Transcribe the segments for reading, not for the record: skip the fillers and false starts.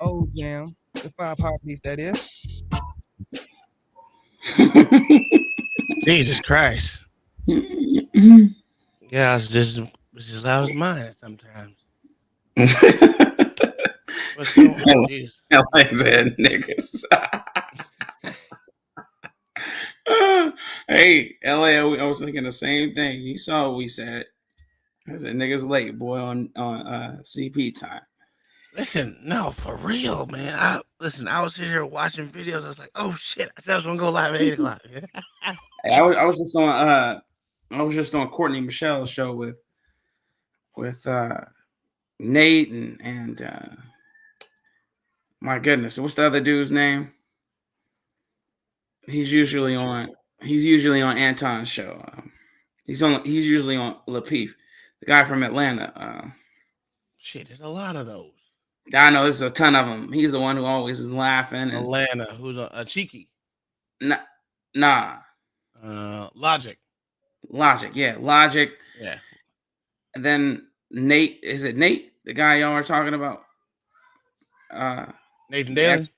old jam, the Five Heartbeats, that is. Jesus Christ. Yeah, it's just loud as mine sometimes. What's going on? Jesus. like that niggas. Hey, LA, I was thinking the same thing. You saw what we said. I said niggas late, boy, on CP time. Listen, no, for real, man. I was sitting here watching videos. I was like, oh shit. I said I was gonna go live at 8 o'clock. Hey, I was just on Courtney Michelle's show with Nate and my goodness, what's the other dude's name? He's usually on he's usually on Anton's show. He's usually on Lapeef, the guy from Atlanta. Shit, there's a lot of those. I know there's a ton of them. He's the one who always is laughing and Atlanta, who's a cheeky. nah, nah. Logic. Logic, yeah, Logic. Yeah. And then Nate, is it Nate, the guy y'all are talking about? Nathan The Daly. ex,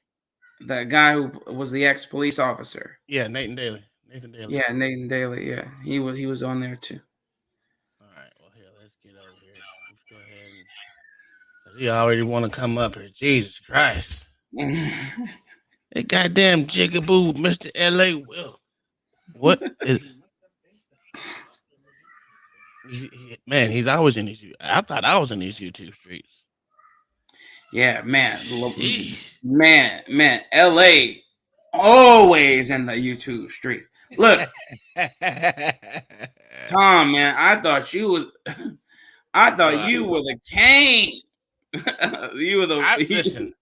the guy who was the ex police officer. Yeah, Nathan Daly. Nathan Daly. Yeah, Nathan Daly. Yeah, he was on there too. All right. Well, here, let's get over here. Let's go ahead and. 'Cause he already want to come up here. Jesus Christ. That goddamn jigaboo, Mr. L.A. Will. What is. Man, he's always in these. I thought I was in these YouTube streets. Yeah, man, Sheesh. man, LA always in the YouTube streets. Look, Tom, man, I thought you were the king. You were the listen.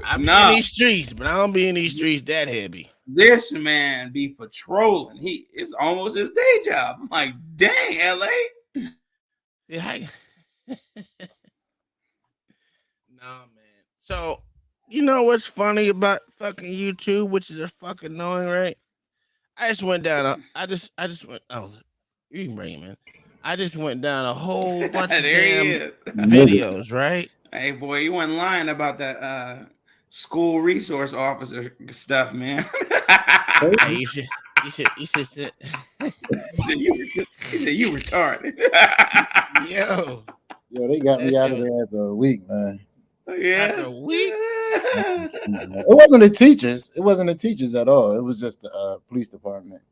I be no. in these streets, but I don't be in these streets that heavy. This man be patrolling. It's almost his day job. I'm like, dang, LA. Yeah, nah, man. So, you know what's funny about fucking YouTube, which is a fucking annoying, right? I just went down. I just went. Oh, you can bring it, man. I just went down a whole bunch of There he damn is. videos, right? Hey, boy, you weren't lying about that school resource officer stuff, man. Hey, you should sit. He said you retarded. Yo, They got that me out of shit there after a week, man. Yeah. after a week. It wasn't the teachers. It wasn't the teachers at all. It was just the police department.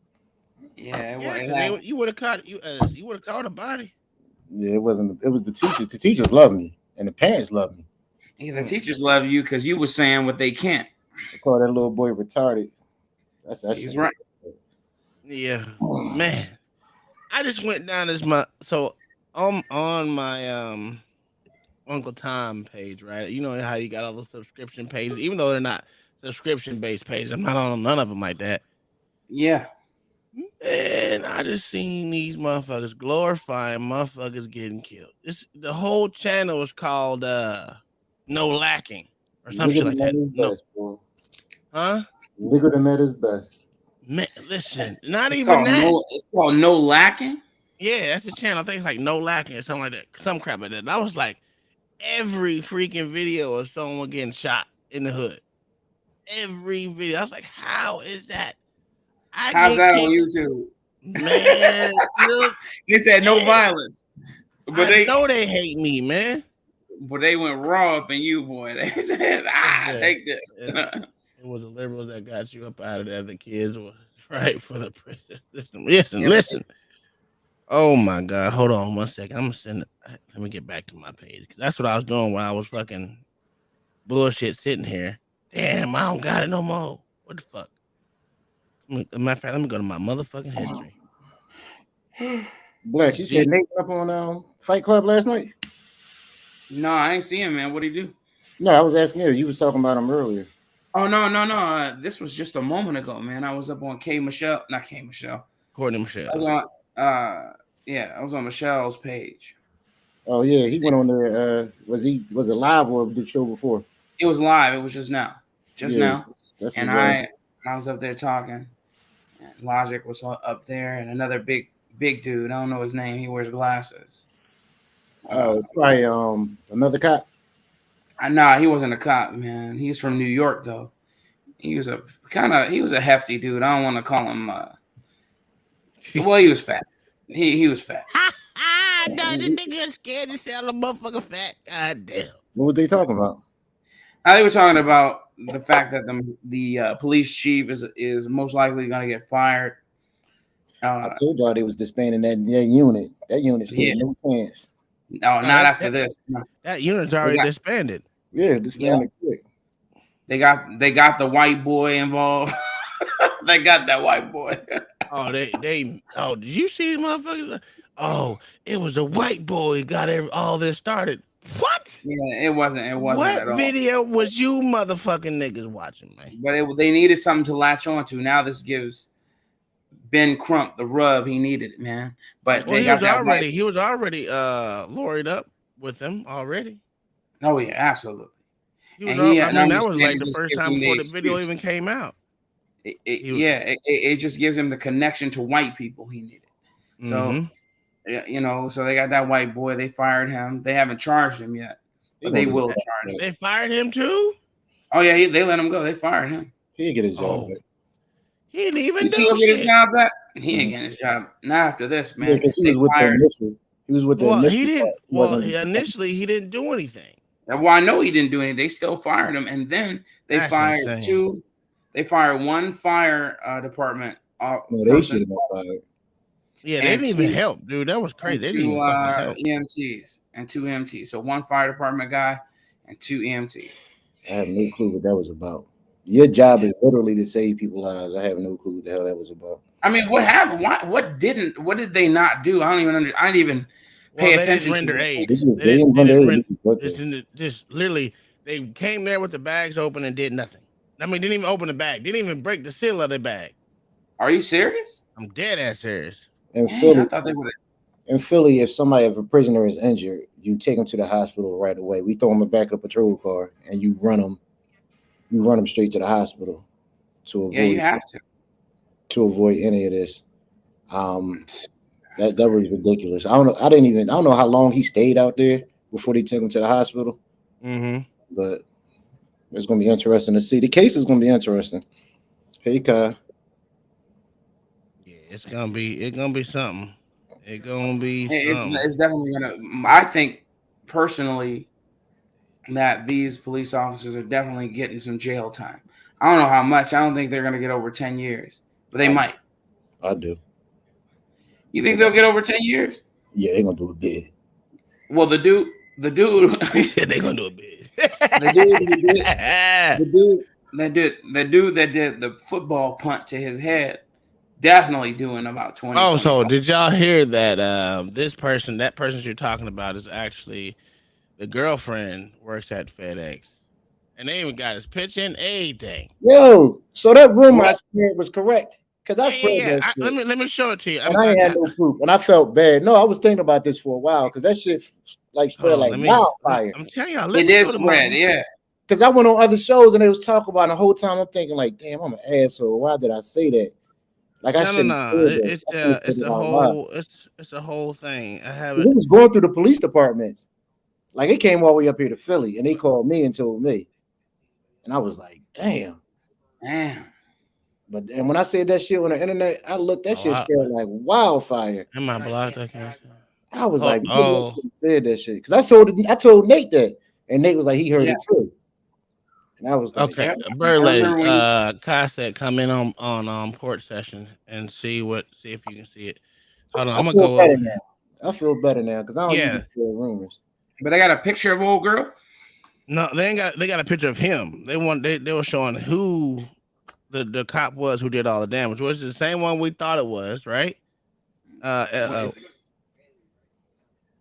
Yeah, Yeah, it because you would have caught you would have caught a body. Yeah, it wasn't. It was the teachers. The teachers love me, and the parents love me. yeah, the teachers love you because you were saying what they can't. I call that little boy retarded. That's He's right. Yeah, man. I just went down on my Uncle Tom page, right? You know how you got all the subscription pages, even though they're not subscription based pages. I'm not on none of them like that. Yeah. And I just seen these motherfuckers glorifying motherfuckers getting killed. The whole channel is called No Lacking or some shit like that. No, best, bro. huh? Nigger than that is best. Man, listen, not It's even called that. it's called No Lacking. Yeah, that's the channel. I think it's like No Lacking or something like that. Some crap like that. And I was like, every freaking video of someone getting shot in the hood. Every video. I was like, how is that? How's that on YouTube? Man, look. They said no violence. But I know they hate me, man. But they went raw up in you, boy. They said, take this. It was the liberals that got you up out of there. The kids was right for the prison system. Listen. Oh my God. Hold on 1 second. I'm going to send it. Let me get back to my page. Because that's what I was doing when I was fucking bullshit sitting here. Damn, I don't got it no more. What the fuck? Matter of fact, let me go to my motherfucking history. Black, you said Nate up on Fight Club last night? No, I ain't see him, man. What'd he do? No, I was asking you. You was talking about him earlier. Oh, no. This was just a moment ago, man. I was up on Courtney Michelle. Courtney Michelle. I was on I was on Michelle's page. Oh yeah, he went on there. Was it live or the show before? It was live. It was just now. Now. And I was up there talking. And Logic was up there, and another big dude. I don't know his name. He wears glasses. Oh, probably another cop. Nah, he wasn't a cop, man. He's from New York, though. He was a hefty dude. I don't want to call him. Well, he was fat. He was fat. No, this nigga scared to sell a motherfucker fat. God damn. What were they talking about? They were talking about the fact that the police chief is most likely going to get fired. I told y'all they was disbanding that unit. That unit stood no chance. No, not after this. No. That unit's already disbanded. Yeah, disbanded quick. They got the white boy involved. They got that white boy. Oh, did you see these motherfuckers? Oh, it was the white boy got all this started. What? Yeah, it wasn't what at all. Video was you motherfucking niggas watching, man? But they needed something to latch onto. Now this gives Ben Crump the rub he needed, man. But he was already lorried up with them already. Oh yeah, absolutely. That was like the first time before the video even came out. It just gives him the connection to white people he needed. So, so they got that white boy. They fired him. They haven't charged him yet, but they will charge him. They fired him too? Oh yeah, they let him go. They fired him. He didn't get his job back. He didn't even get his job back. He ain't getting his job. Not after this, man. Yeah, he was with the initial. He didn't. Well, initially he didn't do anything. Well, I know he didn't do anything. They still fired him, and then they fired two. They fired one fire department. They should have been fired. Yeah, they didn't even help, dude. That was crazy. They didn't even help. EMTs and two EMTs. So one fire department guy and two EMTs. I have no clue what that was about. Your job is literally to save people's lives. I have no clue what the hell that was about. I mean, what happened? What did they not do? I didn't even pay attention to render aid. Just literally, they came there with the bags open and did nothing. I mean, didn't even open the bag. Didn't even break the seal of the bag. Are you serious? I'm dead ass serious. In Philly, I thought they would. In Philly, if a prisoner is injured, you take him to the hospital right away. We throw him in the back of a patrol car and you run him straight to the hospital to avoid. Yeah, you have to avoid any of this. That was ridiculous. I don't know how long he stayed out there before they took him to the hospital. But it's gonna be interesting to see. The case is gonna be interesting. Hey, Kai. Yeah, it's gonna be something. It's gonna be. It's definitely gonna. I think personally that these police officers are definitely getting some jail time. I don't know how much. I don't think they're gonna get over 10 years, but they might. I do. You think they'll get over 10 years? Yeah, they're gonna do a bid. Well, the dude. They're gonna do a bid. The dude that did the football punt to his head, definitely doing about 20. Oh, so did y'all hear that? That person you're talking about is actually the girlfriend works at FedEx, and they even got his picture and everything. Yo, so that rumor I spread was correct. Cause I spread that shit. Let me show it to you. And I ain't had no proof, and I felt bad. No, I was thinking about this for a while because that shit spread like wildfire. I'm telling y'all, it did spread, yeah. Because I went on other shows and they was talking about it the whole time. I'm thinking like, damn, I'm an asshole. Why did I say that? Like I shouldn't. It's the whole thing. I have it. It was going through the police departments. Like it came all the way up here to Philly, and they called me and told me, and I was like, damn. But and when I said that shit on the internet, I looked that shit spread like wildfire. Am I blocked? I was like, said that shit because I told Nate that, and Nate was like, he heard it too. And I was like, okay, Bird Lady, Kai said, come in on port session and see if you can see it. Hold on, I'm gonna go over. I feel better now because I don't even hear rumors. But I got a picture of old girl. No, they got a picture of him. They were showing who the cop was who did all the damage. Was it the same one we thought it was, right?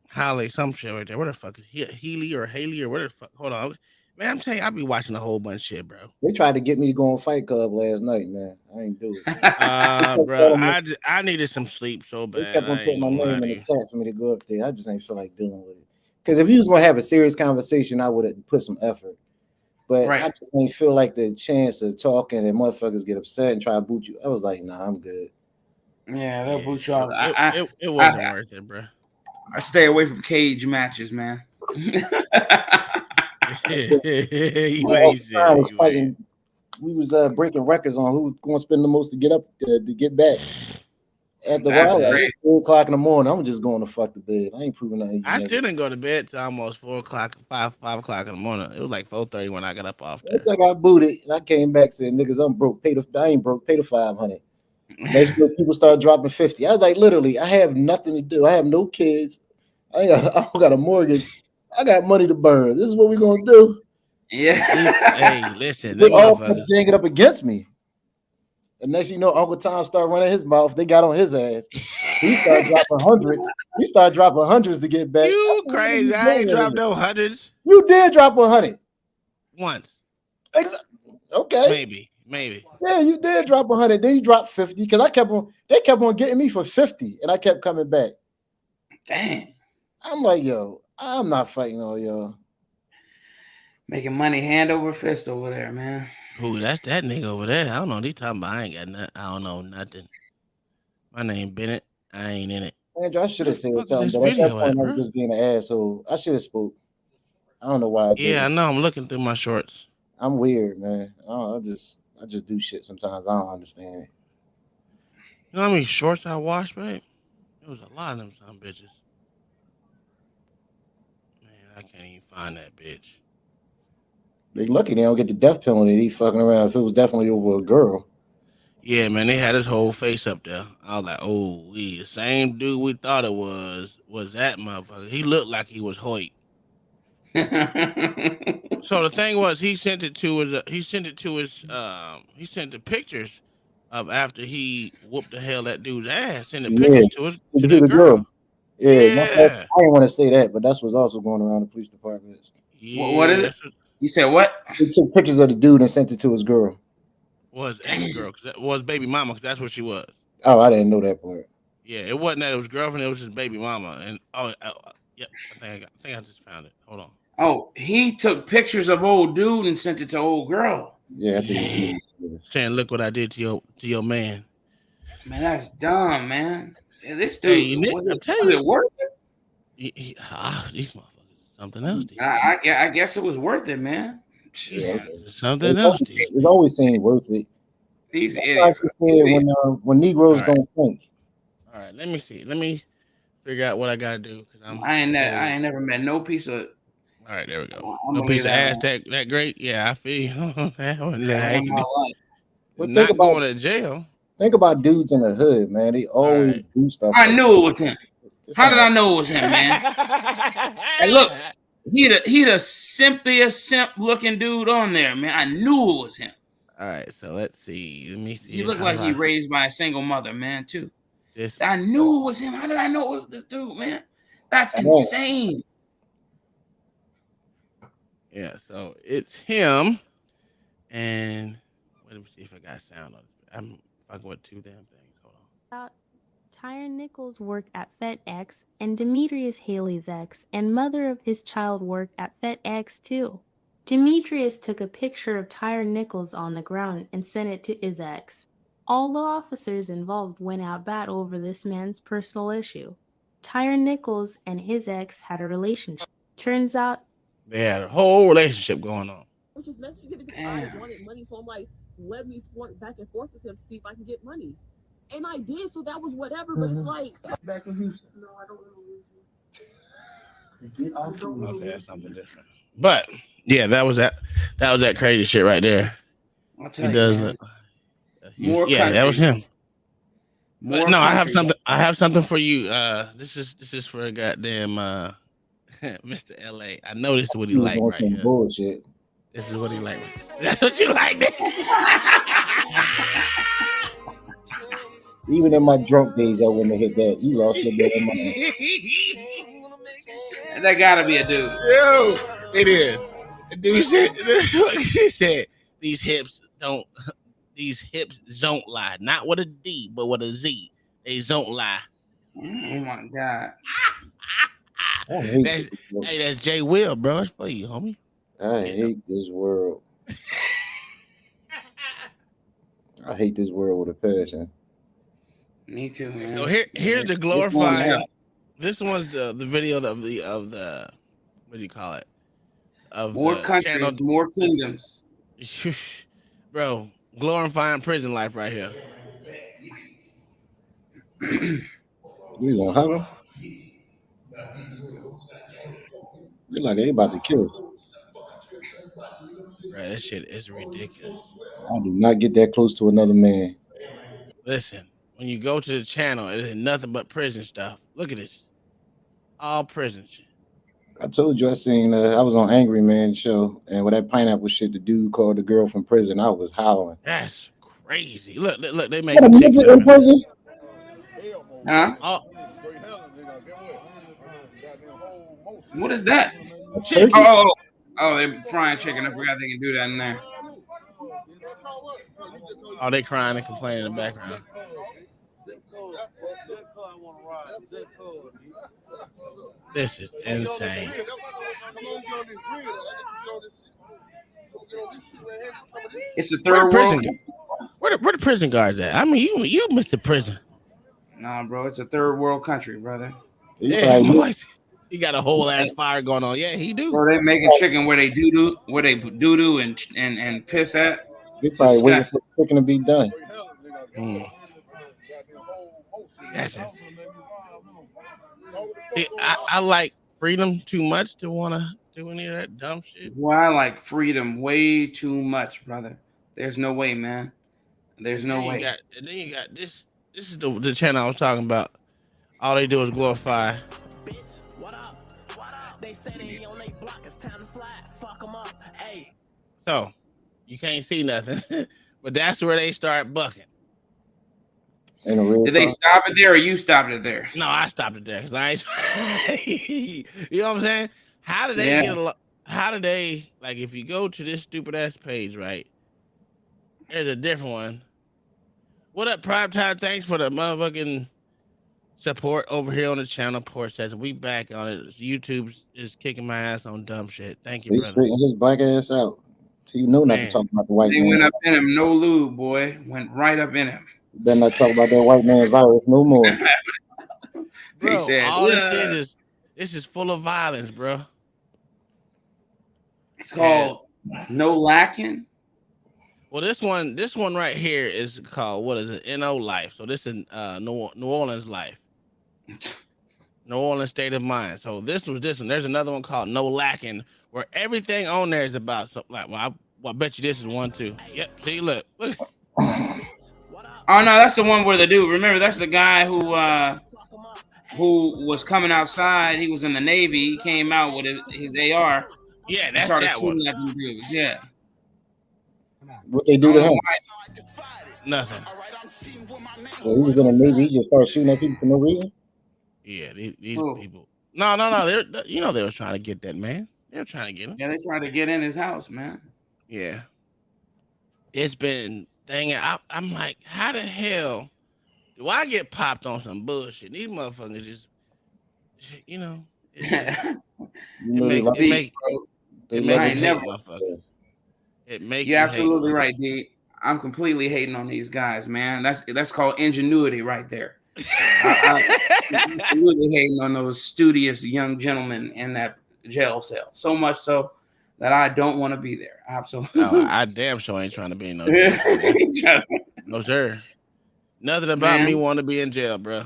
Holly, some shit right there. Where the fuck is Healy or Haley or where the fuck? Hold on, man. I'm telling you, I be watching a whole bunch of shit, bro. They tried to get me to go on Fight Club last night, man. I ain't do it. Bro, I needed some sleep so bad. They kept on putting my name in the chat for me to go up there. I just ain't feel like dealing with it. Because if you was gonna have a serious conversation, I would have put some effort. But I just ain't feel like the chance of talking and motherfuckers get upset and try to boot you. I was like, nah, I'm good. Yeah, they'll boot you off. It wasn't worth it, bro. I stay away from cage matches, man. You ain't shit. Was fighting. We was breaking records on who's going to spend the most to get up to get back. At the That's while, great. 4 o'clock in the morning, I'm just going to fuck the bed. I ain't proving nothing. I still didn't go to bed till almost 4 o'clock, 5 o'clock in the morning. It was like 4:30 when I got up off there. That's like I booted and I came back saying, "Niggas, I'm broke. I ain't broke. Pay the 500." Next year, people start dropping 50. I was like, literally, I have nothing to do. I have no kids. I don't got a mortgage. I got money to burn. This is what we're gonna do. Yeah. Hey, listen, they all gang it up against me. And next you know, Uncle Tom started running his mouth. They got on his ass. He started dropping hundreds. He started dropping hundreds to get back. You crazy? I ain't dropped no hundreds. You did drop 100 once. Okay. Maybe. Yeah, you did drop 100. Then you dropped 50 because they kept on getting me for 50, and I kept coming back. Dang. I'm like, yo, I'm not fighting all y'all. Making money hand over fist over there, man. Who? That's that nigga over there. I don't know. They talking about I ain't got nothing. I don't know nothing. My name Bennett. I ain't in it. Andrew, I should have said something, but at that point, I was just being an asshole. I should have spoke. I don't know why. I know. I'm looking through my shorts. I'm weird, man. I just do shit sometimes. I don't understand it. You know how many shorts I washed, babe? There was a lot of them some bitches. Man, I can't even find that bitch. They lucky they don't get the death penalty. He fucking around if it was definitely over a girl. Yeah, man, they had his whole face up there. I was like, oh, the same dude we thought it was that motherfucker. He looked like he was Hoyt. So the thing was, he sent the pictures of after he whooped the hell that dude's ass. Sent the pictures to the girl. Yeah. I didn't want to say that, but that's what's also going around the police department. Yeah, what is it? You said what? He took pictures of the dude and sent it to his girl. Was ex-girl, because that was baby mama, because that's what she was. Oh, I didn't know that part. Yeah, it wasn't that it was girlfriend, it was his baby mama. And yeah, I think I just found it. Hold on. Oh, he took pictures of old dude and sent it to old girl. Yeah, saying, look what I did to your man. Man, that's dumb, man. Yeah, this dude, was it worth it? These motherfuckers, something else. I guess it was worth it, man. Yeah, something else. It's always saying worth it. These idiots. When Negroes don't think. All right, let me see. Let me figure out what I gotta do because I ain't never met no piece of. All right, there we go. No piece of ass that great. Yeah, I feel you. But not going to jail. Think about dudes in the hood, man. They always do stuff. I knew it was him. How did I know it was him, man? And look, he the simpiest simp looking dude on there, man. I knew it was him. All right, so let's see. Let me see. He looked like he raised by a single mother, man, too. I knew it was him. How did I know it was this dude, man? That's insane. Yeah, so it's him. And let me see if I got sound on it. I'm fucking with two damn things. Hold on. Tyre Nichols worked at FedEx, and Demetrius Haley's ex and mother of his child worked at FedEx too. Demetrius took a picture of Tyre Nichols on the ground and sent it to his ex. All the officers involved went out bat over this man's personal issue. Tyre Nichols and his ex had a relationship. Turns out they had a whole relationship going on. I was just messaging him because I wanted money, so I'm like, let me back and forth with him, see if I can get money. And I did, so that was whatever, but it's like back from Houston. No, I don't know. Okay, that's something different. But yeah, that was that crazy shit right there. I'll tell you, more yeah, that was him. More no, I have something for you. This is for goddamn Mr. LA. I know this is what he like right here. Bullshit. This is what he like. That's what you like. Even in my drunk days, I wouldn't have hit that. You lost your damn mind. That gotta be a dude. Yo, it is. The dude said, these hips don't lie. Not with a D, but with a Z. They don't lie. Oh my God. That's Jay Will, bro. It's for you, homie. I hate this world. I hate this world with a passion. Me too, man. So here's the glorified. This one's the video of the what do you call it? more the countries, channel. more kingdoms. Bro, glorifying prison life right here. You gonna have him? Look like they about to kill us. Bro, that shit is ridiculous. I do not get that close to another man. Listen, when you go to the channel, it is nothing but prison stuff. Look at this. All prison shit. I told you I seen. I was on Angry Man show, and with that pineapple shit, the dude called the girl from prison. I was howling. That's crazy. Look, they What a making midget in TikTok. prison? Huh? Oh, What is that? A turkey? Oh, they're frying chicken. I forgot they can do that in there. oh, they crying and complaining in the background. This is insane. It's a Where third the world. prison? Where the prison guards at? I mean, you missed the prison. Nah, bro, it's a third world country, brother. Yeah, my wife, he got a whole ass fire going on. Yeah, he do. Bro, they making chicken where they doo doo and piss at. They probably waiting for the chicken to be done. That's it. See, I like freedom too much to want to do any of that dumb shit. Well, I like freedom way too much, brother. There's no way, man. There's no way. And then you got this. This is the channel I was talking about. All they do is glorify. Bitch, what up? They say they on they block. It's time to slide. Fuck them up. Hey. So you can't see nothing, but that's where they start bucking. Did they stop it there, or you stopped it there? No, I stopped it there because I ain't. You know what I'm saying? How did they get? How did they like? If you go to this stupid ass page, right? There's a different one. What up, Prime Time? Thanks for the motherfucking support over here on the channel. Porch says we back on it. YouTube is kicking my ass on dumb shit. Thank you, They brother. straighten his black ass out. You know not to talk about the white man. They went up in him, no lube, boy. Went right up in him. You better not talk about that white man virus no more. Bro, said, all this shit is full of violence, bro. It's called No Lacking. Well, this one right here is called, what is it? NO Life. So this is New Orleans Life. New Orleans State of Mind. So this was this one. There's another one called No Lacking, where everything on there is about something like, well, I bet you this is one too. Yep. See, look. Oh no, that's the one where the dude. Remember, that's the guy who was coming outside. He was in the Navy. He came out with his AR. Yeah, that's started that shooting one. at them dudes. Yeah. What they do to him? Nothing. Well, he was in the Navy. He just started shooting at people for no reason. Yeah, these people. No. They were trying to get that man. They were trying to get him. Yeah, they tried to get in his house, man. Yeah. It's been dang. I'm like, how the hell do I get popped on some bullshit? These motherfuckers just, you know. It makes You're absolutely right, D. I'm completely hating on these guys, man. That's called ingenuity right there. I'm completely hating on those studious young gentlemen in that jail cell. So much so that I don't want to be there. Absolutely. No, I damn sure ain't trying to be in no jail. No, sir. Nothing about me want to be in jail, bro.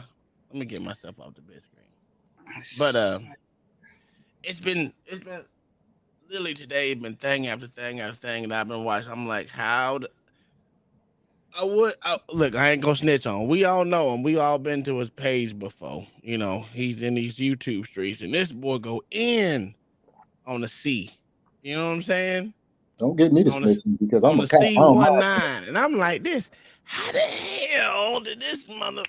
Let me get myself off the big screen. But it's been literally today, been thing after thing after thing that I've been watching. I'm like, look, I ain't gonna snitch on him. We all know him. We all been to his page before. You know, he's in these YouTube streets, and this boy go in on the C. You know what I'm saying? Don't get me to snitching because I'm a C19, and I'm like, how the hell did this motherfucker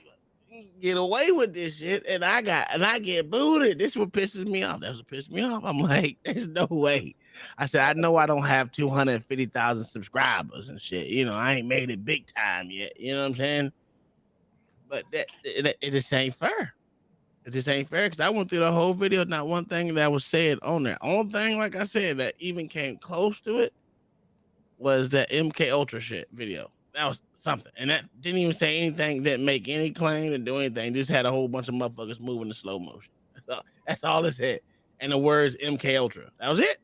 get away with this shit? And I get booted. This what pisses me off. That's what pissed me off. I'm like, there's no way. I said, I know I don't have 250,000 subscribers and shit. You know, I ain't made it big time yet. You know what I'm saying? But it just ain't fair. It just ain't fair because I went through the whole video. Not one thing that was said on there. Only thing, like I said, that even came close to it was that MK Ultra shit video. That was something. And that didn't even say anything, didn't make any claim, didn't do anything. Just had a whole bunch of motherfuckers moving in slow motion. That's all it said. And the words MK Ultra. That was it.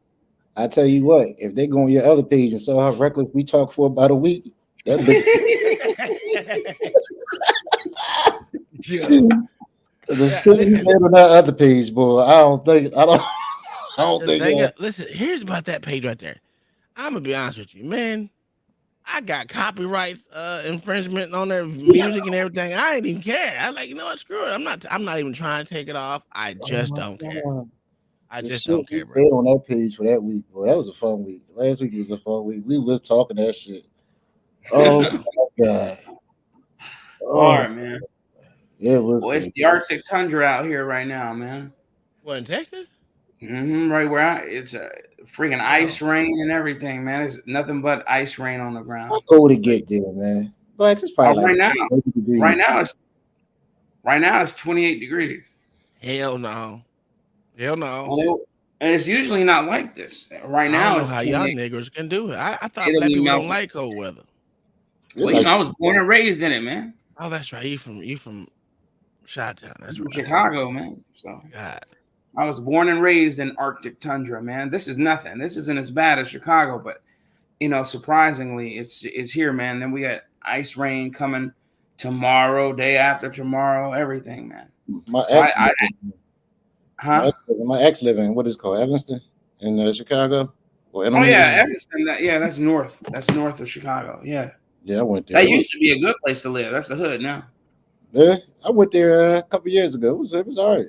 I tell you what, if they go on your other page and saw how reckless we talk for about a week, that bitch. The shit he said on that other page, boy. I don't think. Listen, here's about that page right there. I'm gonna be honest with you, man. I got copyrights infringement on their music and everything. I ain't even care. I like, you know what? Screw it. I'm not even trying to take it off. I just don't care. I just don't care, bro. Said on that page for that week, boy. That was a fun week. Last week was a fun week. We was talking that shit. Oh my god. Hard, man. Yeah, it was. Boy, it's the Arctic tundra out here right now, man. What, in Texas? Right where it's a freaking ice rain and everything, man. It's nothing but ice rain on the ground. How cold it get there, man? But it's probably right now it's 28 degrees. Hell no. And it's usually not like this. Right now, it's how y'all niggers can do it. I thought black people don't like cold weather. Well, I was born and raised in it, man. Oh, that's right. You from Chi-Town. That's from Chicago, man. So God. I was born and raised in Arctic tundra, man. This is nothing. This isn't as bad as Chicago, but surprisingly, it's here, man. Then we got ice rain coming tomorrow, day after tomorrow, everything, man. My ex living what is it called, Evanston in Chicago. Evanston. That's north. That's north of Chicago. Yeah, I went there. That used to be a good place to live. That's the hood now. Yeah, I went there a couple years ago. It was all right.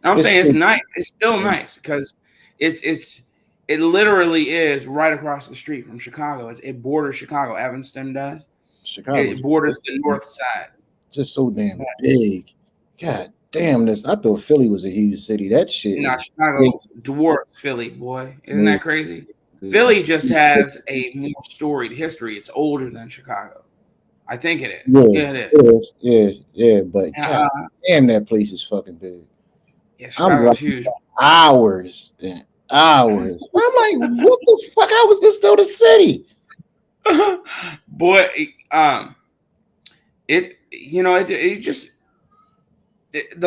I'm saying it's nice. It's still nice because it literally is right across the street from Chicago. It borders Chicago. Evanston does. Chicago. It borders the north side. Just so damn big. God damn this! I thought Philly was a huge city. That shit. Nah, Chicago dwarfs Philly, boy. Isn't that crazy? Philly just has a more storied history. It's older than Chicago. I think it is. Yeah, it is. Yeah. But God damn, that place is fucking big. Yeah, Chicago's huge. Hours and hours. I'm like, what the fuck? How was this still the city? Boy, the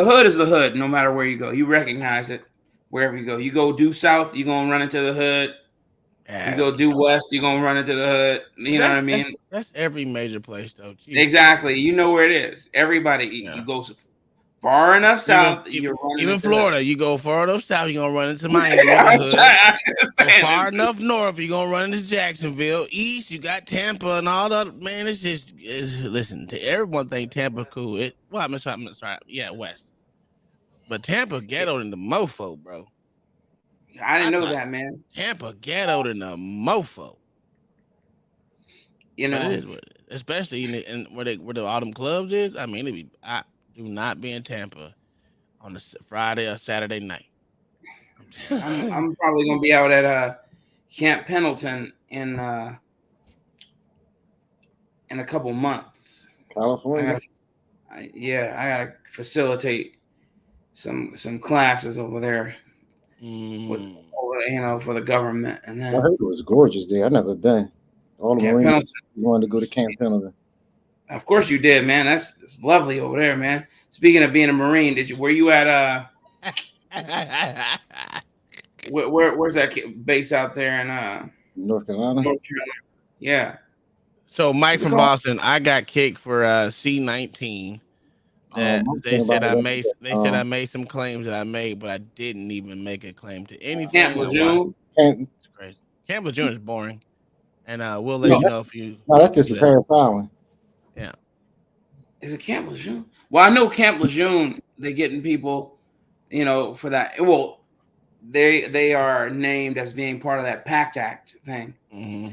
hood is the hood. No matter where you go, you recognize it wherever you go. You go due south, you're gonna run into the hood. You go due west, you're gonna run into the hood. You know what I mean? That's every major place, though. Jeez. Exactly. You know where it is. Everybody, you go far enough south, you're running even into Florida. You go far enough south, you're gonna run into Miami. Far enough north, you're gonna run into Jacksonville. East, you got Tampa and all that. Man, listen, to everyone think Tampa cool. I'm sorry. Yeah, west. But Tampa ghettoed in the mofo, bro. I didn't know that, man. Tampa ghettoed in the mofo. You know, but it is what it is. Especially in where the autumn clubs is. I mean, I do not be in Tampa on a Friday or Saturday night. I'm probably gonna be out at Camp Pendleton in a couple months. California. I gotta facilitate some classes over there for the government. And then I heard it was gorgeous there. I've never been. All the Marines wanted to go to Camp Pendleton. Of course you did, man. That's lovely over there, man. Speaking of being a Marine, were you at where's that base out there in North Carolina? Yeah. So Mike from Boston, I got kicked for C-19. They said I made some claims that I made, but I didn't even make a claim to anything. Camp Lejeune. It's crazy. Camp Lejeune is boring, and we'll let you know if you. No, that's just a Paris Island. Yeah. Is it Camp Lejeune? Well, I know Camp Lejeune. They're getting people, for that. Well, they are named as being part of that PACT Act thing. Mm-hmm.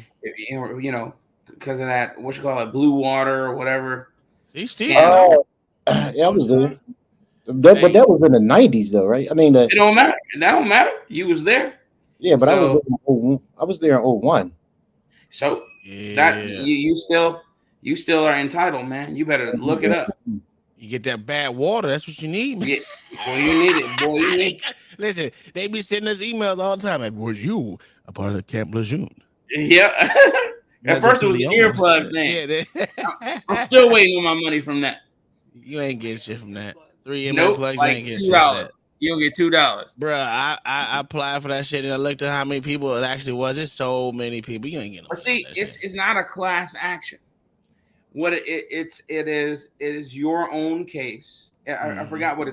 Because of that, what you call it, blue water or whatever. Yeah, I was there. But that was in the 90s, though, right? I mean, it don't matter. That don't matter. You was there. Yeah, but I was there in 01. So that you still are entitled, man. You better look it up. You get that bad water. That's what you need, man. Yeah. Boy, you need it. Boy, you need. Listen, they be sending us emails all the time. Like, were you a part of the Camp Lejeune? Yeah. At first, it was the earplug thing. Yeah, I'm still waiting on my money from that. You ain't getting shit from that. 3 nope, plugs, like you ain't getting $2. You'll get $2. Bruh, I applied for that shit and I looked at how many people it actually was. It's so many people. You ain't getting no. But see, it's not a class action. What it is your own case. I forgot what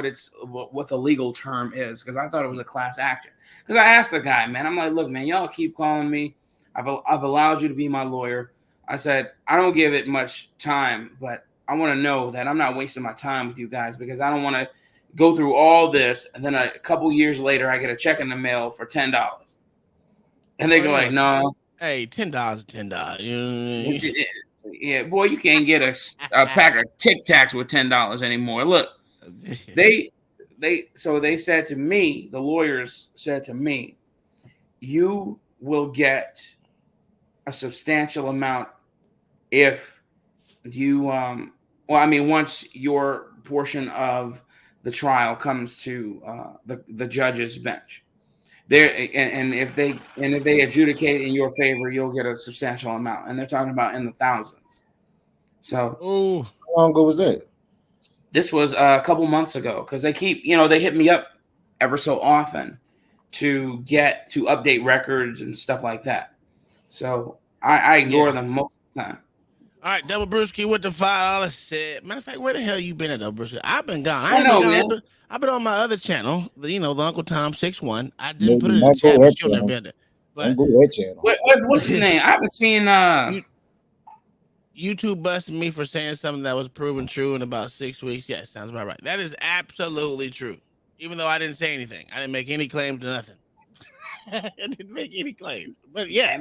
the legal term is, because I thought it was a class action. Because I asked the guy, man, I'm like, look, man, y'all keep calling me. I've allowed you to be my lawyer. I said, I don't give it much time, but I want to know that I'm not wasting my time with you guys, because I don't want to go through all this and then a couple years later I get a check in the mail for $10. And they go like, no. Hey, $10 is $10. Yeah, boy, you can't get a pack of Tic Tacs with $10 anymore. Look, they said to me, the lawyers said to me, you will get a substantial amount if you once your portion of the trial comes to the judge's bench. There, and if they adjudicate in your favor, you'll get a substantial amount, and they're talking about in the thousands. So, how long ago was that? This was a couple months ago, because they keep, they hit me up ever so often to update records and stuff like that. So I ignore them most of the time. All right, Double Brewski with the $5 set. Matter of fact, where the hell you been at, Double Brewski? I've been gone. I've been on my other channel, the Uncle Tom 61. I didn't put it in the chat, but you'll never be there. Don't go to that channel. What's his name? I haven't seen. YouTube busted me for saying something that was proven true in about 6 weeks. Yes, sounds about right. That is absolutely true. Even though I didn't say anything, I didn't make any claims to nothing. I didn't make any claims, but yeah,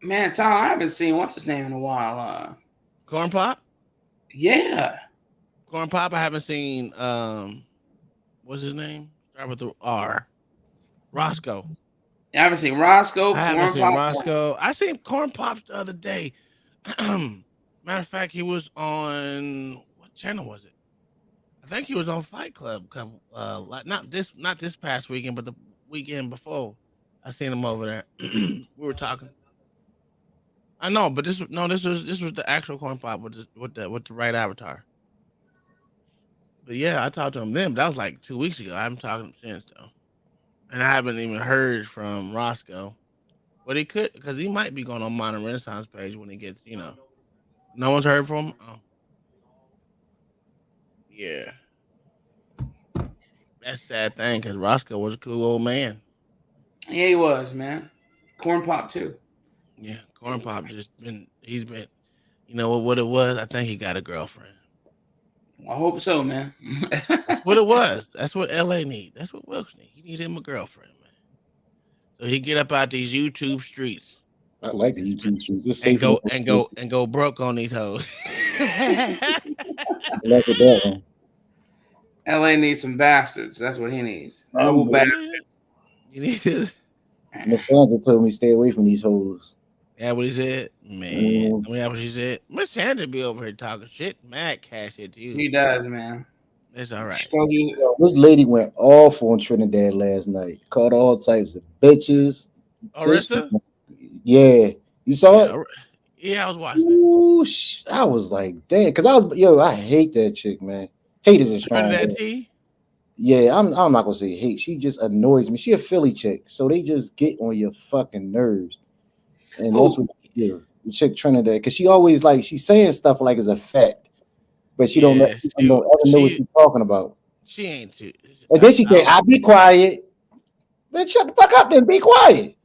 man, Tom, I haven't seen what's his name in a while. Corn Pop. Yeah, Corn Pop. I haven't seen. What's his name? Start with the R. Roscoe. I haven't seen Roscoe. I seen Corn Pops the other day. Matter of fact, he was on what channel was it? I think he was on Fight Club. Not this past weekend, but the weekend before. I seen him over there. We were talking. I know, but this was the actual Corn Pop with the right avatar. But yeah, I talked to him then. That was like 2 weeks ago. I haven't talked to him since though, and I haven't even heard from Roscoe. But he could, because he might be going on Modern Renaissance page when he gets, no one's heard from him. Oh, yeah, that's a sad thing, because Roscoe was a cool old man. Yeah, he was, man. Corn Pop too. Yeah, Corn Pop he's been, what it was? I think he got a girlfriend. I hope so, man. That's what it was. That's what LA need. That's what Wilkes need. He need him a girlfriend, man. So he get up out these YouTube streets. I like the YouTube streets. It's and go broke on these hoes. I like that one. LA needs some bastards. That's what he needs. Double bastards. You need to. Miss Sandra told me stay away from these hoes. Yeah, what he said, man. I mean, that's what she said. Miss Sandra be over here talking shit, mad cash shit to you. He does, man. It's all right. This lady went off on Trinidad last night. Called all types of bitches. Arista? Yeah, you saw it? Yeah, I was watching. Ooh, I was like, damn, because I hate that chick, man. Hate is a strong word. Yeah, I'm not gonna say hate. She just annoys me. She a Philly chick, so they just get on your fucking nerves. And that's what the chick Trinidad, because she always she's saying stuff like it's a fact, but she don't ever know what she's talking about. She ain't too. And then she say, "I'll be quiet." Man, shut the fuck up, then be quiet.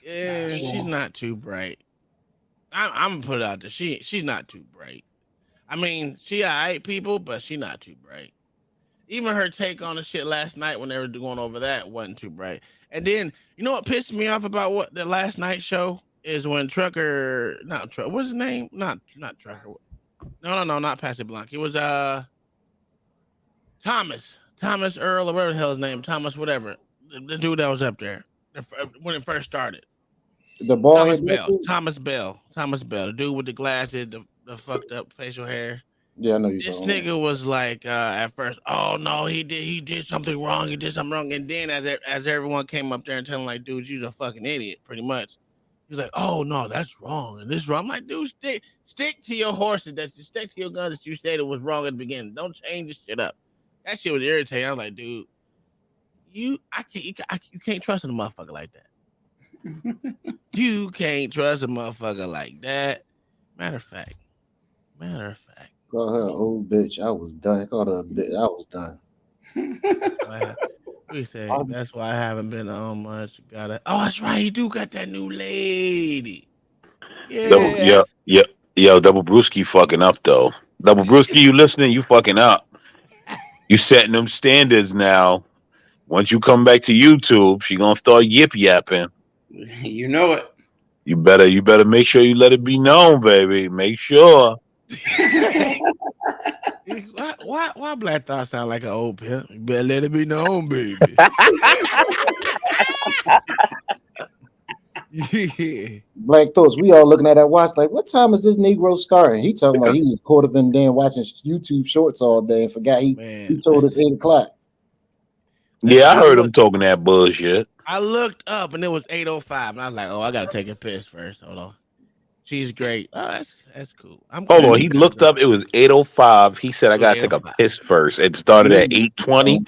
Yeah, she's not too bright. I'm gonna put it out there. She's not too bright. I mean, she alright people, but she not too bright. Even her take on the shit last night when they were going over that wasn't too bright. And then, you know what pissed me off about what the last night show is when Trucker, what's his name? Not Trucker. No, not Pastor Blanc. It was Thomas Earl or whatever the hell his name, Thomas whatever, the dude that was up there when it first started. The boy Thomas Bell, the dude with the glasses, the fucked up facial hair. Yeah, I know you. This nigga was like at first, oh no, he did something wrong. He did something wrong. And then as everyone came up there and telling like, dude, you're a fucking idiot, pretty much. He's like, oh no, that's wrong and this wrong. I'm like, dude, stick to your horses. Stick to your guns that you said it was wrong at the beginning. Don't change this shit up. That shit was irritating. I was like, dude, you can't trust a motherfucker like that. You can't trust a motherfucker like that. Matter of fact. Call her old bitch. I was done. Called her a bitch. I was done. We say that's why I haven't been on much. Oh, that's right. You do got that new lady. Yeah. Yo, Double Brewski fucking up though. Double Brewski, you listening? You fucking up. You setting them standards now. Once you come back to YouTube, she gonna start yip yapping. You know it. You better make sure you let it be known, baby. Make sure. Why Black Thought sound like an old pimp? You better let it be known, baby. Yeah. Black Thoughts, we all looking at that watch like, what time is this Negro starting? He talking about he was caught up in there watching YouTube shorts all day and forgot he told us 8 o'clock. Yeah, I heard him talking that bullshit. I looked up and it was 8:05, and I was like, "Oh, I gotta take a piss first. Hold on." She's great. Oh, that's cool. Hold on. He looked up. It was 8:05. He said, "I gotta take a piss first." It started at 8:20.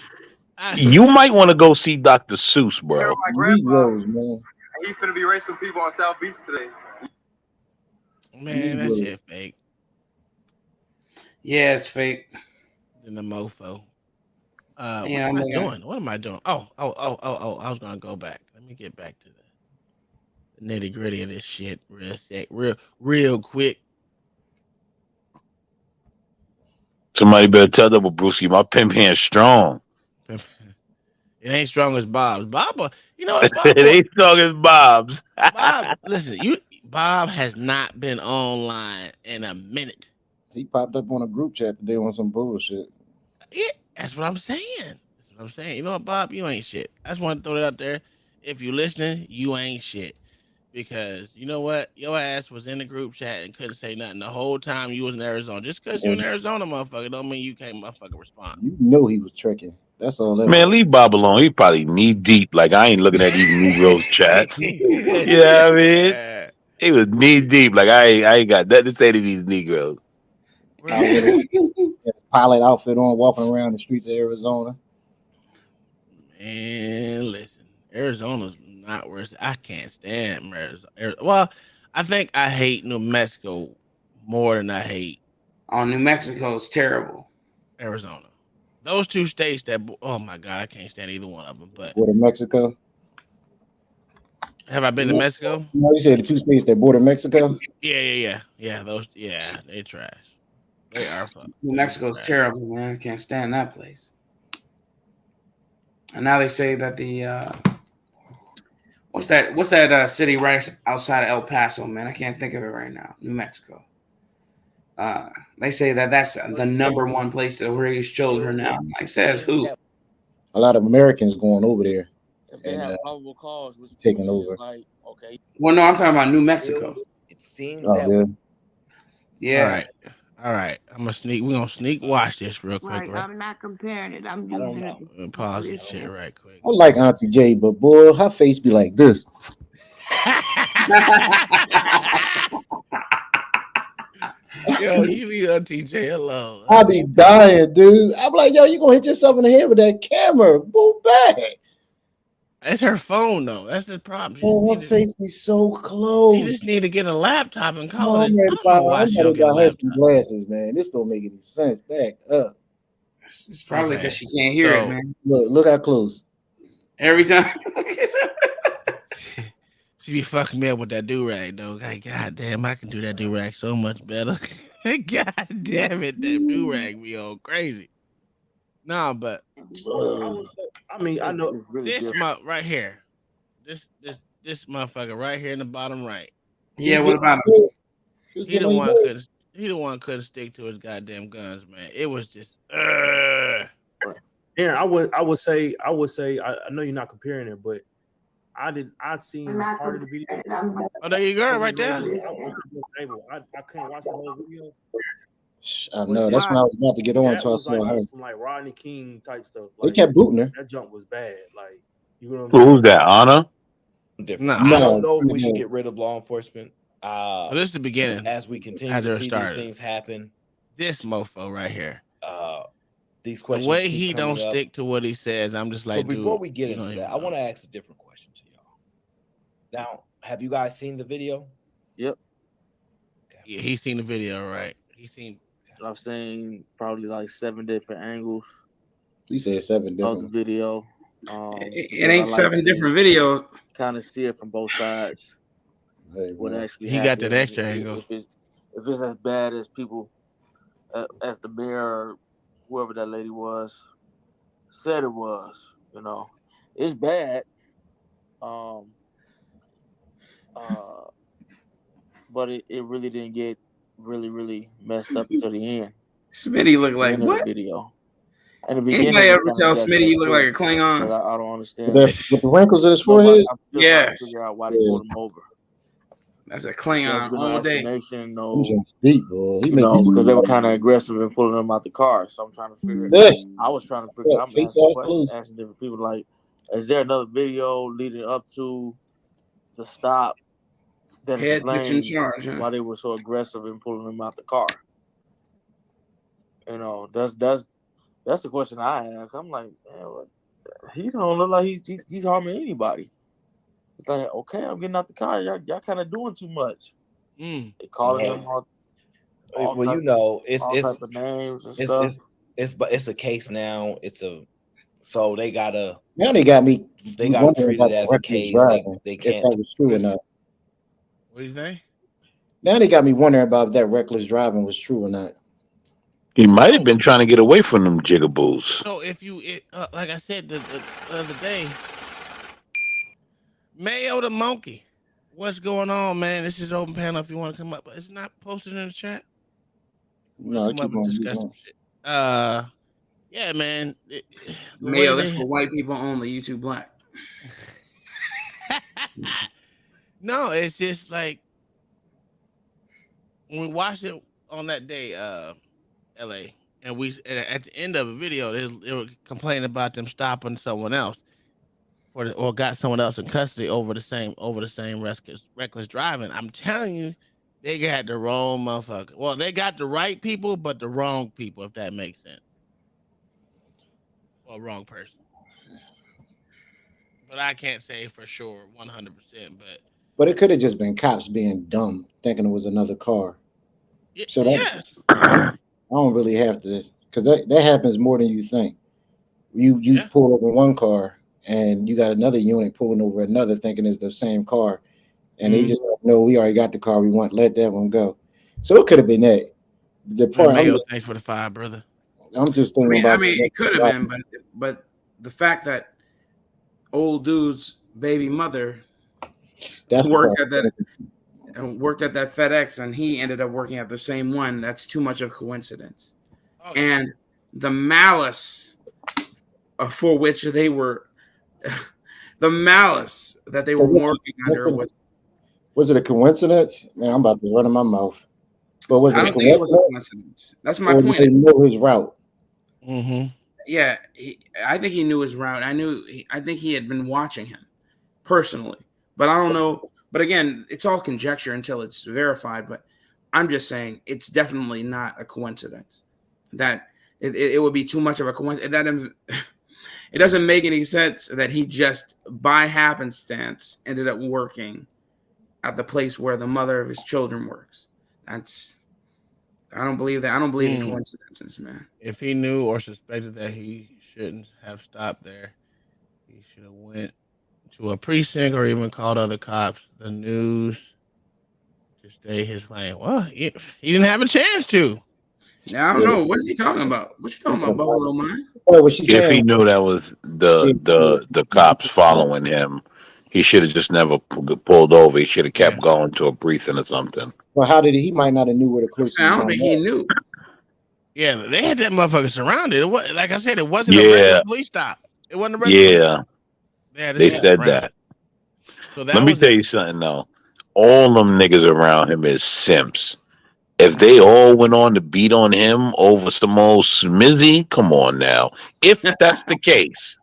You might want to go see Dr. Seuss, bro. Negroes, man. He's finna be racing people on South Beach today. Man, that shit fake. Yeah, it's fake. In the mofo. Yeah, what am I doing? What am I doing? Oh, I was gonna go back. Let me get back to the nitty gritty of this shit real quick. Somebody better tell Double Brewski my pimp hand's strong. It ain't strong as Bob's. Bob, you know what? Bob, it ain't strong as Bob's. Bob, listen, Bob has not been online in a minute. He popped up on a group chat today on some bullshit. Yeah, that's what I'm saying. You know what, Bob? You ain't shit. I just want to throw it out there. If you listening, you ain't shit. Because you know what? Your ass was in the group chat and couldn't say nothing the whole time you was in Arizona. Just because you in Arizona, motherfucker, don't mean you can't motherfucker respond. You know he was tricking. That's all that Man, leave Bob alone. He probably knee deep. Like, I ain't looking at these Negroes chats. You know what I mean? He was knee deep. Like, I ain't got nothing to say to these Negroes. Pilot outfit on, walking around the streets of Arizona. Man, listen, Arizona's not worse. I can't stand Arizona. Well, I think I hate New Mexico more than I hate. Oh, New Mexico is terrible. Arizona. Those two states that, oh my God, I can't stand either one of them. But border Mexico. Have I been to Mexico? No, you said the two states that border Mexico. Yeah. Those, they trash. They are fun. New Mexico's terrible, man. I can't stand that place. And now they say that the what's that city right outside of El Paso, man? I can't think of it right now. New Mexico. They say that that's the number one place to raise children now. Like, says who? A lot of Americans going over there and probable cause, taking over. Like, okay. Well, no, I'm talking about New Mexico. It seems that. Yeah. All right. We're gonna sneak watch this real quick. Right. I'm not comparing it. I'm using it. Pause this shit right quick. I like Auntie J, but boy, her face be like this. Yo, you leave Auntie J alone. I be dying, dude. I'm like, yo, you gonna hit yourself in the head with that camera. Move back. That's her phone, though. That's the problem. Oh, her face be so close. You just need to get a laptop and call it. I'm ready to buy her some glasses, man. This don't make any sense. Back up. It's probably because she can't hear it, man. Look how close. Every time. She be fucking me up with that do-rag, though. Like, God damn, I can do that do-rag so much better. God damn it, that do-rag be all crazy. No, but I mean, I know this right here. This motherfucker right here in the bottom right. Yeah, what about him? He the one couldn't stick to his goddamn guns, man. It was just Aaron, I would say I know you're not comparing it, but I seen part of the video. Oh, there you go, right there. I can't watch the whole video. I know that's when I was about to get on. So I saw her. Some like Rodney King type stuff. They kept booting her. That jump was bad. Like, you know what Who's that? Anna? No, I don't know if we should get rid of law enforcement. Well, this is the beginning. As we continue to see these things happen. This mofo right here. these The questions way keep he coming don't up. stick to what he says, I'm just like, But before dude, we get you don't into even that, I know. want to ask a different question to y'all. Now, have you guys seen the video? Yep. Yeah, he's seen the video, right? I've seen probably like 7 different angles You said 7 of different the video. It ain't 7 different videos. Kind of see it from both sides. Hey, what actually He happened. got that extra If- angle. If it's as bad as people, as the mayor or whoever that lady was said it was, it's bad. But it really didn't get really messed up until the end. Smitty looked like End of what? the video. In the beginning, Anybody it's ever kinda tell jacked Smitty up you look too, like a Klingon? because I don't understand. With the wrinkles in his forehead? I'm still trying to Yes. figure out why they pulled him over. That's a There's Klingon been no all day. explanation, Them no, joints deep, boy. He make me because they were kind of aggressive in pulling him out the car. So I'm trying to figure. Yeah. I was trying to figure. Yeah, I'm face asking all questions, closed. asking different people. Like, is there another video leading up to the stop that Head bitch in explains charge, huh? why they were so aggressive in pulling him out the car? That's the question I ask. I'm like, man, he don't look like he's harming anybody. It's like, okay, I'm getting out the car. Y'all kind of doing too much. They calling him all Well, type, you know, all type of names and stuff. It's a case now. So they gotta. Now they got me wondering treat about it as the a reckless case. driving, They if can't. that was true or not. What do you think? Now they got me wondering about if that reckless driving was true or not. He might have been trying to get away from them jigaboos. So if like I said the other day, Mayo the monkey, what's going on, man? This is open panel. If you want to come up, but it's not posted in the chat. No, Come up and discuss some shit. Yeah, man. Mayo, that's for white people only. You too black. No, it's just like when we watched it on that day, LA, and at the end of the video, they were complaining about them stopping someone else or got someone else in custody over the same reckless driving. I'm telling you, they got the wrong motherfucker. Well, they got the right people, but the wrong people, if that makes sense. Or wrong person. But I can't say for sure 100%. But it could have just been cops being dumb, thinking it was another car. So that I don't really have to, because that happens more than you think. You pull over one car and you got another unit pulling over another, thinking it's the same car, and they just like, no, we already got the car. We want let that one go. So it could have been that. The part Mayo, thanks for the 5, brother. I'm just thinking about. I mean, it could have been, but the fact that old dude's baby mother worked at that FedEx and he ended up working at the same one, that's too much of a coincidence. Oh, and the malice for which they were, the malice that they were working under was it a coincidence? Man, I'm about to run in my mouth. But was it a coincidence? That's my point. They know his route. Mm-hmm. Yeah, I think he knew his route. I think he had been watching him personally, but I don't know. But again, it's all conjecture until it's verified. But I'm just saying it's definitely not a coincidence. That it would be too much of a coincidence. It doesn't make any sense that he just by happenstance ended up working at the place where the mother of his children works. I don't believe that. I don't believe in coincidences, man. If he knew or suspected that he shouldn't have stopped there, he should have went to a precinct or even called other cops, the news, to stay his lane. Well, he didn't have a chance to. I don't know. What is he talking about? What you talking about, Buffalo Man? If he knew that was the cops following him, he should have just never pulled over. He should have kept going to a precinct or something. Well, how did he might not have knew where the clues? I don't think he knew. Yeah, they had that motherfucker surrounded. It was, like I said, it wasn't a regular police stop. It wasn't a regular. Yeah, they said that. So let me tell you something though. All them niggas around him is simps. If they all went on to beat on him over some old smizzy, come on now. If that's the case,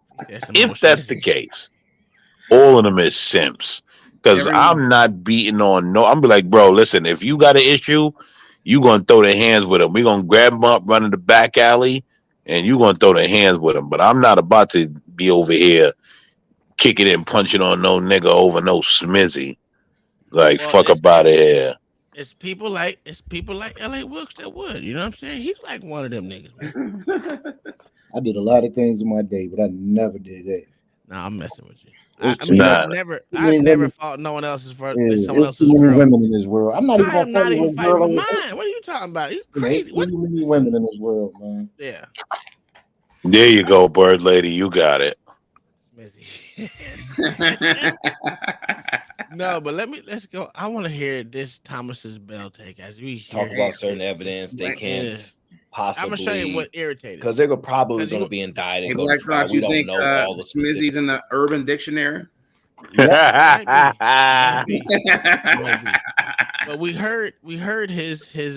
all of them is simps. Because I'm not beating on I'm be like, bro, listen, if you got an issue, you gonna throw their hands with them. We gonna grab them up, run in the back alley, and you gonna throw their hands with them. But I'm not about to be over here kicking and punching on no nigga over no smizzy. Like, Well, fuck up out of here. It's people like L.A. Wilkes that would. You know what I'm saying? He's like one of them niggas, man. I did a lot of things in my day, but I never did that. Nah, I'm messing with you. I never fought no one else's for someone there's else's too many girl. women in this world. I'm not even I am not even fighting for girl. mine. What are you talking about? You crazy? There's too many women in this world, man. Yeah. There you go, bird lady. You got it. No, but let's go. I want to hear this Thomas's Bell take as we talk about certain evidence they can't possibly. I'm gonna show you what irritated because they're probably going to be indicted. Hey, Go Black to trial. Cross, We you don't think know all the Smizzy's in the Urban Dictionary? Might be. But we heard his he's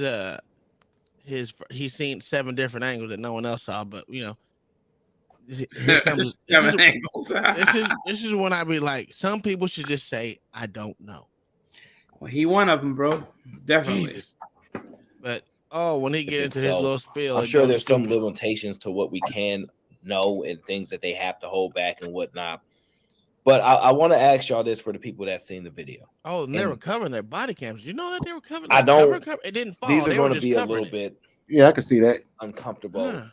seen 7 different angles that no one else saw. But you know, here comes, 7 angles. this is when I be like, some people should just say, I don't know. Well, he one of them, bro. Definitely. Jesus. But when he get into his little spiel, I'm sure there's some limitations to what we can know and things that they have to hold back and whatnot. But I want to ask y'all this for the people that seen the video. Oh, and they were covering their body cams. You know that they were covering. I don't. It didn't fall. These are They going were to just be a covering little bit. Yeah, I can see that. Uncomfortable.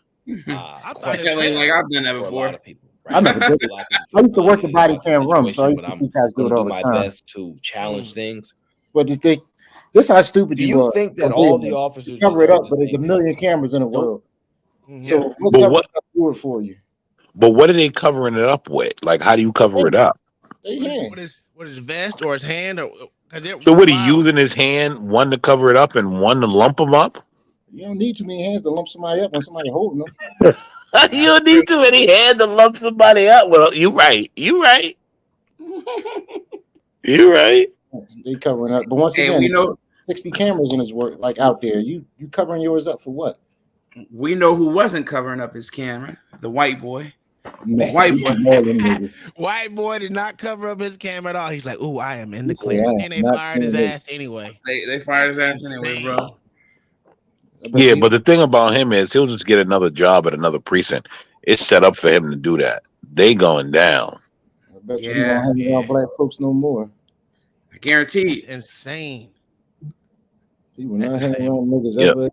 I like I've done that before. A lot of people. I never did it. I used to work the body cam room, so I used to see guys do it all the time. My best to challenge things. What do you think? This is how stupid do you think that all the officers cover it up? But there's a million cameras in the world, so what do it for you? But what are they covering it up with? Like, how do you cover it up? What is his vest or his hand? So what, he using his hand, one to cover it up and one to lump him up? You don't need too many hands to lump somebody up when somebody holding them. You don't need too many hands to lump somebody up. Well, you're right. You're right. You're right. They covering up, but once again, we know 60 cameras in his work, like out there. You covering yours up for what? We know who wasn't covering up his camera. The white boy. Man, White boy did not cover up his camera at all. He's like, "Ooh, I am in the clear," and they fired his ass anyway. They fired his ass anyway, bro. Yeah, but the thing about him is he'll just get another job at another precinct. It's set up for him to do that. They going down. I bet you don't hang around black folks no more. I guarantee. It's insane. He will not hang around niggas ever.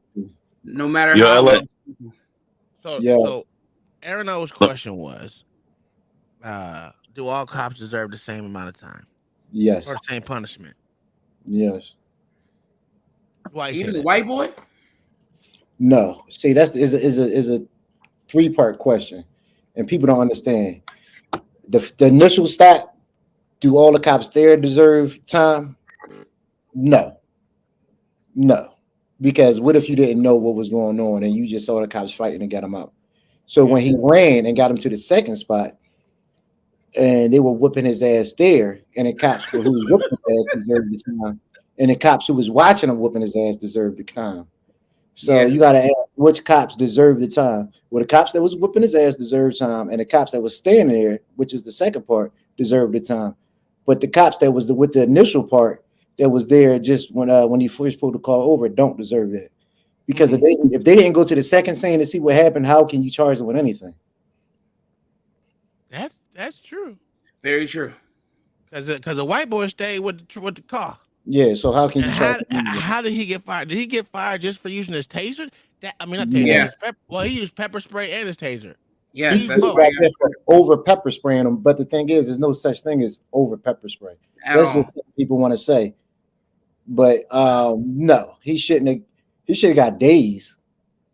No matter how. So Aaron O's question was, do all cops deserve the same amount of time? Yes. Or the same punishment? Yes. Why even the white boy? No. See, that's is a 3-part question, and people don't understand. The initial stat: do all the cops there deserve time? No. Because what if you didn't know what was going on and you just saw the cops fighting and got them out? So when he ran and got him to the second spot, and they were whooping his ass there, and the cops who was whooping his ass deserved the time, and the cops who was watching him whooping his ass deserved the time. So you got to ask which cops deserve the time. Well, the cops that was whooping his ass deserved time, and the cops that was standing there, which is the second part, deserved the time. But the cops that was with the initial part that was there just when he first pulled the car over don't deserve that. Because if they didn't go to the second scene to see what happened, how can you charge them with anything? That's true. Very true. Because the white boy stayed with the car. Yeah. So how can you charge him? How did he get fired? Did he get fired just for using his taser? Not taser. Yes. He used pepper spray and his taser. Yes, that's right there for over pepper spraying them. But the thing is, there's no such thing as over pepper spray. That's just something people want to say. But no, he shouldn't have. He should have got days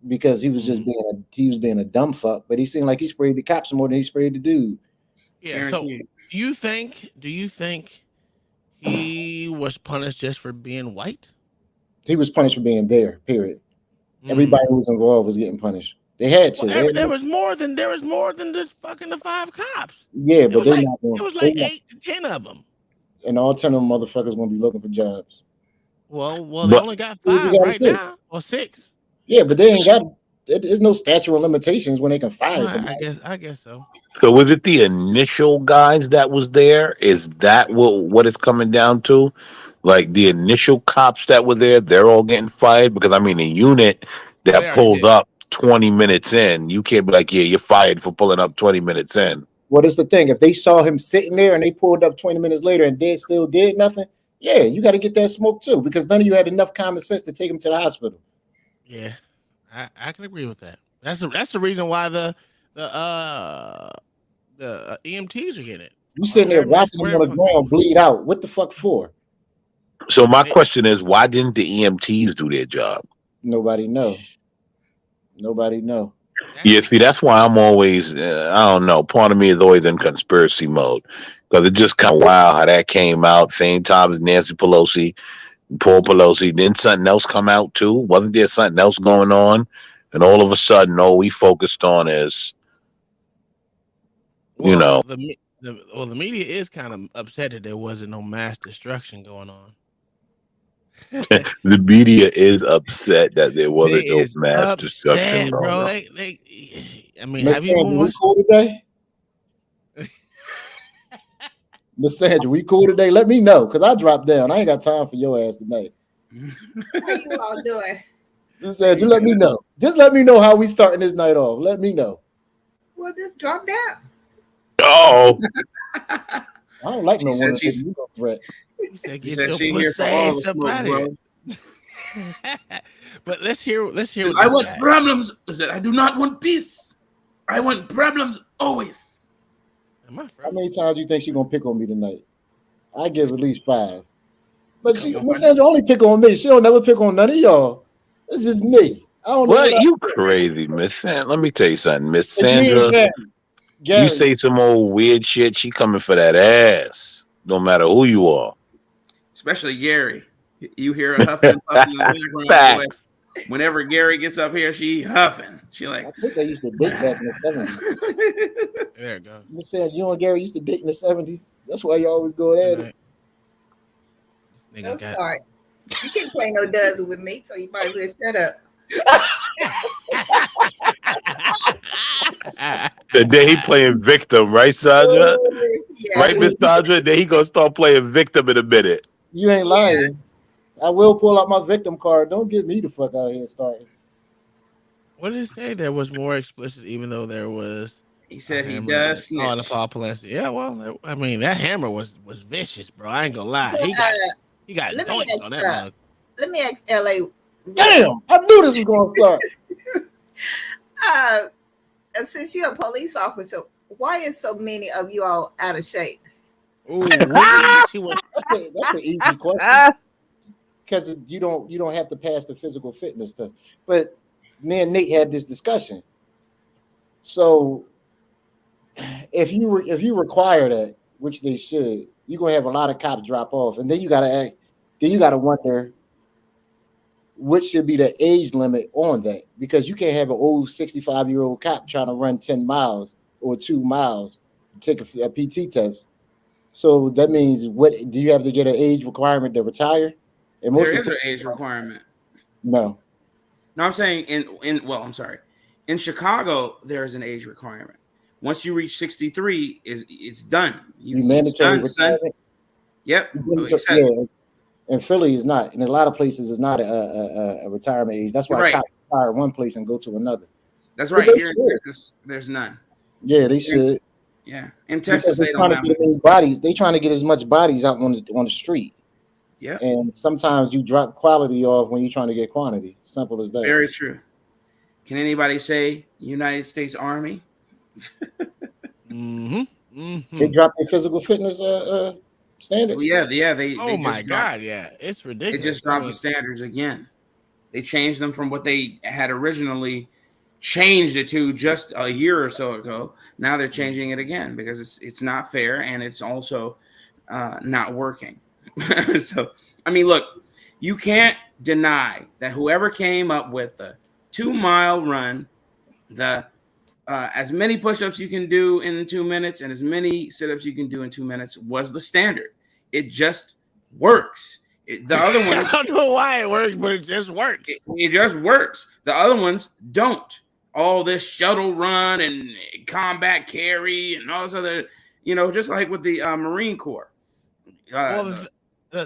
because he was just being a dumb fuck. But he seemed like he sprayed the cops more than he sprayed the dude. Yeah. Guaranteed. So do you think he was punished just for being white? He was punished for being there. Period. Everybody who was involved was getting punished. They had to. Well, there was more than just fucking the 5 cops. Yeah, but it was like 8 to 10 of them. And all 10 of them motherfuckers gonna be looking for jobs. Well, they only got 5 right now, or 6. Yeah, but they ain't got. There's no statute of limitations when they can fire somebody. I guess so. So was it the initial guys that was there? Is that what it's coming down to? Like the initial cops that were there, they're all getting fired? Because I mean, the unit that pulled up 20 minutes in. You can't be like, yeah, you're fired for pulling up 20 minutes in. What is the thing? If they saw him sitting there and they pulled up 20 minutes later and still did nothing, yeah, you got to get that smoke too, because none of you had enough common sense to take him to the hospital. Yeah, I can agree with that. That's the reason why the EMTs are getting it. You sitting there watching them on the ground bleed out. What the fuck for? So my question is, why didn't the EMTs do their job? Nobody know. Nobody know. Yeah, see, that's why I'm always, I don't know. Part of me is always in conspiracy mode because it's just kind of wild how that came out same time as Nancy Pelosi, Paul Pelosi. Then something else come out too. Wasn't there something else going on? And all of a sudden, all we focused on is, you know. The media is kind of upset that there wasn't no mass destruction going on. The media is upset that there wasn't no mass destruction, bro. I mean, Miss have you Sandra, we watched? cool today? Miss Sandra, we cool today? Let me know, because I dropped down. I ain't got time for your ass tonight. How you all doing? Miss Sandra, let me know. Just let me know how we starting this night off. Let me know. Well, just drop down. Oh. I don't like no one threats. She said she here for all the smoke, bro. But let's hear. I want problems. I said I do not want peace. I want problems always. How many times do you think she's gonna pick on me tonight? I give at least 5. But Miss Sandra only pick on me. She don't never pick on none of y'all. This is me. I don't know. What? You crazy, Miss Sandra. Let me tell you something, Miss Sandra. You say some old weird shit, she coming for that ass. No matter who you are. Especially Gary. You hear her huffing in the background. Whenever Gary gets up here, she huffing. She like. I think they used to date back in the 70s. There you go. Miss Sandra, you and Gary used to date in the 70s. That's why you always go at it. Don't start. You can't play no dozen with me, so you might as well shut up. The day he playing victim, right, Sandra? Yeah. Right, Miss Sandra? Then he gonna start playing victim in a minute. You ain't lying. I will pull out my victim card. Don't get me the fuck out here starting. What did it say? There was more explicit, even though there was. He said he does snitch. Oh, the Paul Pelosi. Yeah, well, I mean that hammer was vicious, bro. I ain't gonna lie. He got doinks on that mug. Let me ask LA. Damn, I knew this was gonna start. Since you're a police officer, why is so many of you all out of shape? Ooh, that's an easy question. Because you don't have to pass the physical fitness test. But me and Nate had this discussion. So if you require that, which they should, you're gonna have a lot of cops drop off, and then you gotta wonder what should be the age limit on that, because you can't have an old 65-year-old cop trying to run 10 miles or 2 miles to take a PT test. So that means, what do you have to get an age requirement to retire? And there is an age requirement. No, I'm saying I'm sorry. In Chicago, there's an age requirement. Once you reach 63, it's done. You mandatory retirement. Yep. In Philly is not. In a lot of places, it's not a retirement age. That's why cops retire one place and go to another. That's right. Here in Texas, there's none. Yeah, they should. Yeah, in Texas, they don't have any bodies. They trying to get as much bodies out on the street. Yeah, and sometimes you drop quality off when you're trying to get quantity. Simple as that. Very true. Can anybody say United States Army? They dropped their physical fitness standards. Well, yeah. They my God, yeah, it's ridiculous. They just dropped the standards again. They changed them from what they had originally changed it to just a year or so ago. Now they're changing it again because it's not fair, and it's also not working. So, I mean, look, you can't deny that whoever came up with the 2-mile run, the as many push-ups you can do in 2 minutes and as many sit-ups you can do in 2 minutes was the standard. It just works. The other one, I don't know why it works, but it just works. It just works. The other ones don't. All this shuttle run and combat carry and all this other, just like with the Marine Corps. The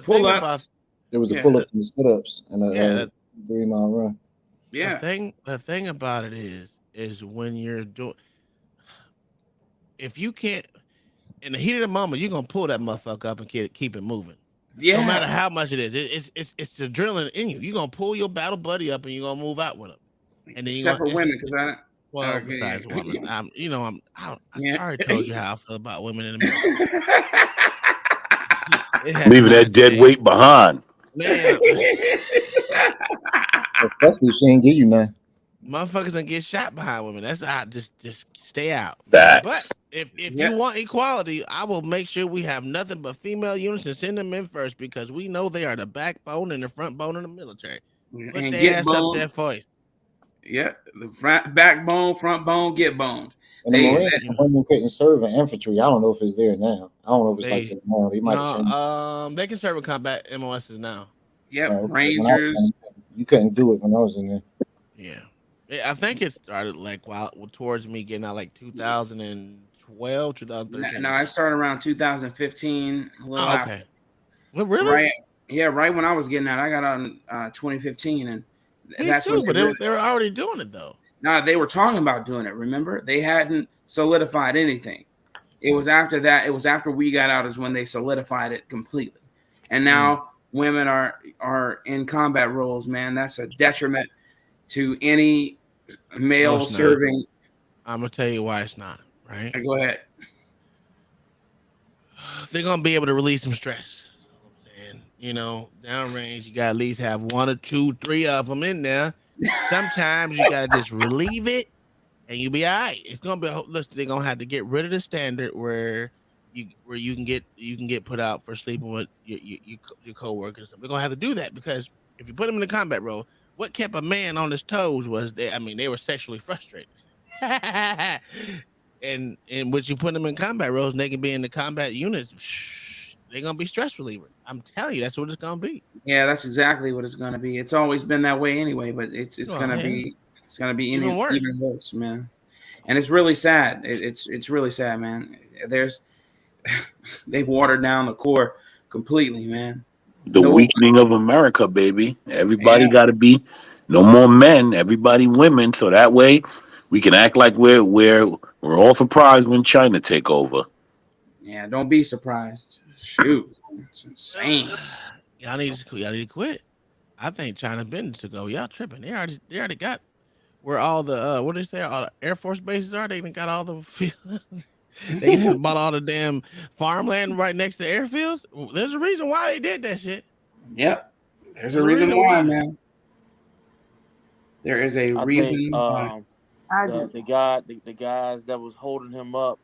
pull-ups. There was the pull-ups and the sit-ups and a 3-mile run. Yeah. The thing about it is when you're doing, if you can't, in the heat of the moment, you're gonna pull that motherfucker up and keep it moving. Yeah. No matter how much it is, it's the adrenaline in you. You're gonna pull your battle buddy up and you're gonna move out with him. And then Except for women, because well, okay. besides women, I Yeah. already told you how I feel about women in the military. Leaving that dead weight behind. Man, especially if she ain't give you none. motherfuckers don't get shot behind women. That's how just stay out. Facts. But if you want equality, I will make sure we have nothing but female units and send them in first because we know they are the backbone and the front bone of the military. Put And their get ass up boned. there for us. Yeah, the backbone, front bone, get boned. And the Marines, women couldn't serve in infantry. I don't know if it's there now. I don't know if it's like that now. They might have changed. They can serve in combat MOSs now. Yep, Rangers. You couldn't do it when I was in there. Yeah, I think it started like towards me getting out like 2012, 2013. No, I started around 2015. A little okay. after. Well, really? Right. Yeah, right when I was getting out, I got out in 2015, and that's too, when but they were already doing it though. No, they were talking about doing it. Remember, they hadn't solidified anything. It was after that. It was after we got out is when they solidified it completely. And now women are in combat roles. Man, that's a detriment to any male serving. I'm gonna tell you why it's not. Right? Go ahead. They're gonna be able to release some stress. And downrange, you gotta at least have 1 or 2, 3 of them in there. Sometimes you gotta just relieve it, and you'll be all right. It's gonna be. Listen, they're gonna have to get rid of the standard where you can get put out for sleeping with your coworkers. They're gonna have to do that because if you put them in the combat role, what kept a man on his toes was they were sexually frustrated. and what you put them in combat roles, and they can be in the combat units. They're gonna be stress reliever. I'm telling you, that's what it's gonna be. Yeah, that's exactly what it's gonna be. It's always been that way anyway, but it's gonna be even worse, man. And it's really sad. It's really sad, man. They've watered down the Corps completely, man. The weakening of America, baby. Everybody got to be no more men. Everybody women, so that way we can act like we're all surprised when China take over. Yeah, don't be surprised. Shoot, it's insane. Y'all need to quit. I think China been to go. Y'all tripping? They already got where all the what do they say? All the Air Force bases are. They got all the. They bought all the damn farmland right next to airfields. There's a reason why they did that shit. Yep, there's a reason why, man. There is a reason why. The guys that was holding him up,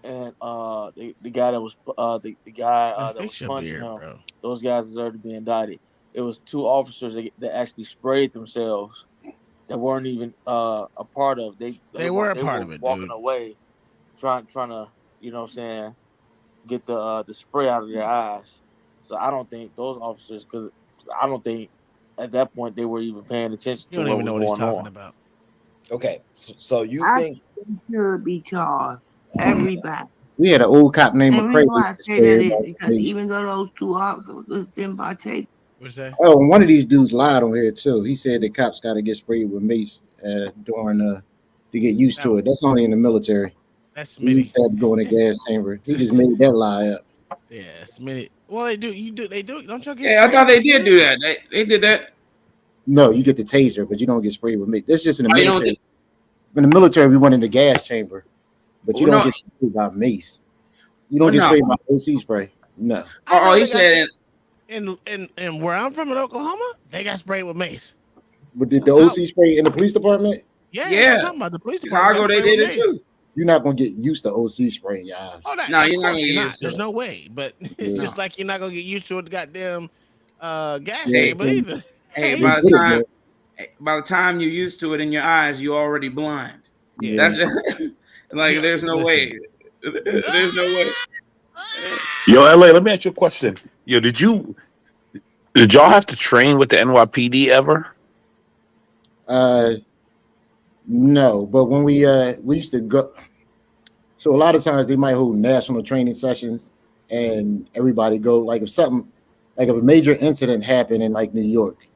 and the guy that was the guy that was punching him. Bro. Those guys deserve to be indicted. It was 2 officers that actually sprayed themselves that weren't even a part of. They were a part of it. Walking away, trying to get the spray out of their eyes. So I don't think those officers, because I don't think at that point they were even paying attention to what was going on. About. Okay, so you think should be charged? Everybody. We had an old cop named And the McCray. reason why I say that is because even though those 2 officers didn't partake. What's that? Oh, and one of these dudes lied on here too. He said the cops got to get sprayed with mace during to get used to it. That's only in the military. That's he had to go in a gas chamber. He just made that lie up. Yeah, it's minute. Well, they do. They do. Don't y'all get? Yeah, I thought they did do that. They did that. No, you get the taser, but you don't get sprayed with mace. That's just in the military. In the military, we went in the gas chamber, but you don't get sprayed by mace. You don't get sprayed by OC spray. No. Oh, he said and where I'm from in Oklahoma, they got sprayed with mace. But did the OC spray in the police department? Yeah. I'm talking about the police department. Chicago, they did it too. You're not gonna get used to OC spray in your eyes. Oh, no, you're not gonna get used used to it. There's no way. But it's just like you're not gonna get used to it. Goddamn gas Yeah, chamber either. Hey, by the time you're used to it in your eyes, you're already blind. Yeah. That's just, like there's no way. There's no way. Yo, LA, let me ask you a question. Yo, did y'all have to train with the NYPD ever? No, but when we used to go, so a lot of times they might hold national training sessions, and everybody go. Like if a major incident happened in like New York,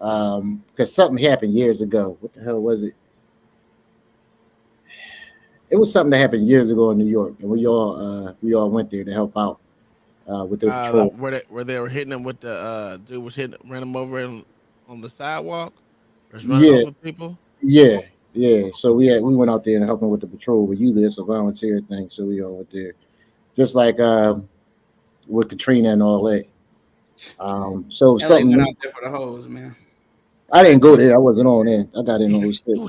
because something happened years ago. What the hell was it? It was something that happened years ago in New York, and we all went there to help out with the patrol. Where they were hitting him with the dude was ran him over on the sidewalk, or was running Yeah, over people. yeah. So we went out there and helped them with the patrol. But you there's a volunteer thing, so we all went there, just like with Katrina and all that. So LA something. went out there for the hose, man. I didn't go there. I wasn't on in. I got in on 06.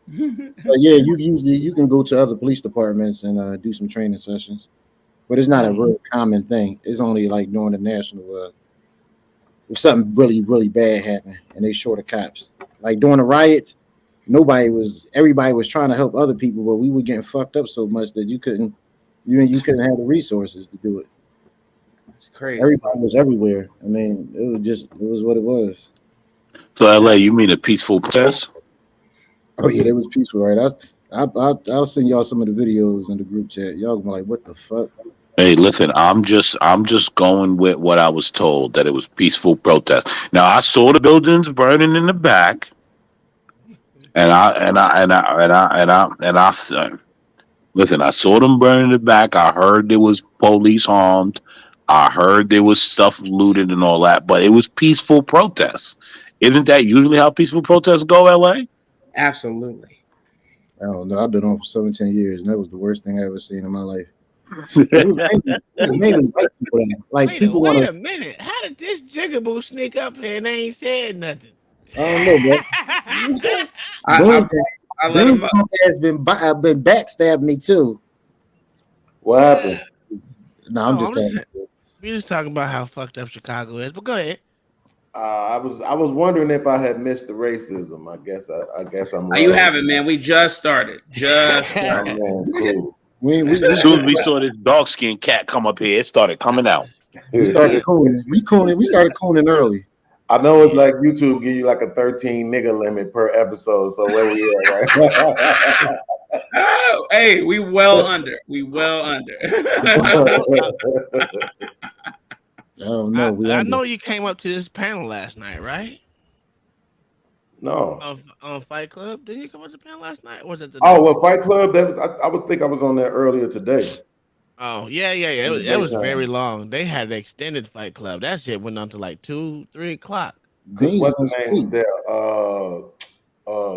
But yeah, you can go to other police departments and do some training sessions, but it's not a real common thing. It's only like during the national if something really bad happened and they short of cops. Like during the riots, everybody was trying to help other people, but we were getting fucked up so much that you couldn't have the resources to do it. It's crazy. Everybody was everywhere. I mean, it was what it was. So LA, you mean a peaceful protest? Oh yeah, it was peaceful, right? I'll send y'all some of the videos in the group chat. Y'all gonna be like, what the fuck? Hey, listen, I'm just going with what I was told, that it was peaceful protest. Now I saw the buildings burning in the back, and listen, I saw them burning in the back. I heard there was police harmed. I heard there was stuff looted and all that, but it was peaceful protests. Isn't that usually how peaceful protests go, LA? Absolutely. I don't know. I've been on for 17 years, and that was the worst thing I ever seen in my life. It was mainly white people. Like people want Wait a minute. How did this jigaboo sneak up here and they ain't said nothing? I don't know, bro. I let him up. Has been backstabbed me too. What happened? No, I'm just telling you. We just talking about how fucked up Chicago is, but go ahead. I was wondering if I had missed the racism. I guess I'm. Oh, you haven't, man. We just started. Oh, man, cool. As soon as we saw this dark skinned cat come up here, it started coming out. We started cooning. We started cooning early. I know it's like YouTube give you like a 13 nigga limit per episode. So where we at, right? Oh, hey, we well under. I don't know. I know you came up to this panel last night, right? No. On Fight Club, didn't you come up to the panel last night? Or was it Fight Club. I would think I was on there earlier today. Oh yeah. It was very long. They had the extended Fight Club. That shit went on to like 2-3 o'clock. What's the name there?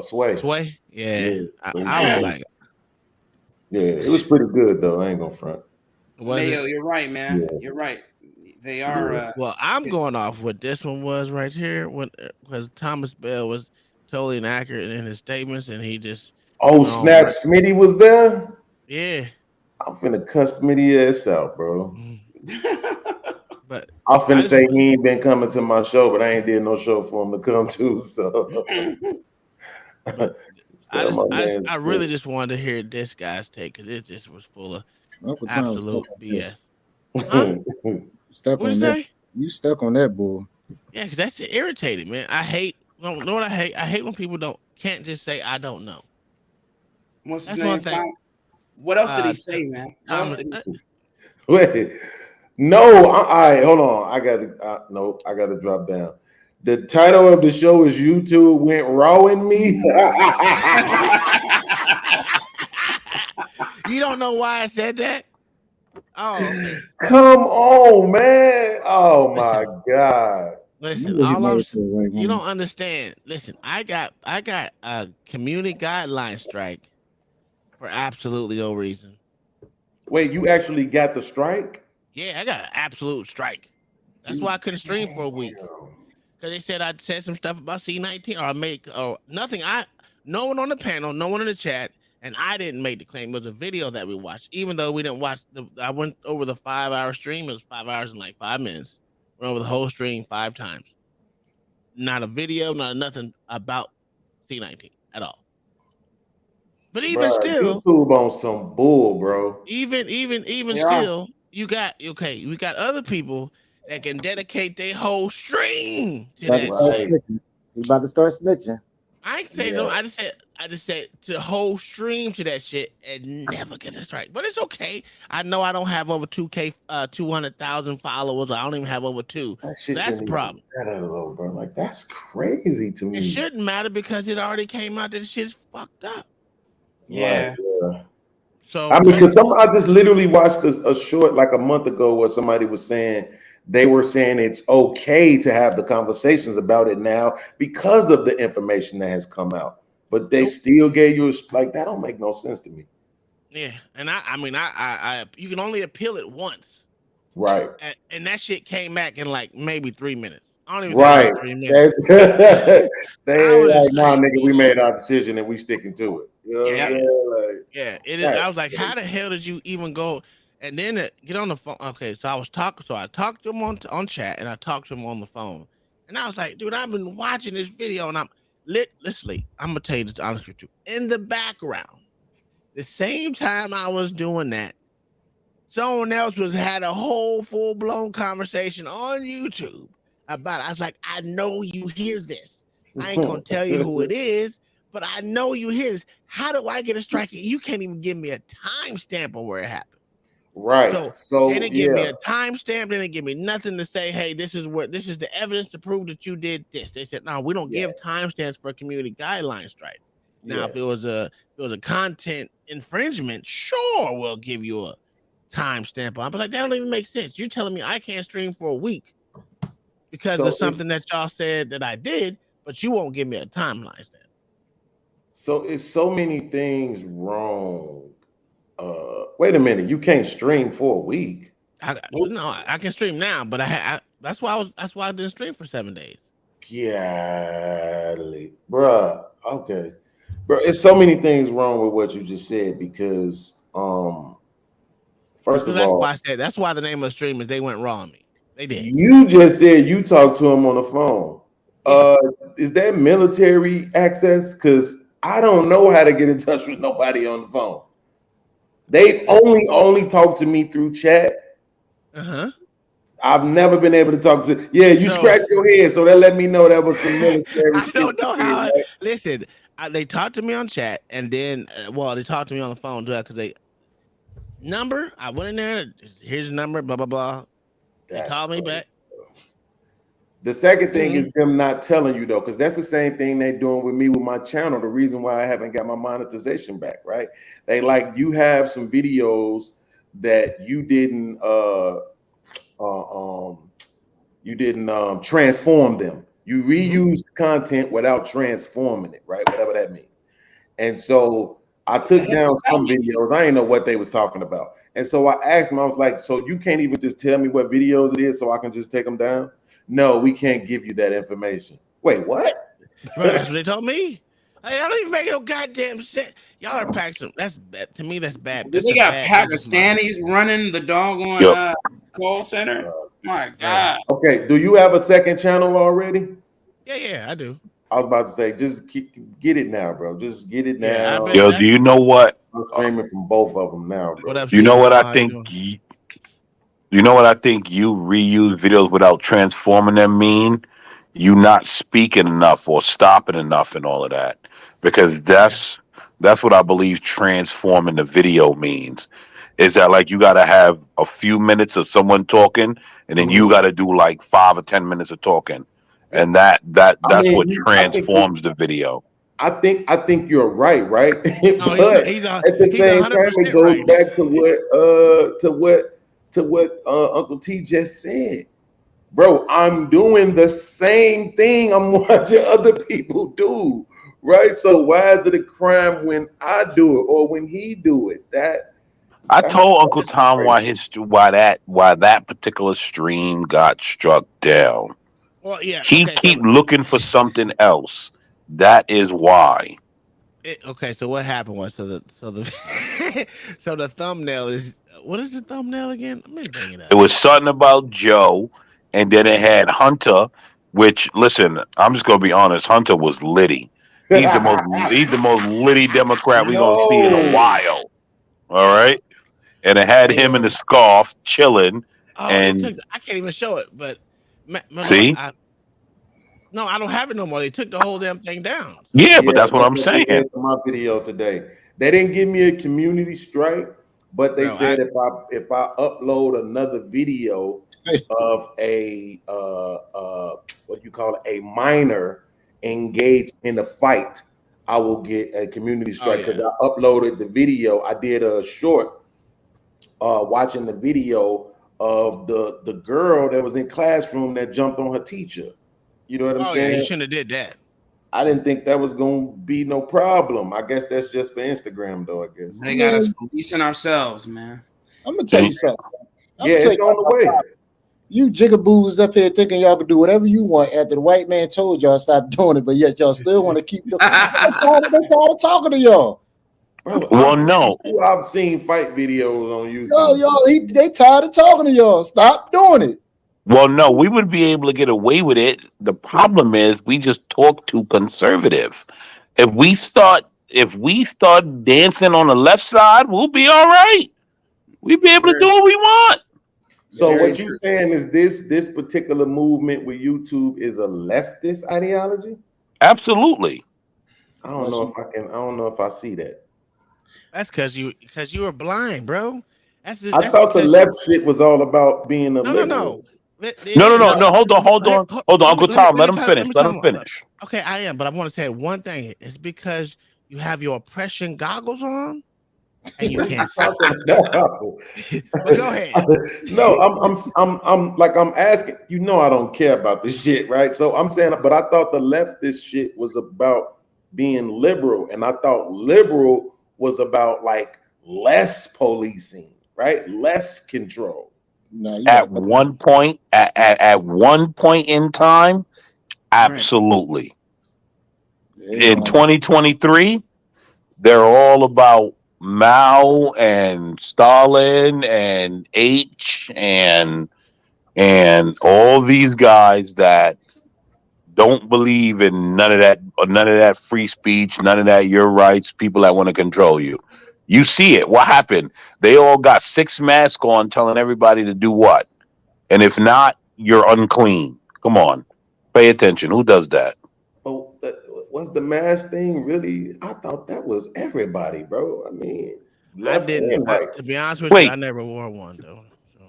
Sway. Sway. Yeah. I was like, yeah, it was pretty good though. I ain't gonna front. Mayo, you're right, man. Yeah. You're right. They are. Well, I'm going off what this one was right here, because Thomas Bell was totally inaccurate in his statements, and he just. Snap! Smitty was there. Yeah. I'm finna cuss Smitty ass out, bro. But I'm finna say he ain't been coming to my show, but I ain't did no show for him to come to. So. I really just wanted to hear this guy's take, because it just was full of absolute BS. Huh? Stuck What'd on you that. say? You stuck on that bull. Yeah, because that's irritating, man. I hate. Know what I hate? I hate when people can't just say I don't know. What's his That's name? one thing. What else did he say, man? Wait, no. All right, hold on. I got to drop down. The title of the show is YouTube went raw in me. You don't know why I said that? Oh, okay. Come on, man. Oh my God. Listen, you don't understand. Listen, I got a community guideline strike for absolutely no reason. Wait, you actually got the strike? Yeah, I got an absolute strike. That's why I couldn't stream for a week. Because they said I said some stuff about C19 or nothing. No one on the panel, no one in the chat, and I didn't make the claim. It was a video that we watched, even though we didn't watch I went over the 5-hour stream. It was 5 hours and like 5 minutes. Went over the whole stream 5 times. Not a video, not nothing about C19 at all. But even still, YouTube on some bull, bro. Even still, we got other people that can dedicate their whole stream to that. He's about to start snitching. I ain't say so. I just said I just said to whole stream to that shit and never get a strike. But it's okay. I know I don't have over 2K, 200,000 followers. I don't even have over 2. That shit That's the shouldn't problem. even matter though, bro. Like that's crazy to me. It shouldn't matter because it already came out that the shit's fucked up. Yeah. So I mean, because I just literally watched a short like a month ago where somebody was saying they were saying it's okay to have the conversations about it now because of the information that has come out, but they still gave you like that don't make no sense to me. Yeah, and I mean, you can only appeal it once, Right? And that shit came back in like maybe 3 minutes. I don't even Right. think it was 3 minutes. They ain't like, nah, nigga, we made our decision and we sticking to it. You know what I'm saying? Like, yeah, it is. I was like, how the hell did you even go? And then get on the phone. Okay, so I talked to him on chat and I talked to him on the phone. And I was like, dude, I've been watching this video and I'm literally, I'm gonna tell you the honest truth. In the background, the same time I was doing that, someone else had a whole full-blown conversation on YouTube about it. I was like, I know you hear this. I ain't gonna tell you who it is, but I know you hear this. How do I get a strike? You can't even give me a timestamp on where it happened. Right. So they didn't give me a timestamp. They didn't give me nothing to say, hey, this is the evidence to prove that you did this. They said, no, we don't give timestamps for community guideline strikes. Now, if it was a content infringement, sure, we'll give you a timestamp on. But like that don't even make sense. You're telling me I can't stream for a week because of something that y'all said that I did, but you won't give me a timeline stamp. So it's so many things wrong. Wait a minute, you can't stream for a week. No, I can stream now, but that's why I didn't stream for 7 days. Yeah, bruh. Okay, bro. It's so many things wrong with what you just said because first of all, that's why the name of the stream is They Went Raw on Me. They did. You just said you talked to him on the phone. Is that military access? Because I don't know how to get in touch with nobody on the phone. They've only talked to me through chat. I've never been able to talk to. Yeah, you scratched your head, so that let me know that was some military. I don't know how. Listen, they talked to me on chat, and then they talked to me on the phone too because number. I went in there. Here's the number. Blah blah blah. They called me back. The second thing is them not telling you though, because that's the same thing they're doing with me with my channel. The reason why I haven't got my monetization back, right? They like you have some videos that you didn't transform them. You reuse the content without transforming it, right? Whatever that means. And so I took down some videos. I didn't know what they was talking about. And so I asked them, I was like, so you can't even just tell me what videos it is so I can just take them down? No, we can't give you that information. Wait, what? Bro, that's what they told me. I don't even make no goddamn sense. Y'all are packing. That's bad. To me, that's bad. They got Pakistanis running the doggone call center. My God. Okay, do you have a second channel already? Yeah, I do. I was about to say, just get it now, bro. Just get it now. Yo, do you know what? I'm streaming from both of them now, bro. What up, you know what I think? You know what I think? You reuse videos without transforming them mean you not speaking enough or stopping enough and all of that, because that's what I believe transforming the video means. Is that like you got to have a few minutes of someone talking, and then you got to do like 5 or 10 minutes of talking, and that's what transforms the video. I think you're right, but at the same time, it goes back to what Uncle T just said. Bro, I'm doing the same thing I'm watching other people do, right? So why is it a crime when I do it or when he do it? I told Uncle Tom why that particular stream got struck down. Well, yeah, he keep looking for something else. That is why. So what happened was so the thumbnail is, what is the thumbnail again? Let me bring it up. It was something about Joe, and then it had Hunter. Which, listen, I'm just gonna be honest. Hunter was litty. He's the most litty Democrat we're gonna see in a while. All right, and it had him in the scarf chilling. I can't even show it, but see. No, I don't have it no more. They took the whole damn thing down. Yeah, but that's what I'm they saying. said to my video today. They didn't give me a community strike, but they said if I upload another video of a what you call it, a minor engaged in a fight, I will get a community strike because I uploaded the video. I did a short watching the video of the girl that was in classroom that jumped on her teacher. You know what I'm saying? Yeah, you shouldn't have did that. I didn't think that was gonna be no problem. I guess that's just for Instagram, though. I guess They got us policing ourselves, man. I'm gonna tell you something. It's on the way. You jigaboos up here thinking y'all can do whatever you want after the white man told y'all stop doing it, but yet y'all still want to keep doing it. They tired of talking to y'all. Bro, I've seen fight videos on YouTube. They tired of talking to y'all. Stop doing it. Well, no, we would be able to get away with it. The problem is we just talk too conservative. If we start dancing on the left side, we'll be all right. We'll be able to do what we want. So what you're saying is this particular movement with YouTube is a leftist ideology? Absolutely. I don't know if I see that. That's because you were blind, bro. I thought the left shit was all about being a liberal. No. No. Hold on, Uncle Tom. Let him finish. Okay, I am, but I want to say one thing. It's because you have your oppression goggles on, and you can't see. But go ahead. No, I'm asking. You know, I don't care about this shit, right? So I'm saying, but I thought the leftist shit was about being liberal, and I thought liberal was about like less policing, right? Less control. No, at one point in time, absolutely. In 2023, they're all about Mao and Stalin and H and all these guys that don't believe in none of that free speech, none of that your rights, people that want to control you. You see it. What happened? They all got 6 masks on telling everybody to do what? And if not, you're unclean. Come on. Pay attention. Who does that? Oh, was the mask thing really? I thought that was everybody, bro. I mean, I didn't. To be honest with you, I never wore one, though.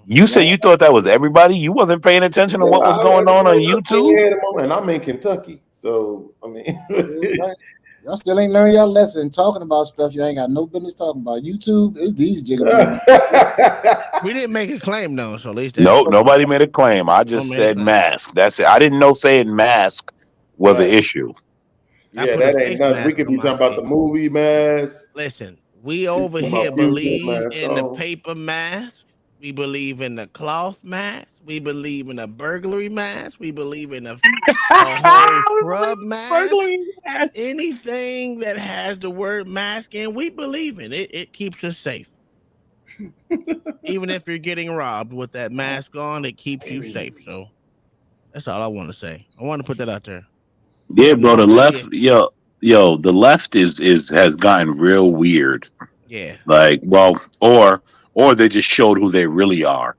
You say you thought that was everybody? You wasn't paying attention to what was going on YouTube? And I'm in Kentucky. So, I mean. Y'all still ain't learned y'all lesson talking about stuff you ain't got no business talking about. YouTube is these jiggers. We didn't make a claim, though, so at least. No, nobody made a claim. I just said mask. That's it. I didn't know saying mask was an issue. Yeah, that ain't nothing. We could be talking about the movie mask. Listen, we over here believe in the paper mask. We believe in the cloth mask. We believe in a burglary mask. We believe in a whole scrub mask. Anything that has the word mask in, we believe in it. It keeps us safe. Even if you're getting robbed with that mask on, it keeps you safe. So that's all I want to say. I want to put that out there. Yeah, bro. The left, the left has gotten real weird. Yeah. Like, well, or they just showed who they really are.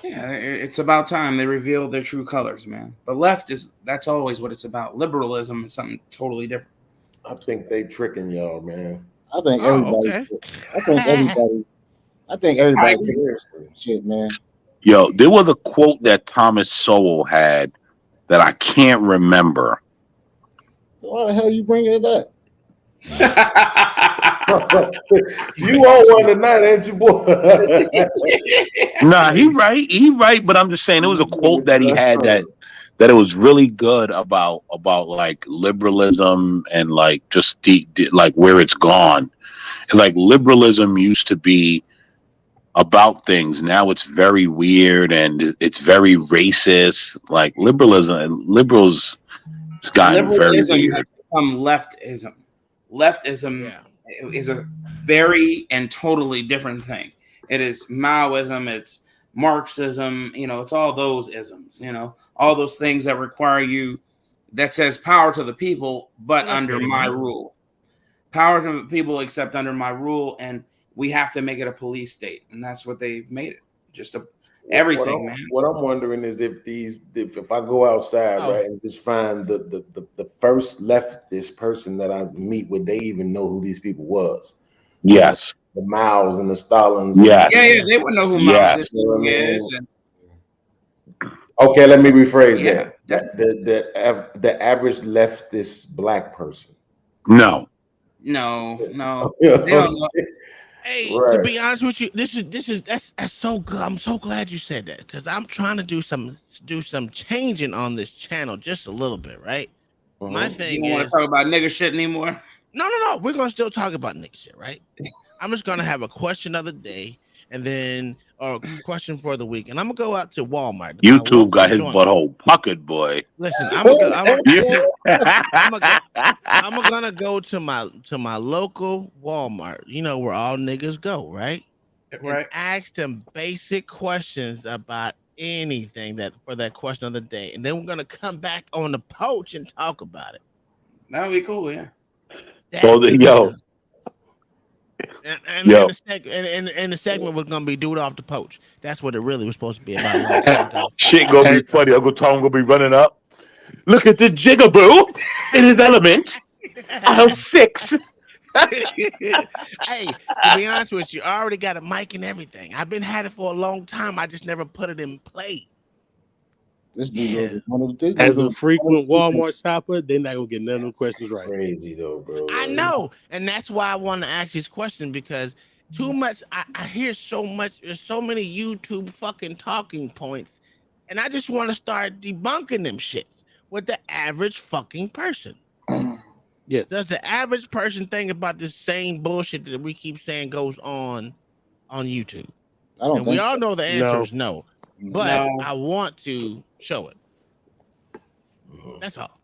Yeah, it's about time they reveal their true colors, man. The left that's always what it's about. Liberalism is something totally different. I think they tricking y'all, man. I think everybody. I think everybody. Shit, man. Yo, there was a quote that Thomas Sowell had that I can't remember. Why the hell you bringing it up? You all one tonight, ain't you, boy? Nah, he right. But I'm just saying, it was a quote that he had that it was really good about like liberalism and like just like where it's gone. And like liberalism used to be about things. Now it's very weird and it's very racist. Like liberals, it's gotten very weird. Has become leftism. Leftism is a very and totally different thing. It is Maoism, it's Marxism, it's all those isms, all those things that require you, that says power to the people, but under my rule. Power to the people except under my rule, and we have to make it a police state, and that's what they've made it. everything, man. What I'm wondering is if I go outside, right, and just find the first leftist person that I meet, would they even know who these people was? Yes. The Maos and the Stalins. Yes. Yeah, they would know who Mao Zedong is. Okay, let me rephrase that. The average leftist black person. No. No. They don't know. Hey, to be honest with you, that's so good. I'm so glad you said that because I'm trying to do some changing on this channel just a little bit, right? My thing You don't want to talk about nigger shit anymore? No. We're gonna still talk about nigger shit, right? I'm just gonna have a question of the day and then a question for the week, and I'm gonna go out to Walmart. YouTube got his butthole puckered, boy. Listen, I'm gonna go to my local Walmart. You know where all niggas go, right? Right. And ask them basic questions about anything for that question of the day, and then we're gonna come back on the poach and talk about it. That would be cool, yeah. And the segment was gonna be "Do It Off the Poach." That's what it really was supposed to be about. Shit gonna be funny. Uncle Tom gonna be running up. Look at the jigaboo in his element. Aisle 6. Hey, to be honest with you, I already got a mic and everything. I've been had it for a long time. I just never put it in play. This dude is as a frequent Walmart shopper, they're not gonna get none of them questions right. Crazy though, bro. I know, and that's why I want to ask these questions because too much. I hear so much. There's so many YouTube fucking talking points, and I just want to start debunking them shits with the average fucking person. Yes. Does the average person think about this same bullshit that we keep saying goes on YouTube? I don't and think we all so. know the answer is no. But I want to show it. That's all.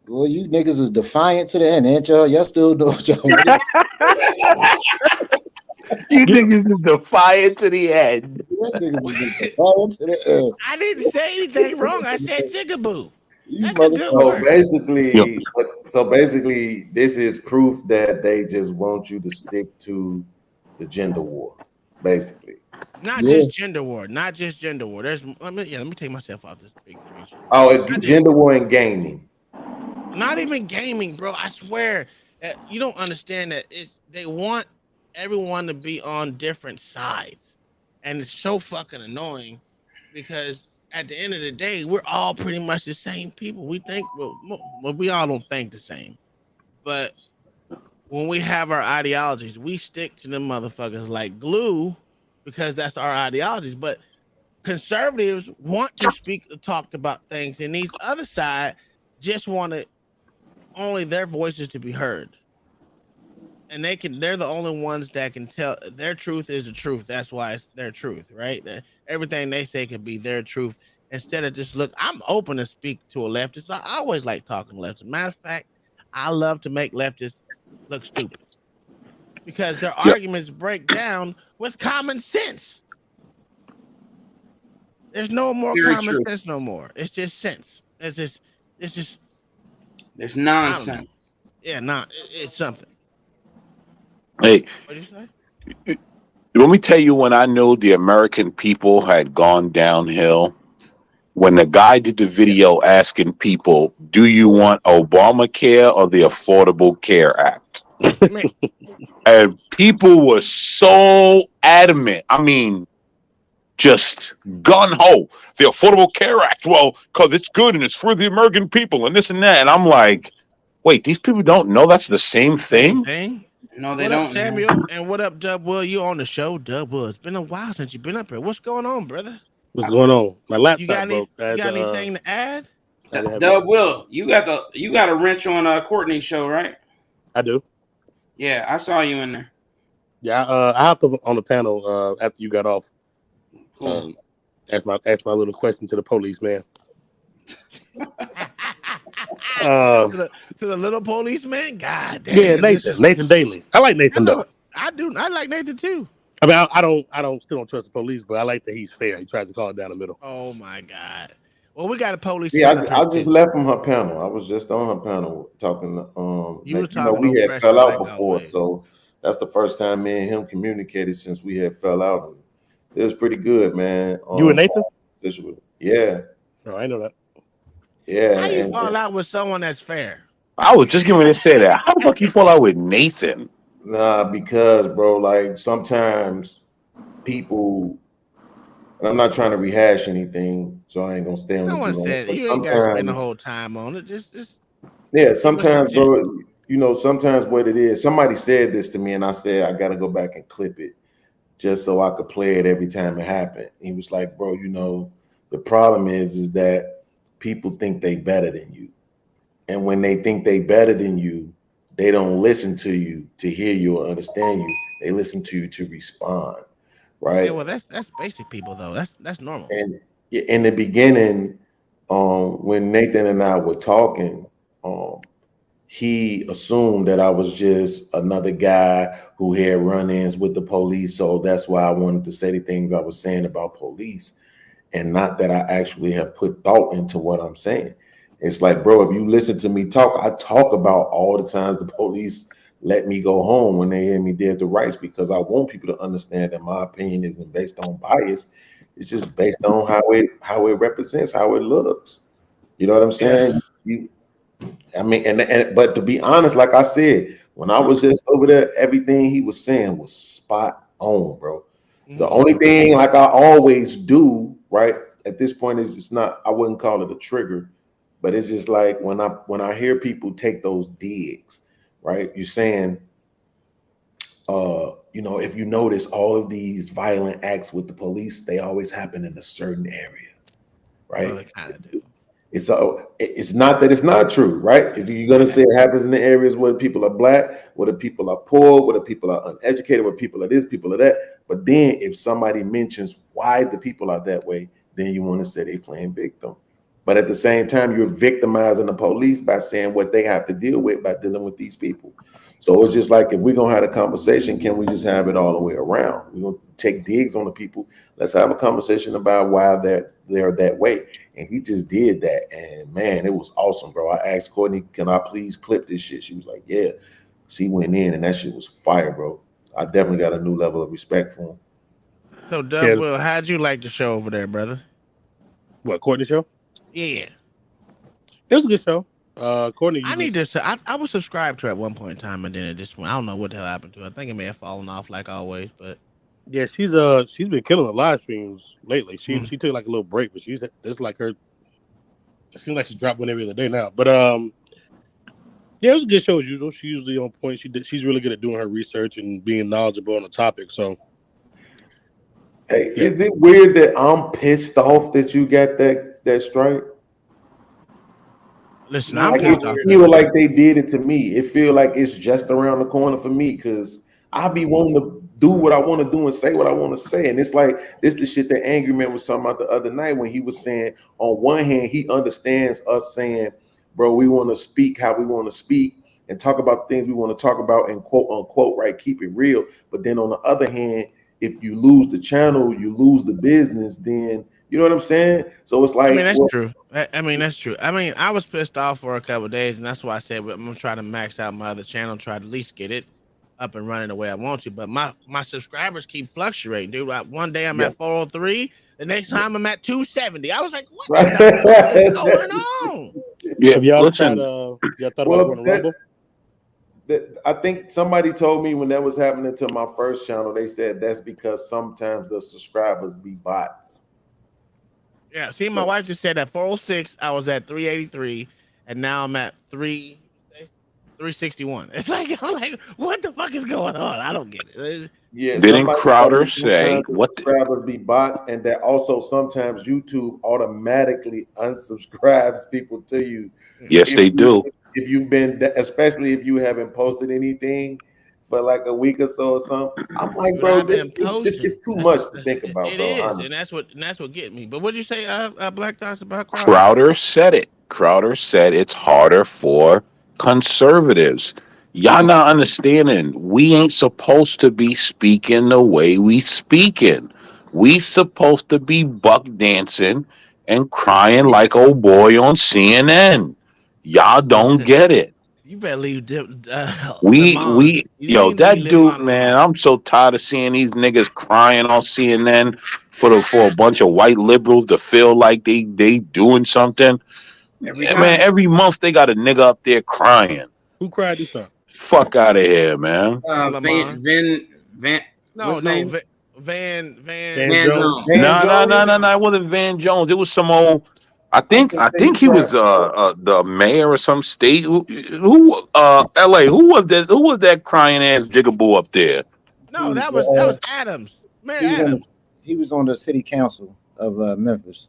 Well, you niggas is defiant to the end, ain't y'all? Y'all still do what y'all want. You niggas is defiant to the end. I didn't say anything wrong. I said jigaboo. So basically, this is proof that they just want you to stick to the gender war, basically. Not just gender war. There's let me take myself out this big picture. Gender war and gaming. Not even gaming, bro. I swear, you don't understand that they want everyone to be on different sides, and it's so fucking annoying because at the end of the day, we're all pretty much the same people. We think we all don't think the same, but when we have our ideologies, we stick to them motherfuckers like glue because that's our ideologies. But conservatives want to talk about things, and these other side just want only their voices to be heard. And they're the only ones that can tell their truth is the truth. That's why it's their truth, right? Everything they say can be their truth. Instead of just I'm open to speak to a leftist. I always like talking to leftists. Matter of fact, I love to make leftists look stupid because their arguments break down with common sense. There's no more common sense no more. It's just sense. It's just there's nonsense. Yeah, it's something. Hey, what did you say? Let me tell you when I knew the American people had gone downhill. When the guy did the video asking people, do you want Obamacare or the Affordable Care Act? And people were so adamant. I mean, just gun-ho. The Affordable Care Act, well, because it's good and it's for the American people and this and that. And I'm like, wait, these people don't know that's the same thing? No, they what don't. Up, Samuel? And what up, Dub Will? You on the show, Dub Will? It's been a while since you've been up here. What's going on, brother? What's going on? My laptop broke. You got anything to add? Dub Will, you got a wrench on Courtney's show, right? I do. Yeah, I saw you in there. Yeah, I hopped up on the panel after you got off. Cool. Ask my little question to the policeman. To the little policeman? God damn. Yeah, Nathan Daly. I like Nathan though. I do. I like Nathan too. I mean, I still don't trust the police, but I like that he's fair. He tries to call it down the middle. Oh my God. Well, we got a police. Yeah, I just left from her panel. I was just on her panel talking. We had fell out before, so that's the first time me and him communicated since we had fell out. It was pretty good, man. You and Nathan? Yeah. No, I know that. Yeah. How you fall out with someone that's fair? I was just getting ready to say that. How the fuck you fall out with Nathan? Nah, because bro, like sometimes people, and I'm not trying to rehash anything, so I ain't gonna stay on No it too one long. said But you ain't got to spend the sometimes, whole time on it. Just yeah, sometimes, bro, you know, sometimes what it is. Somebody said this to me, and I said I got to go back and clip it just so I could play it every time it happened. He was like, bro, you know, the problem is that people think they better than you, and when they think they better than you, they don't listen to you to hear you or understand you. They listen to you to respond, right? yeah, well, that's basic people though. That's normal. And in the beginning, when Nathan and I were talking, he assumed that I was just another guy who had run-ins with the police. So that's why I wanted to say the things I was saying about police, and not that I actually have put thought into what I'm saying. It's like, bro, if you listen to me talk, I talk about all the times the police let me go home when they hear me dead to rights, because I want people to understand that my opinion isn't based on bias. It's just based on how it represents, how it looks. You know what I'm saying? I mean, but to be honest, like I said, when I was just over there, everything he was saying was spot on, bro. The only thing, like I always do, right, at this point is it's not, I wouldn't call it a trigger, but it's just like when I hear people take those digs, right? You're saying, you know, if you notice all of these violent acts with the police, they always happen in a certain area, right? Well, they kind of do. It's not that it's not true, right? You're gonna say it happens in the areas where people are black, where the people are poor, where the people are uneducated, where people are this, people are that. But then if somebody mentions why the people are that way, then you want to say they playing victim. But at the same time, you're victimizing the police by saying what they have to deal with by dealing with these people. So it's just like, if we're gonna have a conversation, can we just have it all the way around? We're gonna take digs on the people. Let's have a conversation about why they're that way. And he just did that. And man, it was awesome, bro. I asked Courtney, can I please clip this shit? She was like, yeah. She went in and that shit was fire, bro. I definitely got a new level of respect for him. So, Doug, Will, how'd you like the show over there, brother? What, Courtney show? Yeah. It was a good show. Courtney, I need to. I was subscribed to it at one point in time, and then it just went. I don't know what the hell happened to it. I think it may have fallen off like always, but yeah, she's been killing the live streams lately. She took like a little break, but it's like her. It seems like she dropped one every other day now. But yeah, it was a good show as usual. She's usually on point. She's really good at doing her research and being knowledgeable on the topic. So, hey, is it weird that I'm pissed off that you got that strike? Listen, Like, it feel like they did it to me. It feel like it's just around the corner for me, because I be wanting to do what I want to do and say what I want to say. And it's like, this the shit that Angry Man was talking about the other night, when he was saying, on one hand, he understands us saying, bro, we want to speak how we want to speak and talk about things we want to talk about and quote unquote, right, keep it real. But then on the other hand, if you lose the channel, you lose the business, then you know what I'm saying? So it's like, I mean, that's true. I mean, that's true. I mean, I was pissed off for a couple of days, and that's why I said I'm gonna try to max out my other channel, try to at least get it up and running the way I want to. But my subscribers keep fluctuating, dude. Like, one day I'm at 403, the next time I'm at 270. I was like, what the fuck is going on? Yeah, have y'all listen. Y'all thought about going to Rumble? I think somebody told me when that was happening to my first channel, they said that's because sometimes the subscribers be bots. Yeah, see, my wife just said at 406, I was at 383, and now I'm at 361. It's like, I'm like, what the fuck is going on? I don't get it. Yeah, didn't Crowder say what? Subscribers be bots, and that also sometimes YouTube automatically unsubscribes people to you. Yes, they do. If you've been, especially if you haven't posted anything for like a week or so or something, I'm like, bro, it's too much to think about. It is, honestly. and that's what get me. But what'd you say, Black Thoughts about Crowder? Crowder said it. Crowder said it's harder for conservatives. Y'all not understanding. We ain't supposed to be speaking the way we speaking. We supposed to be buck dancing and crying like old boy on CNN. Y'all don't get it. You better leave them. Yo, that dude, man, I'm so tired of seeing these niggas crying on CNN for a bunch of white liberals to feel like they doing something. Man, every month they got a nigga up there crying. Who cried this time? Fuck out of here, man. Van. What's his name? Van Jones. No. It wasn't Van Jones. It was some old. I think he was the mayor of some state. Who L.A. Who was that crying ass jigaboo up there? No, that was Adams. Mayor Adams. He was on the city council of Memphis.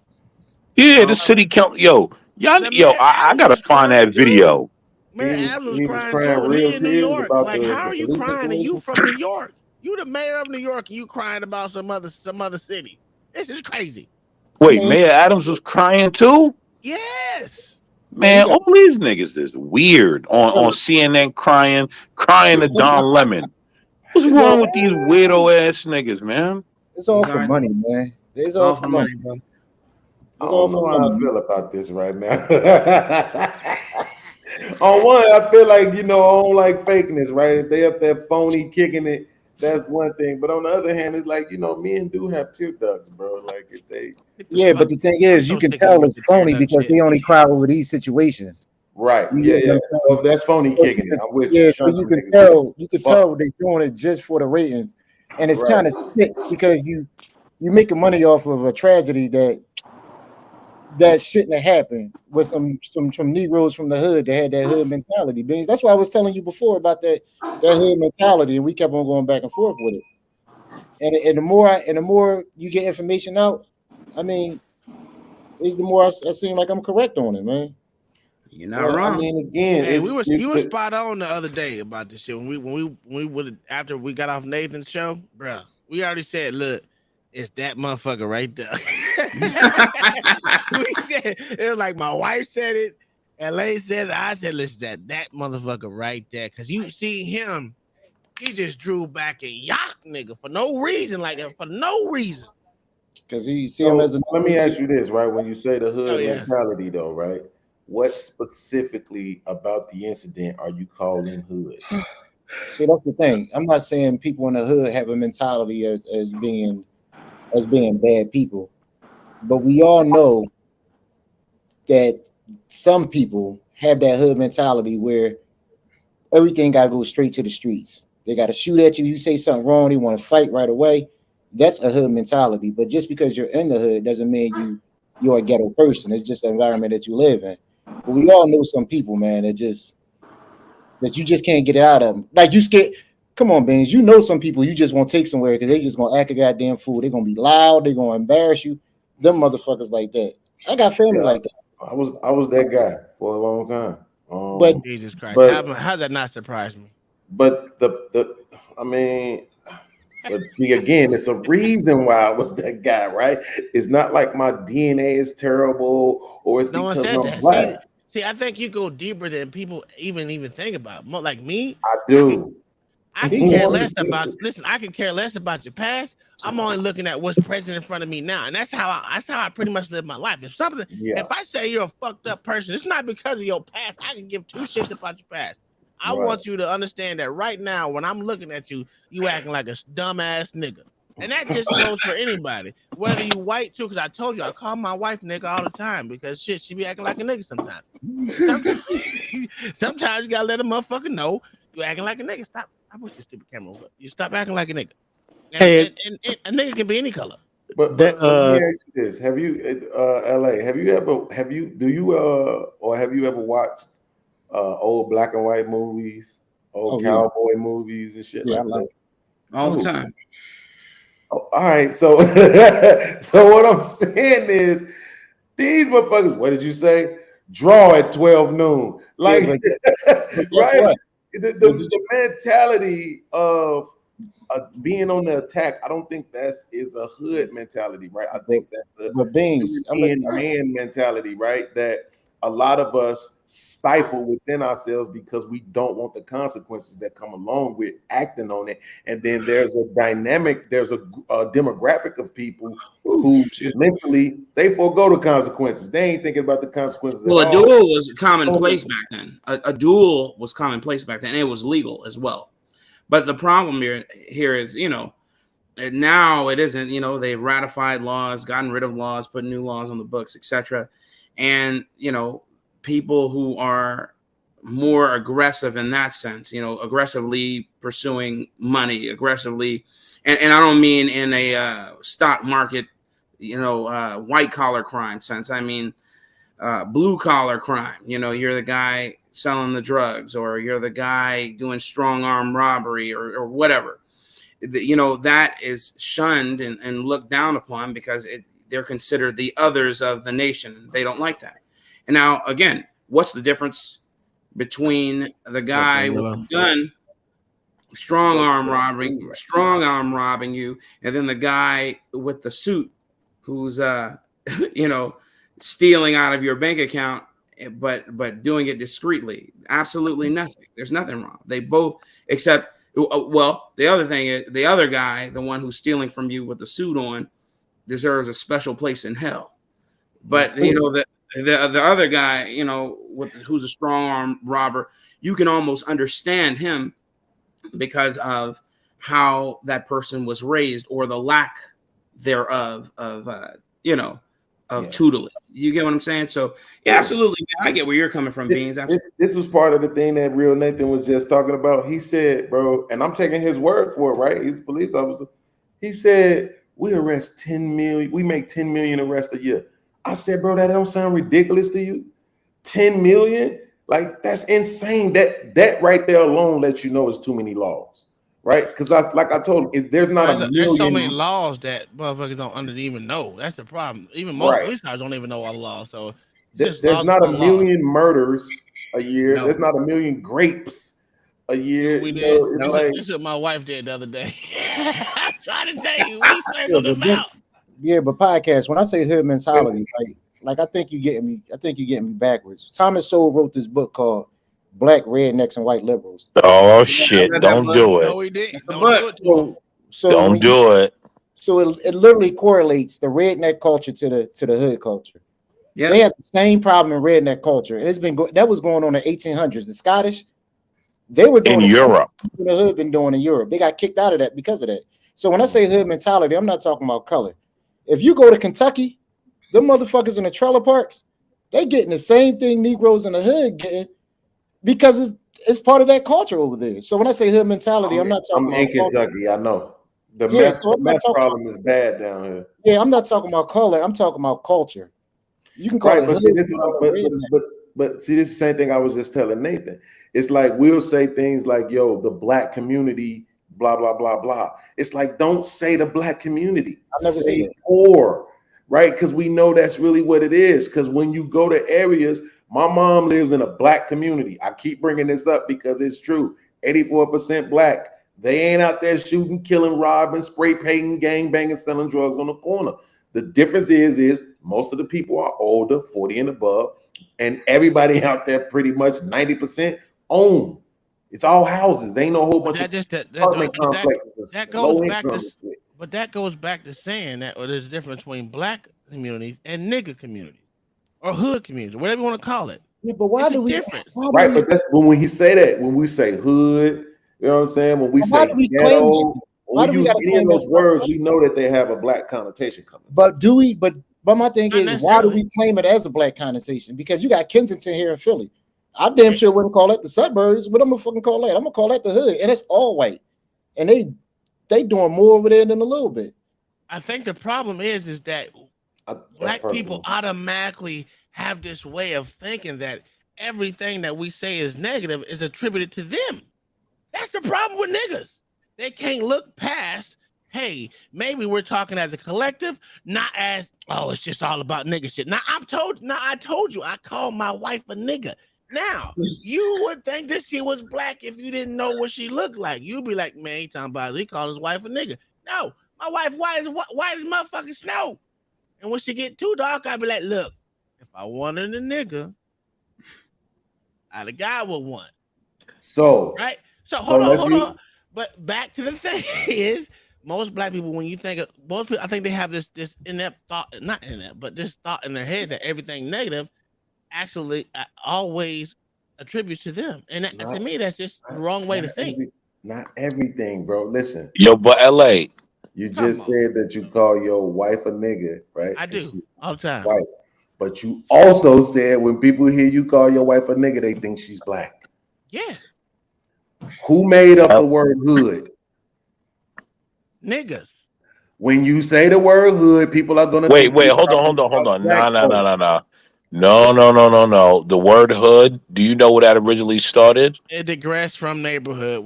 Yeah, the city council. I gotta find that video. Mayor Adams was crying too. He in New York. Like, how are you crying? And you from New York? You the mayor of New York, and you crying about some other city. This is crazy. Wait, Mayor Adams was crying too? Yes. Man, all these niggas is weird on CNN crying to Don Lemon. What's wrong with these weirdo ass niggas, man? It's all for money, man. It's all for money, bro. I don't know how I feel about this right now. On one, I feel like, I don't like fakeness, right? If they up there phony kicking it, that's one thing. But on the other hand, it's like, men do have tear ducts, bro. Like if they but the thing is, you can tell it's phony because they only cry over these situations. Right. Yeah. Oh, that's phony kicking it. I'm with you. Yeah, so you can tell they're doing it just for the ratings. And it's kind of sick because you're making money off of a tragedy that shouldn't have happened with some Negroes from the hood that had that hood mentality. Beans. That's why I was telling you before about that hood mentality, and we kept on going back and forth with it. And the more you get information out, I mean, is the more I seem like I'm correct on it, man. You're not wrong. I mean, again, you were spot on the other day about this shit. When we would after we got off Nathan's show, bro, we already said, look, it's that motherfucker right there. We said it was like my wife said it, LA said it. I said, listen, that motherfucker right there, because you see him, he just drew back and yock nigga for no reason, for no reason. Because he see him as a. Let me ask you this, right? When you say the hood mentality, though, right? What specifically about the incident are you calling hood? See, that's the thing. I'm not saying people in the hood have a mentality as being bad people, but we all know that some people have that hood mentality where everything got to go straight to the streets. They got to shoot at you. You say something wrong, they want to fight right away. That's a hood mentality. But just because you're in the hood doesn't mean you're a ghetto person. It's just the environment that you live in. But we all know some people, man, that you just can't get it out of them. Like you scared. Come on, Beans. You know some people you just won't take somewhere because they just gonna act a goddamn fool. They're gonna be loud. They're gonna embarrass you. Them motherfuckers like that. I got family like that. I was that guy for a long time. But Jesus Christ, how's that not surprise me? But but see, again, it's a reason why I was that guy, right? It's not like my DNA is terrible or it's because I'm black. See, I think you go deeper than people even think about. More like me, I do. I can care less about. Listen, I can care less about your past. I'm only looking at what's present in front of me now, and that's how I pretty much live my life. If I say you're a fucked up person, it's not because of your past. I can give two shits about your past. I want you to understand that right now, when I'm looking at you, you acting like a dumbass nigga. And that just goes for anybody, whether you white too, because I told you, I call my wife nigga all the time because shit, she be acting like a nigga sometimes. Sometimes you gotta let a motherfucker know you acting like a nigga. Stop. I wish your stupid camera was up. You stop acting like a nigga. And a nigga can be any color. But let me ask you this: Have you, LA? Have you ever watched old black and white movies, cowboy movies and shit like that? All the time. Oh, all right, so so what I'm saying is these motherfuckers, what did you say? Draw at 12 noon. Like right? The mentality of being on the attack, I don't think that is a hood mentality, right? I think that's a man mentality, right? That a lot of us stifle within ourselves because we don't want the consequences that come along with acting on it. And then there's a demographic of people who mentally they forego the consequences. They ain't thinking about the consequences Well, at a all. duel was commonplace back then. A duel was commonplace back then. And it was legal as well. But the problem here is, you know, now it isn't. You know, they've ratified laws, gotten rid of laws, put new laws on the books, etc. And, you know, people who are more aggressive in that sense, you know, aggressively pursuing money, aggressively, and I don't mean in a stock market, you know, white collar crime sense. I mean, blue collar crime. You know, you're the guy selling the drugs, or you're the guy doing strong arm robbery, or whatever. You know, that is shunned and looked down upon because they're considered the others of the nation. They don't like that. And now, again, what's the difference between the guy with a gun, strong arm robbing you, and then the guy with the suit who's, you know, stealing out of your bank account, but doing it discreetly? Absolutely nothing. There's nothing wrong. They both, except, well, the other thing is the other guy, the one who's stealing from you with the suit on, deserves a special place in hell. But you know, the other guy, you know, who's a strong arm robber, you can almost understand him because of how that person was raised, or the lack thereof of you know, of tutelage. You get what I'm saying? So yeah, absolutely, man, I get where you're coming from, Beans. This was part of the thing that Real Nathan was just talking about. He said, bro, and I'm taking his word for it, right? He's a police officer. He said, we arrest 10 million, we make 10 million arrests a year. I said, bro, that don't sound ridiculous to you? 10 million? Like, that's insane. That right there alone lets you know it's too many laws, right? Because like I told him, there's not a million. There's so many laws that motherfuckers don't even know. That's the problem. Even most police officers don't even know all the laws. So there's not a million murders a year. No. There's not a million grapes a year. We you did. know, it's like, this is what my wife did the other day. I'm trying to tell you, we circled them out. Yeah, but podcast, when I say hood mentality, like I think you getting me backwards. Thomas Sowell wrote this book called Black Rednecks and White Liberals. Oh shit! Don't do it. No, we didn't. Don't do it to him. Don't do it. So it literally correlates the redneck culture to the hood culture. Yeah, they have the same problem in redneck culture, and it's been that was going on in the 1800s. The Scottish, they were doing in Europe. The hood been doing in Europe. They got kicked out of that because of that. So when I say hood mentality, I'm not talking about color. If you go to Kentucky, them motherfuckers in the trailer parks, they getting the same thing Negroes in the hood getting because it's part of that culture over there. So when I say hood mentality, I'm not talking about Kentucky. I know the meth problem is bad down here. Yeah, I'm not talking about color. I'm talking about culture. You can call it hood, but see, this is the same thing I was just telling Nathan. It's like we'll say things like, "Yo, the black community." Blah blah blah blah. It's like, don't say the black community. I never say poor, right? Because we know that's really what it is. Because when you go to areas, my mom lives in a black community. I keep bringing this up because it's true. 84% black. They ain't out there shooting, killing, robbing, spray painting, gang banging, selling drugs on the corner. The difference is most of the people are older, 40 and above, and everybody out there pretty much 90% own. It's all houses. They ain't no whole bunch of apartment complexes. That goes back to, but that goes back to saying that there's a difference between black communities and nigger communities or hood communities, whatever you want to call it. Yeah, but why do we different? Right, but that's when we say that. When we say hood, you know what I'm saying? When we say ghetto, when we use any of those words, we know that they have a black connotation coming. But do we? But my thing is, why do we claim it as a black connotation? Because you got Kensington here in Philly. I damn sure wouldn't call that the suburbs, but I'm gonna fucking call that. I'm gonna call that the hood, and it's all white, and they doing more over there than a little bit. I think the problem is that black people automatically have this way of thinking that everything that we say is negative is attributed to them. That's the problem with niggas. They can't look past. Hey, maybe we're talking as a collective, not as it's just all about nigga shit. Now I told you, I called my wife a nigga. Now, you would think this shit was black if you didn't know what she looked like. You'd be like, man, he talking about he called his wife a nigga. No, my wife white as motherfucking snow. And when she get too dark, I'd be like, look, if I wanted a nigga, The guy would want. So right. So so hold on. But back to the thing is, most black people, when you think of most people, I think they have this inept thought, not inept, but this thought in their head that everything negative actually always attributes to them, and that, to me, that's just the wrong way to think. Not everything, bro. Listen, Yo, but LA, you just said that you call your wife a nigga, right? I do all the time. White. But you also said when people hear you call your wife a nigga, they think she's black. Yeah. Who made up the word hood? Niggas. When you say the word hood, people are gonna wait, think you're hold talking on. about No. black folk. No. The word hood. Do you know where that originally started? It digressed from neighborhood.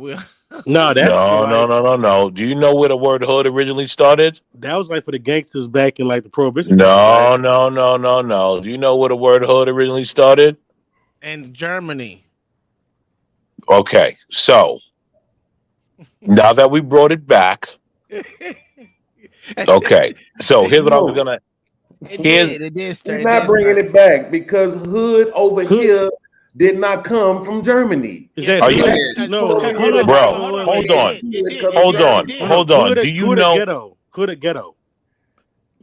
No, that's No. Do you know where the word hood originally started? That was like for the gangsters back in like the prohibition. No. Do you know where the word hood originally started? In Germany. Okay, so now that we brought it back, okay. So here's what I was gonna. He's not bringing it back because hood over here did not come from Germany. Are you? Bro, hold on. Do you know? Ghetto? Hood ghetto.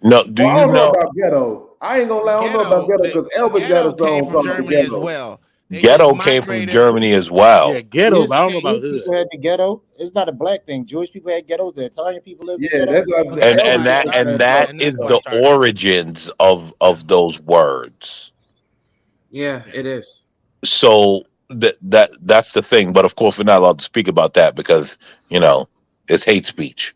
No, do I you don't know know? about ghetto. I ain't gonna lie, I don't know about ghetto because Elvis got a song called The Ghetto. As well. Ghetto came from Germany as well. Yeah, ghetto. I don't know about Jewish hood. people had the ghetto. It's not a black thing. Jewish people had ghettos. The Italian people lived in Yeah, ghettos. that's what I'm saying. And that is the origins of those words. Yeah, it is. So that's the thing. But of course, we're not allowed to speak about that because it's hate speech.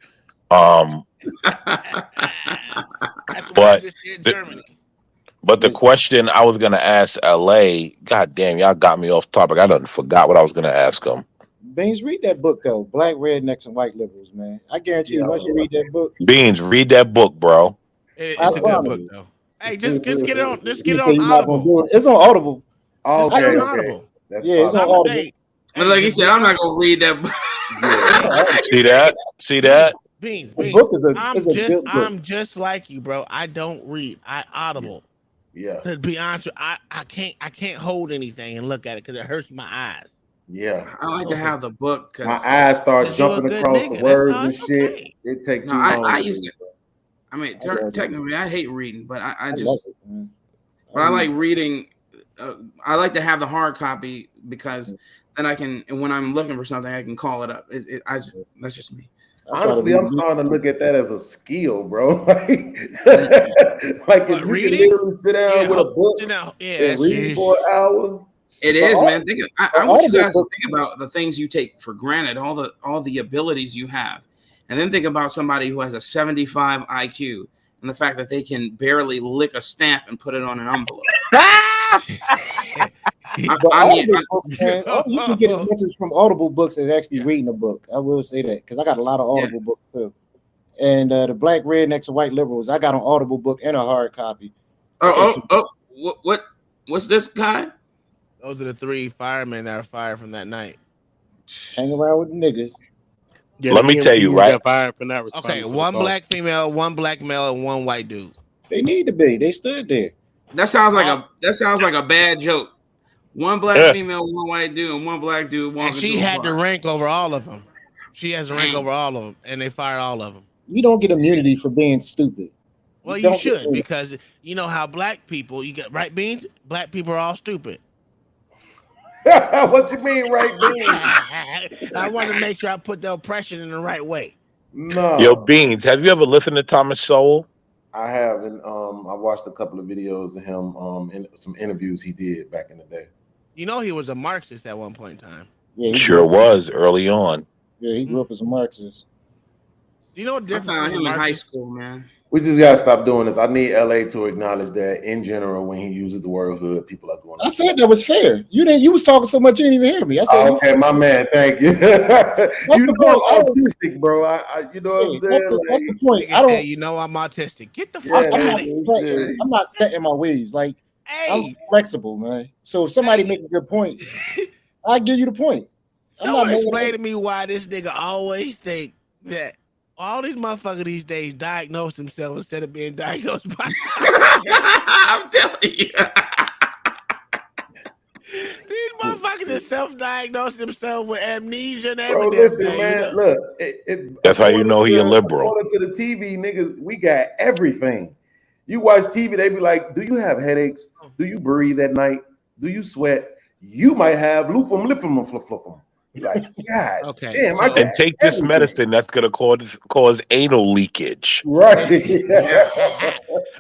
But the question I was gonna ask LA, God damn, y'all got me off topic. I done forgot what I was gonna ask them. Beans, read that book though. Black rednecks and white liberals, man. I guarantee you, once you read that book, Beans, read that book, bro. It's a good book though. Hey, just get it on. Just get it on you're not gonna Audible. do it. It's on Audible. Oh, Just get it okay, on Audible. That's Yeah, it's on Audible. Hey, But like he said, I'm not gonna read that book. See that? Beans. The book is a good book. I'm just like you, bro. I don't read. I Audible. Yeah. To be honest, I can't hold anything and look at it because it hurts my eyes. Yeah. I like to have the book because my eyes start Because you're a jumping good across nigga. the words That's and all, shit. okay. It take too No, long. I used to. I mean, technically, I hate reading, but I love just. it, man. But I like reading. I like to have the hard copy because then I can, and when I'm looking for something, I can call it up. That's just me. Honestly, I'm starting to look at that as a skill, bro. Like if you can literally sit down with a book and read for an hour. It is, man. I want you guys to think about the things you take for granted, all the abilities you have, and then think about somebody who has a 75 IQ and the fact that they can barely lick a stamp and put it on an envelope. You can get as much as from Audible books as actually reading a book. I will say that because I got a lot of Audible books too. And the Black Rednecks and White Liberals, I got an Audible book and a hard copy. What's this guy? Those are the 3 firemen that are fired from that night. Hang around with the niggas. Yeah, let me tell you, right? Okay, 1 black female, 1 black male, and 1 white dude. They need to be. They stood there. That sounds like a bad joke. 1 black female, 1 white dude, and 1 black dude walking. And she had the rank over all of them. She has the rank over all of them, and they fired all of them. You don't get immunity for being stupid. Well, you should, because you know how black people, you get right, Beans? Black people are all stupid. What you mean, right, Beans? I want to make sure I put the oppression in the right way. No. Yo, Beans, have you ever listened to Thomas Sowell? I have, and I watched a couple of videos of him in some interviews he did back in the day. You know he was a Marxist at one point in time. Yeah, Sure was early on. Yeah, he grew up as a Marxist. You know what difference? I found him in high school, man. We just gotta stop doing this. I need LA to acknowledge that in general, when he uses the word hood, people are going. I said that was fair. You was talking so much you didn't even hear me. I said, okay, my man, thank you. You know I'm autistic, bro. You know what I'm saying? That's the point. I don't. You know I'm autistic. Get the fuck out of here. I'm not set in my ways. Like I'm flexible, man. So if somebody make a good point, I'll give you the point. So explain to me why this nigga always think that all these motherfuckers these days diagnose themselves instead of being diagnosed by. I'm telling you, these Motherfuckers just self-diagnosed themselves with amnesia and Bro, everything. listen, man. Look, That's how you know he a liberal. According to the TV, niggas, we got everything. You watch TV, they be like, "Do you have headaches? Do you breathe at night? Do you sweat? You might have lufum. You're like, God okay, damn, so, I got And take this everything. medicine that's gonna cause anal leakage. Right.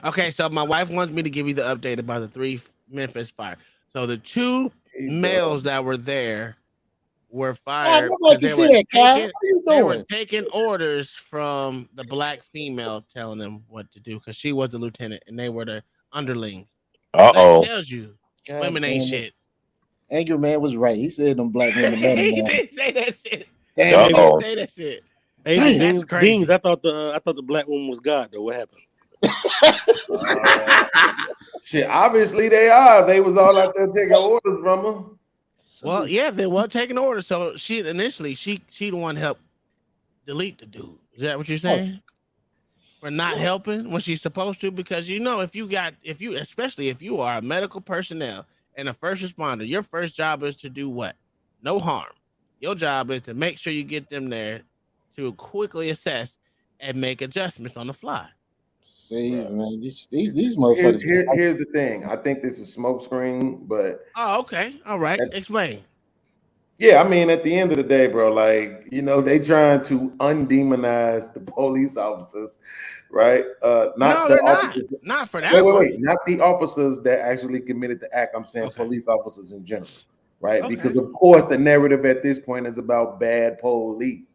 Okay, so my wife wants me to give you the update about the 3 Memphis fire. So the 2 males that were there were fired. Nobody can see that, Kyle. What are you They were doing? taking orders from the black female, telling them what to do because she was the lieutenant and they were the underlings. Uh-oh. That tells you women ain't shit. Angry Man was right. He said them black women. He didn't say that shit. Damn, He didn't say that shit. Hey, That's crazy. Beans, I thought the black woman was God though. What happened? Shit, obviously they are. They was all out there taking orders from her. Well, yeah, they were taking orders. So she initially she the one helped delete the dude. Is that what you're saying? For not helping when she's supposed to? Because especially if you are a medical personnel and a first responder, your first job is to do what? No harm. Your job is to make sure you get them there to quickly assess and make adjustments on the fly. See, man, these motherfuckers. Here's the thing. I think this is smoke screen, but okay, all right. Explain. Yeah, I mean, at the end of the day, bro, like, they trying to undemonize the police officers, right? Not the officers. Not for that. Wait. Not the officers that actually committed the act. I'm saying police officers in general, right? Okay. Because of course the narrative at this point is about bad police,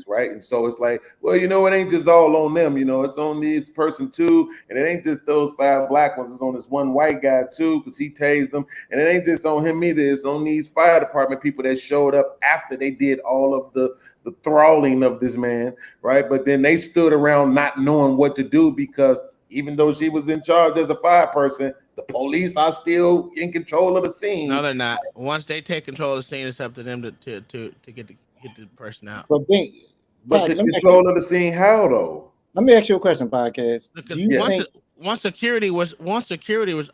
right? And so it's like, well, it ain't just all on them, it's on this person too, and it ain't just those 5 black ones, it's on this one white guy too, because he tased them, and it ain't just on him either, it's on these fire department people that showed up after they did all of the thralling of this man, right? But then they stood around not knowing what to do because even though she was in charge as a fire person, the police are still in control of the scene. No, they're not. Once they take control of the scene, it's up to them to get the person out. But to control of the scene, how though? Let me ask you a question, podcast. Because once security was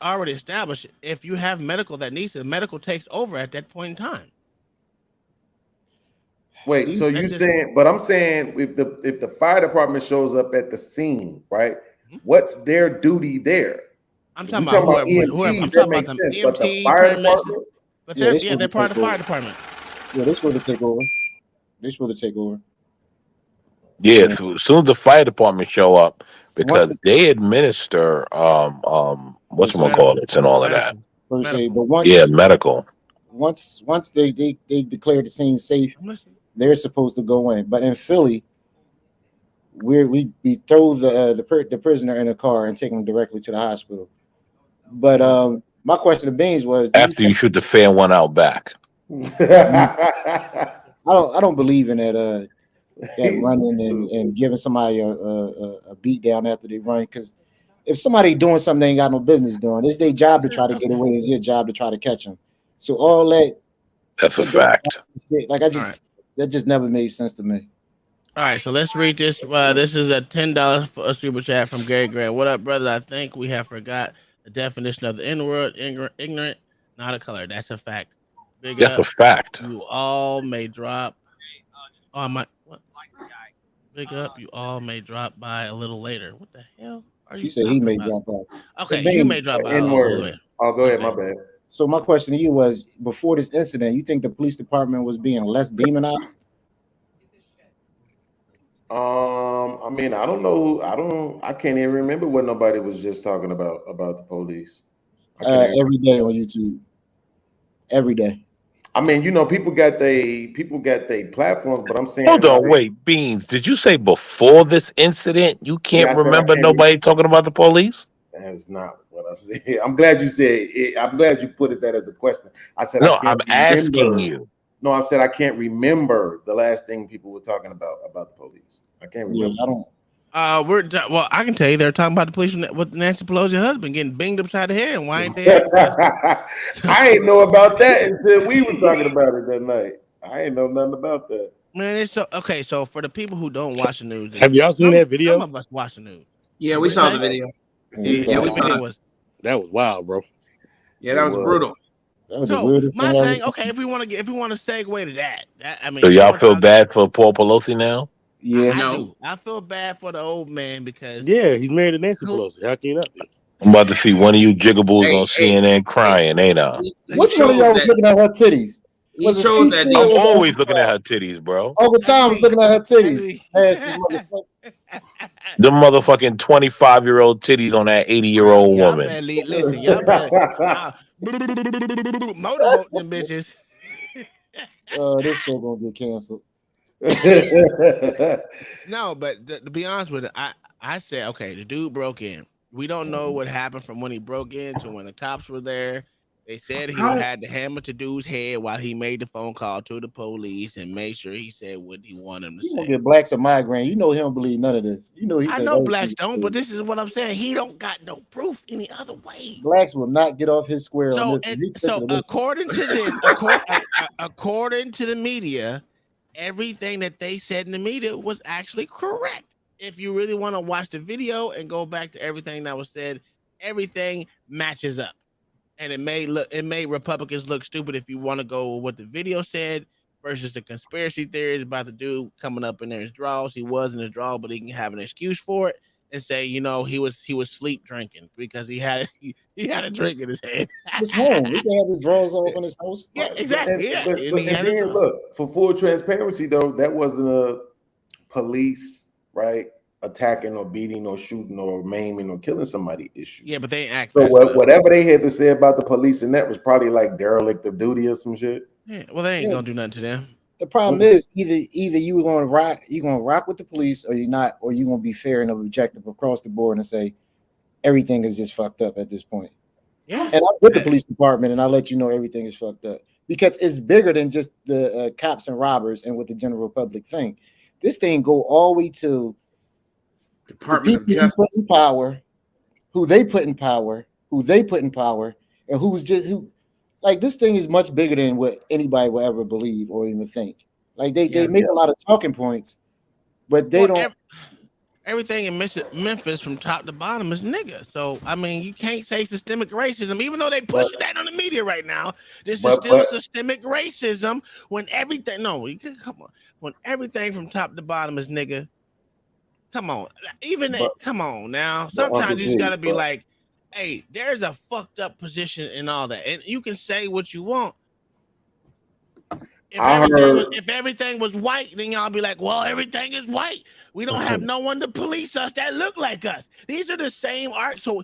already established, if you have medical that needs it, medical takes over at that point in time. Wait, so you're saying, but I'm saying if the fire department shows up at the scene, right? What's their duty there? I'm talking about whoever. I'm talking about them EMT, but the fire department. But they're part of the fire department. Yeah, they're supposed to take over. Yeah, as soon as the fire department show up, because they administer whatchamacallits and all of that. Medical. Once they declare the scene safe, they're supposed to go in. But in Philly, we throw the prisoner in a car and take him directly to the hospital. But my question to Beans was after you shoot the fair one out back. I don't believe in that running and giving somebody a beat down after they run, because if somebody doing something they ain't got no business doing, it's their job to try to get away. It's your job to try to catch them. So all that's a fact. Like that just never made sense to me. All right, so let's read this. This is a $10 for a super chat from Gary Grant. What up, brother? I think we have forgot the definition of the N-word. Ignorant, not a color. That's a fact. That's a fact. You all may drop. Big up. You all may drop by a little later. What the hell are you? He said he may drop by. Okay, you may drop by a little later. Oh, go ahead. My bad. So my question to you was, before this incident, you think the police department was being less demonized? I mean, I don't know. I can't even remember what nobody was just talking about the police. Every day on YouTube. Every day. I mean, people got they platforms, but I'm saying. Hold on, wait, Beans. Did you say before this incident you can't remember nobody talking about the police? That's not what I said. I'm glad you said it. I'm glad you put that as a question. I said no. I'm asking you. No, I said I can't remember the last thing people were talking about the police. I can't remember. Yeah, I don't. Well, I can tell you they're talking about the police with Nancy Pelosi's husband getting binged upside the head, and why ain't they? I ain't know about that until we were talking about it that night. I ain't know nothing about that. Man, it's so okay. So for the people who don't watch the news, have y'all seen that video? Some of us watch the news. Yeah, we saw the video. Yeah, that was wild, bro. Yeah, that was brutal. That was the So weirdest my thing I thing, ever. okay, if we want to segue to that, I mean, So y'all feel 4,000. bad for Paul Pelosi now? Yeah. I No. do. I feel bad for the old man because Yeah, he's married to Nancy Pelosi. How can you not be? I'm about to see one of you jigables on Hey, CNN crying, ain't I? he Which one of y'all shows was that looking at her titties? he Was it shows that CC I'm or was always it looking at her titties, bro. Uncle Tom was looking at her titties? Nasty I motherfucker. Them motherfucking 25-year-old titties on that 80-year-old y'all woman. better listen. Y'all better motorboat them bitches. This show gonna get canceled. No, but to be honest with it, I said, okay, the dude broke in. We don't know what happened from when he broke in to when the cops were there. They said he had the hammer to dude's head while he made the phone call to the police and made sure he said what he wanted him to He gonna say. get blacks a migraine. You know he don't believe none of this. You know he. I think know blacks everything's don't, true. but this is what I'm saying. He don't got no proof any other way. Blacks will not get off his square on So this. and He's so sticking to this. according to this, according to the media, everything that they said in the media was actually correct. If you really want to watch the video and go back to everything that was said, everything matches up. And it made Republicans look stupid if you want to go with what the video said versus the conspiracy theories about the dude coming up in his draws. He was in his draw, but he can have an excuse for it and say, you know, he was sleep drinking because he had a drink in his head. It's home. He can have his drawers off in his house. Yeah, exactly. Yeah. But then look, for full transparency though, that wasn't a police, right, attacking or beating or shooting or maiming or killing somebody issue. Yeah, but they ain't act. So whatever they had to say about the police and that was probably like derelict of duty or some shit. Yeah, well, they ain't gonna do nothing to them. The problem is either you gonna rock with the police or you're not, or you're gonna be fair and objective across the board and say everything is just fucked up at this point. Yeah. And I'm with the police department and I'll let you know everything is fucked up because it's bigger than just the cops and robbers and what the general public think. This thing go all the way to Department of Justice. Put in power, who they put in power, and who. Like this thing is much bigger than what anybody will ever believe or even think. Like they make a lot of talking points, but they don't. Everything in Memphis from top to bottom is nigga. So I mean, you can't say systemic racism, even though they pushing that on the media right now. This is still systemic racism when everything. No, come on. When everything from top to bottom is nigga. Come on, come on now. Sometimes you just gotta be like, hey, there's a fucked up position and all that, and you can say what you want. If everything was white, then y'all be like, well, everything is white. We don't have no one to police us that look like us. These are the same art. So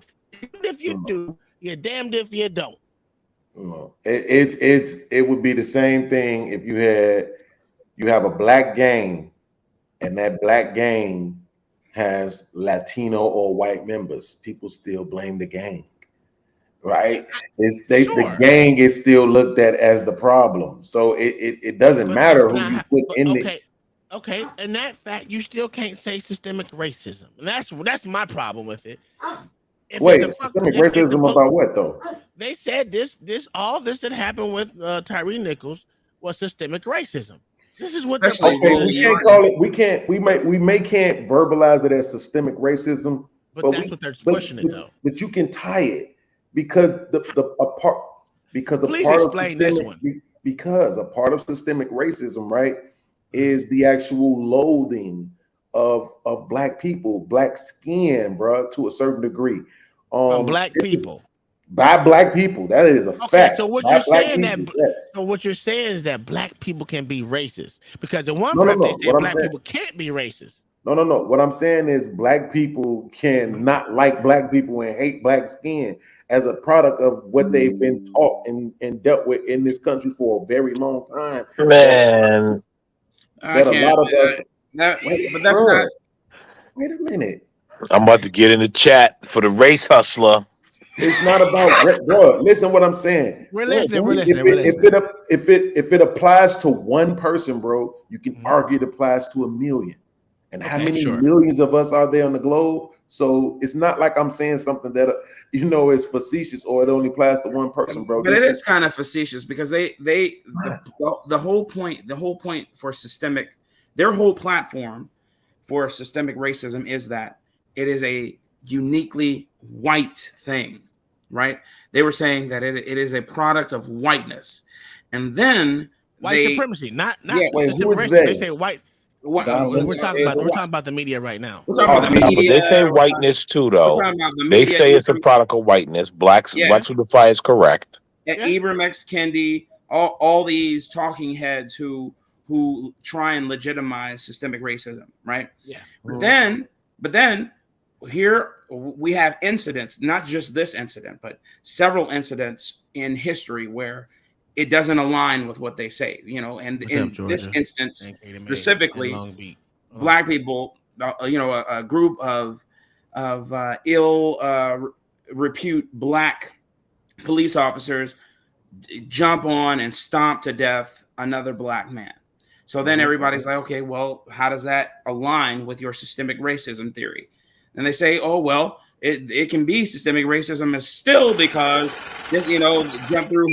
if you do, you're damned if you don't. No, it would be the same thing if you have a black gang, and that black gang has Latino or white members. People still blame the gang, right? The gang is still looked at as the problem. So it doesn't matter who you put in there. Okay, and that fact, you still can't say systemic racism. And that's my problem with it. Systemic racism about what though? They said all this that happened with Tyree Nichols was systemic racism. This is what we can't call it. We can't verbalize it as systemic racism. But that's what they're pushing it though. But you can tie it because a part of systemic racism, right, is the actual loathing of black people, black skin, bro, to a certain degree. From black people. By black people, that is a fact. So what you're saying so what you're saying is that black people can be racist because in one breath they say black people can't be racist. No. What I'm saying is black people can not like black people and hate black skin as a product of what they've been taught and dealt with in this country for a very long time. Man, that a lot of us. But that's not. Wait a minute. I'm about to get in the chat for the race hustler. It's not about bro. Listen, what I'm saying. We're listening. If it applies to one person, bro, you can argue it applies to a million. And how many millions of us are there on the globe? So it's not like I'm saying something that is facetious or it only applies to one person, bro. But it is kind of facetious because the whole point for systemic, their whole platform for systemic racism is that it is a uniquely white thing, right? They were saying that it is a product of whiteness, and then white supremacy, not yeah, systemic racism. They say white. We're talking about the media right now. We're talking about the But media. they say whiteness too, though. We're talking about the They media. say it's a product of whiteness. Black Supremacy is correct. Ibram X. Kendi, all these talking heads who try and legitimize systemic racism, right? Yeah. But then here we have incidents, not just this incident, but several incidents in history where it doesn't align with what they say, you know. And in this instance specifically, black people, you know, a group of ill repute black police officers jump on and stomp to death another black man. So then everybody's like, okay, well, how does that align with your systemic racism theory? And they say, oh, well, it can be systemic racism is still because, you know, jump through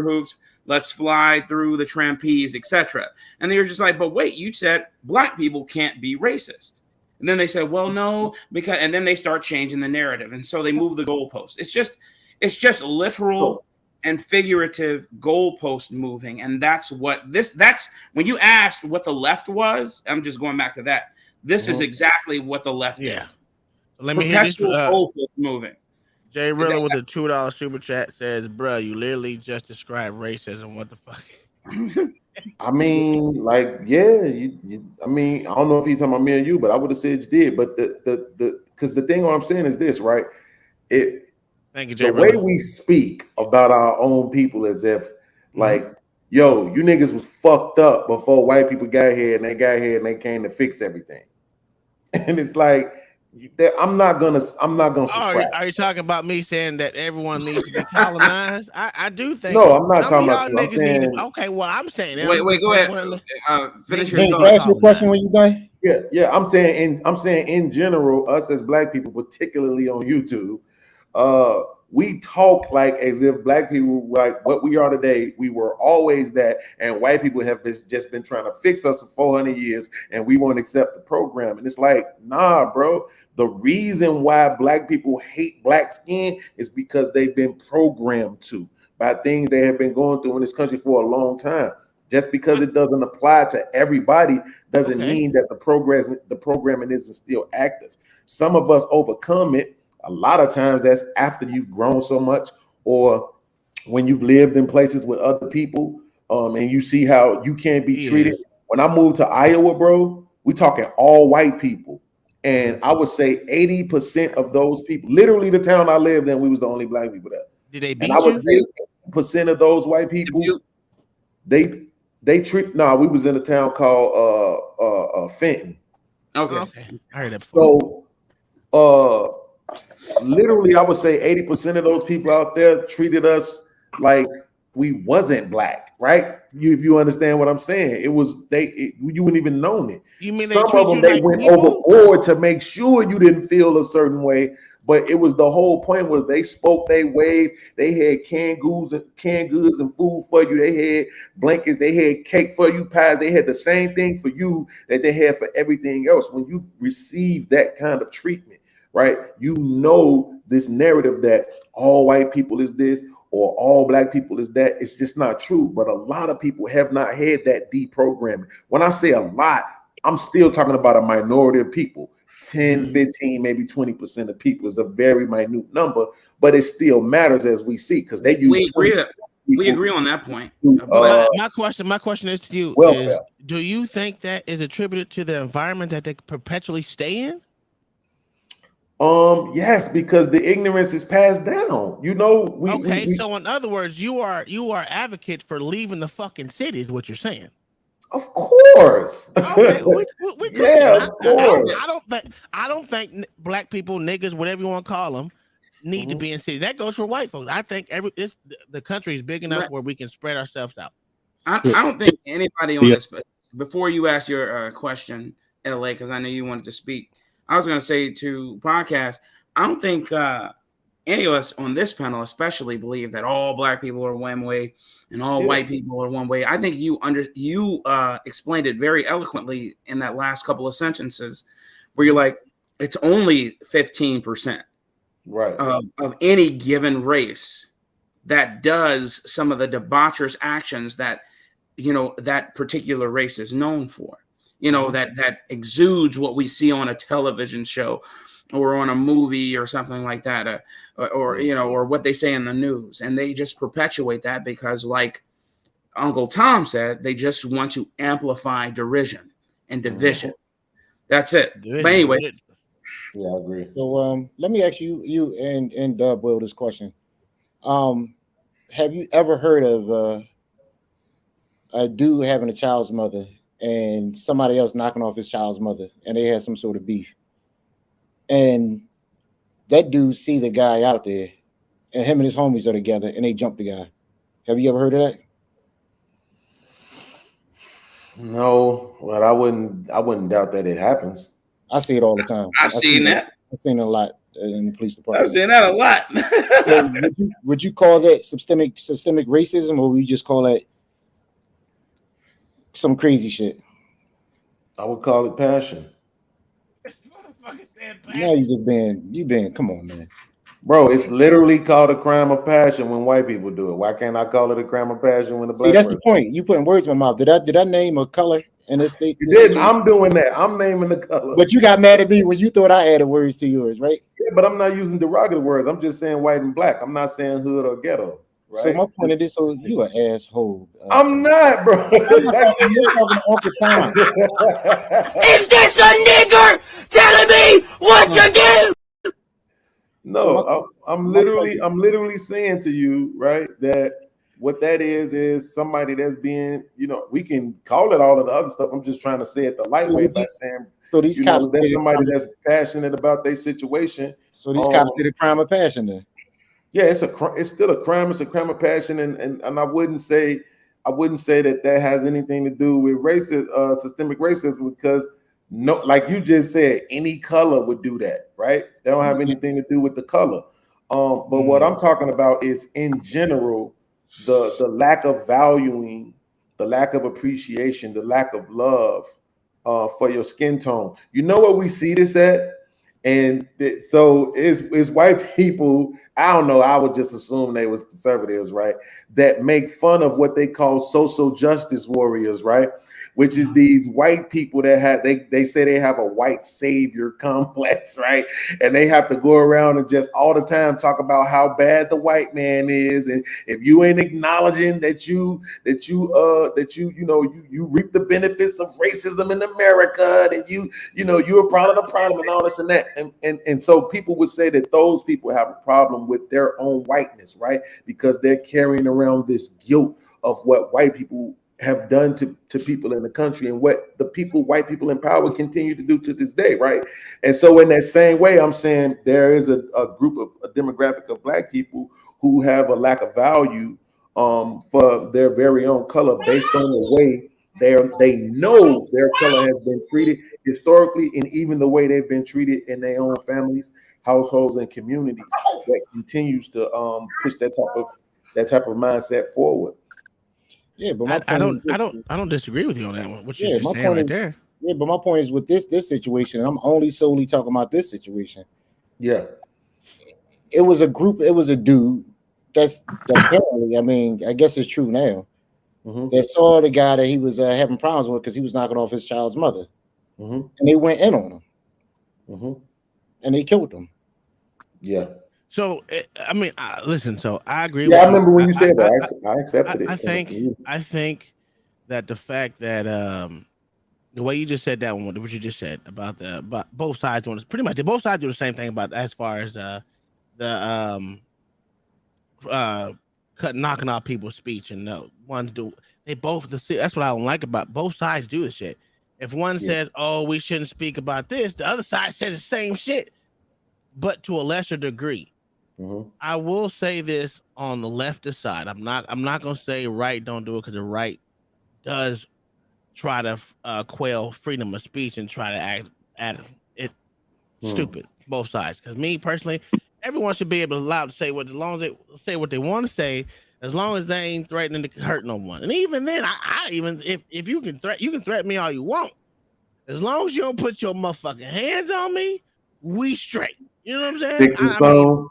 hoops, let's fly through the trapeze, etc. And they're just like, but wait, you said black people can't be racist. And then they said, well, no, because, and then they start changing the narrative. And so they move the goalpost. It's just literal and figurative goalpost moving. And that's when you asked what the left was, I'm just going back to that. This is exactly what the left is. Let me hear this. Goalpost moving. Jay Rilla with a $2 super chat says, bruh, you literally just described racism. What the fuck? I mean, like, yeah, I mean, I don't know if he's talking about me and you, but I would have said you did. But because the thing what I'm saying is this, right? Thank you, Jay the Rilla. way we speak about our own people as if, like, yo, you niggas was fucked up before white people got here, and they came to fix everything. And it's like, I'm not gonna subscribe. Are you talking about me saying that everyone needs to be colonized? I do think. No, I'm not talking about you. I'm niggas saying, okay, well, I'm saying that. Wait, go ahead. Finish your thought. Ask your question when you done. Yeah. I'm saying in general, us as black people, particularly on YouTube, we talk like as if black people, like what we are today, we were always that, and white people have just been trying to fix us for 400 years, and we won't accept the program. And it's like, nah, bro. The reason why black people hate black skin is because they've been programmed to by things they have been going through in this country for a long time. Just because it doesn't apply to everybody doesn't mean that the programming isn't still active. Some of us overcome it. A lot of times that's after you've grown so much, or when you've lived in places with other people, and you see how you can't be treated. When I moved to Iowa, bro, we talking all white people. And I would say 80% of those people, literally the town I lived in, we was the only black people there. Did they beat and I would say 80% of those white people, they treat, we was in a town called Fenton. Okay. I heard that before. So literally, I would say 80% of those people out there treated us like we wasn't black, right? If you understand what I'm saying, you wouldn't even known it. You mean some of them they like went overboard to make sure you didn't feel a certain way, but it was the whole point was they spoke, they waved, they had canned goods and food for you, they had blankets, they had cake for you, pies, they had the same thing for you that they had for everything else. When you receive that kind of treatment, right? You know this narrative that all white people is this or all black people is that. It's just not true. But a lot of people have not had that deprogramming. When I say a lot, I'm still talking about a minority of people. 10, 15, maybe 20% of people is a very minute number, but it still matters as we see because they use. We agree on that point. My question is to you: do you think that is attributed to the environment that they perpetually stay in? Yes, because the ignorance is passed down. You know, so in other words, you are advocate for leaving the fucking city, is what you're saying. Of course. Okay, yeah, of course. I don't think black people, niggas, whatever you want to call them, need to be in city. That goes for white folks. I think the country is big enough where we can spread ourselves out. I don't think anybody on this. Before you ask your question, LA, because I know you wanted to speak. I was going to say to podcast, I don't think any of us on this panel especially believe that all black people are one way and all white people are one way. I think you explained it very eloquently in that last couple of sentences where you're like, it's only 15%. right, of any given race that does some of the debaucherous actions that that particular race is known for. That exudes what we see on a television show or on a movie or something like that, or what they say in the news, and they just perpetuate that because, like Uncle Tom said, they just want to amplify derision and division. That's it. But anyway, yeah, I agree. So let me ask you and Will this question. Have you ever heard of a dude having a child's mother and somebody else knocking off his child's mother, and they had some sort of beef, and that dude see the guy out there, and him and his homies are together, and they jump the guy? Have you ever heard of that? No, but I wouldn't doubt that it happens. I see it all the time. I've seen that. I've seen it a lot in the police department. I've seen that a lot. So would you call that systemic racism, or would you just call that some crazy shit? I would call it passion. Now you being come on, man. Bro, it's literally called a crime of passion when white people do it. Why can't I call it a crime of passion when the black? See, that's the point. You putting words in my mouth. Did I name a color in this state? You didn't. I'm doing that. I'm naming the color. But you got mad at me when you thought I added words to yours, right? Yeah, but I'm not using derogatory words. I'm just saying white and black. I'm not saying hood or ghetto. Right? So my point of this, so you an asshole. I'm not, bro. You're talking Uncle Tom. Is this a nigger telling me what to do? No, I'm literally saying to you, right, that what that is somebody that's being, we can call it all of the other stuff. I'm just trying to say it the light way by saying, so these cops, that's somebody that's passionate about their situation. So these cops did a crime of passion then. Yeah, it's still a crime. It's a crime of passion, and I wouldn't say that has anything to do with systemic racism, because no, like you just said, any color would do that, right? They don't have anything to do with the color. But what I'm talking about is, in general, the lack of valuing, the lack of appreciation, the lack of love for your skin tone. You know what we see this at? And so it's white people, I don't know, I would just assume they was conservatives, right, that make fun of what they call social justice warriors, right? Which is these white people that have, they say they have a white savior complex, right? And they have to go around and just all the time talk about how bad the white man is. And if you ain't acknowledging that you reap the benefits of racism in America, that you're a part of the problem and all this and that. And so people would say that those people have a problem with their own whiteness, right? Because they're carrying around this guilt of what white people have done to people in the country, and what white people in power continue to do to this day, right? And so in that same way, I'm saying there is a demographic of black people who have a lack of value for their very own color, based on the way they know their color has been treated historically, and even the way they've been treated in their own families, households, and communities, that continues to push that type of mindset forward. Yeah, but I don't disagree with you on that one. What you're saying right there. Yeah, but my point is with this situation, and I'm only solely talking about this situation. Yeah, it was a dude that's apparently, I mean, I guess it's true now. That saw the guy that he was having problems with because he was knocking off his child's mother, and they went in on him, and they killed him. Yeah. So I mean, listen. So I agree. Yeah, I remember when you said that. I accepted it. I think that the fact that the way you just said that one, what you just said about both sides doing this, pretty much both sides do the same thing about as far as knocking out people's speech, and ones do they both. That's what I don't like about both sides do this shit. If one says, "Oh, we shouldn't speak about this," the other side says the same shit, but to a lesser degree. I will say this on the leftist side. I'm not gonna say right don't do it, because the right does try to quail freedom of speech and try to act at it stupid. Both sides. Because me personally, everyone should be able to allow to say as long as they say what they want to say, as long as they ain't threatening to hurt no one. And even then, I even if you can threaten me all you want, as long as you don't put your motherfucking hands on me, we straight. You know what I'm saying? Sticks and I mean, stones.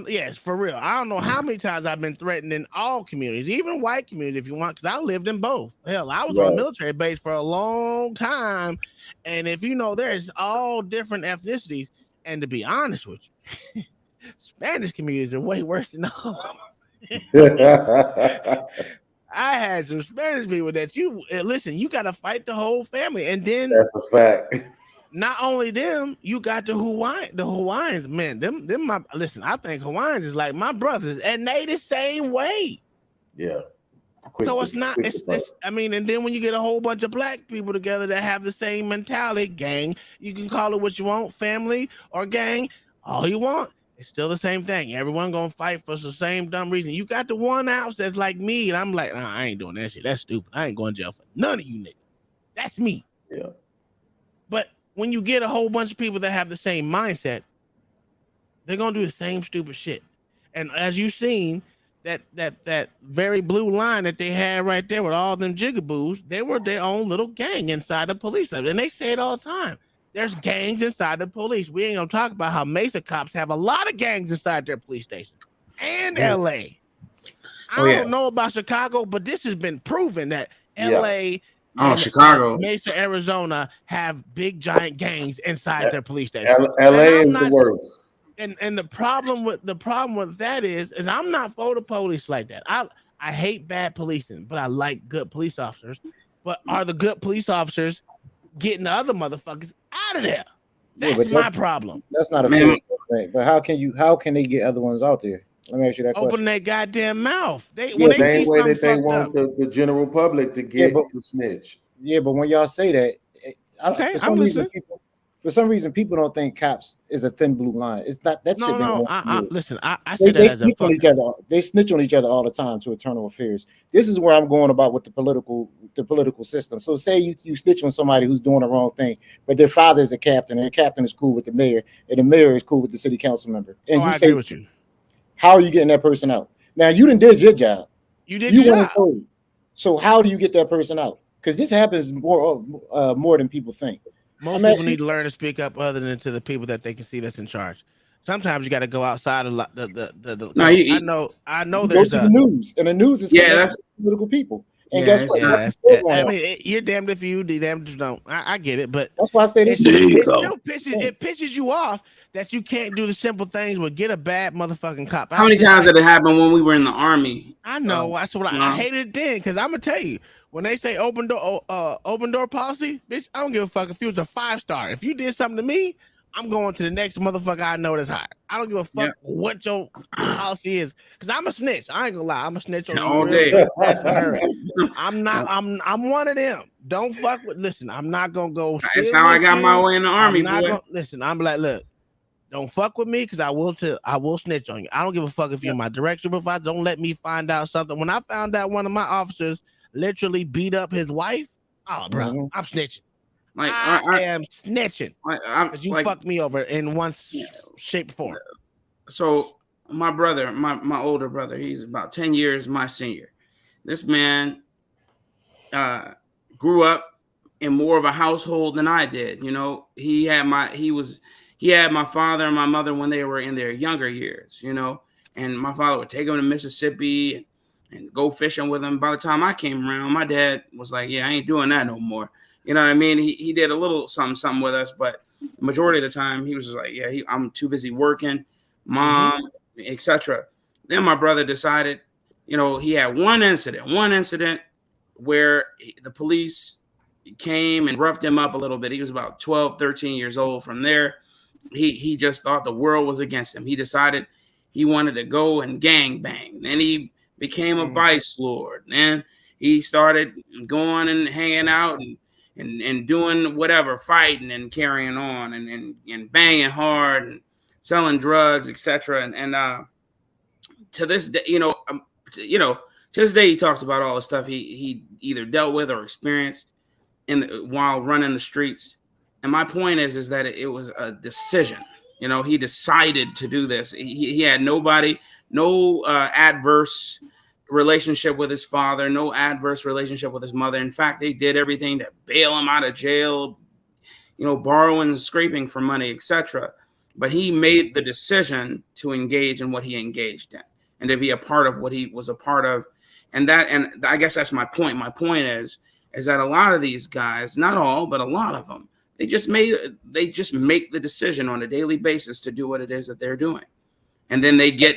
yes, for real. I don't know how many times I've been threatened in all communities, even white communities, if you want, because I lived in both. Hell, I was on a military base for a long time, and if you know, there's all different ethnicities. And to be honest with you, Spanish communities are way worse than all. I had some Spanish people that listen. You got to fight the whole family, and then that's a fact. Not only them, you got the Hawaiians, man. Listen, I think Hawaiians is like my brothers, and they the same way. Yeah. So it's not. It's. I mean, and then when you get a whole bunch of black people together that have the same mentality, gang. You can call it what you want, family or gang, all you want. It's still the same thing. Everyone gonna fight for the same dumb reason. You got the one house that's like me, and I'm like, nah, I ain't doing that shit. That's stupid. I ain't going to jail for none of you niggas. That's me. Yeah. But when you get a whole bunch of people that have the same mindset, they're gonna do the same stupid shit. And as you've seen, that very blue line that they had right there with all them jigaboos, they were their own little gang inside the police. And they say it all the time. There's gangs inside the police. We ain't gonna talk about how Mesa cops have a lot of gangs inside their police station and LA. I don't know about Chicago, but this has been proven that LA Chicago, Mesa, Arizona have big giant gangs inside their police station. LA is the worst. And the problem with that is I'm not for the police like that. I hate bad policing, but I like good police officers. But are the good police officers getting the other motherfuckers out of there? That's my problem. That's not a fair thing. But how can they get other ones out there? Let me ask you that question. Open their goddamn mouth. The same way that they want the general public to get to snitch. Yeah, but when y'all say that, for some reason, people don't think cops is a thin blue line. It's not that shit. Listen, I say that as snitch on each other. They snitch on each other all the time to internal affairs. This is where I'm going about with the political system. So say you snitch on somebody who's doing the wrong thing, but their father is the captain, and the captain is cool with the mayor, and the mayor is cool with the city council member. And I agree with you. How are you getting that person out? Now you did your job. You did your job. Told. So how do you get that person out? Because this happens more than people think. Most people need to learn to speak up other than to the people that they can see that's in charge. Sometimes you got to go outside of the I know there's the news, and the news is that's political people. And guess what? I mean, you're damned if you do, damned if you don't. I get it, but that's why I say this. It pisses you off that you can't do the simple things, but get a bad motherfucking cop. How many times did it happen when we were in the army? I know. That's what I hated it then, because I'm gonna tell you, when they say open door policy, bitch, I don't give a fuck if you was a 5-star. If you did something to me, I'm going to the next motherfucker I know that's higher. I don't give a fuck what your policy is, because I'm a snitch. I ain't gonna lie, I'm a snitch on all day. I'm not. I'm one of them. Don't fuck with. Listen, I'm not gonna go. That's how I got my way in the army, boy. Listen, I'm like, look. Don't fuck with me, because I will snitch on you. I don't give a fuck if you're my direct supervisor. Don't let me find out something. When I found out one of my officers literally beat up his wife, I'm snitching. Like I am snitching. Because you fucked me over in one shape or form. So my brother, my older brother, he's about 10 years my senior. This man grew up in more of a household than I did. You know, he had my father and my mother when they were in their younger years, you know, and my father would take them to Mississippi and go fishing with them. By the time I came around, my dad was like, yeah, I ain't doing that no more. You know what I mean? He did a little something with us, but the majority of the time he was just like, yeah, I'm too busy working, mom, etc. Then my brother decided, you know, he had one incident where the police came and roughed him up a little bit. He was about 12, 13 years old. From there, he just thought the world was against him. He decided he wanted to go and gang bang. Then he became a vice lord. Then he started going and hanging out and doing whatever, fighting and carrying on and banging hard and selling drugs, etc. And to this day, to this day, he talks about all the stuff he either dealt with or experienced while running the streets. And my point is that it was a decision. You know, he decided to do this. He had no adverse relationship with his father, no adverse relationship with his mother. In fact, they did everything to bail him out of jail, you know, borrowing and scraping for money, etc. but he made the decision to engage in what he engaged in and to be a part of what he was a part of. And I guess that's my point. My point is that a lot of these guys, not all, but a lot of them, they just make the decision on a daily basis to do what it is that they're doing. And then they get,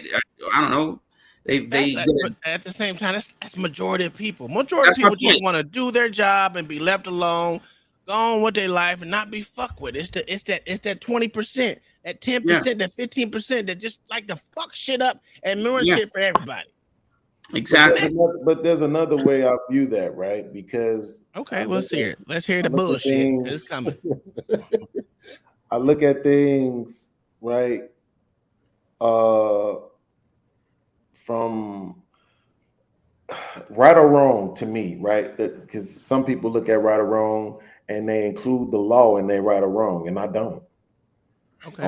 I don't know, but at the same time, that's majority of people. Majority of people just want to do their job and be left alone, go on with their life and not be fucked with. It's that 20%, that 10%, that 15% that just like to fuck shit up and ruin shit for everybody. Exactly. But there's another way I view that, right? Because let's hear it. Let's hear the bullshit. It's coming. I look at things, right? From right or wrong to me, right? Because some people look at right or wrong and they include the law in their right or wrong, and I don't. Okay.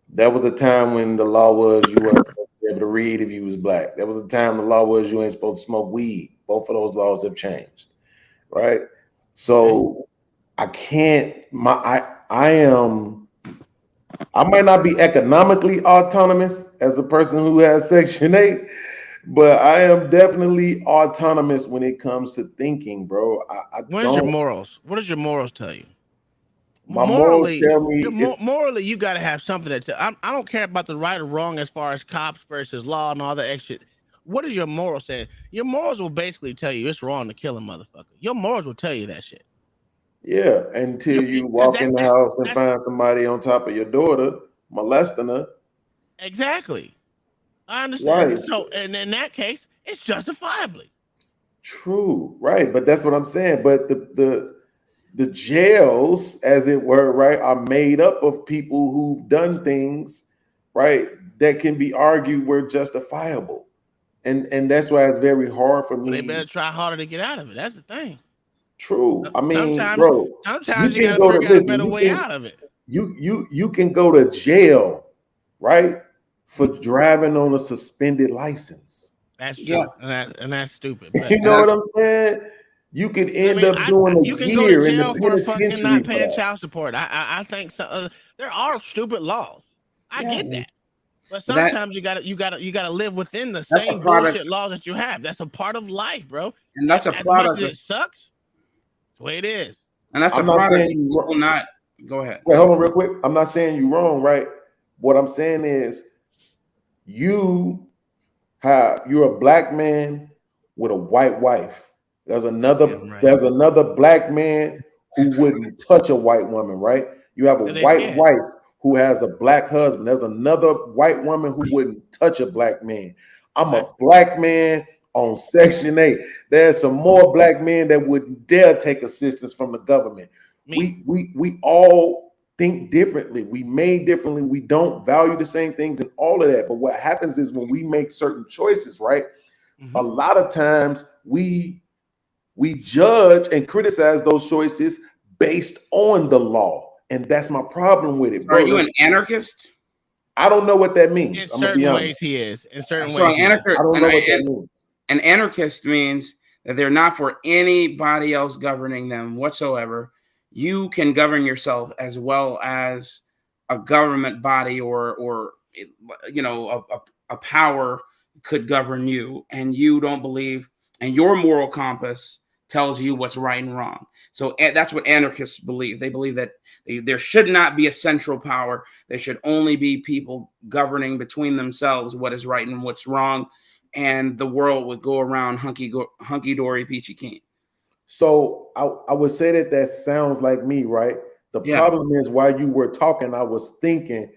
There was a time when the law was you weren't supposed to be able to read if you was black. There was a time the law was you ain't supposed to smoke weed. Both of those laws have changed, right? So I can't. I might not be economically autonomous as a person who has Section 8, but I am definitely autonomous when it comes to thinking, bro. Where's your morals? What does your morals tell you? My morals tell me morally, you got to have something that I don't care about the right or wrong as far as cops versus law and all that extra. What is your moral saying? Your morals will basically tell you it's wrong to kill a motherfucker. Your morals will tell you that shit. Yeah, until you walk in the house and find somebody on top of your daughter molesting her. Exactly. I understand. Right. So, and in that case, it's justifiably true, right? But that's what I'm saying. But the jails, as it were, right, are made up of people who've done things, right, that can be argued were justifiable, and that's why it's very hard for me. They better try harder to get out of it. That's the thing. True. I mean, sometimes you got to figure out a better way out of it. You can go to jail, right, for driving on a suspended license. That's true, and that's stupid. You know what I'm saying? You could end up doing a year in the penitentiary not paying child support. I think so, there are stupid laws. I get that, but sometimes you gotta live within the same bullshit laws that you have. That's a part of life, bro. And that's a product. It sucks. That's the way it is. And that's a product. You will not go ahead. Wait, hold on real quick. I'm not saying you're wrong, right? What I'm saying is you're a black man with a white wife. There's another black man who wouldn't touch a white woman, right? You have a white wife who has a black husband. There's another white woman who wouldn't touch a black man. I'm a black man on Section 8. There's some more black men that wouldn't dare take assistance from the government. We all think differently. We made differently. We don't value the same things and all of that. But what happens is when we make certain choices, right? A lot of times we judge and criticize those choices based on the law. And that's my problem with it. So are you an anarchist? I don't know what that means. In certain ways, he is. In certain ways, I don't know what that means. An anarchist means that they're not for anybody else governing them whatsoever. You can govern yourself as well as a government body or a power could govern you, and you don't believe, and your moral compass tells you what's right and wrong. So that's what anarchists believe. They believe that there should not be a central power. There should only be people governing between themselves what is right and what's wrong, and the world would go around hunky-dory, peachy keen. So I would say that sounds like me, right? The problem is while you were talking, I was thinking,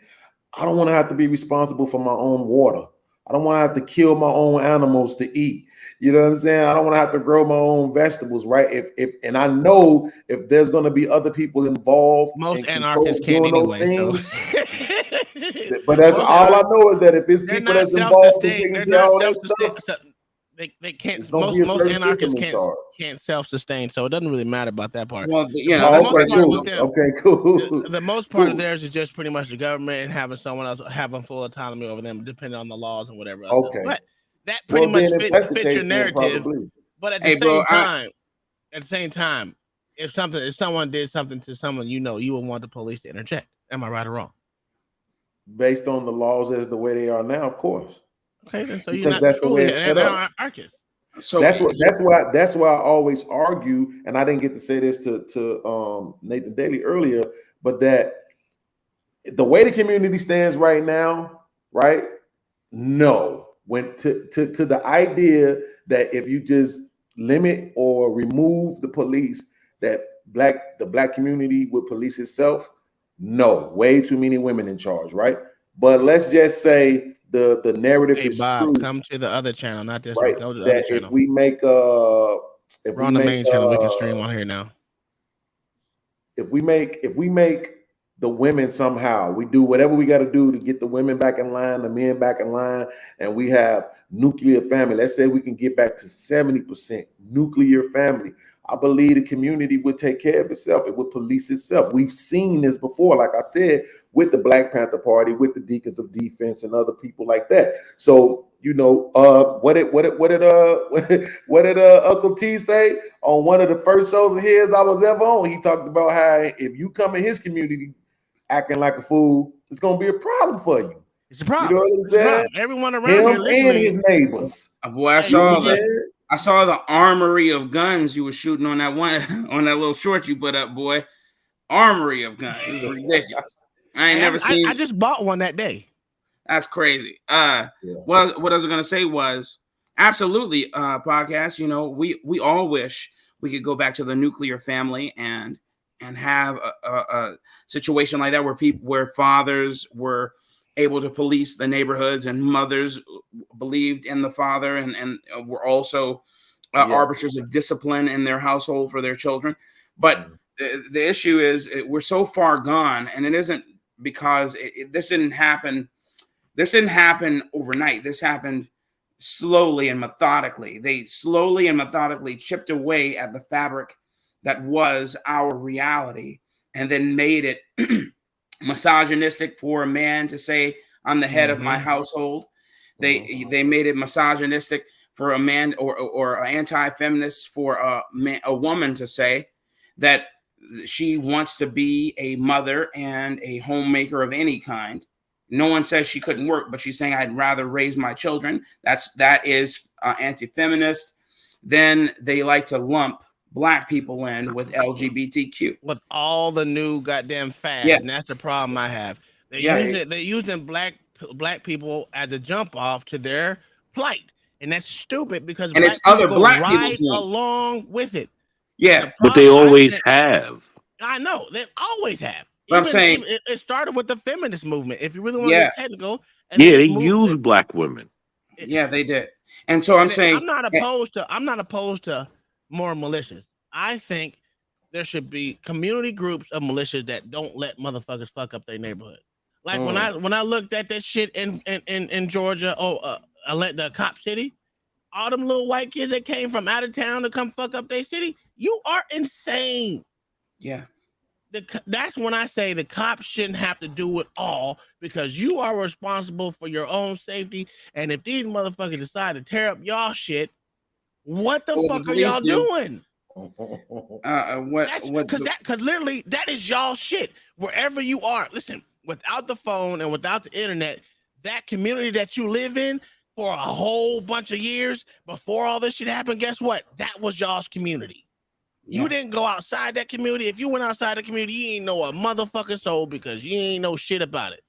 I don't want to have to be responsible for my own water. I don't want to have to kill my own animals to eat. You know what I'm saying? I don't want to have to grow my own vegetables, right? And I know if there's going to be other people involved, most anarchists can't anyway. Things, but that's all I know is that if it's people that's involved in taking care of all that stuff, they can't. Most anarchists can't self-sustain, so it doesn't really matter about that part. Well, okay, cool. The most part of theirs is just pretty much the government and having someone else having full autonomy over them, depending on the laws and whatever else. Okay, but that pretty much fits your narrative. But at the same time, if someone did something to someone, you would want the police to interject. Am I right or wrong? based on the laws as the way they are now, of course. Okay, then so because you're not that's the way truly it's set an up. anarchist. So that's why I always argue, and I didn't get to say this to Nathan Daly earlier, but that the way the community stands right now, right? No, when to the idea that if you just limit or remove the police, that the black community would police itself. No, way too many women in charge, right? But let's just say the narrative Hey is Bob, true, come to the other channel, not this right? one. Go to the other That if channel. we make We're on the main channel. We can stream on here now. if we make the women somehow, we do whatever we got to do to get the women back in line, the men back in line, and we have nuclear family. Let's say we can get back to 70% nuclear family. I believe the community would take care of itself. It would police itself. We've seen this before, like I said, with the Black Panther Party, with the Deacons of Defense, and other people like that. So, you know, what did Uncle T say on one of the first shows of his I was ever on? He talked about how if you come in his community acting like a fool, it's gonna be a problem for you. It's a problem. You know what I'm saying? Everyone around Him here listening. and his neighbors. Boy, I saw the armory of guns you were shooting on that one on that little short you put up, boy. Armory of guns. It was ridiculous. I ain't never seen. I just bought one that day. That's crazy. Well, what I was gonna say was absolutely podcast. You know, we all wish we could go back to the nuclear family and have a situation like that where fathers were able to police the neighborhoods and mothers believed in the father and were also arbiters of discipline in their household for their children. But the issue is we're so far gone, and it isn't because this didn't happen. This didn't happen overnight. This happened slowly and methodically. They slowly and methodically chipped away at the fabric that was our reality and then made it misogynistic for a man to say, I'm the head of my household. They made it misogynistic for a man or anti-feminist for a woman to say that she wants to be a mother and a homemaker of any kind. No one says she couldn't work, but she's saying I'd rather raise my children. That is anti-feminist. Then they like to lump Black people in with LGBTQ, with all the new goddamn fads, and that's the problem I have. They're using black people as a jump off to their plight, and that's stupid because and it's other Black people ride along with it. Yeah, but they always have. I know they always have. I'm saying it started with the feminist movement. If you really want to get technical, they use Black women. Yeah, they did. And so I'm saying I'm not opposed to more militias. I think there should be community groups of militias that don't let motherfuckers fuck up their neighborhood. Like when I looked at that shit in Georgia, the cop city, all them little white kids that came from out of town to come fuck up their city, you are insane. Yeah. That's when I say the cops shouldn't have to do it all because you are responsible for your own safety. And if these motherfuckers decide to tear up y'all shit, what the fuck are y'all doing? Because literally that is y'all shit. Wherever you are, listen, without the phone and without the internet, that community that you live in for a whole bunch of years before all this shit happened, guess what? That was y'all's community. You didn't go outside that community. If you went outside the community, you ain't know a motherfucking soul because you ain't know shit about it.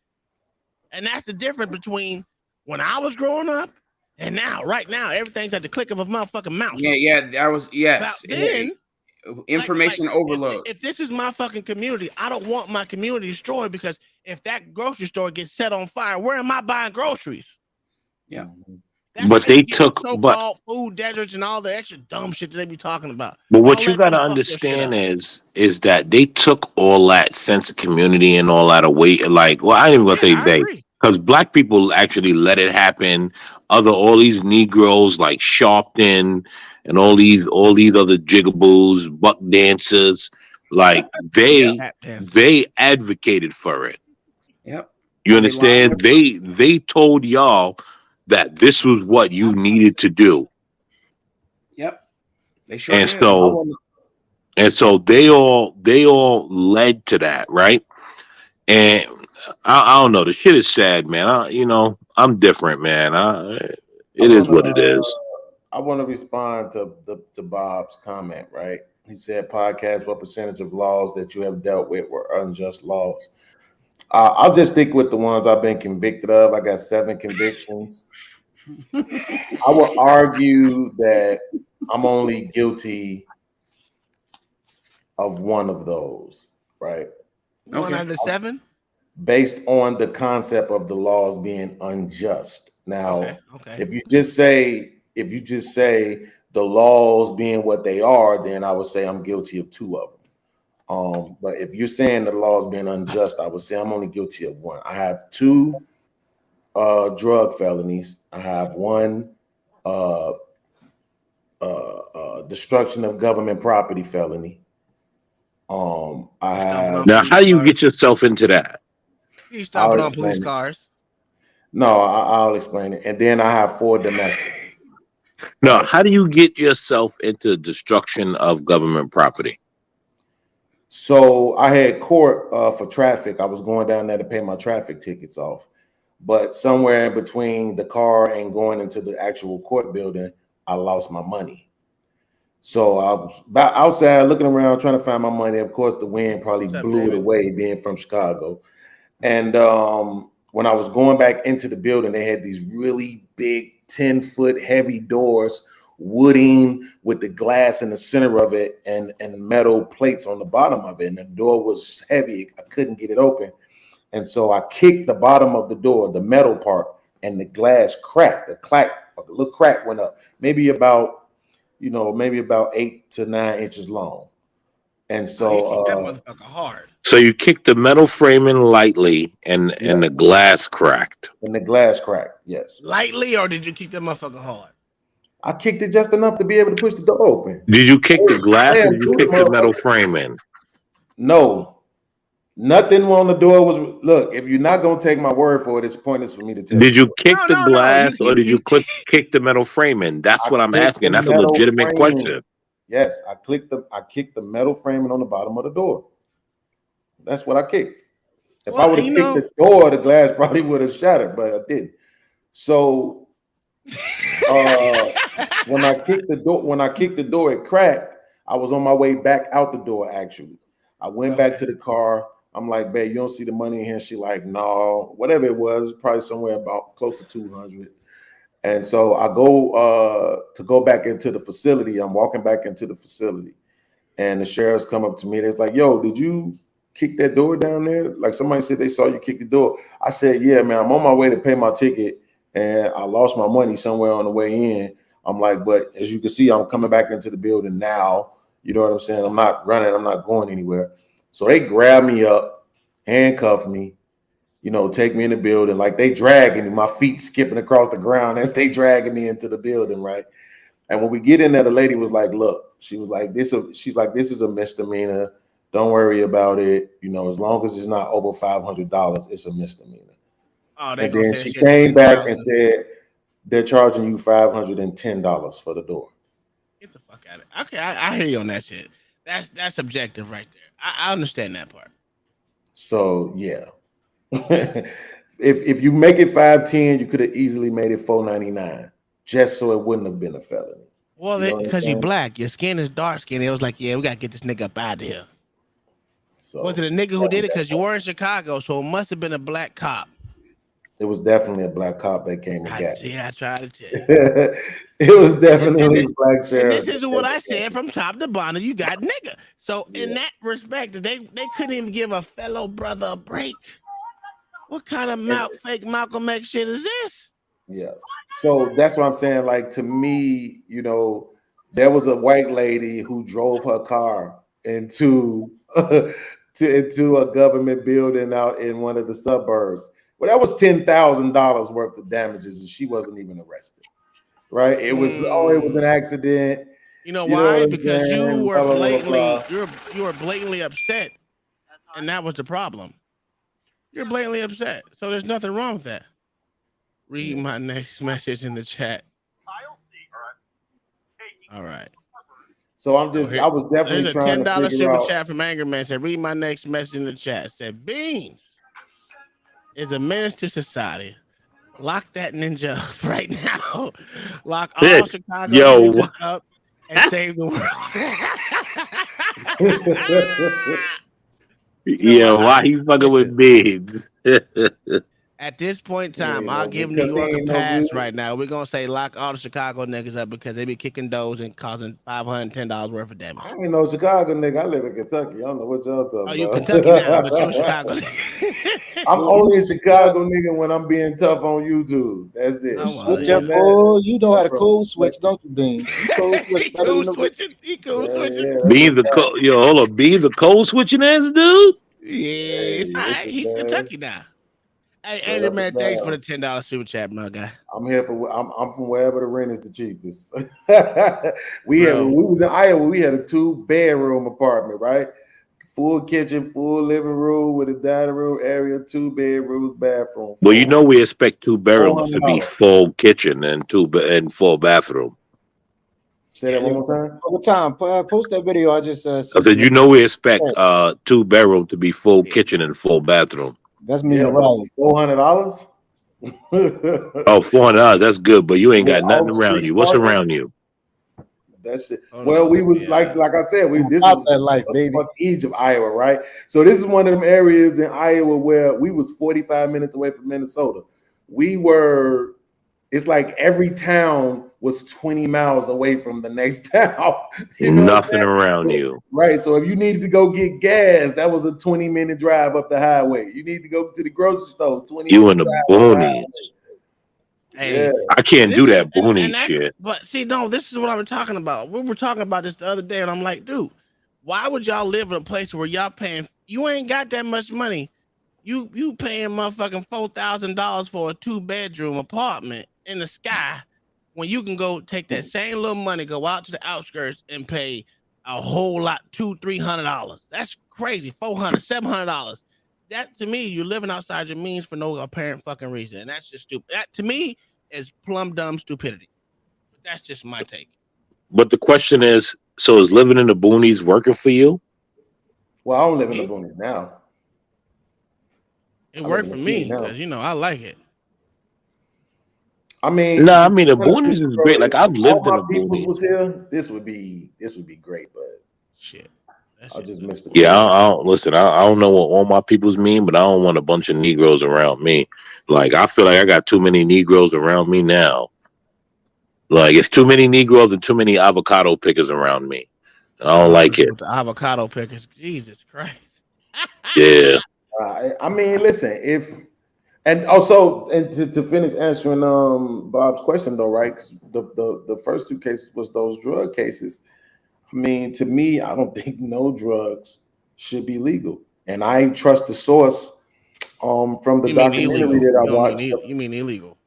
And that's the difference between when I was growing up and now. Right now, everything's at the click of a motherfucking mouse. Then information overload. If this is my fucking community, I don't want my community destroyed because if that grocery store gets set on fire, where am I buying groceries? Yeah. But they took so-called food deserts and all the extra dumb shit that they be talking about. But what you got to understand is that they took all that sense of community and all that away. Like, well, I ain't even gonna say they, because Black people actually let it happen. All these Negroes like Sharpton and all these other jigaboos, buck dancers, like they advocated for it. Yep. You understand? They told y'all that this was what you needed to do. Yep. They sure and did. so they all led to that, right? And I don't know. The shit is sad, man. I'm different, man. It is what it is. I want to respond to Bob's comment. Right? He said, "Podcast. What percentage of laws that you have dealt with were unjust laws?" I'll just stick with the ones I've been convicted of. I got 7 convictions. I will argue that I'm only guilty of one of those, right? One out of 7? Based on the concept of the laws being unjust. Now, okay. if you just say the laws being what they are, then I would say I'm guilty of 2 of them. But if you're saying the laws being unjust, I would say I'm only guilty of 1. I have 2 drug felonies. I have 1 destruction of government property felony. I have Now, how do you get yourself into that? You stomping on police cars. No, I'll explain it. And then I have 4 domestic. No, how do you get yourself into destruction of government property? So I had court for traffic. I was going down there to pay my traffic tickets off. But somewhere in between the car and going into the actual court building, I lost my money. So I was outside looking around trying to find my money. Of course, the wind probably blew it away, being from Chicago. And when I was going back into the building, they had these really big 10-foot heavy doors, wooding with the glass in the center of it and metal plates on the bottom of it. And the door was heavy. I couldn't get it open. And so I kicked the bottom of the door, the metal part, and the glass cracked. A little crack went up, maybe about 8 to 9 inches long. And so that motherfucker hard. So you kicked the metal framing lightly, and the glass cracked. And the glass cracked, yes. Lightly, or did you kick that motherfucker hard? I kicked it just enough to be able to push the door open. Did you kick the glass, or did you kick the metal framing? No. Nothing on the door was. Look, if you're not gonna take my word for it, it's pointless for me to tell you. Did you kick the glass, or did you kick the metal framing? That's what I'm asking. That's a legitimate question. Yes, I kicked the metal framing on the bottom of the door. That's what I kicked. If I would have kicked the door, the glass probably would have shattered, but I didn't. So when I kicked the door, it cracked. I was on my way back out the door. Actually, I went back to the car. I'm like, babe, you don't see the money in here? She like, no, whatever it was, probably somewhere about close to 200. And so I go back into the facility. I'm walking back into the facility, and the sheriffs come up to me. They're like, yo, did you kick that door down there? Like, somebody said they saw you kick the door. I said, yeah, man, I'm on my way to pay my ticket, and I lost my money somewhere on the way in. I'm like, but as you can see, I'm coming back into the building now. You know what I'm saying? I'm not running. I'm not going anywhere. So they grab me up, handcuff me, take me in the building. Like, they dragging me, my feet skipping across the ground as they dragging me into the building, right? And when we get in there, the lady was like, look, she's like, this is a misdemeanor. Don't worry about it. As long as it's not over $500, it's a misdemeanor. Oh, and then she came back and said, they're charging you $510 for the door. Get the fuck out of it. Okay, I hear you on that shit. That's subjective right there. I understand that part. So yeah. if you make it $510, you could have easily made it $499, just so it wouldn't have been a felony. Well, because you're black, your skin is dark skin. It was like, yeah, we gotta get this nigga up out of here. So, was it a nigga who did it? Because you were in Chicago, so it must have been a black cop. It was definitely a black cop that came and got me. See, I tried to tell you. It was definitely a black sheriff. This is what I said from top to bottom. You got nigga. So in that respect, they couldn't even give a fellow brother a break. What kind of fake Malcolm X shit is this? Yeah. So that's what I'm saying. Like, to me, there was a white lady who drove her car into a government building out in one of the suburbs. Well, that was $10,000 worth of damages, and she wasn't even arrested. Right? It was it was an accident. You know why? Because you were blatantly upset, and that was the problem. You're blatantly upset, so there's nothing wrong with that. Read my next message in the chat. All right. So I was definitely trying to figure out. There's a $10 super chat from Anger Man. Said, read my next message in the chat. Said, Beans, is a menace to society. Lock that ninja up right now. Lock all Chicago Yo, ninjas up and save the world. You know yeah, what? why he fucking with bids? At this point in Yeah, time, I'll no, give New because he York a ain't no pass good. right now. We're gonna say lock all the Chicago niggas up because they be kicking doors and causing $510 worth of damage. I ain't no Chicago nigga. I live in Kentucky. I don't know what y'all talking Oh, you about. Kentucky now, but you're Chicago. I'm only a Chicago nigga when I'm being tough on YouTube. That's it. Oh, well, Switch Other up, than yeah. that, boy. You know how I'm to from code switch, Kentucky. don't you, Bean? You code switch better Cool than the switching. He cool switching. Yeah, that's Be a the fact. yo, hold up, be the code switching ass dude. Yeah, it's all Hey, right. He's listen, man. Kentucky now. Hey, Straight Andrew, up and man, thanks for the down. $10 super chat, my guy. I'm here for. I'm from wherever the rent is the cheapest. we Bro. was in Iowa. We had a 2-bedroom apartment, right? Full kitchen, full living room with a dining room area, 2 bedrooms, bathroom. Well, you know we expect 2 bedrooms to be $400. full kitchen and and full bathroom. Say that one more time. One time, post that video. I just I sent said, you. you know we expect 2 bedroom to be full kitchen and full bathroom. That's me Yeah, and but Riley. $400. Oh, $400, that's good, but you ain't With got nothing off around street you. What's parking. around you? That shit. Hold Well, on, we let was me, like I said, this Stop was that life, baby. Egypt, Iowa, right? So this is one of them areas in Iowa where we was 45 minutes away from Minnesota. We were. It's like every town was 20 miles away from the next town. You know what I'm Nothing saying? around you. Right. So if you needed to go get gas, that was a 20-minute drive up the highway. You need to go to the grocery store, 20 You minute in the drive up the highway. boonies. Hey, Yeah. I can't do this is that boony that's shit. but see, no, this is what I'm talking about. We were talking about this the other day, and I'm like, dude, why would y'all live in a place where y'all paying? You ain't got that much money. You paying motherfucking $4,000 for a 2-bedroom apartment in the sky when you can go take that same little money, go out to the outskirts and pay a whole lot, $200-$300. That's crazy. $400-$700. That to me, you're living outside your means for no apparent fucking reason, and that's just stupid. That to me is plumb dumb stupidity. But that's just my take. But the question is, so is living in the boonies working for you? Well, I don't live in the Me? boonies now. It I live worked in for the city me now. because I like it. I mean, No, I to be mean the honest with boonies you, is bro, great. Like if I've all lived in my the peoples boonies. was here, this would be great, but Shit. I just missed the Yeah, cool. I don't listen. I don't know what all my peoples mean, but I don't want a bunch of Negroes around me. Like I feel like I got too many Negroes around me now. Like it's too many Negroes and too many avocado pickers around me. I don't like it. With the avocado pickers. Jesus Christ. Yeah. I mean, listen, and also to finish answering Bob's question though, right? Because the first 2 cases was those drug cases. I mean, to me, I don't think no drugs should be legal, and I trust the source from the You mean documentary illegal? that I You don't mean watched. you mean illegal?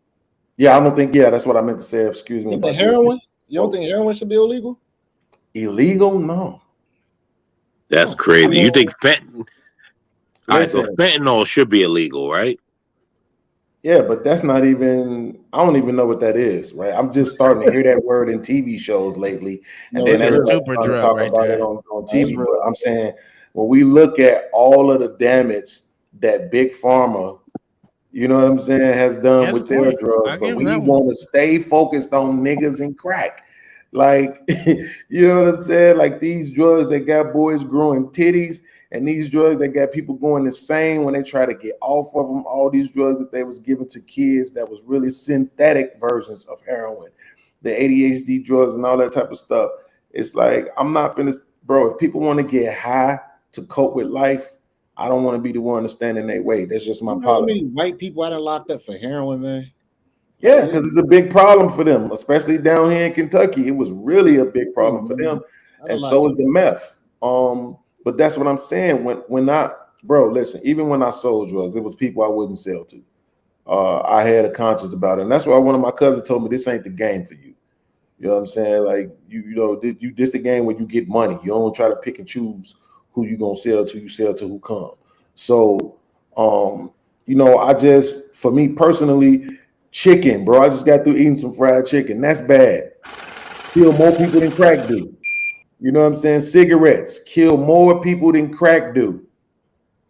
Yeah, I don't think. Yeah, that's what I meant to say. Excuse me You if I think did. heroin? You don't think heroin should be illegal? Illegal? No. That's I crazy. mean, You think fentanyl? All right, so listen. fentanyl should be illegal, right? Yeah, but that's not even. I don't even know what that is, right? I'm just starting to hear that word in TV shows lately, and No, then it's It's a real. everybody's super trying to drug talk right about it there. on That's TV. real. But I'm saying when we look at all of the damage that big pharma, you know what I'm saying, has He done has a with their point. drugs, I but give him we that one. want to stay focused on niggas and crack. Like, you know what I'm saying? Like these drugs that got boys growing titties, and these drugs that got people going insane when they try to get off of them. All these drugs that they was giving to kids that was really synthetic versions of heroin, the ADHD drugs and all that type of stuff. It's like I'm not finished, bro. If people want to get high to cope with life, I don't want to be the one to stand in their way. That's just my You know how policy. many white people I done locked up for heroin, man? Yeah, because it's a big problem for them, especially down here in Kentucky. It was really a big Come problem on, for man. them, I done and locked so is up. the meth. But that's what I'm saying. When I, bro, listen, even when I sold drugs, it was people I wouldn't sell to. I had a conscience about it, and that's why one of my cousins told me this ain't the game for you. You know what I'm saying? Like this the game where you get money. You don't try to pick and choose who you gonna sell to. You sell to who come. So, for me personally, chicken, bro. I just got through eating some fried chicken. That's bad. Kill more people than crack do. You know what I'm saying? Cigarettes kill more people than crack do.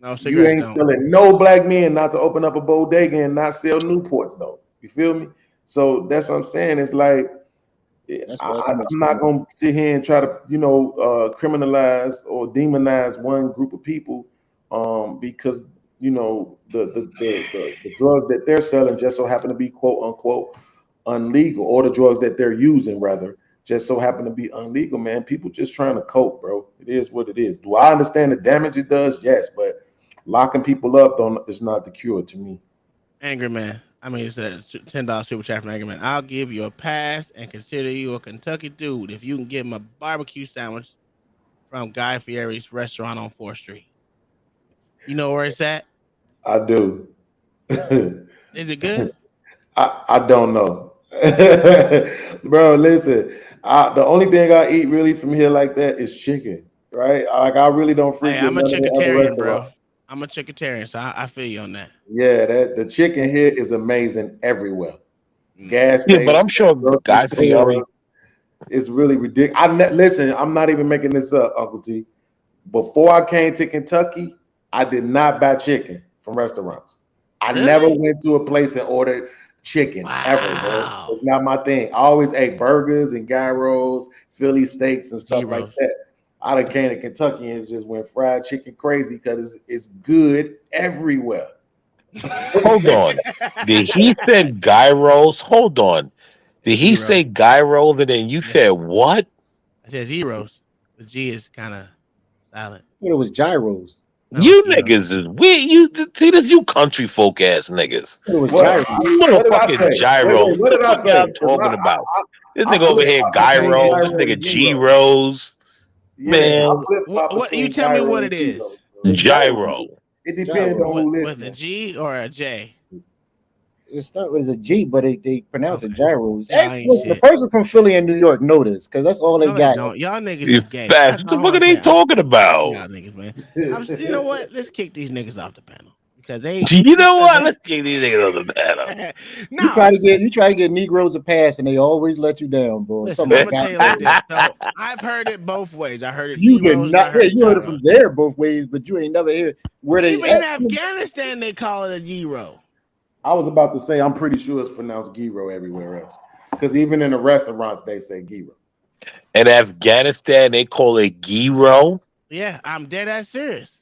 No You cigarettes ain't don't. telling no black men not to open up a bodega and not sell Newports, though. You feel me? So that's what I'm saying. It's like I'm not gonna sit here and try to, criminalize or demonize one group of people, because the drugs that they're selling just so happen to be quote unquote unlegal, or the drugs that they're using rather just so happen to be illegal. Man, people just trying to cope, bro. It is what it is. Do I understand the damage it does? Yes, but locking people up is not the cure to me. Angry Man. I mean, it's a $10 super chat from Angry Man. I'll give you a pass and consider you a Kentucky dude if you can give him a barbecue sandwich from Guy Fieri's restaurant on 4th Street. You know where it's at? I do. Is it good? I don't know. Bro, listen. The only thing I eat really from here like that is chicken, right? Like I really don't frequent I'm a none of the other chicketarian, bro. restaurants. I'm a chicketarian, so I feel you on that. Yeah, the chicken here is amazing everywhere. Gas Yeah, stations, but I'm sure Guy Fieri. It's really ridiculous. Listen, I'm not even making this up, Uncle T. Before I came to Kentucky, I did not buy chicken from restaurants. I never went to a place and ordered chicken ever, bro. It's not my thing. I always ate burgers and gyros, Philly steaks and stuff like that. I done came to Kentucky and just went fried chicken crazy because it's good everywhere. Hold on. Did he say gyros? Hold on. Did he say gyros and then you said what? I said zeros. The G is kind of silent. It was gyros. You niggas is weird. You see this, you country folk ass niggas. Motherfucking gyros. What the fuck y'all talking about? This nigga over here gyros. This nigga gyros. Man, what you tell me what it is? Gyro. It depends on who listens. With a G or a J? It starts with a G, but they pronounce it gyros. Yeah, Listen, the person from Philly and New York know this because that's all they got. Y'all niggas You is gay. fat. What the fuck are they talking about? Y'all niggas, man. You know what? Let's kick these niggas off the panel because they. You know what? Let's kick these niggas off the panel. You try to get Negroes a pass, and they always let you down, bro. Listen, I'm gonna tell you like this. So I've heard it both ways. I heard it. You heard it from there both ways, but you ain't never heard where they. Even in Afghanistan, they call it a gyro. I was about to say, I'm pretty sure it's pronounced gyro everywhere else. Because even in the restaurants, they say gyro. In Afghanistan, they call it gyro. Yeah, I'm dead ass serious.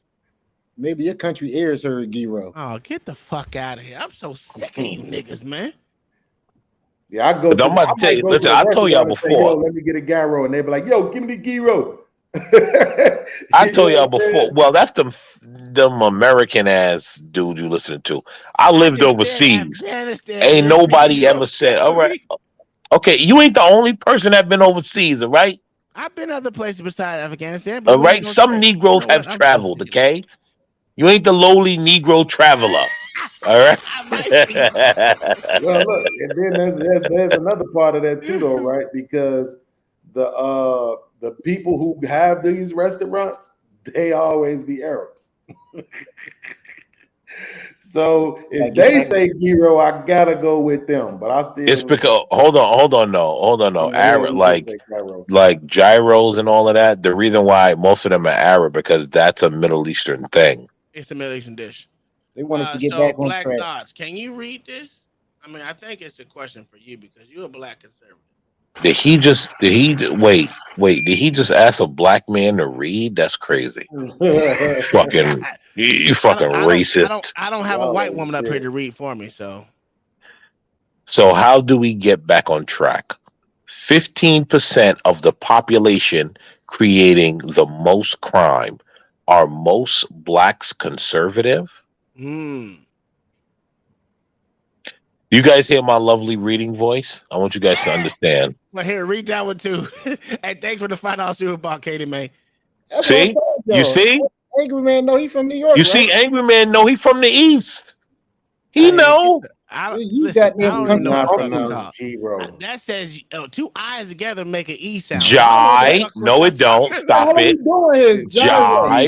Maybe your country ears heard gyro. Oh, get the fuck out of here. I'm so sick of you niggas, man. Yeah, I go. I'm about to tell you. Listen, I told y'all before. Let me get a gyro, and they be like, "Yo, give me the gyro." I told y'all before. Well, that's them American ass dude you listening to. I lived overseas. Ain't nobody ever said, all right. Okay, you ain't the only person that been overseas, all right? I've been other places besides Afghanistan. All right, some Negroes have traveled, okay? You ain't the lowly Negro traveler. All right. Well, look, and then there's another part of that too, though, right? Because the people who have these restaurants, they always be Arabs. So if they say gyro, I gotta go with them. But I still. It's because hold on, no. Arab like gyros and all of that. The reason why most of them are Arab because that's a Middle Eastern thing. It's a Middle Eastern dish. They want us to get back on Black track. Dots, can you read this? I mean, I think it's a question for you because you're a black conservative. Did he wait, did he just ask a black man to read? That's crazy. fucking you fucking racist. I don't have a white woman up here to read for me, so how do we get back on track? 15% of the population creating the most crime. Are most blacks conservative? You guys hear my lovely reading voice? I want you guys to understand. Well, here, read that one too. And thanks for the $5 super ball, Katie May. See? You see? Angry Man, no, he from New York. You see, Angry Man, no, he from the East. He know. That says two eyes together make an E sound. Jai. No, it don't. Stop it. Jai.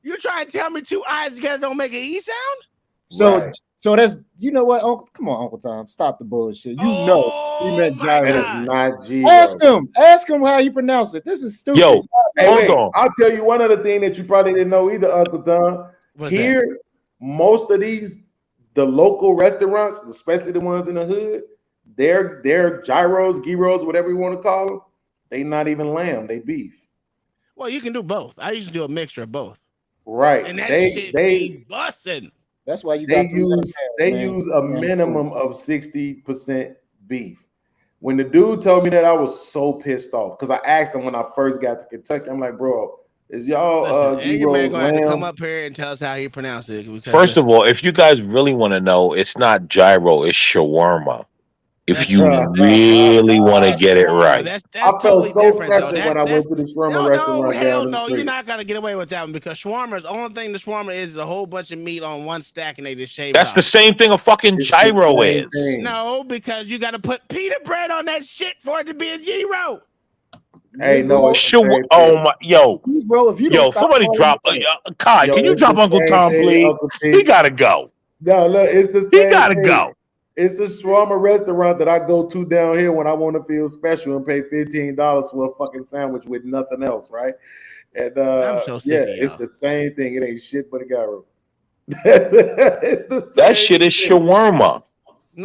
You trying to tell me two eyes together don't make an E sound? So So that's you know what, Uncle. Come on, Uncle Tom, stop the bullshit. You know he meant gyro. That is not gyro. Ask him how you pronounce it. This is stupid. Yo, Hey, hold wait, on. I'll tell you one other thing that you probably didn't know either, Uncle Tom. What's Here, most of the local restaurants, especially the ones in the hood, they're gyros, gyros, whatever you want to call them. They not even lamb, they beef. Well, you can do both. I used to do a mixture of both. Right. And that They shit be busting. That's why you they got use a minimum of 60% beef. When the dude told me that, I was so pissed off because I asked him when I first got to Kentucky. I'm like, bro, is y'all Angry man gyros gonna have to come lamb? up here and tell us how he pronounced it. because First listen, of all, if you guys really want to know, it's not gyro, it's shawarma. If you really want to get it right. That's I felt totally so different, though. special when I went to the shawarma restaurant Hell down the no, street. you're not gonna get away with that one because shawarma is the only thing the shawarma is a whole bunch of meat on one stack and they just shave That's it the off. same thing a fucking gyro is. No, because you gotta put pita bread on that shit for it to be a gyro. Hey, no, it's the Sure. same Oh thing. my, yo, bro, if you don't yo, stop somebody calling drop. Kai, Yo, can you it's drop the Uncle same Tom, thing, please? Uncle T. He gotta go. No, look, it's the He same gotta thing. go. It's a shawarma restaurant that I go to down here when I want to feel special and pay $15 for a fucking sandwich with nothing else, right? And I'm so sick yeah, of it's y'all. the same thing. It ain't shit but a gyro. It's the same That shit is thing. shawarma.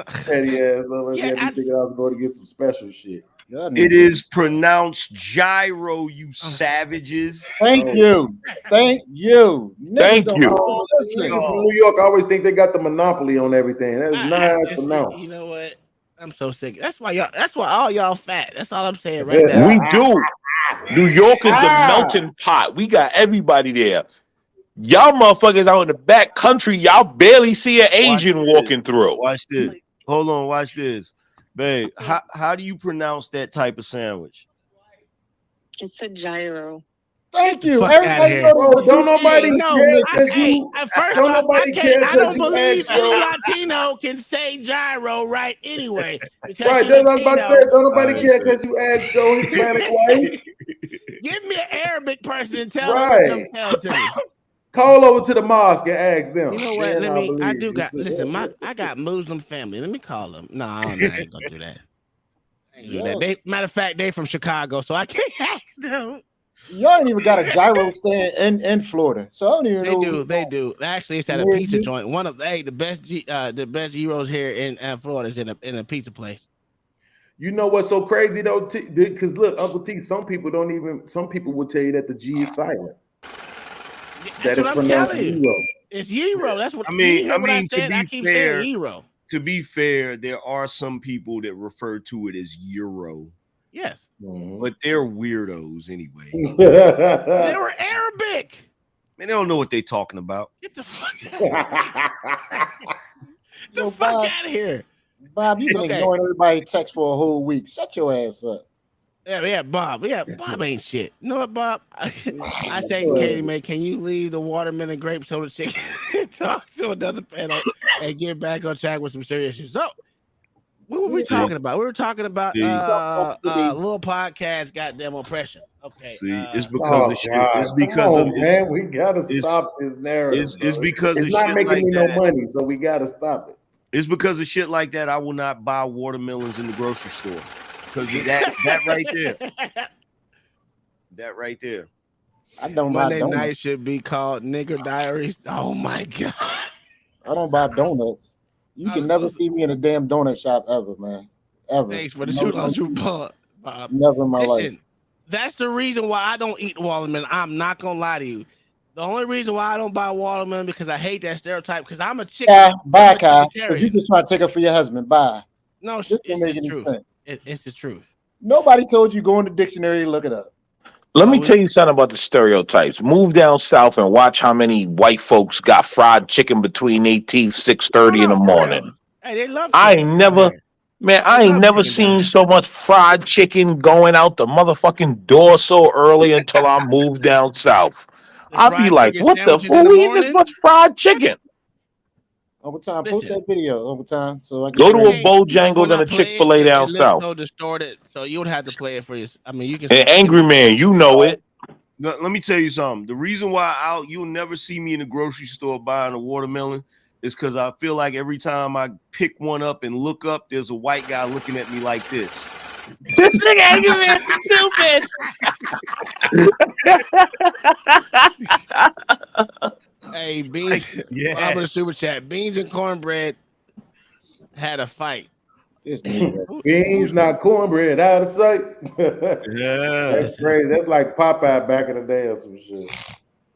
Petty ass motherfucker had me thinking I was going to get some special shit. It is pronounced gyro, you savages. Thank you. Thank you. Thank Niggas you. don't listen. Niggas from New York always think they got the monopoly on everything. That is not pronounced. You know what? I'm so sick. That's why all y'all fat. That's all I'm saying right now. We do. New York is the melting pot. We got everybody there. Y'all motherfuckers out in the back country, y'all barely see an Asian walking through. Watch this. Hold on, watch this. Babe, how do you pronounce that type of sandwich? It's a gyro. Thank you. Fuck outta here. Don't nobody care because First don't off, nobody care I don't because you believe asked any yo. Latino can say gyro right anyway. Because Right, she's that's what I was about to Latino. say. Don't nobody care because you asked your Hispanic wife. Give me an Arabic person and tell Right. them to tell it to me. Call over to the mosque and ask them. You know what? Then I'll believe you. I got Muslim family. Let me call them. No, I ain't gonna do that. I ain't do that. Matter of fact, they from Chicago, so I can't ask them. Y'all ain't even got a gyro stand in Florida, so I don't even know. They do. Actually, it's at a Yeah, pizza you- joint. One of the best gyros here in Florida is in a pizza place. You know what's so crazy though? Because look, Uncle T, some people will tell you that the G is silent. That's what I'm telling you. gyro. It's gyro. That's what I mean, I to be keep fair, saying gyro. to be fair, there are some people that refer to it as euro. Yes. But they're weirdos anyway. They were Arabic. Man, they don't know what they're talking about. Get the fuck out of here. Bob, you've been ignoring everybody's text for a whole week. Shut your ass up. Yeah, Bob. Yeah, Bob ain't shit. You know what, Bob? I say, Katie, man, can you leave the watermelon grape soda chicken and talk to another panel and get back on track with some serious issues? So, what were we talking about? We were talking about little podcast, goddamn oppression. Okay. See, it's because of shit. It's because of man. We gotta stop this narrative. It's because it's of not shit making like me that. no money, so we gotta stop it. It's because of shit like that. I will not buy watermelons in the grocery store because that right there. That right there. I don't Monday buy night donuts. should be called Nigger Diaries. Oh my god. I don't buy donuts. You can never see me in a damn donut shop ever, man. Ever. Thanks for the $2 Bob. Never in my life. That's the reason why I don't eat watermelon. I'm not gonna lie to you. The only reason why I don't buy watermelon because I hate that stereotype. Because I'm a chicken. Yeah, bye, I'm a Kyle. chickentarian. Because you just try to take her for your husband. Bye. No, this it's don't make the any truth. sense. It's the truth. Nobody told you go in the dictionary and look it up. Let me tell you something about the stereotypes. Move down south and watch how many white folks got fried chicken between their teeth 6:30 in the morning. Hey, they love. I ain't never seen so much fried chicken going out the motherfucking door so early until I moved down south. I'll be like, what the fuck? We eat this much fried chicken? Uncle Tom, post that video, Uncle Tom. So I can Go to a Bojangles and a Chick-fil-A down It looks south. so distorted, so you would have to play it for you. I mean, you can. An angry man, you know it. Let me tell you something. The reason why you'll never see me in the grocery store buying a watermelon is because I feel like every time I pick one up and look up, there's a white guy looking at me like this. This nigga Angry Man stupid. Hey, Beans. Yeah. I'm in the super chat. Beans and Cornbread had a fight. Beans, not cornbread, out of sight. Yeah. That's crazy. That's like Popeye back in the day or some shit.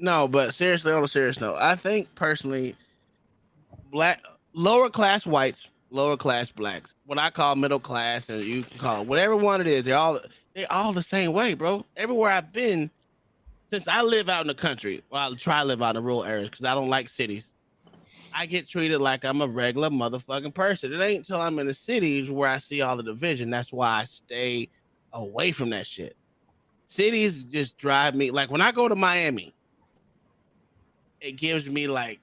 No, but seriously, on a serious note, I think personally, lower class whites, lower class blacks, what I call middle class, and you can call it whatever one it is, they're all the same way, bro. Everywhere I've been, since I live out in the country, well, I try to live out in the rural areas because I don't like cities. I get treated like I'm a regular motherfucking person. It ain't until I'm in the cities where I see all the division. That's why I stay away from that shit. Cities just drive me, like when I go to Miami, it gives me like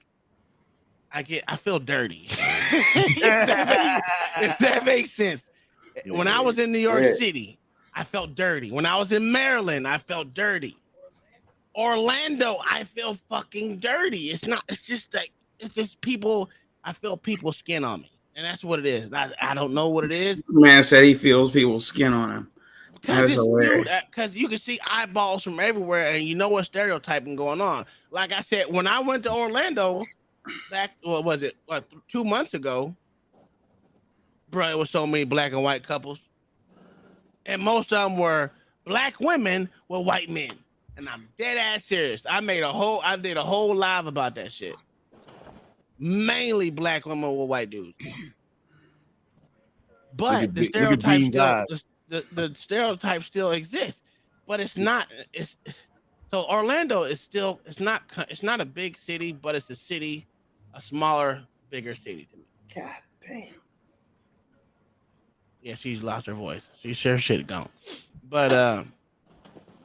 I feel dirty. if that makes sense. When I was in New York City, I felt dirty. When I was in Maryland, I felt dirty. Orlando, I feel fucking dirty. It's just people. I feel people's skin on me, and that's what it is. I don't know what it is. Man said he feels people's skin on him. That's hilarious. Because you can see eyeballs from everywhere, and you know what stereotyping going on. Like I said, when I went to Orlando back, 2 months ago, bro, it was so many black and white couples, and most of them were black women with white men. And I'm dead ass serious. I did a whole live about that shit. Mainly black women with white dudes. But the stereotype still exists. But it's not. So Orlando is still. It's not a big city, but it's a smaller, bigger city to me. God damn. Yeah, she's lost her voice. She's sure shit gone. But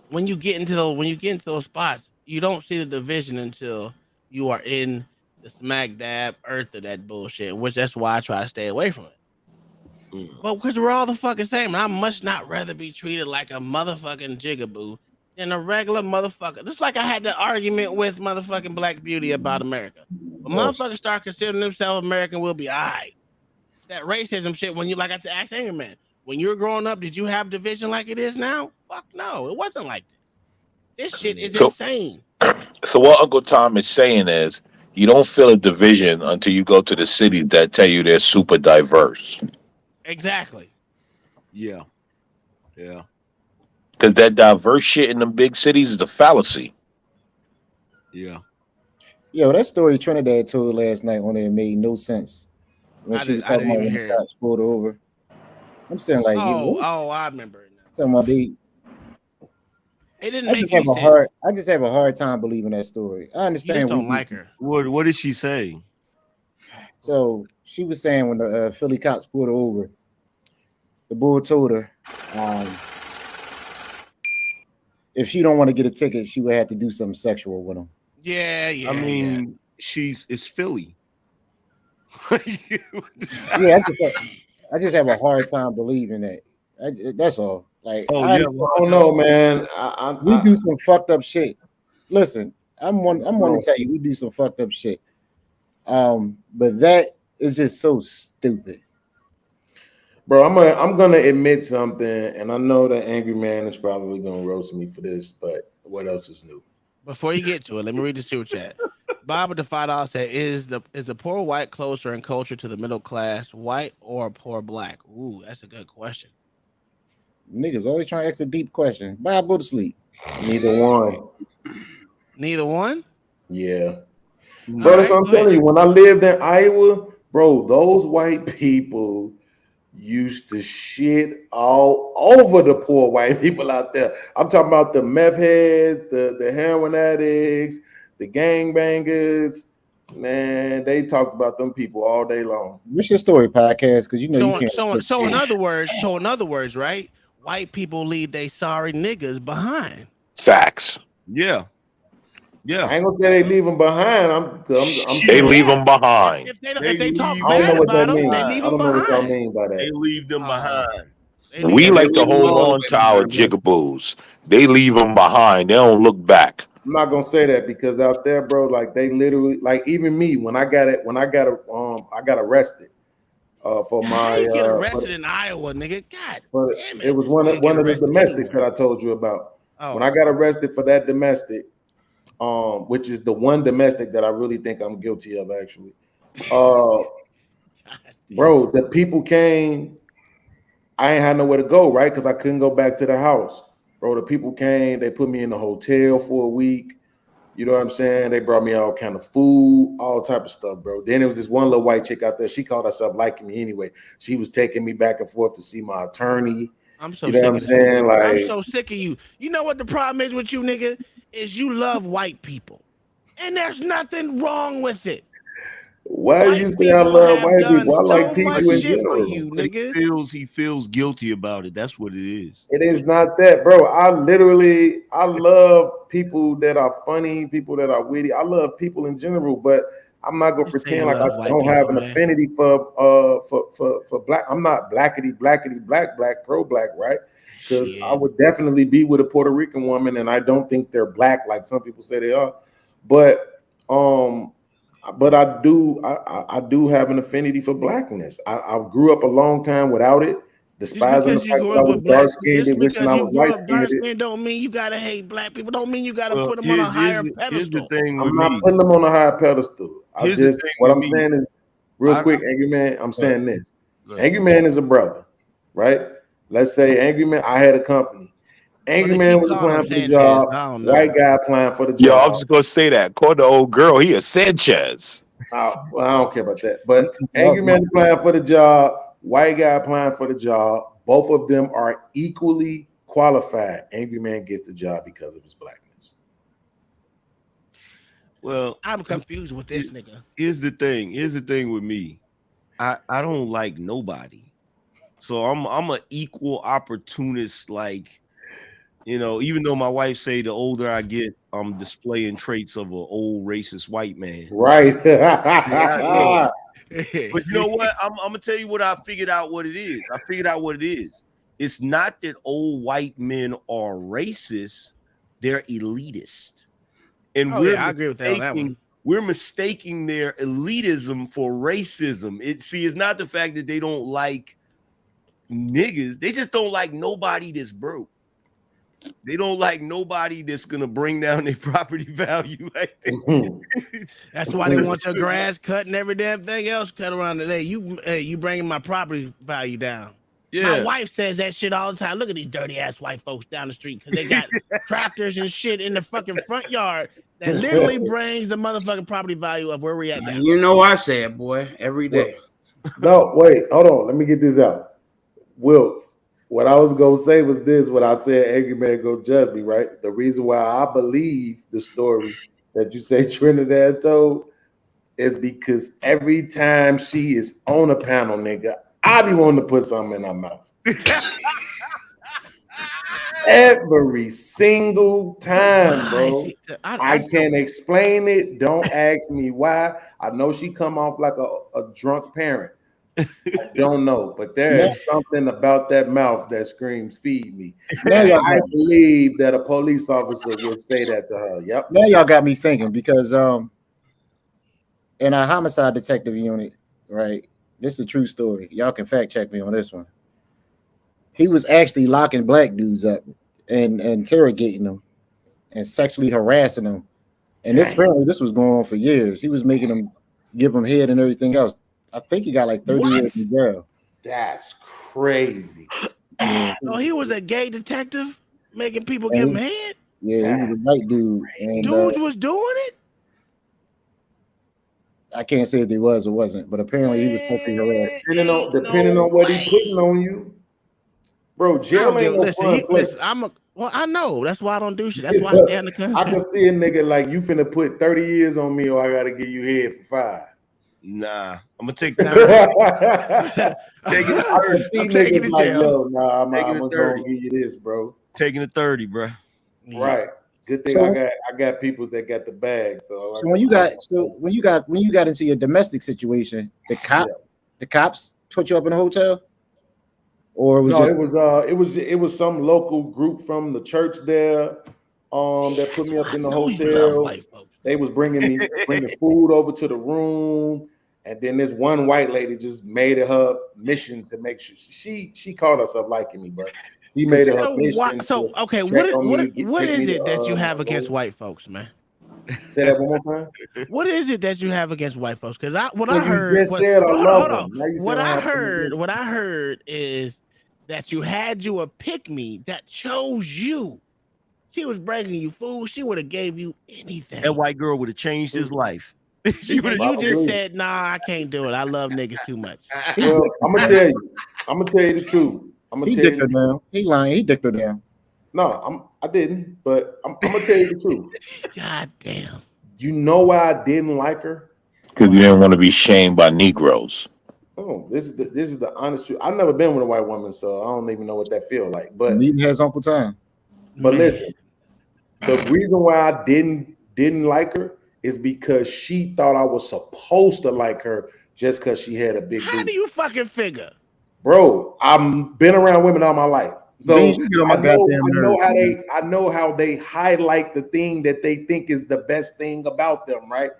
when you get into those spots, you don't see the division until you are in the smack dab earth of that bullshit, which that's why I try to stay away from it. But because we're all the fucking same, and I must not rather be treated like a motherfucking jigaboo than a regular motherfucker. Just like I had the argument with motherfucking Black Beauty about America. When motherfuckers start considering themselves American, we'll be all right. That racism shit, when you like I asked Angry Man, when you were growing up, did you have division like it is now? Fuck no, it wasn't like this. This shit is insane. So what Uncle Tom is saying is you don't feel a division until you go to the cities that tell you they're super diverse. Exactly. Yeah. Yeah. Because that diverse shit in the big cities is a fallacy. Yeah. Yo, that story Trinidad told last night on it made no sense. When she was talking about when the cops pulled her over. I'm saying like, I remember it now. Talking about they. It didn't make sense. I just have a hard time believing that story. I understand. You just don't like her. What did she say? So she was saying when the Philly cops pulled her over, the bull told her, if she don't want to get a ticket, she would have to do something sexual with him. Yeah. I mean, it's Philly. Yeah, I just have a hard time believing that. That's all. Like, I don't know, man. We do some fucked up shit. Listen, I'm one to tell you, we do some fucked up shit. But that is just so stupid. Bro, I'm gonna admit something, and I know that Angry Man is probably gonna roast me for this, but what else is new? Before you get to it, let me read the super chat. Bob with the $5 said, is the poor white closer in culture to the middle class white or poor black? Ooh, that's a good question. Niggas always trying to ask a deep question. Bob, go to sleep. Neither one. Neither one? Yeah. Bro, that's what I'm telling you. When I lived in Iowa, bro, those white people used to shit all over the poor white people out there. I'm talking about the meth heads, the heroin addicts, the gangbangers. Man, they talked about them people all day long. What's your story, podcast? Because you know you can't. So in other words, right? White people leave they sorry niggas behind. Facts. Yeah. Yeah. I ain't gonna say they leave them behind. They leave them behind. If they talk I don't know bad what that about them, means. they leave I them don't know what y'all behind. mean by that. They leave them behind. We like to hold on to our jigaboos. They leave them behind. They don't look back. I'm not gonna say that because out there, bro, like they literally, like even me, I got arrested for How my you get arrested in Iowa, nigga? God damn it was one of the domestics that I told you about. Oh. When I got arrested for that domestic, which is the one domestic that I really think I'm guilty of, actually. Bro, the people came. I ain't had nowhere to go, right? Because I couldn't go back to the house. Bro, the people came. They put me in the hotel for a week. You know what I'm saying? They brought me all kind of food, all type of stuff, bro. Then there was this one little white chick out there. She called herself liking me anyway. She was taking me back and forth to see my attorney. I'm so you know sick what I'm of this saying? nigga. Like, I'm so sick of you. You know what the problem is with you, nigga? Is you love white people. And there's nothing wrong with it. why do you say I love white people? I like people in shit general. for you, nigga. He feels guilty about it. That's what it is. It is not that, bro. I love people that are funny, people that are witty. I love people in general, but I'm not gonna pretend like I don't have an affinity for black. I'm not blackety black pro black, right? Because I would definitely be with a Puerto Rican woman, and I don't think they're black like some people say they are. But I do have an affinity for blackness. I grew up a long time without it. Despising the fact that I was dark skinned and wishing I was light skinned. Don't mean you gotta hate black people. Don't mean you gotta put them on a higher pedestal. I'm not putting them on a higher pedestal. What I'm saying is, real quick, Angry Man. I'm saying this. Angry Man is a brother, right? Let's say Angry Man. I had a company. Angry Man was applying for the job. White guy applying for the job. Yo, I was just gonna say that. Call the old girl. He a Sanchez. Well, I don't care about that. But Angry Man applying for the job. White guy applying for the job. Both of them are equally qualified. Angry Man gets the job because of his blackness. Well, I'm confused with this nigga. Here's the thing with me. I don't like nobody. So I'm an equal opportunist, like, you know, even though my wife say the older I get, I'm displaying traits of an old racist white man. Right. But you know what? I'm gonna tell you what I figured out what it is. I figured out what it is. It's not that old white men are racist, they're elitist. And I agree with that on that one. We're mistaking their elitism for racism. It's not the fact that they don't like niggas, they just don't like nobody that's broke. They don't like nobody that's gonna bring down their property value like that. That's why they want your grass cut and every damn thing else cut around today. You bringing my property value down. Yeah. My wife says that shit all the time. Look at these dirty ass white folks down the street because they got tractors and shit in the fucking front yard that literally brings the motherfucking property value of where we at now. You know I say it, boy, every day. No, wait, hold on. Let me get this out. Wilkes, what I was gonna say was this: when I said Angry Man go judge me, right? The reason why I believe the story that you say Trinidad told is because every time she is on a panel, nigga, I be wanting to put something in her mouth. Every single time, bro. I can't explain it. Don't ask me why. I know she come off like a drunk parent. I don't know, but there is something about that mouth that screams "feed me." I believe that a police officer would say that to her. Yep. Now y'all got me thinking because in our homicide detective unit, right? This is a true story. Y'all can fact check me on this one. He was actually locking black dudes up and interrogating them and sexually harassing them. And this was going on for years. He was making them give them head and everything else. I think he got like 30 years in jail. That's crazy. Yeah. So he was a gay detective making people give him head? Yeah, he was a white dude. And, dudes was doing it? I can't say if he was or wasn't, but apparently he was sexually harassed. Depending on what he putting on you. Bro, jail ain't no fun place. Well, I know. That's why I don't do shit. That's why I stay in the country. I can see a nigga like you finna put 30 years on me or I gotta give you head for 5. Nah, I'm gonna take the taking I can see niggas like, yo, nah, I'm gonna give you this, bro. Taking the 30, bro. Right. Good thing I got people that got the bag. So when you got into your domestic situation, the cops put you up in a hotel, or it was some local group from the church there. that put me up in the hotel. They was bringing food over to the room, and then this one white lady just made it her mission to make sure she called herself liking me, but he made it her mission. So okay, what is it that you have against white folks, man? Say that one more time. What is it that you have against white folks? Because I What I heard is that you had a pick me that chose you. She was bringing you food. She would have gave you anything. That white girl would have changed his life. You just said, "Nah, I can't do it. I love niggas too much." Well, I'm gonna tell you the truth. He dicked her down. He lying. He dicked her down. No, I didn't. But I'm gonna tell you the truth. God damn. You know why I didn't like her? Because you didn't want to be shamed by Negroes. Oh, this is the honest truth. I've never been with a white woman, so I don't even know what that feel like. But neither has Uncle Tom. But listen, the reason why I didn't like her is because she thought I was supposed to like her just because she had a big How do you fucking figure? Bro, I've been around women all my life. So I know how they highlight the thing that they think is the best thing about them, right?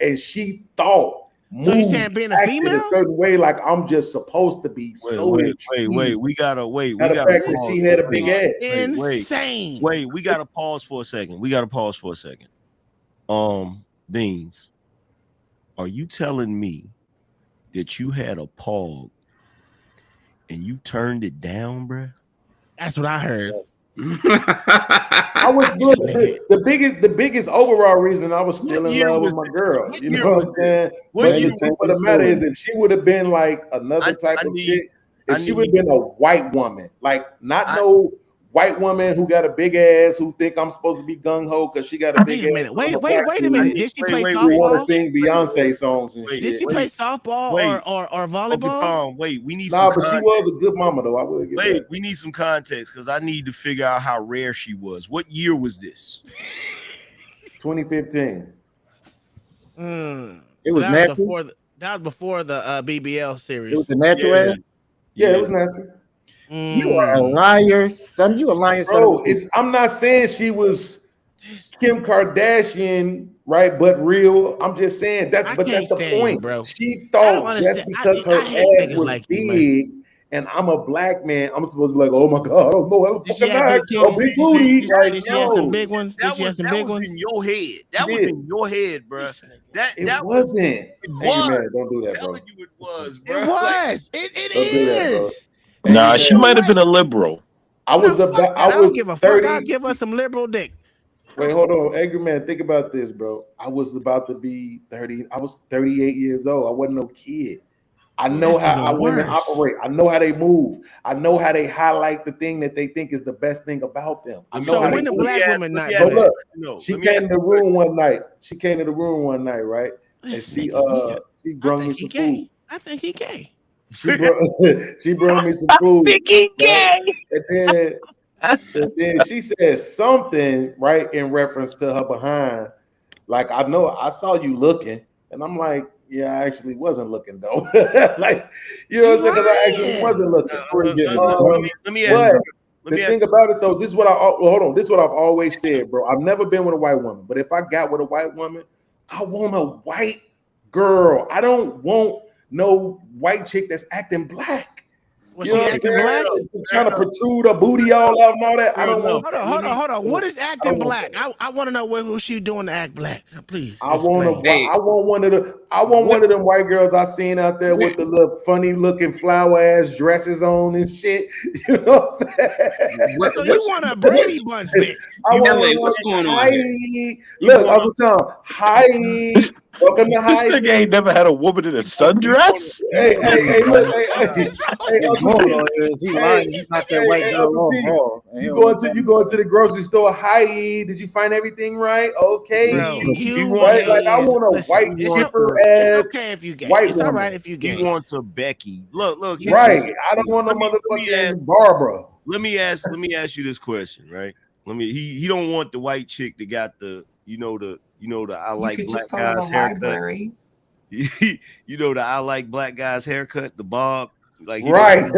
And she thought being a female a certain way, like I'm just supposed to be Wait. We gotta pause. She had a big ass. Insane. Wait, we gotta pause for a second. Beans, are you telling me that you had a pog and you turned it down, bruh? That's what I heard. I was good. The biggest overall reason I was still in love with my girl. You know what I'm saying? But the matter is, if she would have been like another type of chick, if she would have been a white woman, like no white woman who got a big ass, who think I'm supposed to be gung ho because she got a big ass. Wait a minute. Did she play softball? We want to sing Beyonce songs and shit. Did she play softball or volleyball? Tom, we need some. But she was a good mama though. I will get that. We need some context because I need to figure out how rare she was. What year was this? 2015. It was natural. That was before the BBL series. It was a natural ass? Yeah, it was natural. You are a liar, son. You a liar, son. I'm not saying she was Kim Kardashian, right? But real. I'm just saying that's the point, bro. She thought just because her ass was like big and I'm a black man, I'm supposed to be like, oh my god, oh no, I'm fucking back. Oh, big booty. Did she have some big ones? That was in your head. That was in your head, bro. That wasn't. It was. Man, don't do that, bro. I'm telling you, it was, bro. It was. It is. Nah, she might have been a liberal. I was 30. I'll give her some liberal dick. Wait, hold on. Angry man, think about this, bro. I was about to be 30. I was 38 years old. I wasn't no kid. I know how women operate. I know how they move. I know how they highlight the thing that they think is the best thing about them. I know how when the black woman not. She came to the room one night. Right? And she brought me some food. I think he gay. She brought me some food. And then she said something right in reference to her behind. Like, I know I saw you looking, and I'm like, yeah, I actually wasn't looking though. Like, you know what I'm saying? Because I actually wasn't looking. Let me ask you. The thing about it though, this is what This is what I've always said, bro. I've never been with a white woman, but if I got with a white woman, I want a white girl. I don't want no white chick that's acting black. Was she acting black? Trying to protrude her booty all out and all that. I don't know. Hold on. What is acting black? I want to know what was she doing to act black. Please. I want one of them white girls I seen out there with the little funny looking flower ass dresses on and shit. You know what I'm saying? You want a Brady Bunch bitch? What's going on? Look, Uncle Tom. Hi. Welcome to This nigga ain't never had a woman in a sundress. Hey, look, hey, He's lying. He's not that white girl. You going to the grocery store? Hi, did you find everything right? Okay. Bro, right? I want a white shipper ass. Okay, if you gay. White it's all right if you gay. He wants a Becky. Look. Right. I don't want no motherfucking Barbara. Let me ask you this question, right? He don't want the white chick that got the I like black guys haircut. You know the I like black guys haircut, the bob. Like right.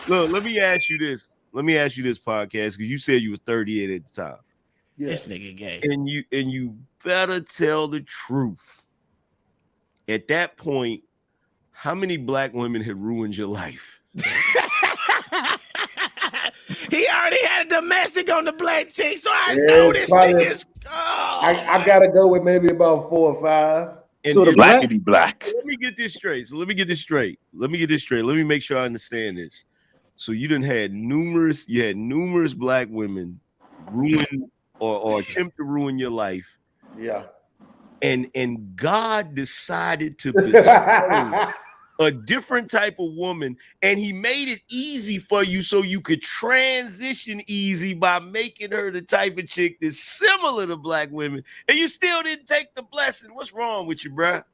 Look, let me ask you this. let me ask you this, podcast, because you said you were 38 at the time. Yeah. This nigga gay. And you better tell the truth. At that point, how many black women had ruined your life? He already had a domestic on the black chick, so I know this nigga's. I gotta go with maybe about 4 or 5. And So the blackity black. Let me get this straight. Let me make sure I understand this. So you had numerous black women ruin or attempt to ruin your life. Yeah. And God decided to bestow a different type of woman, and he made it easy for you so you could transition easy by making her the type of chick that's similar to black women, and you still didn't take the blessing. What's wrong with you, bruh?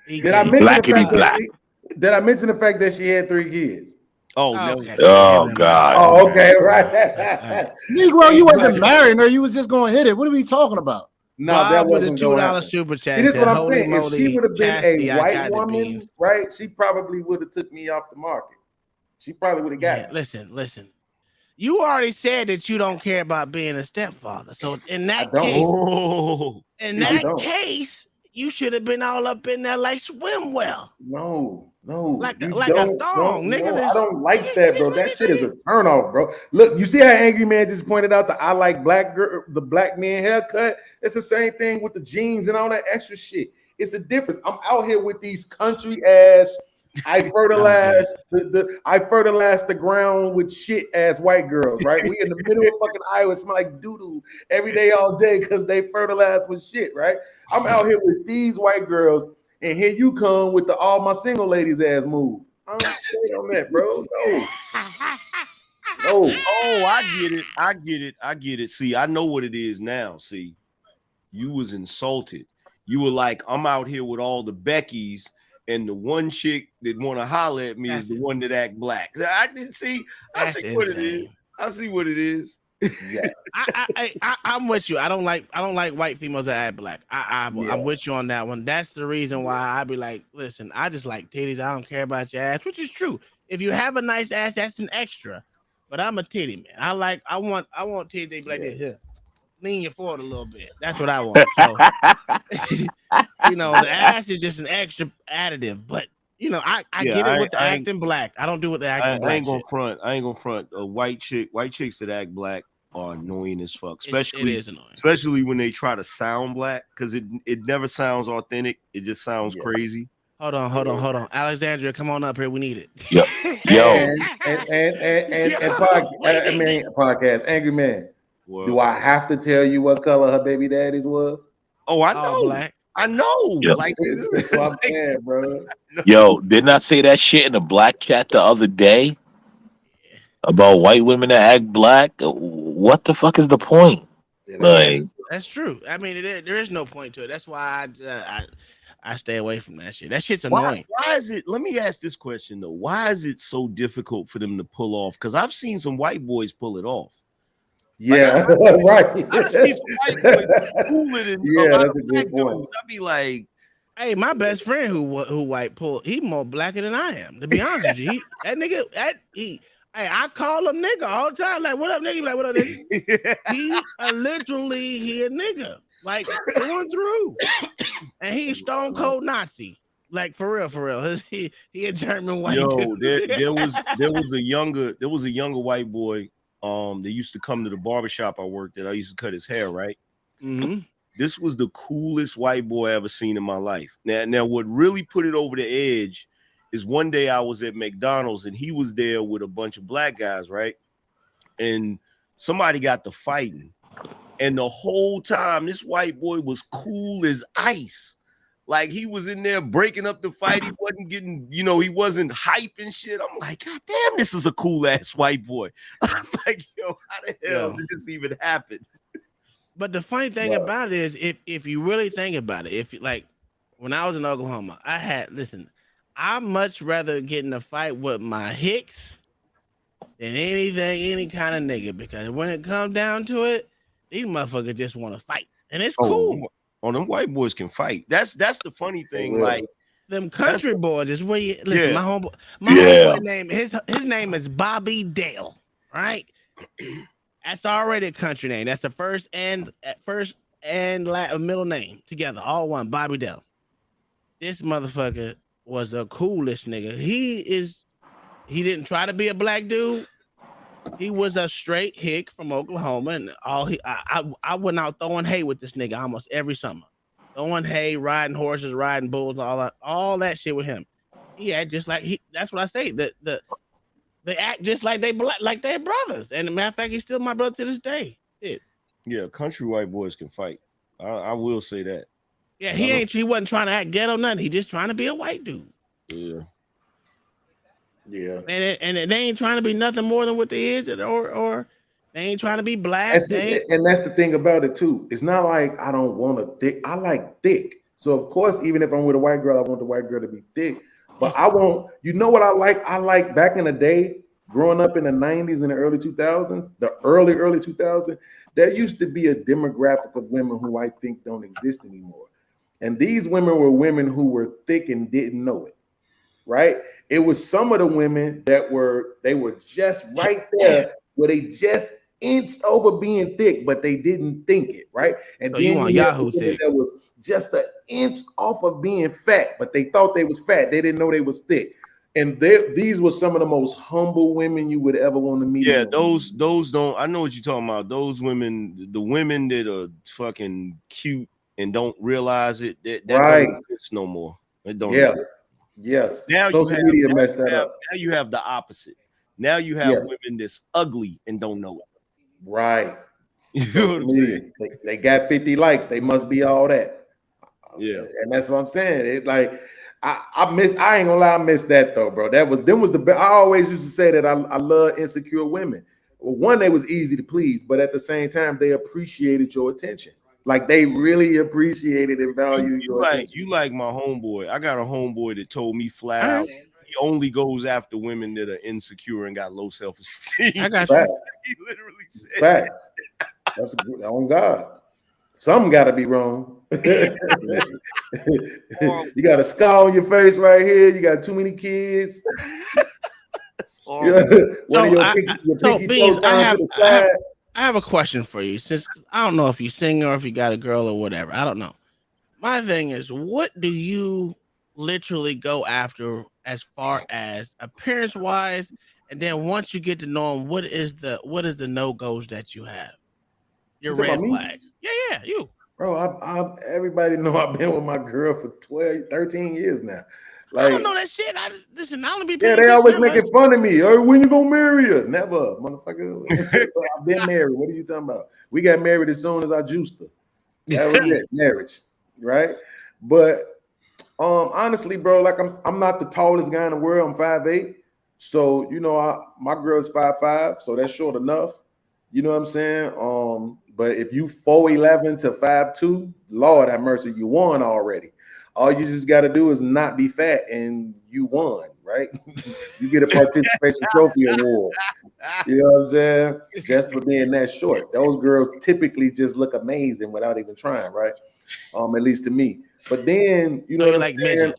Did I mention the fact that she had 3 kids? Oh, no. Oh, God. Oh, okay, right. Negro, you wasn't marrying her. You was just going to hit it. What are we talking about? No, that wasn't a $2 super chat. This is what I'm saying. If she would have been Chastity, a white woman, right, she probably would have took me off the market. She probably would have got it. Listen. You already said that you don't care about being a stepfather. So in that case, you should have been all up in there like swim well. No. Like a thong, nigga. No, I don't like that, bro. That shit is a turnoff, bro. Look, you see how Angry Man just pointed out the I like black girl, the black man haircut. It's the same thing with the jeans and all that extra shit. It's the difference. I'm out here with these country ass. I fertilize the ground with shit ass white girls, right? We in the middle of fucking Iowa, smell like doo-doo every day, all day, because they fertilize with shit, right? I'm out here with these white girls, and here you come with the all my single ladies ass move. I'm straight on that, bro. No. Oh, I get it. See, I know what it is now. See, you was insulted. You were like, I'm out here with all the Beckys, and the one chick that want to holler at me is the one that act black. I see what it is. I see what it is. Yes. I'm with you. I don't like white females that act black. I'm with you on that one. That's the reason why I be like, listen, I just like titties. I don't care about your ass, which is true. If you have a nice ass, that's an extra. But I'm a titty man. I want titties. They be like this here. Lean your forward a little bit. That's what I want. So, the ass is just an extra additive. But I get it with the acting black. I don't do with the acting black. I ain't gonna front. White chicks that act black are annoying as fuck. Especially it is annoying. Especially when they try to sound black, because it never sounds authentic. It just sounds crazy. Hold on. Alexandria, come on up here. We need it. Yo. Podcast, Angry Man. What? Do I have to tell you what color her baby daddy's was? Oh, I know. Black. I know. Yep. Like that's what I'm saying, bro. Yo, didn't I say that shit in a black chat the other day about white women that act black? What the fuck is the point? That's true. I mean, there is no point to it. That's why I stay away from that shit. That shit's annoying. Why is it? Let me ask this question though. Why is it so difficult for them to pull off? Because I've seen some white boys pull it off. Yeah, right. I see some white boys cooler than that's a good point. I'd be like, hey, my best friend who white pull, he more blacker than I am. To be honest with you, I call him nigga all the time. Like, what up, nigga? He like, what up, nigga? He a nigga, like going through, and he's stone cold Nazi. Like for real. He a German white. Yo, there was a younger white boy. They used to come to the barbershop I worked at. I used to cut his hair, right? Mm-hmm. This was the coolest white boy I ever seen in my life. Now, what really put it over the edge is one day I was at McDonald's and he was there with a bunch of black guys, right? And somebody got to fighting. And the whole time, this white boy was cool as ice. Like he was in there breaking up the fight. He wasn't getting, he wasn't hyping shit. I'm like, God damn, this is a cool ass white boy. I was like, yo, how the hell did this even happen? But the funny thing about it is, if you really think about it, when I was in Oklahoma, I'd much rather get in a fight with my hicks than any kind of nigga, because when it comes down to it, these motherfuckers just want to fight, and it's cool. Oh, them white boys can fight. That's the funny thing. Like them country boys is where you listen. My homeboy name his name is Bobby Dale. right? That's already a country name. That's the first and middle name together, all one. Bobby Dell. This motherfucker was the coolest nigga. He didn't try to be a black dude. He was a straight hick from Oklahoma, and I went out throwing hay with this nigga almost every summer. Throwing hay, riding horses, riding bulls, all that shit with him. He had just like that's what I say. They act just like they're brothers. And as a matter of fact, he's still my brother to this day. Yeah, country white boys can fight. I will say that. Yeah, he wasn't trying to act ghetto nothing. He just trying to be a white dude. Yeah. Yeah. And they ain't trying to be nothing more than what they is, or they ain't trying to be black. And that's the thing about it too. It's not like I don't want a thick. I like thick. So of course, even if I'm with a white girl, I want the white girl to be thick. But I won't. You know what I like? I like back in the day, growing up in the 90s and the early 2000s, the early 2000s. There used to be a demographic of women who I think don't exist anymore. And these women were women who were thick and didn't know it. Right? It was some of the women that were just right there where they just inched over being thick, but they didn't think it, right? And so then you want Yahoo thick. That was just an inch off of being fat, but they thought they was fat. They didn't know they was thick. And these were some of the most humble women you would ever want to meet. Yeah, those don't. I know what you're talking about. Those women, the women that are fucking cute and don't realize it, that right. Don't exist no more. It don't. Yeah. Exist. Yes. Now social media messed that up. Now you have the opposite. Now you have women that's ugly and don't know it. Right. You know what I'm saying? They got 50 likes. They must be all that. Yeah. And that's what I'm saying. It's like I ain't gonna lie, I miss that though, bro. Them was the best. I always used to say that I love insecure women. Well, one, they was easy to please, but at the same time, they appreciated your attention. Like they really appreciated and valued your attention. You like my homeboy. I got a homeboy that told me flat out he only goes after women that are insecure and got low self-esteem. I got you. He literally said Facts. That's good. On God. Something got to be wrong. You got a scar on your face right here. You got too many kids. I have a question for you. Since I don't know if you sing or if you got a girl or whatever. I don't know. My thing is, what do you literally go after as far as appearance wise? And then once you get to know them, what is the no-goes that you have? Your red flags. Yeah, you. Bro, everybody know I've been with my girl for 13 years now. Like, I don't know that shit. I don't be. Yeah, they always making fun of me. Hey, when you gonna marry her? Never, motherfucker. I've been married. What are you talking about? We got married as soon as I juiced her. That was it, marriage, right? But honestly, bro, like I'm not the tallest guy in the world. I'm 5'8". So my girl's 5'5", so that's short enough. You know what I'm saying? But if you 4'11" to 5'2", Lord have mercy, you won already. All you just got to do is not be fat, and you won, right? You get a participation trophy award. You know what I'm saying? Just for being that short. Those girls typically just look amazing without even trying, right? At least to me. But then, you know what I'm saying?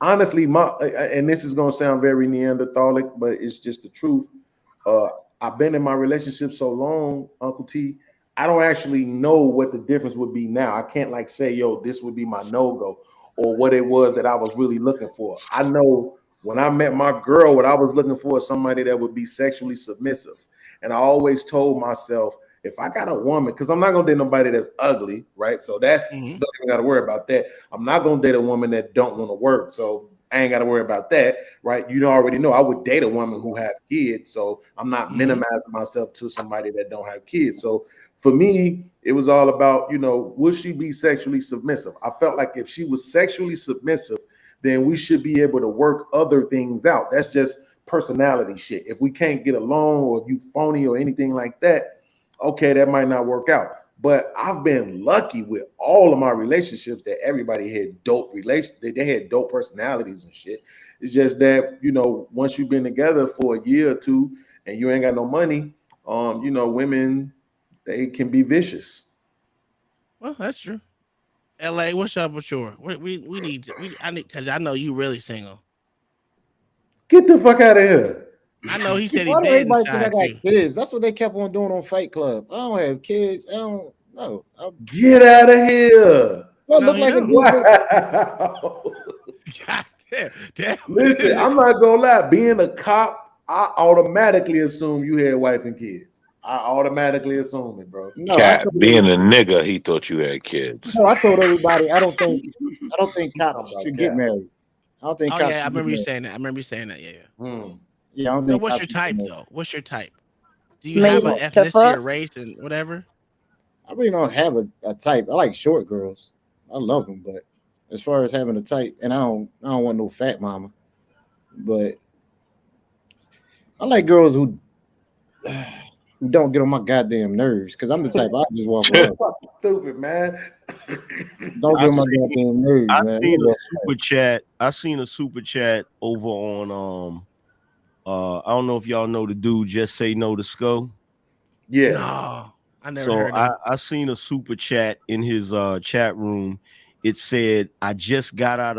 Honestly, and this is gonna sound very Neanderthalic, but it's just the truth. I've been in my relationship so long, Uncle T, I don't actually know what the difference would be now. I can't like say, yo, this would be my no-go or what it was that I was really looking for. I know when I met my girl, what I was looking for is somebody that would be sexually submissive. And I always told myself, if I got a woman, because I'm not going to date nobody that's ugly, right? So don't even got to worry about that. I'm not going to date a woman that don't want to work. So I ain't got to worry about that, right? You already know I would date a woman who have kids. So I'm not minimizing myself to somebody that don't have kids. So for me, it was all about, would she be sexually submissive? I felt like if she was sexually submissive, then we should be able to work other things out. That's just personality shit. If we can't get along or if you phony or anything like that, okay, that might not work out. But I've been lucky with all of my relationships that everybody had dope they had dope personalities and shit. It's just that, once you've been together for a year or two and you ain't got no money, women, they can be vicious. Well, that's true. LA, what's up with your? We need because I know you really single. Get the fuck out of here. I know he said he Why do dead everybody think I inside got too. kids? That's what they kept on doing on Fight Club. I don't have kids. I don't know. Get out of here. What No, look you like a don't. good Wow. God damn. Listen, I'm not gonna lie. Being a cop, I automatically assume you had wife and kids. I automatically assume it, bro. No, Cat, being a nigga, he thought you had kids. No, I told everybody I don't think Talking cops about should get Cat. married. I don't think Oh cops yeah, I should get remember you married. saying that. I remember you saying that. Yeah, yeah. Yeah, I don't So think what's cops your should get type married. though? What's your type? Do you have an ethnicity or race and whatever? I really don't have a type. I like short girls. I love them, but as far as having a type, and I don't want no fat mama. But I like girls who don't get on my goddamn nerves because I'm the type I just walk away. Stupid, man. Don't get on my goddamn nerves, I man. seen a super chat. I seen a super chat over on I don't know if y'all know the dude Just Say No to Sco. Yeah. No, I never So heard of him. I seen a super chat in his chat room. It said, I just got out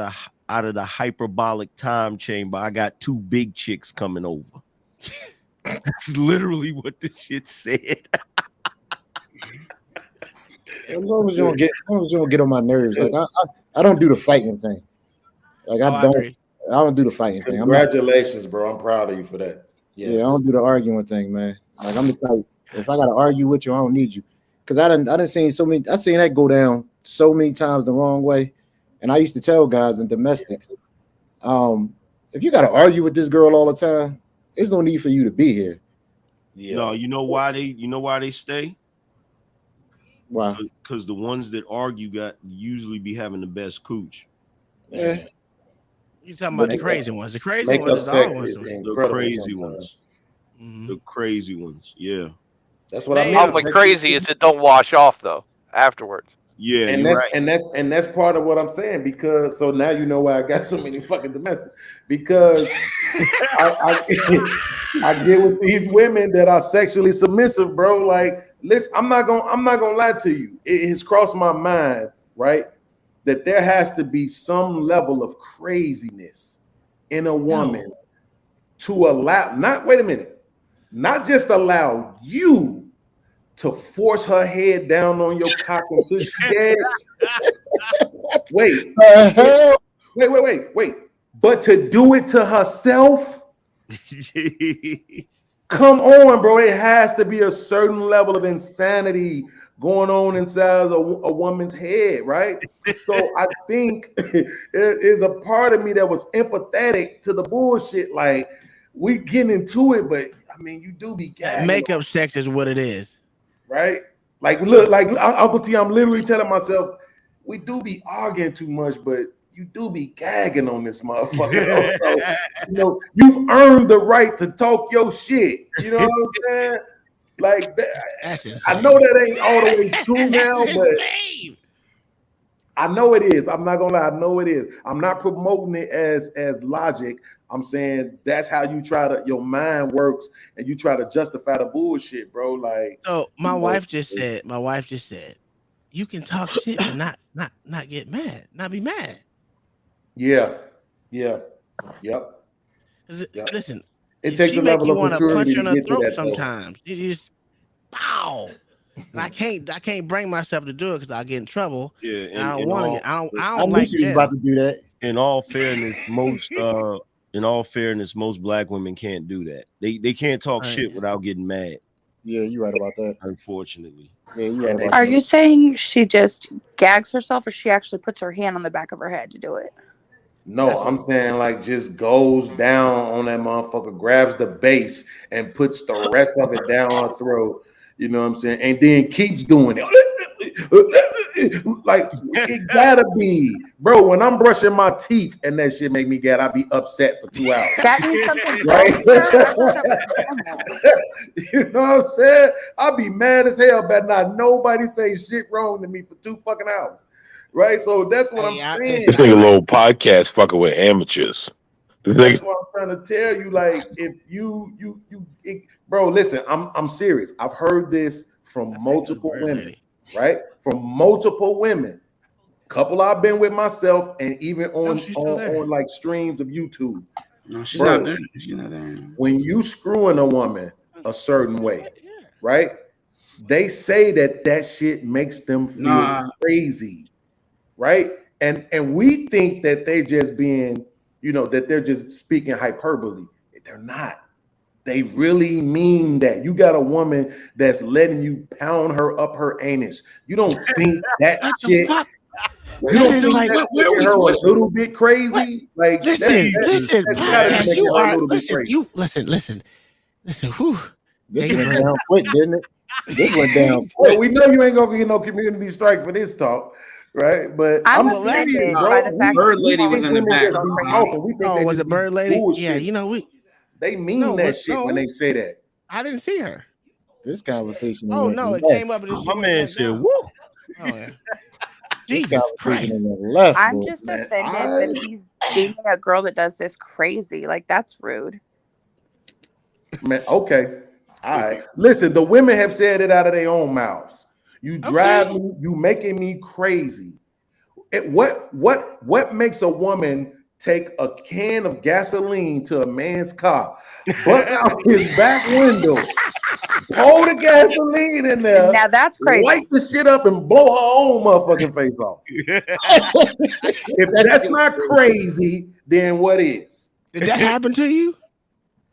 of the hyperbolic time chamber. I got 2 big chicks coming over. That's literally what the shit said. As long as you don't get on my nerves, like I don't do the fighting thing. Like I don't do the fighting thing. Congratulations, bro. I'm proud of you for that. Yes. Yeah, I don't do the arguing thing, man. Like I'm the type. If I gotta argue with you, I don't need you. Cause I done seen so many. I seen that go down so many times the wrong way. And I used to tell guys in domestics, if you gotta argue with this girl all the time, there's no need for you to be here. Yeah. No, you know why they stay? Why? Because the ones that argue usually be having the best cooch. Yeah. You talking about the crazy ones? The crazy ones is always the crazy ones. The crazy ones, yeah. That's what I mean. Problem with crazy is it don't wash off though afterwards. Yeah, and that's part of what I'm saying, because so now you know why I got so many fucking domestics, because I get with these women that are sexually submissive, bro. Like, listen, I'm not gonna lie to you. It has crossed my mind, right, that there has to be some level of craziness in a woman to allow not just allow you to force her head down on your cock until she dead. Wait. But to do it to herself? Come on, bro. It has to be a certain level of insanity going on inside a woman's head, right? So I think it is a part of me that was empathetic to the bullshit. Like, we getting into it, but I mean, you do be gagging. Makeup sex is what it is. Right? Like, look, like Uncle T, I'm literally telling myself, we do be arguing too much, but you do be gagging on this motherfucker. So, you know, you've earned the right to talk your shit. You know what I'm saying? Like, I know that ain't all the way true now, but I know it is. I'm not gonna lie, I know it is. I'm not promoting it as logic. I'm saying that's how you your mind works, and you try to justify the bullshit, bro. Like, so my wife just said, you can talk shit but not get mad, not be mad. Yeah. Listen, it takes a level of maturity to get to that. Sometimes you just pow. And I can't bring myself to do it because I get in trouble. Yeah, and I don't want to. I don't knew like she was about to do that. In all fairness, most black women can't do that. They can't talk shit without getting mad. Yeah, you're right about that. Unfortunately. Yeah, you're right about Are that. you saying she just gags herself, or she actually puts her hand on the back of her head to do it? No, I'm saying like just goes down on that motherfucker, grabs the base and puts the rest of it down her throat. You know what I'm saying? And then keeps doing it. Like, it gotta be, bro. When I'm brushing my teeth and that shit make me gag, I be upset for 2 hours. That means something's right? You know what I'm saying? I'll be mad as hell, but not nobody say shit wrong to me for 2 fucking hours. Right? So that's what I'm saying. This nigga little podcast fucking with amateurs. That's what I'm trying to tell you. Like, if bro, listen, I'm serious. I've heard this from multiple women, right? From multiple women. Couple I've been with myself, and even on like streams of YouTube, No, she's Bro, not there. She's not there. when you screwing a woman a certain way, right? They say that shit makes them feel crazy, right? And we think that they just being, that they're just speaking hyperbole. They're not. They really mean that. You got a woman that's letting you pound her up her anus. You don't think that shit. You don't think like, that's making her a little bit crazy? Like, listen, podcast, you are listen. Whew. This went down quick, didn't it? This went down quick. Well, we know you ain't gonna get no community strike for this talk, right? But I'm serious, offended bro. by the fact Bird that Lady was in the back. We think Oh, was it Bird Lady? Yeah, they mean that shit when they say that. I didn't see her. This conversation. Oh no, it came up. My man said, "Woo." Oh, yeah. Jesus Christ. I'm just offended that he's dating a girl that does this crazy. Like, that's rude. Man, okay. All right. Listen, the women have said it out of their own mouths. You drive me, you making me crazy. What makes a woman take a can of gasoline to a man's car, bust out his back window, pour the gasoline in there, now that's crazy, light the shit up and blow her own motherfucking face off? If that's not crazy, then what is? Did that happen to you?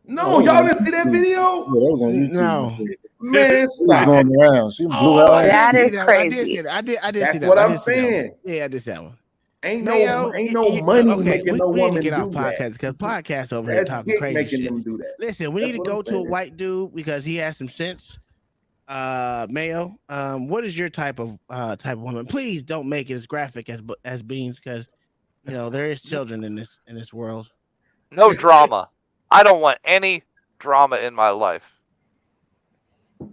No, y'all didn't see that video? Yeah, that was on YouTube. No. Man, stop. Going around. She blew her eyes. That is crazy. I did see That's that. what I I'm did see that one. saying. Yeah, I did that one. Ain't no money making no we need woman to get do off podcast because podcast over That's here talking dick crazy making shit. them do that. Listen, we That's need to what go I'm to a saying. white dude because he has some sense. Mayo, what is your type of woman? Please don't make it as graphic as Beans, because there is children in this world. No drama. I don't want any drama in my life.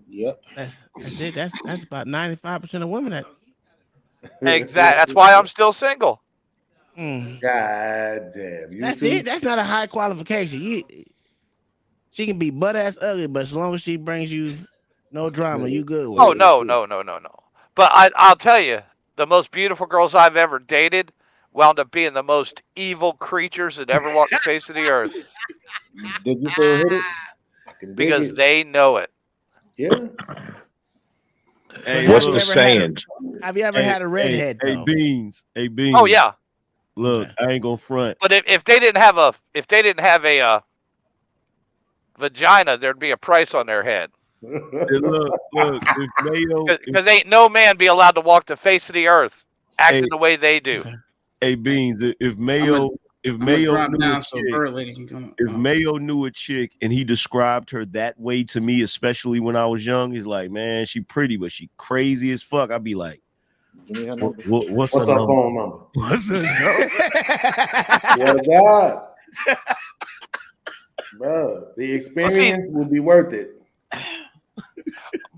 Yep. That's it. That's about 95% of women. Exactly. That's why I'm still single. God damn. That's it. That's not a high qualification. She can be butt ass ugly, but as long as she brings you no drama, you good with Oh it. no. But I'll tell you, the most beautiful girls I've ever dated wound up being the most evil creatures that ever walked the face of the earth. Did you still hit it? Because they know it. Yeah. Hey, What's the saying? Have you ever had a redhead? Hey, Beans. Hey, Beans. Oh yeah. Look, I ain't gonna front. But if they didn't have a vagina, there'd be a price on their head. Look, if Mayo, because ain't no man be allowed to walk the face of the earth acting the way they do. Hey, Beans, if Mayo knew a chick and he described her that way to me, especially when I was young, he's like, man, she pretty, but she crazy as fuck. I'd be like, what's her phone number? What's her number? Yeah, God. Bro, the experience will be worth it.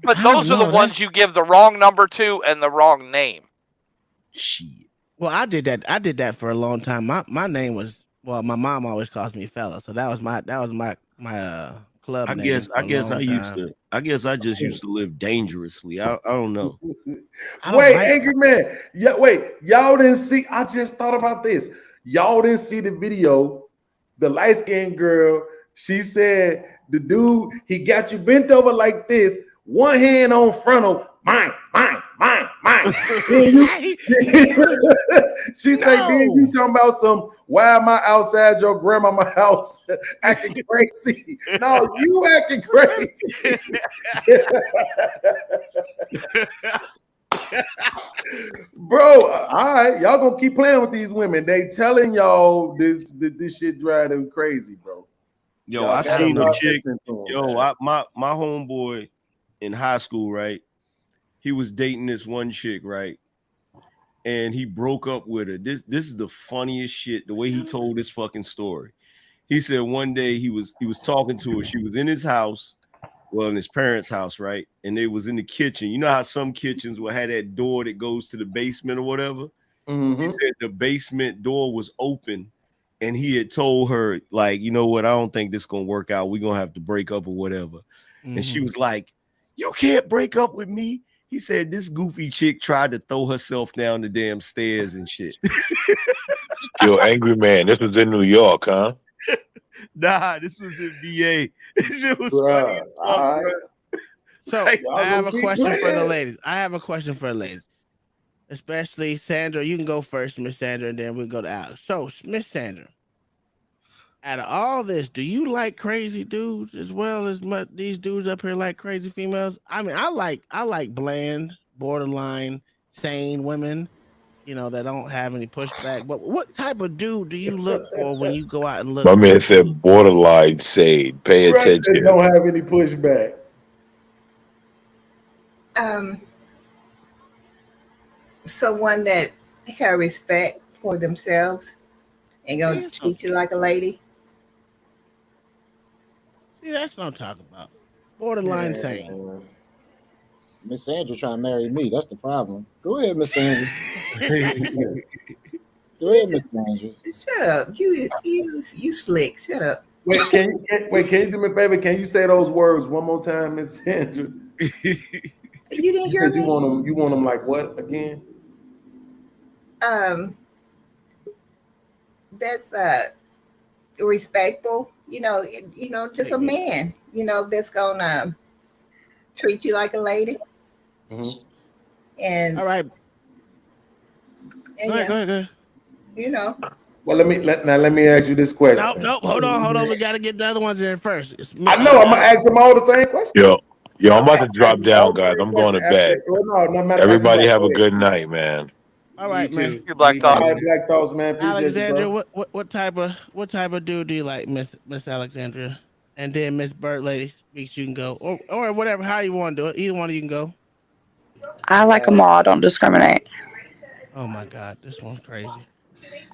But those are the ones you give the wrong number to and the wrong name. Shit. Well, I did that for a long time. My name was, my mom always calls me fella, so that was my club name. I guess I just used to live dangerously. I don't know. Angry man. Yeah, wait. Y'all didn't see. I just thought about this. Y'all didn't see the video. The light-skinned girl, she said the dude, he got you bent over like this, one hand on frontal, mine. She said, then you talking about some, why am I outside your grandmama's house acting crazy? No, you acting crazy. Bro, all right, y'all gonna keep playing with these women. They telling y'all this shit drive them crazy, bro. Yo, y'all I seen a chick. my homeboy in high school, right? He was dating this one chick, right? And he broke up with her. This is the funniest shit. The way he told this fucking story. He said one day he was talking to her. She was in his house. Well, in his parents' house, right? And they was in the kitchen. You know how some kitchens will have that door that goes to the basement or whatever? Mm-hmm. He said the basement door was open, and he had told her, like, you know what? I don't think this is gonna work out. We're gonna have to break up or whatever. And she was like, you can't break up with me. He said this goofy chick tried to throw herself down the damn stairs and shit. Yo, angry man. This was in New York, huh? Nah, this was in VA. This shit was funny as fuck, bro. So I have a question for the ladies. Especially Sandra. You can go first, Miss Sandra, and then we'll go to Alex. So, Miss Sandra, out of all this, do you like crazy dudes as well as these dudes up here like crazy females? I mean, I like bland, borderline, sane women, that don't have any pushback. But what type of dude do you look for when you go out and look? My man said borderline sane. Pay Right, they attention. don't have any pushback. Someone that have respect for themselves and gonna treat you like a lady. See, that's what I'm talking about. Borderline sane. Miss Sandra trying to marry me. That's the problem. Go ahead, Miss Sandra. Go ahead, Miss Sandra. Shut up. You slick. Shut up. Wait, can you do me a favor? Can you say those words one more time, Miss Sandra? You didn't hear said me? You want them like what again? That's respectful. Just a man. That's gonna treat you like a lady. Mm-hmm. And all right. And Go ahead. Well, let me ask you this question. Nope. Hold on. We gotta get the other ones in first. I know. I'm gonna ask them all the same questions. Yo, I'm about to drop down, guys. I'm going to bed. Everybody have a good night, man. All right, man. You Black Thoughts. All right, Black Thoughts, man. Appreciate Alexandria, you, bro. what type of dude do you like, Miss Alexandria? And then Miss Bird Lady Speaks, you can go, or whatever, how you want to do it. Either one of you can go. I like them all. I don't discriminate. Oh my God, this one's crazy.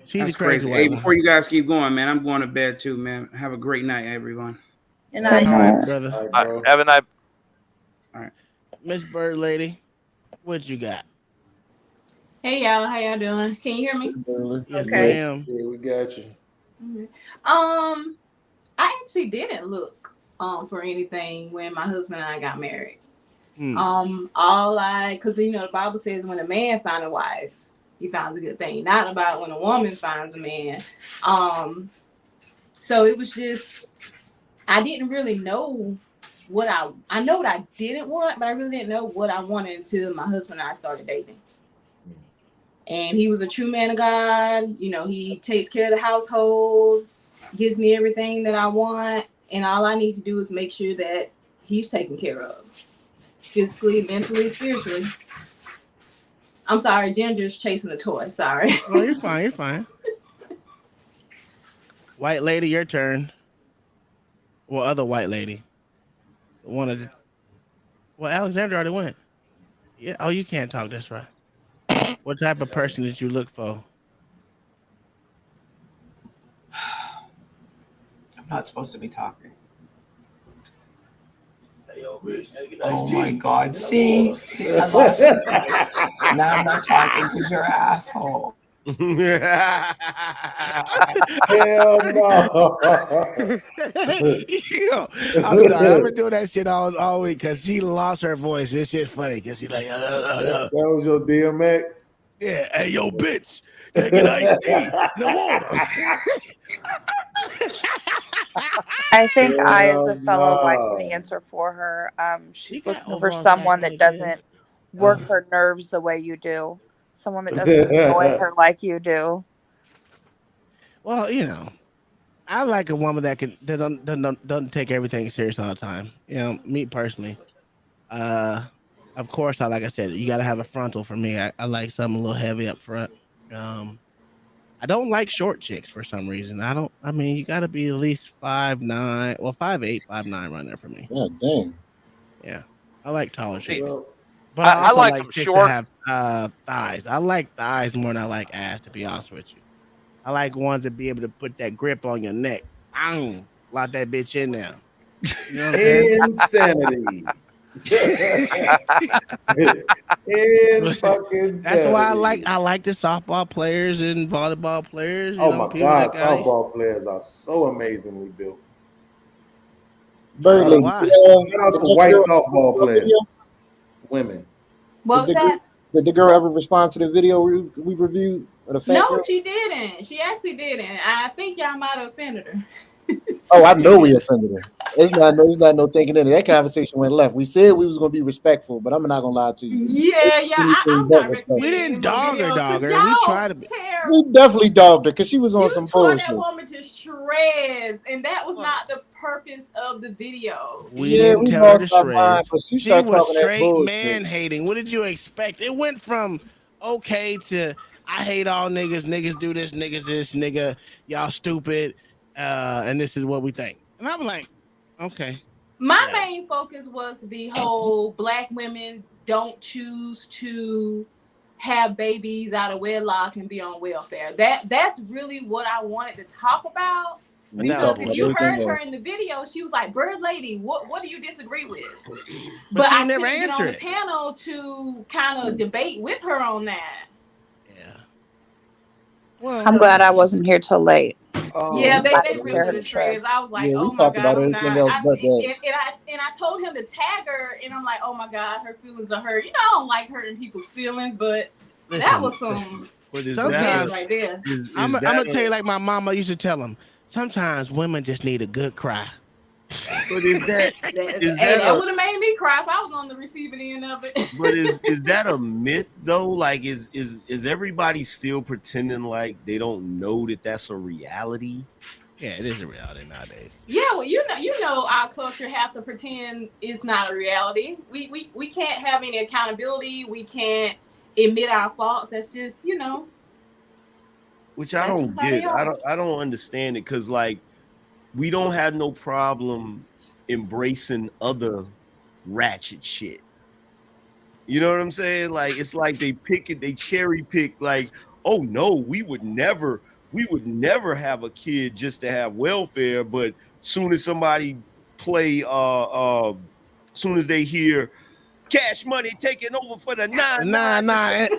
She's That's the crazy. Hey, before you guys keep going, man, I'm going to bed too, man. Have a great night, everyone. Good night, all right, brother. Have a night. All right, Miss Bird Lady, what you got? Hey y'all, how y'all doing? Can you hear me? Yes, Okay. ma'am. Yeah, we got you. I actually didn't look for anything when my husband and I got married. Because the Bible says when a man finds a wife, he finds a good thing. Not about when a woman finds a man. So it was just I didn't really know what I know what I didn't want, but I really didn't know what I wanted until my husband and I started dating. And he was a true man of God. He takes care of the household, gives me everything that I want. And all I need to do is make sure that he's taken care of. Physically, mentally, spiritually. I'm sorry, Ginger's chasing a toy. Sorry. No, you're fine. You're fine. White lady, your turn. Well, other white lady. One of the. Well, Alexandra already went. Yeah. Oh, you can't talk. That's right. What type of person did you look for? I'm not supposed to be talking. Oh my God! See, I lost my voice. Now I'm not talking because you're an asshole. Hell no. Yo, I'm sorry. I've been doing that shit all week because she lost her voice. This shit's funny because she's like, That was your DMX? Yeah. Hey, yo, bitch. Can I get iced tea? No water. I think I, as a fellow wife, can answer for her. She's looking for someone that doesn't work her nerves the way you do. Someone that doesn't annoy her like you do. Well, I like a woman that doesn't take everything serious all the time. Me personally. Of course, like I said, you got to have a frontal for me. I like something a little heavy up front. I don't like short chicks for some reason. You got to be at least 5'9", well 5'8", 5'9" right there for me. God dang. Yeah, I like taller chicks. But I also like them chicks short. that have thighs. I like thighs more than I like ass, to be honest with you. I like ones that be able to put that grip on your neck. Lock that bitch in there. You know what I'm saying? Fucking That's why I like the softball players and volleyball players. Oh my God, softball players are so amazingly built. Bird Lady, Shout out to white softball players. Women. What was that? Did the girl ever respond to the video we reviewed? No, she didn't. She actually didn't. I think y'all might have offended her. Oh, I know we offended her. It's not no thinking in it. That conversation went left. We said we was gonna be respectful, but I'm not gonna lie to you. I'm not We didn't dog her, because dog her. We y'all tried to be. We definitely dogged her because she was on some tore bullshit. that woman to shreds, and that was not the purpose of the video. We didn't tell her to shreds. She She started was talking that straight bullshit. man hating. What did you expect? It went from okay to I hate all niggas. Niggas do this. Niggas this. Nigga, y'all stupid. And this is what we think. And I'm like, okay. My main focus was the whole Black women don't choose to have babies out of wedlock and be on welfare. That's really what I wanted to talk about. Because if you heard her in the video, she was like, "Bird lady, what do you disagree with?" But I never couldn't get on the answered it. panel to kind of debate with her on that. I'm glad I wasn't here till late. Yeah, they I ripped didn't tear her her to shreds. I was like, Yeah, we oh my talked god, about I'm everything not. else but that. And I told him to tag her, and I'm like, oh my god, her feelings are hurt. You know, I don't like hurting people's feelings, but that was some Sometimes right there. I'm gonna tell you like my mama used to tell them. Sometimes women just need a good cry. But is that That would have made me cry if I was on the receiving end of it. But is that a myth though? Like, is everybody still pretending like they don't know that that's a reality? Yeah, it is a reality nowadays. Yeah, well, you know, our culture have to pretend it's not a reality. We can't have any accountability. We can't admit our faults. That's just, you know. Which I don't get. I don't understand it because like we don't have no problem embracing other ratchet shit. You know what I'm saying? Like it's like they pick it, they cherry pick. Like, oh no, we would never have a kid just to have welfare. But soon as somebody play, soon as they hear Cash Money taking over for the 9-9,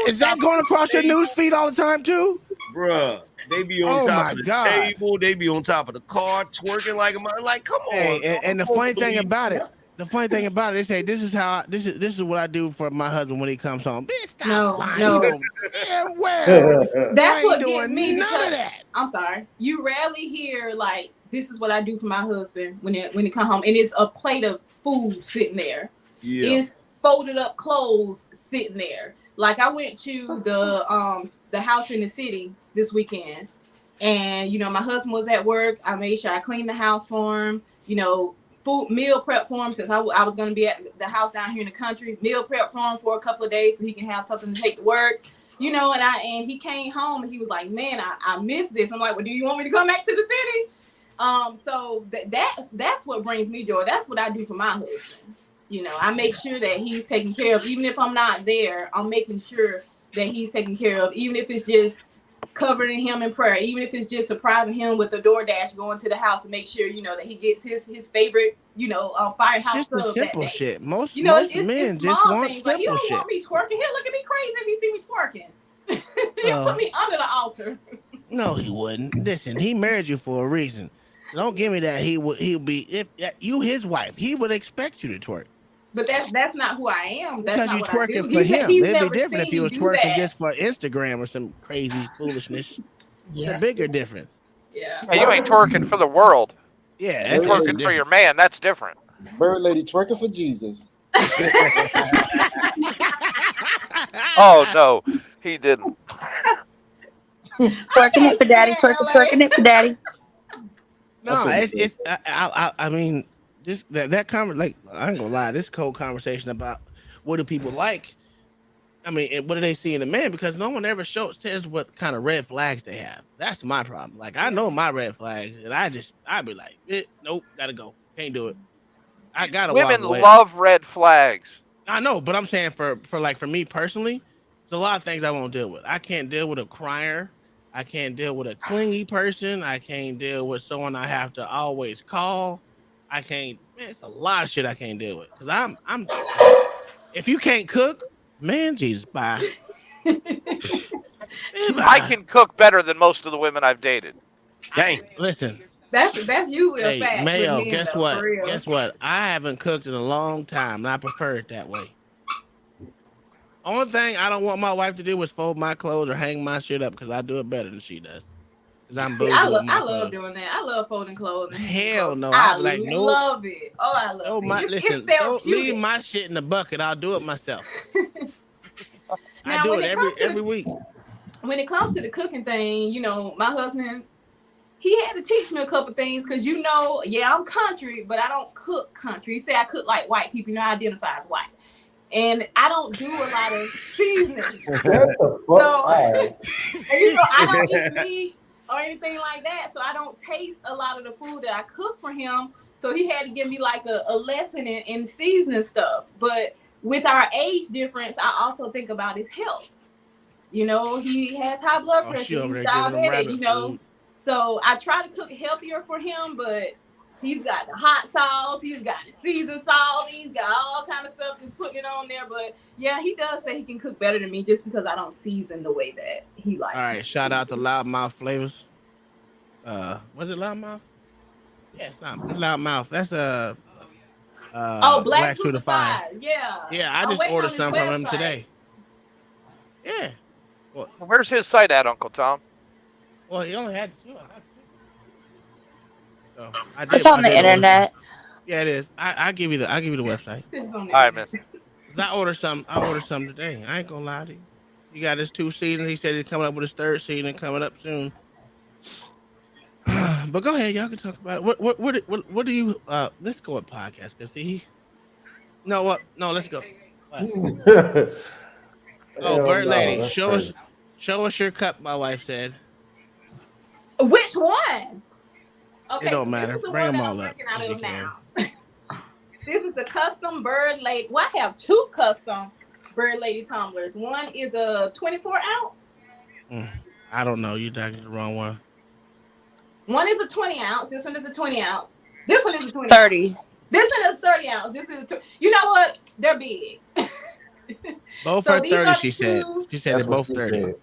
Is that going across your news feed all the time too? Bruh, they be on top of the table, they be on top of the car, twerking like a like. Come on, and the funny thing about it, they say this is what I do for my husband when he comes home. Bitch, stop lying. no. You know damn well. That's you what ain't gets doing me none because of that. I'm sorry. You rarely hear like this is what I do for my husband when he come home, and it's a plate of food sitting there. Yeah. It's folded up clothes sitting there. Like I went to the house in the city this weekend, and you know my husband was at work. I made sure I cleaned the house for him. You know, meal prep for him since I was going to be at the house down here in the country. Meal prep for him for a couple of days so he can have something to take to work. You know, and he came home and he was like, "Man, I miss this." I'm like, "Well, do you want me to come back to the city?" So that's what brings me joy. That's what I do for my husband. You know, I make sure that he's taken care of. Even if I'm not there, I'm making sure that he's taken care of. Even if it's just covering him in prayer. Even if it's just surprising him with the DoorDash going to the house to make sure, you know, that he gets his favorite, you know, firehouse Just the sub simple that day. shit. Most You know, men it's just small want things. Like, you simple don't shit. want me twerking. He'll look at me crazy if he see me twerking. He'll put me under the altar. No, he wouldn't. Listen, he married you for a reason. So don't give me that he'll be if you his wife, he would expect you to twerk. But that's not who I am. That's Because not you what I do. twerking for him. He's It'd never be different seen if you me was do twerking that. just for Instagram or some crazy foolishness. Yeah. It's a bigger difference. Yeah. Hey, you ain't twerking for the world. Yeah, You're that's twerking different. for your man. That's different. Bird lady twerking for Jesus. Oh no, he didn't. Twerking it for daddy, twerking it for daddy. No, it's I mean this that like I ain't gonna lie, this whole conversation about what do people like. I mean, and what do they see in a man? Because no one ever says what kind of red flags they have. That's my problem. Like I know my red flags, and I'd be like, nope, gotta go, can't do it. I gotta Women walk away. love red flags. I know, but I'm saying for me personally, there's a lot of things I won't deal with. I can't deal with a crier. I can't deal with a clingy person. I can't deal with someone I have to always call. I can't. Man, it's a lot of shit I can't deal with. Cause I'm. If you can't cook, man, Jesus, bye. I can cook better than most of the women I've dated. Dang. Listen. That's usually a Hey, fact. Mayo, with men, guess though, what? for real. Guess what? I haven't cooked in a long time, and I prefer it that way. Only thing I don't want my wife to do is fold my clothes or hang my shit up because I do it better than she does. Cause I'm See, bougie I with my love clothes. doing that. I love folding clothes. And hanging Hell clothes. no. I I'll be like, nope. love it. Oh, I love it. It's Don't leave therapeutic. my shit in the bucket. I'll do it myself. I Now, do when it it comes to every week. when it comes to the cooking thing, you know, my husband, he had to teach me a couple things because, you know, yeah, I'm country, but I don't cook country. He said I cook like white people. You know, I identify as white. And I don't do a lot of seasoning. So, and you know, I don't eat meat or anything like that. So I don't taste a lot of the food that I cook for him. So he had to give me like a lesson in seasoning stuff. But with our age difference, I also think about his health. You know, he has high blood Oh, pressure. she over He's there giving them diabetic, rabbit you know. food. So I try to cook healthier for him, but he's got the hot sauce, he's got the seasoned sauce, he's got all kind of stuff to put it on there. But yeah, he does say he can cook better than me just because I don't season the way that he likes. All right, shout out to Loudmouth Flavors. Was it Loudmouth? Yeah, it's not Loudmouth. That's Black Black Suda Five. Five. Yeah. Yeah, I I'm just waiting ordered on his some from him website. today. Yeah. Where's his site at, Uncle Tom? Well, he only had two. I got two. So It's on the internet. Yeah, it is. I'll give you the website. All right, man. Cause I ordered some today. I ain't gonna lie to you. He got his 2 seasons. He said he's coming up with his 3rd season coming up soon. But go ahead, y'all can talk about it. What do you let's go with podcast, cause see no, let's go. Oh, Bird Lady, show us your cup, my wife said. Which one? Okay, It don't so matter. this is the Bring one them that all I'm up. working out if you of can. now. This is the custom Bird Lady. Well, I have 2 custom Bird Lady tumblers. One is a 24 ounce. I don't know. You talking the wrong one. One is a 20 ounce. This one is a 20 ounce. This one is a 20 30. ounce. This one is 30 ounce. This is you know what? They're big. Both So are these 30, are she the said. two. She said they're both 30.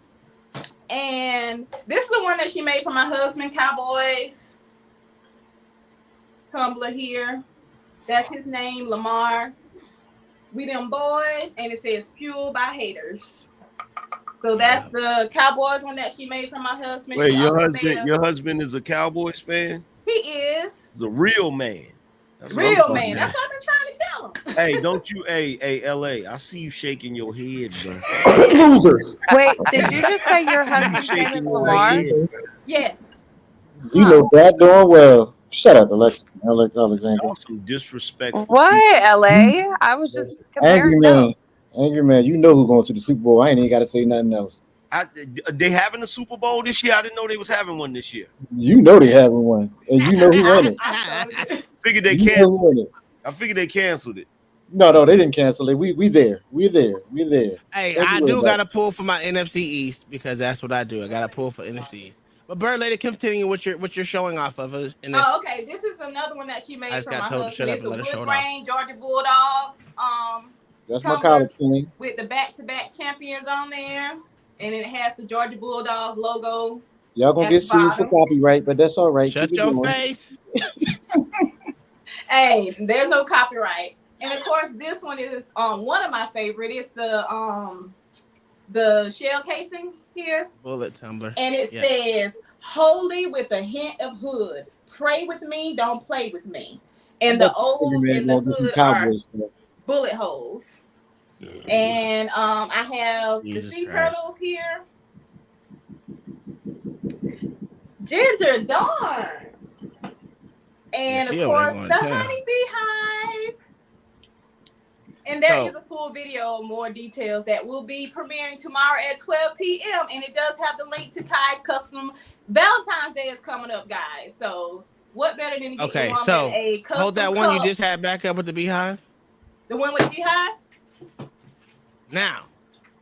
And this is the one that she made for my husband, Cowboys tumbler here. That's his name, Lamar. We them boys, and it says fueled by haters. So that's the Cowboys one that she made for my husband. Wait, She your also made husband, your husband is a Cowboys fan? He is. He's a real man. That's what I'm real talking man. about. That's what I've been trying to tell him. Hey, don't you, hey, LA, I see you shaking your head, bro. Losers. Wait, did you just say your You husband's name shaking is your Lamar? head. Yes. You know that doing well. Shut up, Alexander. Y'all some disrespectful. What, LA? I was just Angry comparing man. notes. Angry man. You know who's going to the Super Bowl. I ain't even got to say nothing else. They having a Super Bowl this year? I didn't know they was having one this year. You know they having one, and you know who won it. Figured they You know who canceled. won it. I figured they canceled it. No, they didn't cancel it. We there. We're there. Hey, Don't I worry do about got to pull for my NFC East because that's what I do. I got to pull for NFC East. But Bird Lady, continue what you're showing off of us. Oh, okay. This is another one that she made for my told to shut husband. up It's and a let her show wood it off. grain Georgia Bulldogs. That's my tumbler college team. with the back-to-back champions on there, and it has the Georgia Bulldogs logo. Y'all gonna at get the sued for bottom. copyright, but that's all right. Shut Keep it your going. face. Hey, there's no copyright. And of course, this one is one of my favorite. It's the shell casing here, Bullet tumbler. and it says "Holy with a hint of hood. Pray with me, don't play with me." And the O's in the hood are bullet holes. And I have the sea turtles here. Ginger Dawn. And of course, the honeybee hive. And there is a full video, more details that will be premiering tomorrow at 12 p.m. And it does have the link to Kai's custom. Valentine's Day is coming up, guys. So what better than to get your woman a custom hold that cup. one you just had back up with the beehive. The one with the beehive? Now,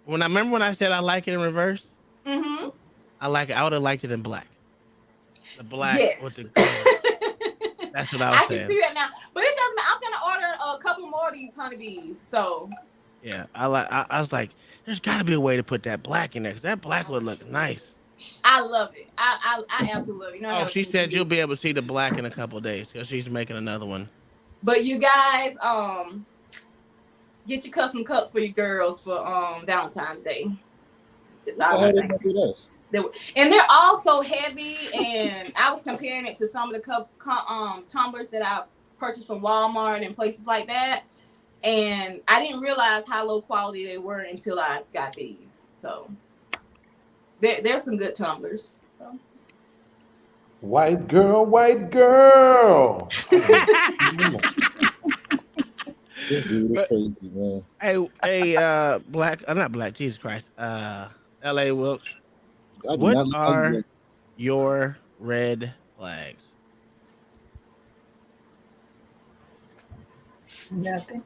when I said I like it in reverse, Mm-hmm. I like it. I would have liked it in black. The black with the that's what I was saying. I can see that now. But it doesn't matter. I'm gonna order a couple more of these honeybees. So yeah, I was like, there's got to be a way to put that black in there because that black would look nice. I love it. I absolutely love it. You know, she said you'll be able to see the black in a couple of days because she's making another one. But you guys, get your custom cups for your girls for Valentine's Day. Just all I'm saying. And they're all so heavy. And I was comparing it to some of the tumblers that I purchased from Walmart and places like that. And I didn't realize how low quality they were until I got these. So there's some good tumblers. So. White girl, white girl. This dude is crazy, man. Hey, not black. Jesus Christ. L.A. Wilkes. What are your red flags? Nothing.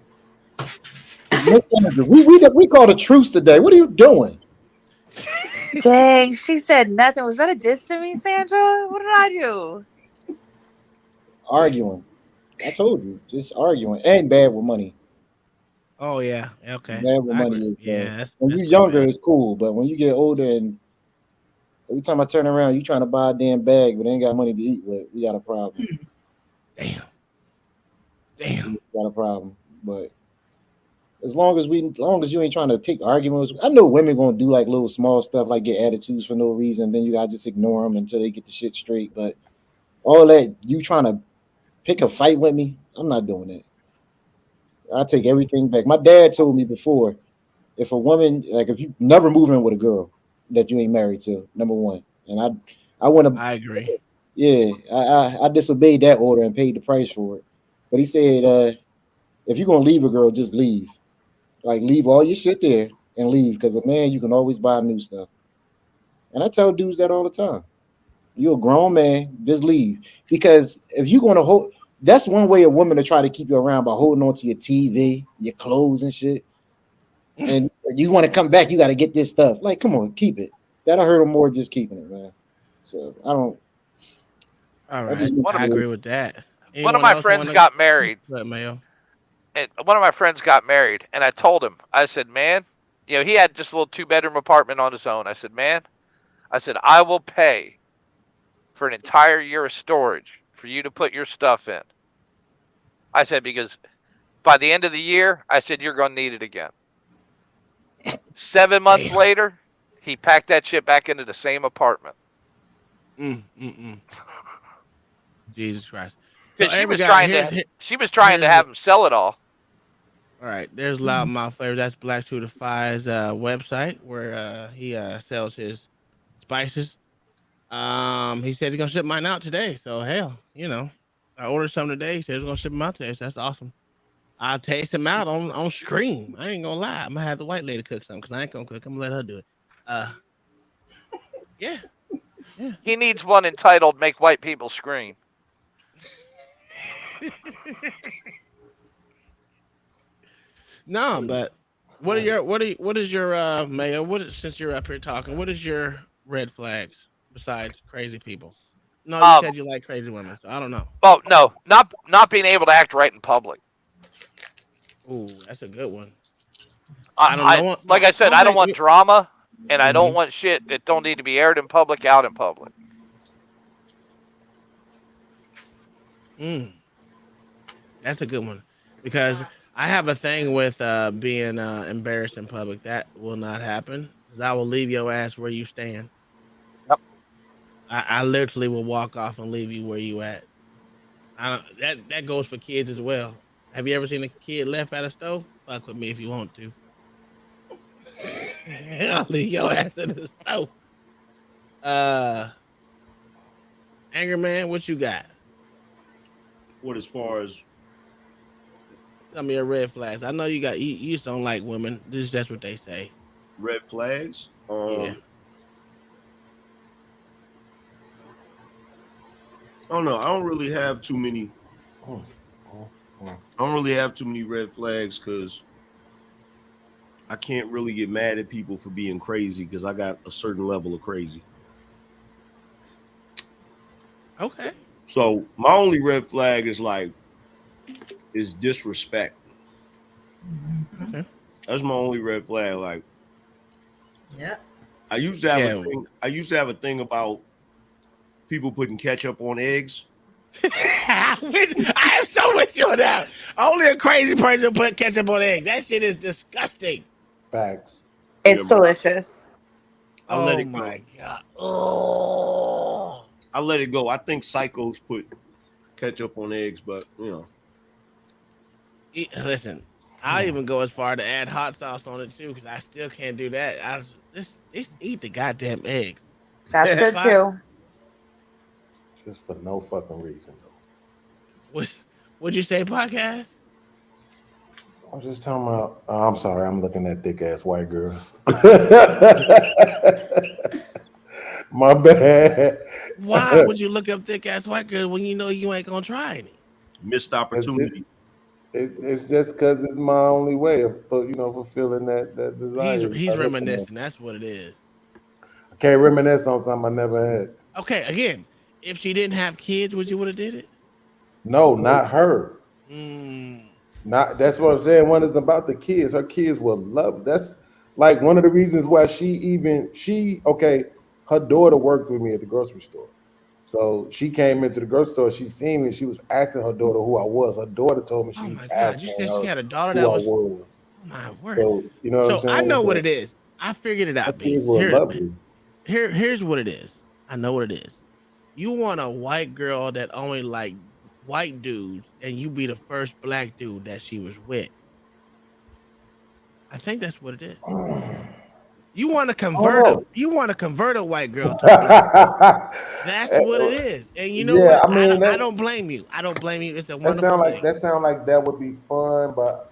We called a truce today. What are you doing? Dang, she said nothing. Was that a diss to me, Sandra? What did I do? Arguing. I told you, just arguing and bad with money. Oh yeah, okay. Bad with money is yeah. When you're younger, it's cool, but when you get older and every time I turn around, you trying to buy a damn bag, but ain't got money to eat with, we got a problem. Damn. We got a problem. But as long as you ain't trying to pick arguments, I know women gonna do like little small stuff like get attitudes for no reason. Then you gotta just ignore them until they get the shit straight. But all that you trying to pick a fight with me, I'm not doing that. I take everything back. My dad told me before, if a woman, like if you never move in with a girl that you ain't married to, number one. And I agree. Yeah, I disobeyed that order and paid the price for it. But he said, if you're gonna leave a girl, just leave. Like leave all your shit there and leave. Because a man, you can always buy new stuff. And I tell dudes that all the time. You're a grown man, just leave. Because if you're gonna hold, that's one way a woman to try to keep you around by holding on to your TV, your clothes and shit. And you want to come back, you got to get this stuff. Like, come on, keep it. That'll hurt them more just keeping it, man. So I don't. All right, I agree with that. One of my friends got married. Mayo. And one of my friends got married, and I told him, I said, man, he had just a little 2-bedroom apartment on his own. I said, man, I will pay for an entire year of storage for you to put your stuff in. I said, because by the end of the year, I said, you're going to need it again. 7 months later, he packed that shit back into the same apartment. Jesus Christ. Because she was trying to have him sell it all. All right, there's Loudmouth Flavors. That's Black to Defy's website where he sells his spices. He said he's gonna ship mine out today. So hell, I ordered some today. He said he's gonna ship them out today. So that's awesome. I'll taste them out on stream. I ain't gonna lie. I'm gonna have the white lady cook some because I ain't gonna cook. I'm gonna let her do it. Yeah. He needs one entitled "Make White People Scream." No, but what is your Mayo? Since you're up here talking, what is your red flags besides crazy people? No, you said you like crazy women, so I don't know. Oh no, not being able to act right in public. Ooh, that's a good one. Like I said, I don't want drama, and I don't want shit that don't need to be aired in public out in public. That's a good one because I have a thing with being embarrassed in public. That will not happen because I will leave your ass where you stand. Yep. I literally will walk off and leave you where you at. That goes for kids as well. Have you ever seen a kid left at a stove? Fuck with me if you want to. I'll leave your ass in the stove. Anger Man, what you got? What as far as some of your red flags? I know you just don't like women. That's what they say. Red flags? Yeah. I don't know. I don't really have too many. I don't really have too many red flags because I can't really get mad at people for being crazy because I got a certain level of crazy. Okay. So my only red flag is disrespect. Okay. That's my only red flag. Like, yeah. I used to have a thing about people putting ketchup on eggs. I am so with you on that. Only a crazy person put ketchup on eggs. That shit is disgusting. Facts. It's delicious. I let Oh it go. my god. Oh. I let it go. I think psychos put ketchup on eggs, but Listen, I'll even go as far to add hot sauce on it too, because I still can't do that. Just eat the goddamn eggs. That's good too. Just for no fucking reason. What'd you say, podcast? I was just talking about. I'm sorry, I'm looking at thick ass white girls. My bad. Why would you look up thick ass white girls when you know you ain't gonna try any? Missed opportunity. It's just because it's my only way of fulfilling that desire. He's reminiscing. That's what it is. I can't reminisce on something I never had. Okay, again, if she didn't have kids, would you would have did it? No, not her. Mm. Not that's what I'm saying. One is about the kids. Her kids will love. That's like one of the reasons why her daughter worked with me at the grocery store. So she came into the grocery store. She seen me. She was asking her daughter who I was. Her daughter told me she was asking you said her she had a daughter who that I was. was. Oh my word! So you know what I'm So saying? I know what it is. I figured it out. Her kids were lovely. Here's what it is. I know what it is. You want a white girl that only like white dudes, and you be the first black dude that she was with. I think that's what it is. You want to convert a white girl to a black. That's what it is. And you know what? I don't blame you. I don't blame you. It's a wonderful thing. That sound like that would be fun, but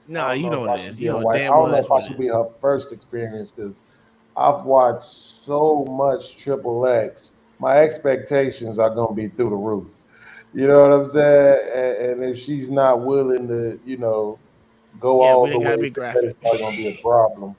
no, you know what it is. You know I damn don't well know that's if I what it should is. be her first experience because I've watched so much Triple X. My expectations are gonna be through the roof. You know what I'm saying? And if she's not willing to, go all the way, it's probably gonna be a problem.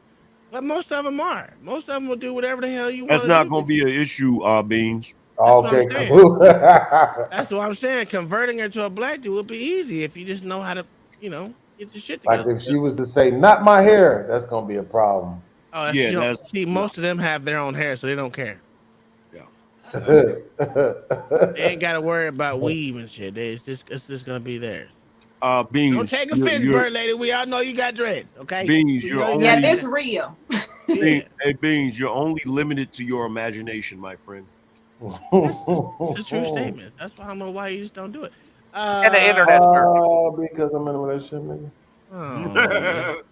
But most of them are. Most of them will do whatever the hell you want That's to not do. going to be an issue, Beans. That's what I'm Okay, saying. cool. That's what I'm saying. Converting her to a black dude would be easy if you just know how to, get your shit together. Like if she was to say, "Not my hair," that's gonna be a problem. Oh, see, most of them have their own hair, so they don't care. Yeah. They ain't got to worry about weave and shit. It's just gonna be theirs. Beans. Don't take offense, bird lady. We all know you got dreads, okay? Beans, that's real. Hey, Beans, you're only limited to your imagination, my friend. It's a true statement. That's why I don't know why you just don't do it. And the internet, because I'm in a relationship, nigga. Oh.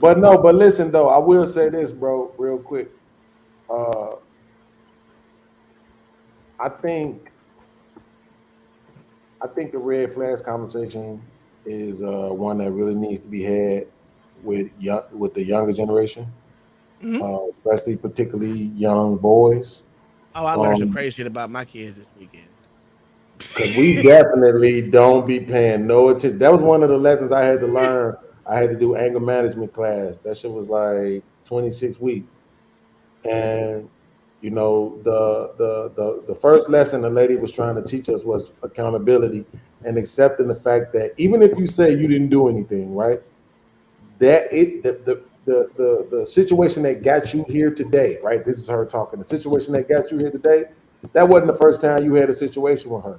But listen though, I will say this, bro, real quick. I think the red flags conversation is one that really needs to be had with the younger generation, especially particularly young boys. Oh, I learned some crazy shit about my kids this weekend. Because we definitely don't be paying no attention. That was one of the lessons I had to learn. I had to do anger management class. That shit was like 26 weeks. And the first lesson the lady was trying to teach us was accountability and accepting the fact that even if you say you didn't do anything, right? That the situation that got you here today, right? This is her talking. The situation that got you here today, that wasn't the first time you had a situation with her.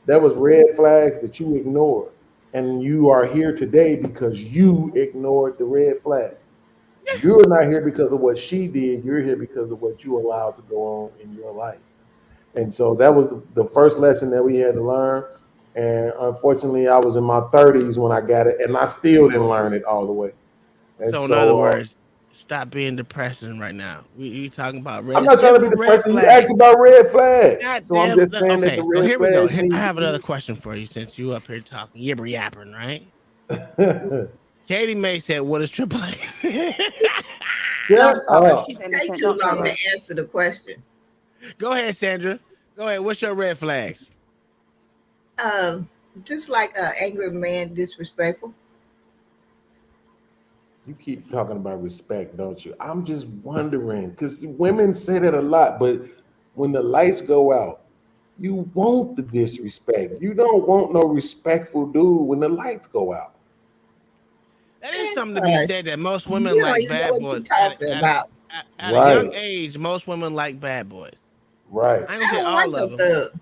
That was red flags that you ignored. And you are here today because you ignored the red flags. You're not here because of what she did. You're here because of what you allowed to go on in your life. And so that was the first lesson that we had to learn. And unfortunately, I was in my 30s when I got it, and I still didn't learn it all the way. And so in other words, stop being depressing right now. We talking about red. I'm not trying to be depressing. You asked about red flags. So I'm just saying that the red so here we go. flags. I have another question for you since you up here talking yibber yapping, right? Katie May said, "What is Triple X?" Take too long to answer the question. Go ahead, Sandra. Go ahead. What's your red flags? Just like an angry man, disrespectful. You keep talking about respect, don't you? I'm just wondering because women say that a lot, but when the lights go out, you want the disrespect. You don't want no respectful dude when the lights go out. That is something to be said that most women like bad boys. At a young age, most women like bad boys. Right. I don't say all of them.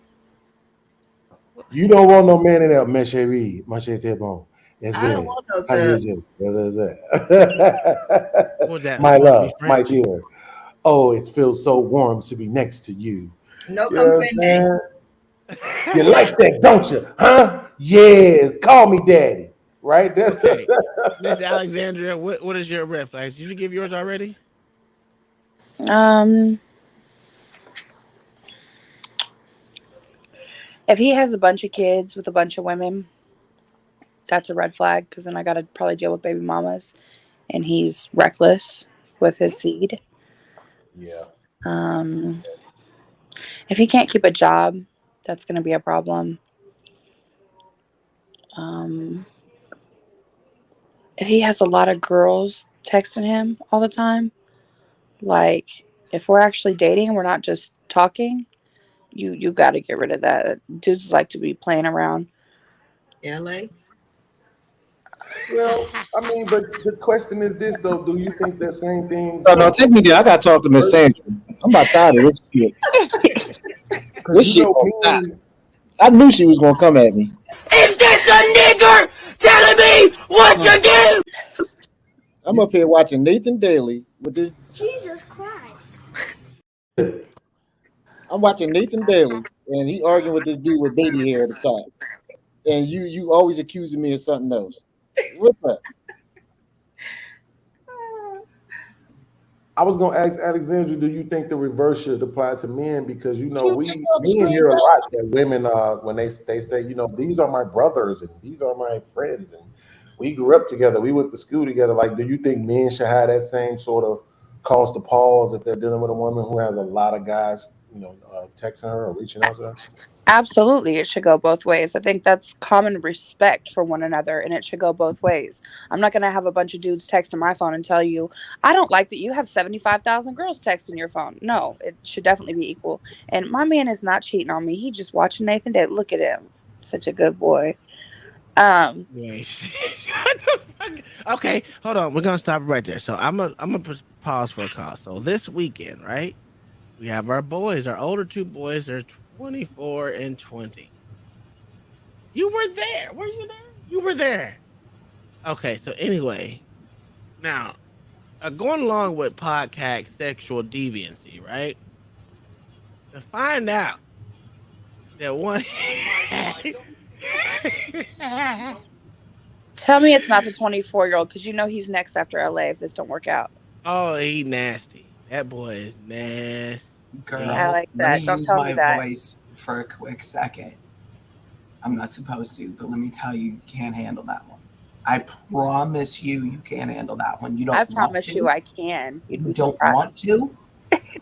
You don't want no man in there, my chérie, my chérie, bon. Yes, I don't want no How thug. you do? What is that? What was that? My love, my dear. Oh, it feels so warm to be next to you. No You know what I'm comprende. saying? You like that, don't you? Huh? Yeah, call me daddy. Right? That's Okay. Miss Alexandria, what is your red flags? Did you give yours already? If he has a bunch of kids with a bunch of women, that's a red flag because then I got to probably deal with baby mamas, and he's reckless with his seed. Yeah. If he can't keep a job, that's going to be a problem. If he has a lot of girls texting him all the time, like if we're actually dating and we're not just talking, you got to get rid of that. Dudes like to be playing around. LA. Well, I mean, but the question is this though: do you think that same thing? No, take me there. I got to talk to Miss Sandra. I'm about tired of this shit. This shit gonna stop. I knew she was gonna come at me. Is this a nigger telling me what to do? I'm up here watching Nathan Daly with this. Jesus Christ. I'm watching Nathan Daly, and he arguing with this dude with baby hair at the top. And you always accusing me of something else. What's up? I was gonna ask Alexandra, do you think the reverse should apply to men? Because we screen, hear a bro. lot that women when they say, these are my brothers and these are my friends and we grew up together, we went to school together. Like, do you think men should have that same sort of cause to pause if they're dealing with a woman who has a lot of guys, texting her or reaching out to her? Absolutely, it should go both ways. I think that's common respect for one another, and it should go both ways. I'm not going to have a bunch of dudes texting my phone and tell you, I don't like that you have 75,000 girls texting your phone. No, it should definitely be equal. And my man is not cheating on me. He just watching Nathan Day. Look at him. Such a good boy. Wait, shut the fuck. Okay, hold on. We're gonna stop right there. So I'm gonna pause for a call. So this weekend, right? We have our boys. Our older two boys are 24 and 20. You were there. Were you there? You were there. Okay. So anyway, now going along with podcast sexual deviancy, right? To find out that one. Tell me it's not the 24-year-old because you know he's next after LA if this don't work out. Oh, he nasty. That boy is nasty. Girl, I like let that. me Don't use tell my me that. voice for a quick second. I'm not supposed to, but let me tell you, you can't handle that one. I promise you can't handle that one. You don't I want promise to. you I can. You'd You be don't surprised. want to.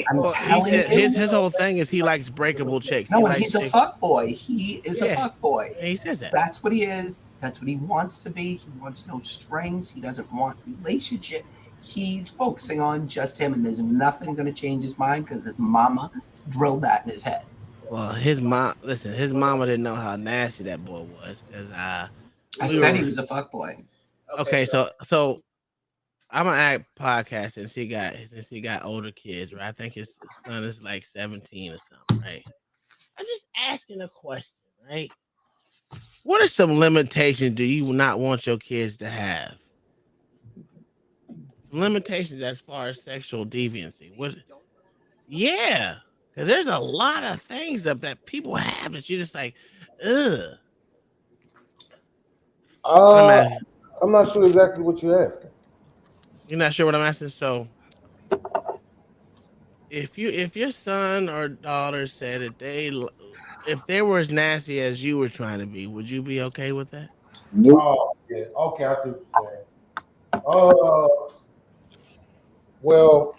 I'm Well, telling you. his whole thing is he likes breakable chicks. No, He and likes he's a chicks. fuck boy. He is a fuck boy. Yeah, he says that. That's what he is. That's what he wants to be. He wants no strings. He doesn't want relationship. He's focusing on just him, and there's nothing going to change his mind because his mama drilled that in his head. Well, his mom. Listen, his mama didn't know how nasty that boy was. Cause I said he was a fuck boy. Okay, so I'm gonna act podcast since he got older kids, right? I think his son is like 17 or something, right? I'm just asking a question, right? What are some limitations do you not want your kids to have? Limitations as far as sexual deviancy. What? Yeah, because there's a lot of things that people have that you're just like, ugh. I'm not sure exactly what you're asking. You're not sure what I'm asking, so if your son or daughter said that if they were as nasty as you were trying to be, would you be okay with that? Nope. Oh, yeah. Okay, I see what you're saying. Well,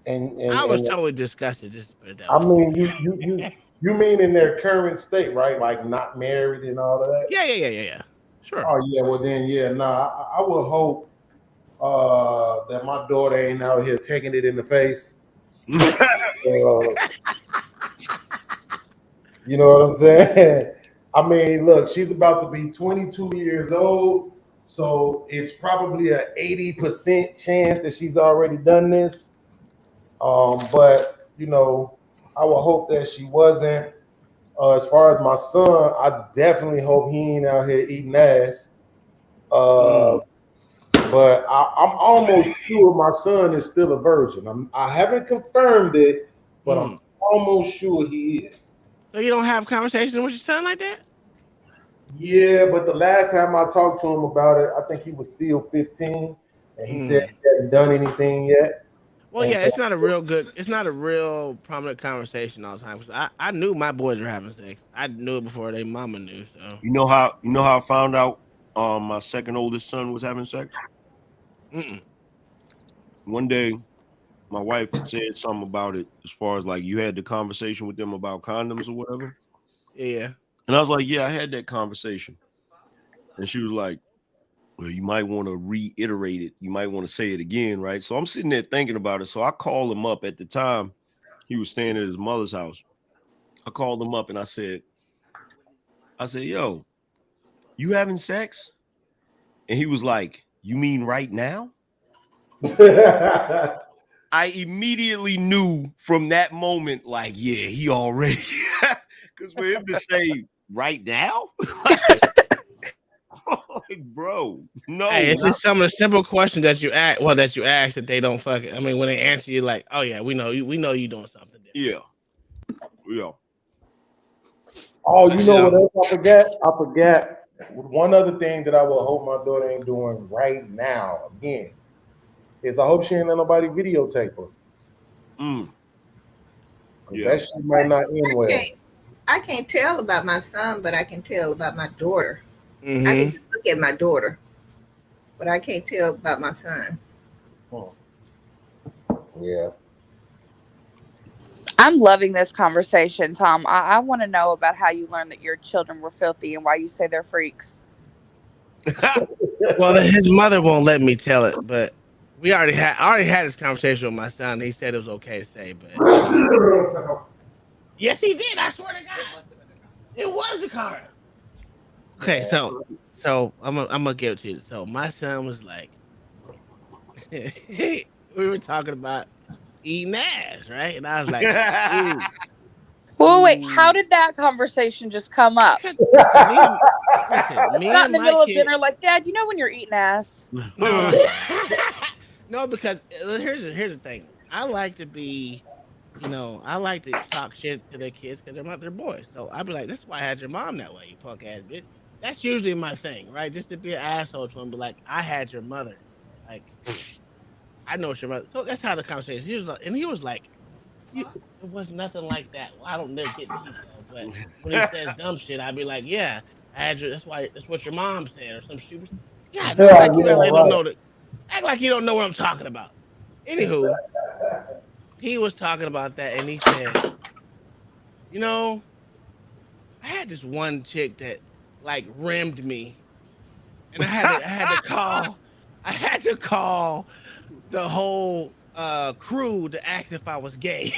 and I was totally disgusted. Just to put it that I way. mean, you mean in their current state, right? Like not married and all of that. Yeah. Sure. Oh yeah. Well then, yeah. Nah, I would hope that my daughter ain't out here taking it in the face. You know what I'm saying? I mean, look, she's about to be 22 years old, so it's probably an 80% chance that she's already done this. But I would hope that she wasn't. As far as my son, I definitely hope he ain't out here eating ass. but I'm almost sure my son is still a virgin. I haven't confirmed it, but I'm almost sure he is. So you don't have conversations with your son like that? Yeah, but the last time I talked to him about it, I think he was still 15, and he said he hadn't done anything yet. Well, And yeah, so, it's not a real prominent conversation all the time. Cause I knew my boys were having sex. I knew it before their mama knew. So You know how I found out my second oldest son was having sex? One day, my wife said something about it as far as like you had the conversation with them about condoms or whatever. Yeah. And I was like, yeah, I had that conversation. And she was like, well, you might want to reiterate it. You might want to say it again, right? So I'm sitting there thinking about it. So I called him up at the time. He was staying at his mother's house. I called him up and I said, yo, you having sex? And he was like, you mean right now? I immediately knew from that moment, like, yeah, he already, because for him to say right now, like, bro, no. Hey, it's just some of the simple questions that you ask. Well, that you ask that they don't fucking. I mean, when they answer you, like, oh yeah, we know you. We know you doing something. Yeah. oh, you know what else I forgot? I forgot one other thing that I will hope my daughter ain't doing right now again is I hope she ain't let nobody videotape her. That shit might not end well. I can't tell about my son, but I can tell about my daughter. I Mm-hmm. can just look at my daughter, but I can't tell about my son. Yeah. I'm loving this conversation, Tom. I want to know about how you learned that your children were filthy and why you say they're freaks. Well, his mother won't let me tell it, but I already had this conversation with my son. He said it was okay to say, but yes, he did. I swear to God, it was the car. Okay, so I'm gonna give it to you. So my son was like, we were talking about eating ass, right? And I was like, ooh. Well, wait, how did that conversation just come up? Listen, It's me not and in the my middle of kid. dinner, like, Dad, you know when you're eating ass. No, because here's the thing. I like to be, I like to talk shit to their kids because they're boys. So I'd be like, this is why I had your mom that way, you punk ass bitch. That's usually my thing, right? Just to be an asshole to him, but like, I had your mother. Like, I know it's your mother. So that's how the conversation. He was like, it was nothing like that. Well, I don't get detail, but when he says dumb shit, I'd be like, yeah, I had your, that's what your mom said or some stupid. God, no, like you don't know that. Act like you don't know what I'm talking about. Anywho, he was talking about that and he said, I had this one chick that like rimmed me, and I had to call the whole crew to ask if I was gay.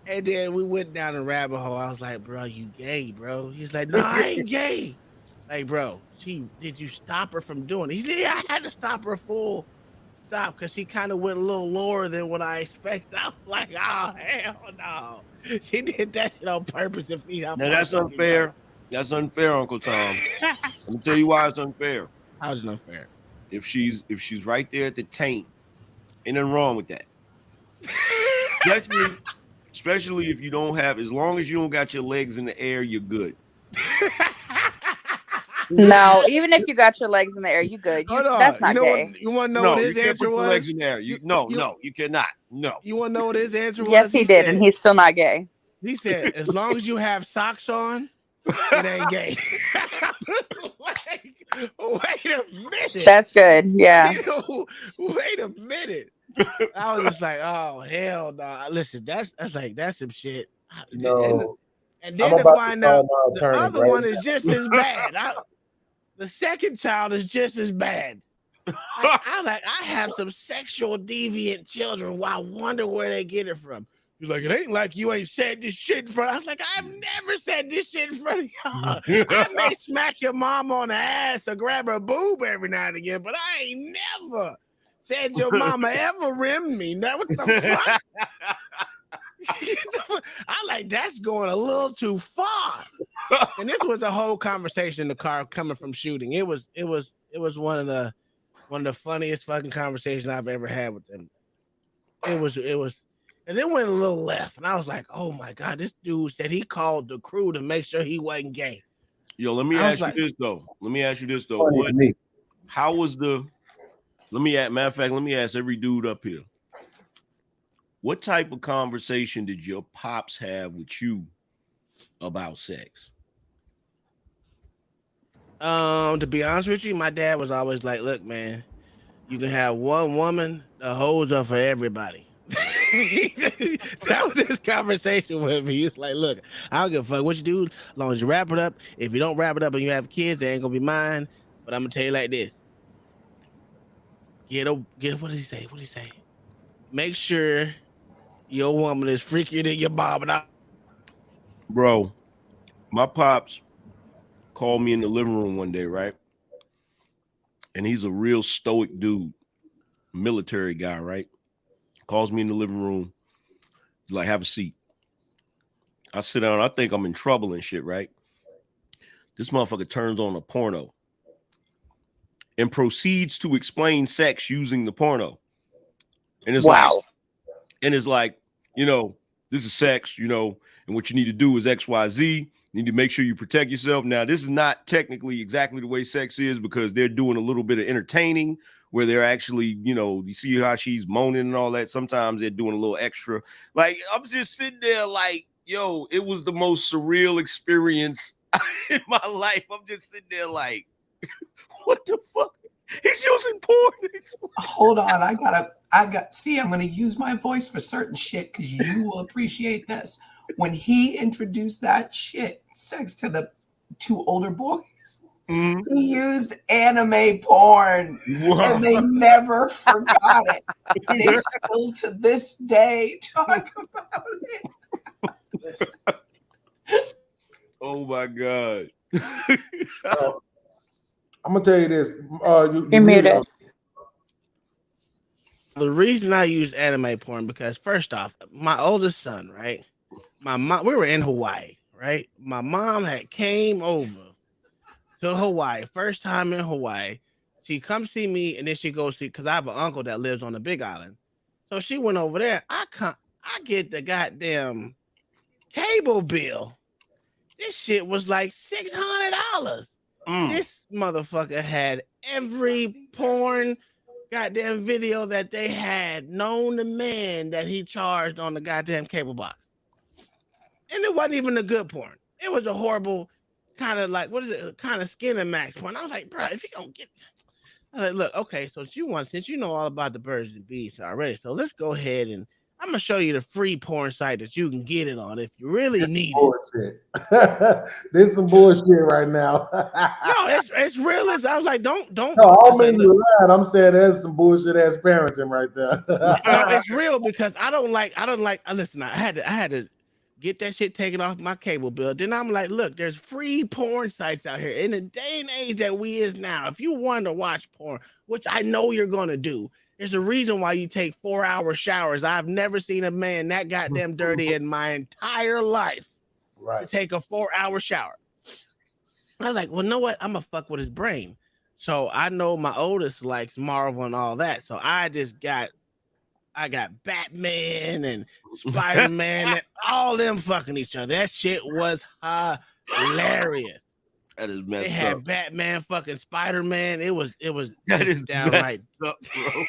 And then we went down the rabbit hole. I was like, bro, you gay, bro? He's like, no, I ain't gay. Like, bro, did you stop her from doing it? He said, yeah, I had to stop her full stop because she kind of went a little lower than what I expected. I was like, oh, hell no. She did that shit on purpose to feed her. Now that's unfair. That's unfair, Uncle Tom. Let me tell you why it's unfair. How's it unfair? If she's right there at the taint, ain't nothing wrong with that. Especially if you don't have, as long as you don't got your legs in the air, you're good. No, even if you got your legs in the air, you good. That's not gay. You want to know what his answer was? Legs in the air. No, you cannot. No. You want to know what his answer was? Yes, he did, and he's still not gay. He said, as long as you have socks on, it ain't gay. Wait a minute. That's good. Yeah. Wait a minute. I was just like, oh hell no. Listen, that's some shit. No. And then to find out the other one is just as bad. The second child is just as bad. I have some sexual deviant children. Well, I wonder where they get it from. He's like, it ain't like you ain't said this shit in front. I was like, I've never said this shit in front of y'all. I may smack your mom on the ass or grab her boob every now and again, but I ain't never said your mama ever rimmed me. Now, what the fuck? I like, that's going a little too far. And this was a whole conversation in the car coming from shooting. It was one of the funniest fucking conversations I've ever had with them. It was and it went a little left, and I was like, oh my God, this dude said he called the crew to make sure he wasn't gay. Yo, let me ask you this though. How was the? Matter of fact, let me ask every dude up here. What type of conversation did your pops have with you about sex? To be honest with you, my dad was always like, look, man, you can have one woman, the hoes are for everybody. That was his conversation with me. He was like, look, I don't give a fuck what you do, as long as you wrap it up. If you don't wrap it up and you have kids, they ain't gonna be mine. But I'm gonna tell you like this. Get what did he say? What did he say? Make sure your woman is freakier than your mom. And Bro, my pops called me in the living room one day, right? And he's a real stoic dude, military guy, right? Calls me in the living room. He's like, have a seat. I sit down. I think I'm in trouble and shit, right? This motherfucker turns on a porno and proceeds to explain sex using the porno. And it's like, you know, this is sex, you know, and what you need to do is X, Y, Z. You need to make sure you protect yourself. Now, this is not technically exactly the way sex is because they're doing a little bit of entertaining where they're actually, you know, you see how she's moaning and all that. Sometimes they're doing a little extra. Like, I'm just sitting there like, yo, it was the most surreal experience in my life. I'm just sitting there like, what the fuck? He's using porn. Hold on, I'm gonna use my voice for certain shit because you will appreciate this. When he introduced that shit, sex to the two older boys, he used anime porn, and they never forgot it. They still to this day talk about it. Oh my God. I'm gonna tell you this. You're muted. The reason I use anime porn because first off, my oldest son, right? My mom, we were in Hawaii, right? My mom had came over to Hawaii, first time in Hawaii. She come see me, and then she goes see because I have an uncle that lives on the Big Island. So she went over there. I get the goddamn cable bill. This shit was like $600. This motherfucker had every porn goddamn video that they had known to man that he charged on the goddamn cable box. And it wasn't even a good porn. It was a horrible kind of like, what is it? Kind of Skin and Max porn. I was like, bro, if you don't get, I was like, look, okay, so since you know all about the birds and bees already, so let's go ahead and I'm gonna show you the free porn site that you can get it on if you really need it. This is some bullshit right now. No, it's real. I was like, don't. No, I don't mean you lying. I'm saying there's some bullshit ass parenting right there. No, it's real because I don't like. Listen, I had to get that shit taken off my cable bill. Then I'm like, look, there's free porn sites out here in the day and age that we is now. If you want to watch porn, which I know you're gonna do. There's a reason why you take 4-hour showers. I've never seen a man that goddamn dirty in my entire life. Right. To take a 4-hour shower. I was like, well, know what? I'm gonna fuck with his brain. So I know my oldest likes Marvel and all that. So I got Batman and Spider-Man and all them fucking each other. That shit was hilarious. That is messed they had up. Batman, fucking Spider-Man. It was That is downright up, bro.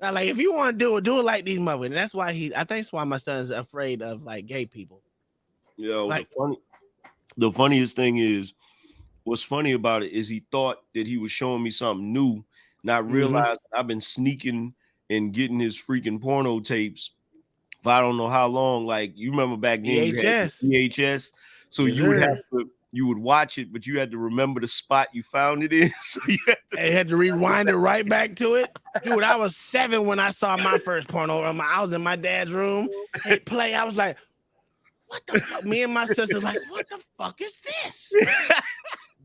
Now, like if you want to do it like these motherfuckers. And that's why I think that's why my son's afraid of like gay people. Yo, like, the funniest thing is, what's funny about it is he thought that he was showing me something new, not realizing I've been sneaking and getting his freaking porno tapes for I don't know how long. Like you remember back then, you had VHS, so you would watch it, but you had to remember the spot you found it in. So you had to rewind it right back to it. Dude, I was 7 when I saw my first porno. I was in my dad's room. Hit play. I was like, what the fuck? Me and my sister like, what the fuck is this?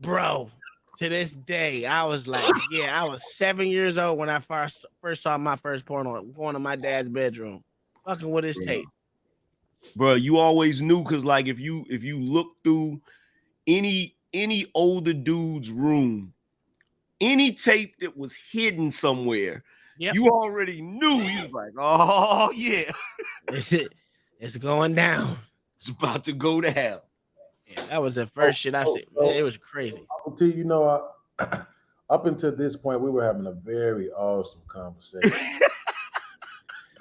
Bro, to this day, I was like, yeah, I was 7 years old when I first saw my first porno going to my dad's bedroom, fucking with his tape. Bro, you always knew because like if you look through any older dude's room, any tape that was hidden somewhere, you already knew. He was like, oh yeah. It's going down. It's about to go down. Yeah, that was the first shit I said. Man, it was crazy. Until you know, up until this point, we were having a very awesome conversation.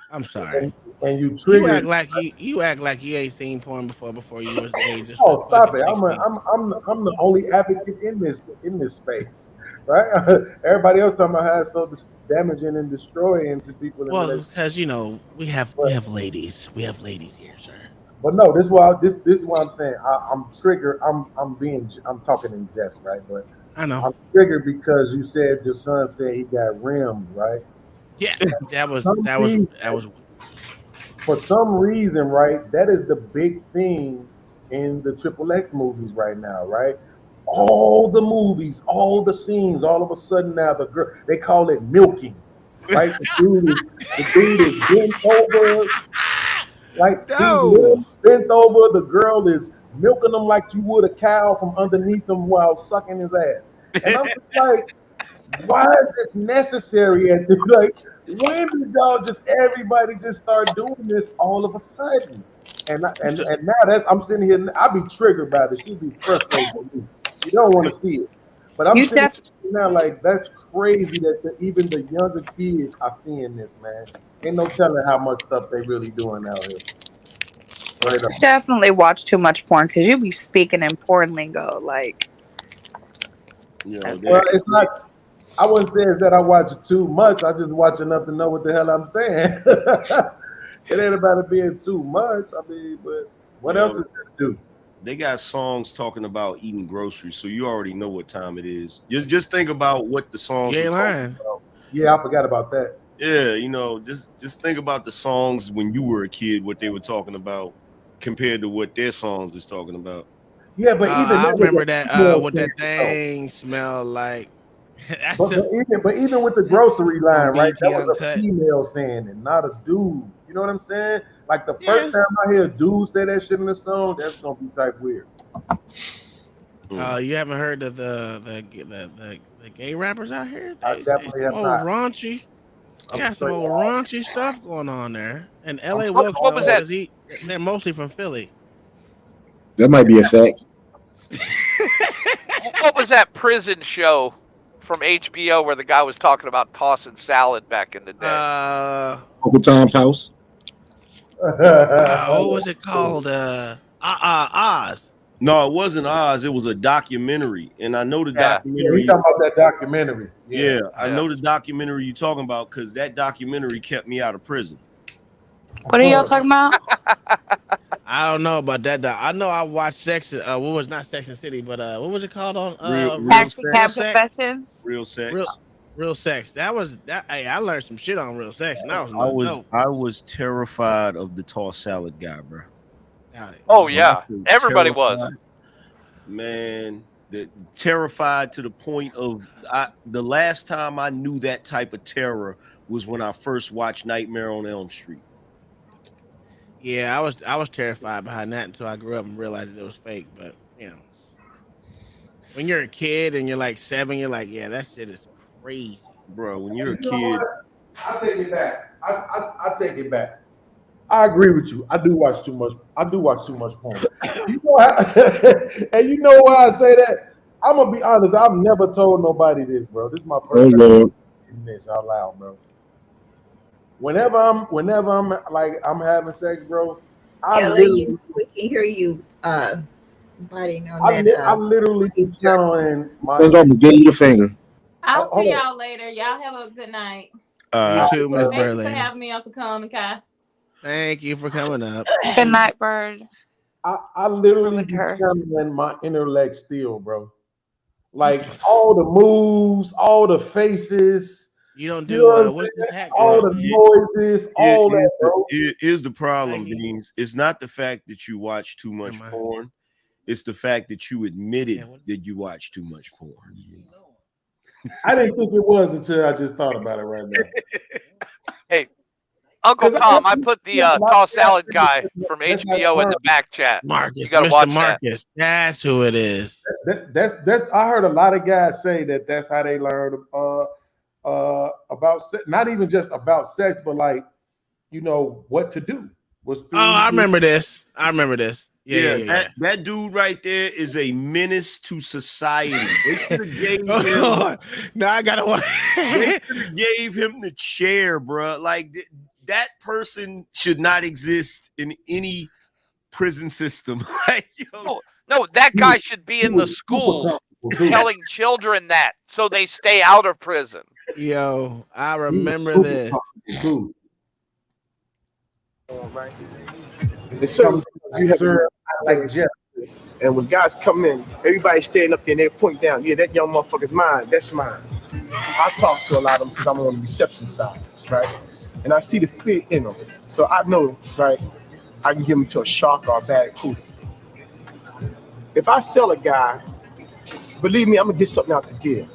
I'm sorry. And you triggered. You act like you ain't seen porn before you was age. Oh, stop it! I'm the only advocate in this space, right? Everybody else talking about how it's so damaging and destroying to people. Well, because you know we have ladies. We have ladies here, sir. But no, this is why I'm saying I'm triggered. I'm talking in jest, right? But I know I'm triggered because you said your son said he got rimmed, right? Yeah, that was. For some reason, right? That is the big thing in the XXX movies right now, right? All the movies, all the scenes, all of a sudden now the girl, they call it milking, right? The dude is bent over, like he's literally bent over. The girl is milking him like you would a cow from underneath him while sucking his ass. And I'm just like, why is this necessary? At this, like, when did y'all everybody just start doing this all of a sudden? And now I'm sitting here, I be triggered by this. She'd be frustrated with me. You don't want to see it. But I'm sitting now like, that's crazy that even the younger kids are seeing this, man. Ain't no telling how much stuff they really doing out here. Right up. Definitely watch too much porn because you be speaking in porn lingo. Like, well, it's not. I wouldn't say it's that I watch too much. I just watch enough to know what the hell I'm saying. It ain't about it being too much. I mean, but what else is there to do? They got songs talking about eating groceries, so you already know what time it is. Just think about what the songs were talking about. Yeah, I forgot about that. Yeah, you know, just think about the songs when you were a kid, what they were talking about compared to what their songs is talking about. Yeah, but even I remember that what that thing smelled like. But even with the grocery line, right? That was Uncut. a female saying it, not a dude. You know what I'm saying? Like the first time I hear a dude say that shit in the song, that's gonna be type weird. You haven't heard of the gay rappers out here? I definitely have old not. Raunchy. They got some old raunchy stuff going on there. And LA What was that? They're mostly from Philly. That might be a fact. What was that prison show from HBO where the guy was talking about tossing salad back in the day? Uncle Tom's House. What was it called? Oz. No, it wasn't Oz. It was a documentary, and I know the documentary. You talking about that documentary? Yeah, I know the documentary you're talking about because that documentary kept me out of prison. what are y'all talking about? I don't know about that. I know I watched Sex. What was not Sex and City, but what was it called on? Taxi Cab Confessions. Real Sex. Real Sex. That was that. Hey, I learned some shit on Real Sex. And that was I was terrified of the tossed salad guy, bro. Oh yeah, everybody was. Man, terrified to the point of the last time I knew that type of terror was when I first watched Nightmare on Elm Street. Yeah, I was terrified behind that until I grew up and realized it was fake. But you know, when you're a kid and you're like 7, you're like, yeah, that shit is crazy, bro. When you're a You know kid, what? I take it back. I take it back. I agree with you. I do watch too much porn. You know and you know why I say that? I'm gonna be honest. I've never told nobody this, bro. This is my first time saying this out loud, bro. Whenever I'm like I'm having sex, bro, we can hear you biting on that. I literally be telling my. I'm gonna give you the finger. I'll see y'all later. Y'all have a good night. You too, Miss Thank you for Berlin. having me, Uncle Tom and Kai. Thank you for coming up. Good night, Bird. I literally be telling my inner leg still, bro. Like all the moves, all the faces. You don't do what's this hat? All the noises, all that, bro. Here's the problem, Beans. It's not the fact that you watch too much porn. It's the fact that you admitted that you watch too much porn. I didn't think it was until I just thought about it right now. Hey, Uncle 'Cause Tom, I put the see a lot of toss guys salad say guy that from that's how they HBO in learn. the back chat. You Marcus, gotta Mr. watch Marcus. That's who it is. That's I heard a lot of guys say that that's how they learn about sex. Not even just about sex, but like, you know, what to do was through. Oh, I remember this. Yeah. That dude right there is a menace to society. They should have gave him. Now I gotta watch. They should have gave him the chair, bro. Like that person should not exist in any prison system. Like, yo, No, that guy should be in the schools telling children that so they stay out of prison. Yo, I remember this. Right. The certain you have like Jeff. And when guys come in, everybody's standing up there and they point down. Yeah, that young motherfucker's mine. That's mine. I talk to a lot of them because I'm on the reception side, right? And I see the fear in them. So I know, right, I can give them to a shark or a bad cooler. If I sell a guy, believe me, I'm going to get something out the deal.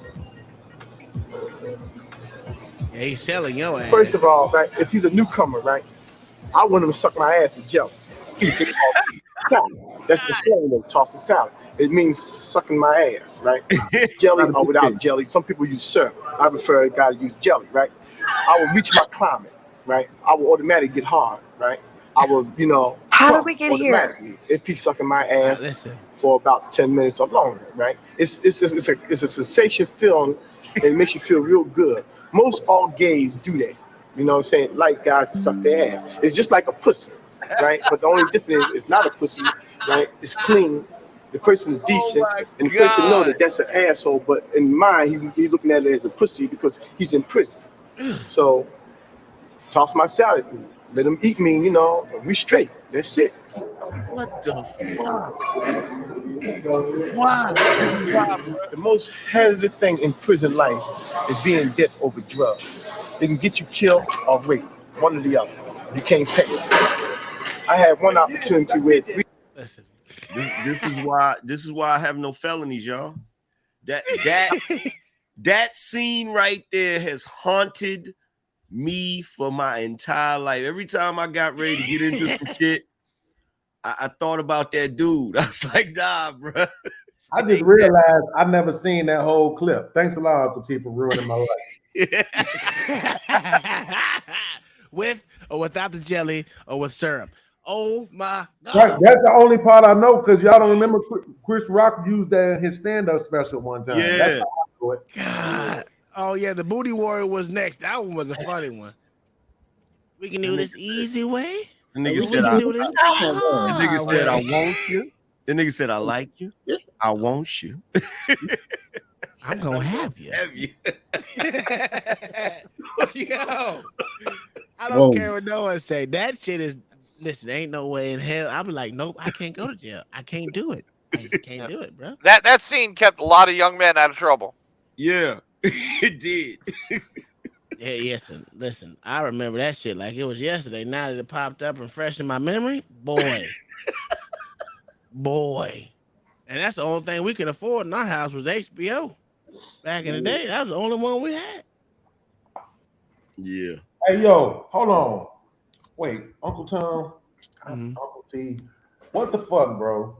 Yeah, he's selling your ass. First of all, right, if he's a newcomer, right, I want him to suck my ass with jelly. That's the slang of toss the salad. It means sucking my ass, right? Jelly or without jelly. Some people use syrup. I prefer a guy to use jelly, right? I will reach my climate, right? I will automatically get hard, right? I will, you know, How did we get here? if he's sucking my ass for about 10 minutes or longer, right? It's a sensation feeling and it makes you feel real good. Most all gays do that. You know what I'm saying? Like guys to suck their ass. It's just like a pussy, right? But the only difference is it's not a pussy, right? It's clean. The person is decent, and the person know that that's an asshole. But in mind, he's looking at it as a pussy because he's in prison. So, toss my salad, let him eat me. You know, we straight. That's it. What the fuck? Why? The most hazardous thing in prison life is being dead over drugs. They can get you killed or raped, one or the other. You can't pay. I had one opportunity where This is why I have no felonies, y'all. That scene right there has haunted me for my entire life. Every time I got ready to get into some shit, I thought about that dude. I was like, nah, bro. I just realized I never seen that whole clip. Thanks a lot, Uncle T, for ruining my life. With or without the jelly or with syrup. Oh my God. Right, that's the only part I know because y'all don't remember Chris Rock used that in his stand-up special one time. Yeah. That's how I know it. God. Oh yeah, the Booty Warrior was next. That one was a funny one. We can do this easy way. The nigga said, the nigga said, I want you. The nigga said, I like you. I want you. I'm gonna have you. Yo, I don't care what no one say. That shit is. Listen, ain't no way in hell. I'll be like, nope, I can't go to jail. I can't do it. I just can't do it, bro. That scene kept a lot of young men out of trouble. Yeah, it did. Yeah, listen. I remember that shit like it was yesterday. Now that it popped up and fresh in my memory, boy. And that's the only thing we could afford in our house was HBO. Back in the day, that was the only one we had. Yeah. Hey, yo, hold on. Wait, Uncle Tom, Uncle T, what the fuck, bro?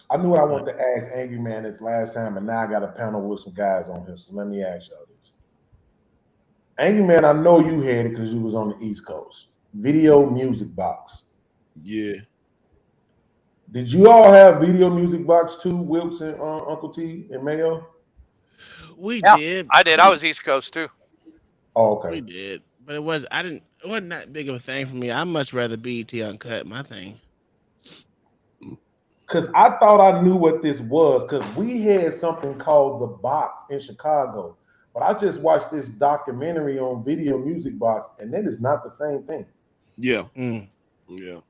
I knew what I wanted to ask Angry Man this last time, but now I got a panel with some guys on here, so let me ask y'all this. Angry Man, I know you had it because you was on the East Coast. Video Music Box. Yeah. Did you all have Video Music Box too, Wilkes and Uncle T and Mayo? We did. I did. I was East Coast too. Oh, okay. We did. But it wasn't that big of a thing for me. I'd much rather BET Uncut, my thing. Because I thought I knew what this was, because we had something called The Box in Chicago. But I just watched this documentary on Video Music Box, and that is not the same thing. Yeah. Yeah.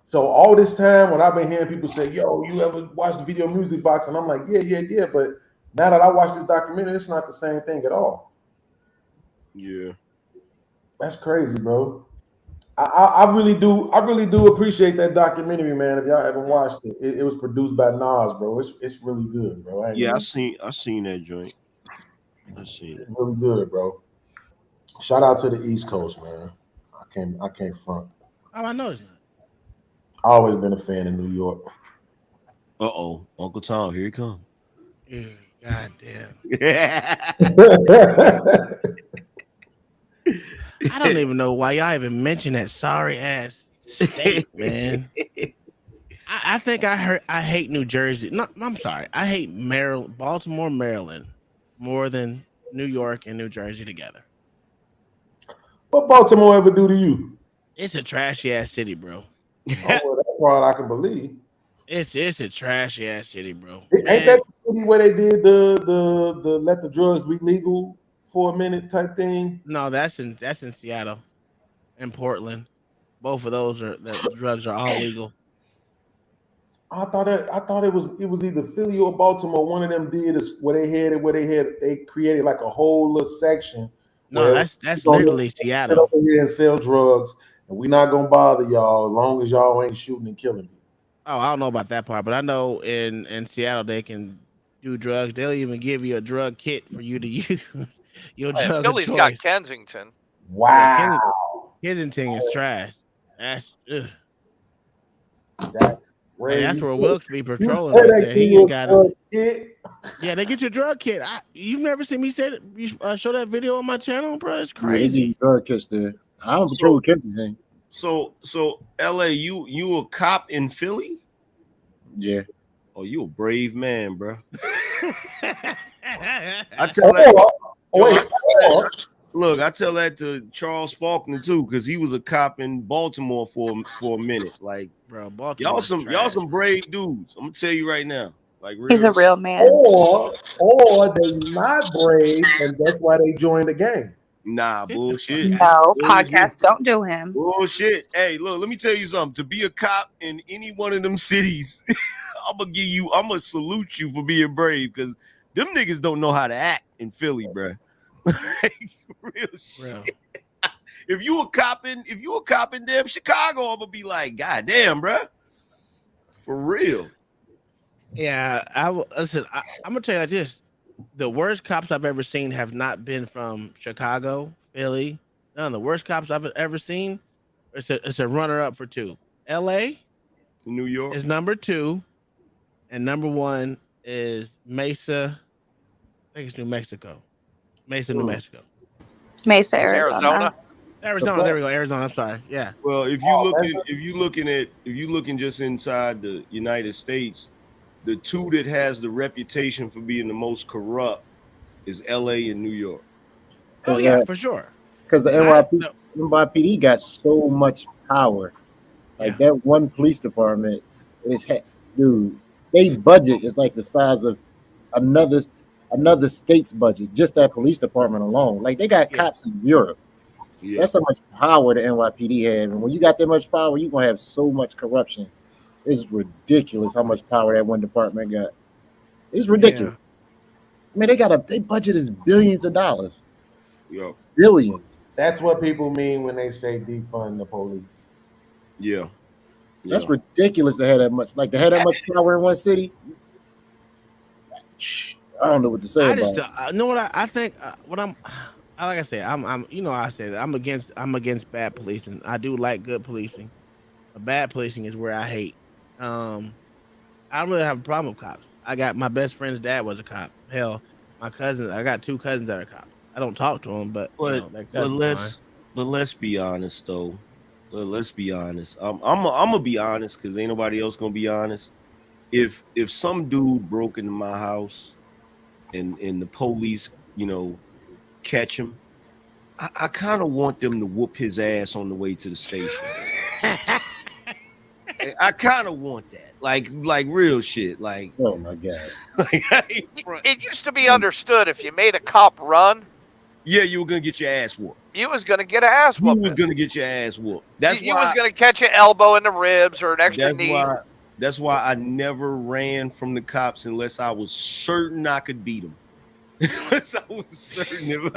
So all this time when I've been hearing people say, yo, you ever watch the Video Music Box? And I'm like, yeah. But now that I watch this documentary, it's not the same thing at all. Yeah. That's crazy, bro. I really do appreciate that documentary, man. If y'all ever watched it, it was produced by Nas, bro. It's really good, bro. I seen that joint. I seen it. Really good, bro. Shout out to the East Coast, man. I can't front. Oh, I know it's not. I always been a fan of New York. Uncle Tom, here he comes. God damn. I don't even know why y'all even mention that sorry ass state, man. I think I hate New Jersey. No, I'm sorry. I hate Maryland, Baltimore, Maryland more than New York and New Jersey together. What Baltimore ever do to you? It's a trashy ass city, bro. Well, that's part I can believe. It's a trashy ass city, bro. Ain't that the city where they did the let the drugs be legal for a minute type thing? No, that's in Seattle and Portland. Both of those the drugs are all legal. I thought it was either Philly or Baltimore. One of them did where they created like a whole little section. No, that's literally Seattle. Over here and sell drugs, and we're not gonna bother y'all as long as y'all ain't shooting and killing people. Oh, I don't know about that part, but I know in Seattle they can do drugs. They'll even give you a drug kit for you to use. Your drug of Philly's choice. got Kensington. Wow. Kensington is trash. That's that's hey, that's where Wilkes be patrolling you right said there. He got drug it. kit? Yeah, they get your drug kit. You've never seen me say that. You show that video on my channel, bro. It's Yeah, they crazy. need drug kits there. I don't patrol Kensington. So LA, you a cop in Philly? Yeah. Oh, you a brave man, bro. I tell that. Look, I tell that to Charles Faulkner too, because he was a cop in Baltimore for a minute. Like, bro, Baltimore y'all some brave dudes. I'm gonna tell you right now. Like, He's a real man. Or they not brave, and that's why they joined the gang. Nah, bullshit. No, Bullshit. podcasts don't do him. Bullshit. Hey, look, let me tell you something. To be a cop in any one of them cities, I'm gonna salute you for being brave, because them niggas don't know how to act in Philly, bro. Like, real shit. If you a cop in damn Chicago, I'm gonna be like, God damn, bro. For real. Yeah, listen. I'm gonna tell you like this: the worst cops I've ever seen have not been from Chicago, Philly. None of the worst cops I've ever seen. It's a runner up for two. L.A. New York is number 2, and number 1 is Mesa. I think it's New Mexico. Mesa, New Mexico. Mesa, Arizona. Arizona. There we go. Arizona. I'm sorry. Yeah. Well, if you looking just inside the United States, the two that has the reputation for being the most corrupt is LA and New York. Oh yeah, for sure. Because the NYPD got so much power. Like that one police department dude, they budget is like the size of another state's budget, just that police department alone. Like they got cops in Europe. Yeah. That's how much power the NYPD have. And when you got that much power, you're gonna have so much corruption. It's ridiculous how much power that one department got. It's ridiculous. I mean, they budget is billions of dollars. Yeah. Billions. That's what people mean when they say defund the police. Yeah. That's ridiculous to have that much. Like to have that much power in one city. I don't know what to say about it. You know what I think? What I'm like I said, I'm you know I said I'm against bad policing. I do like good policing. Bad policing is where I hate. I don't really have a problem with cops. I got my best friend's dad was a cop. Hell, I got 2 cousins that are cops. I don't talk to them, but let's be honest though. Let's be honest. I'm gonna be honest because ain't nobody else gonna be honest. If some dude broke into my house and the police, catch him, I kind of want them to whoop his ass on the way to the station. I kind of want that, like real shit. Like, oh my god, it used to be understood if you made a cop run, yeah, you were gonna get your ass whooped. You was gonna get an ass whooped. You was gonna get your ass whooped. That's you why was gonna catch an elbow in the ribs or an extra knee. That's why I never ran from the cops unless I was certain I could beat them. Unless I was certain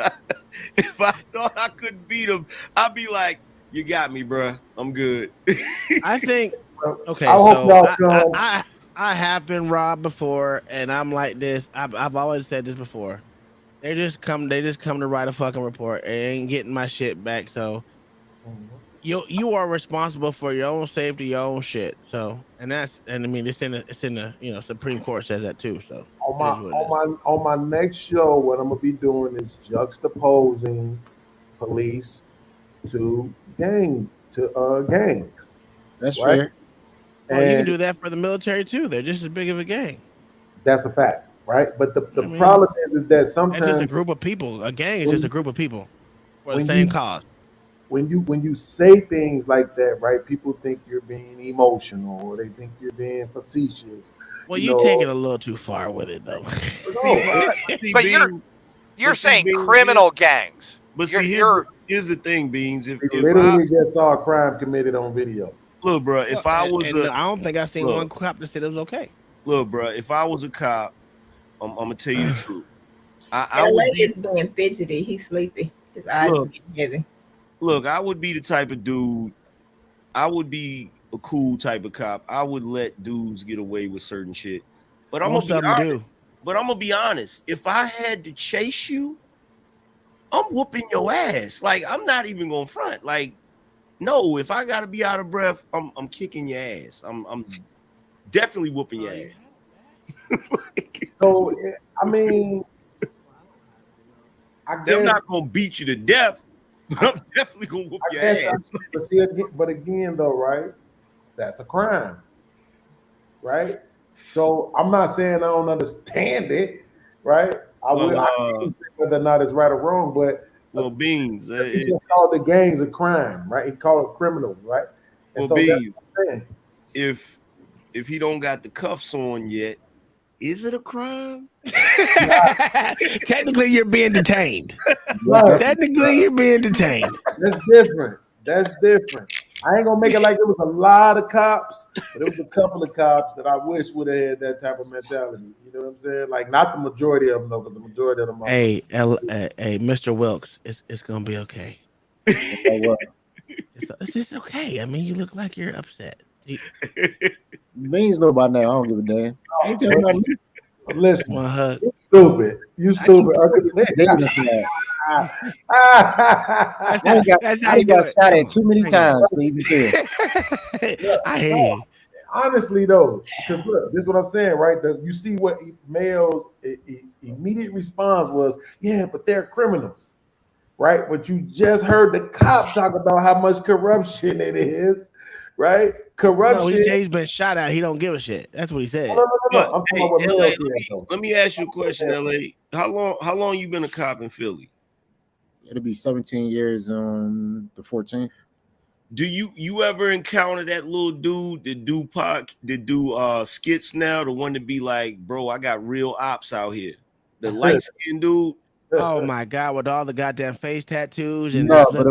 if I thought I could beat them, I'd be like, "You got me, bro. I'm good." I think. Okay, I have been robbed before, and I'm like this. I've always said this before. They just come to write a fucking report. They ain't getting my shit back. So you are responsible for your own safety, your own shit. So, and I mean, it's in the Supreme Court says that too. So it is what it is. On my next show, what I'm gonna be doing is juxtaposing police to gangs. That's right? fair. Well, you can And do that for the military too. They're just as big of a gang. that's a fact, right? But the I mean, problem is that That's just sometimes a group of people. A gang is when just a group of people for the when same you cause. when you say things like that, right? People think you're being emotional, or they think you're being facetious. Well, You you take it know, a little too far with it, though. But you're saying criminal gangs. But see, here's the thing, Beans. we If I literally just saw a crime committed on video. look, bro, if I was and I don't think I seen look, one cop that said it was okay. Look, bro, if I was a cop, I'm gonna tell you the truth. I LA would be, is being fidgety. He's sleepy. His eyes is getting heavy. look, I would be the type of dude. I would be a cool type of cop. I would let dudes get away with certain shit. But I'm Most gonna of be them honest. do. But I'm gonna be honest. If I had to chase you, I'm whooping your ass. Like, I'm not even gonna front. Like, no, if I gotta be out of breath, I'm kicking your ass. I'm definitely whooping your ass. So I mean, I I'm guess not gonna beat you to death, but I'm definitely gonna whoop your ass. But again, though, right? That's a crime, right? So I'm not saying I don't understand it, right? I can't say whether or not it's right or wrong, but Beans, he just called the gangs a crime, right? He called it criminal, right? And so Beans, that's what I'm saying. if he don't got the cuffs on yet, is it a crime? Technically, you're being detained. Right. Technically, you're being detained. That's different. That's different. I ain't gonna make it like it was a lot of cops, but it was a couple of cops that I wish would have had that type of mentality. You know what I'm saying? Like, not the majority of them, though, because the majority of them are. Hey, Mr. Wilkes, it's gonna be okay. It's just okay. I mean, you look like you're upset. Beans know by now. I don't give a damn. Ain't talking about me. Listen, One hug. you stupid. You stupid. I got shot at too many times to even care. I hear you. Honestly, though, because look, this is what I'm saying, right? You see what Mel's immediate response was, yeah, but they're criminals, right? But you just heard the cop talk about how much corruption it is, right? Corruption. No, he said he's been shot at. He don't give a shit. That's what he said. No. I'm Hey, talking about what LA, Mel said, let me ask you a question, LA. How long you been a cop in Philly? It'll be 17 years on the 14th. Do you ever encounter that little dude that do skits now? The one to be like, bro, I got real ops out here. The light skinned dude. Oh my god, with all the goddamn face tattoos and No, but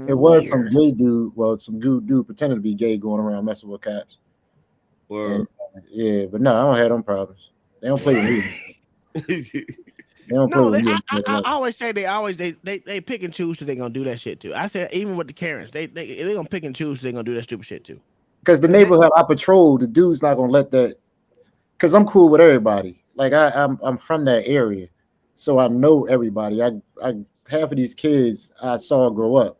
it was some gay dude. Well, some dude pretending to be gay going around messing with cops. And, yeah, but no, I don't have them problems. They don't play with me. They don't play with me. I always say they pick and choose who they gonna do that shit to. I said even with the Karens, they gonna pick and choose who they gonna do that stupid shit to. Because the neighborhood I patrol, the dude's not gonna let that. Because I'm cool with everybody. Like I'm from that area, so I know everybody. I half of these kids I saw grow up,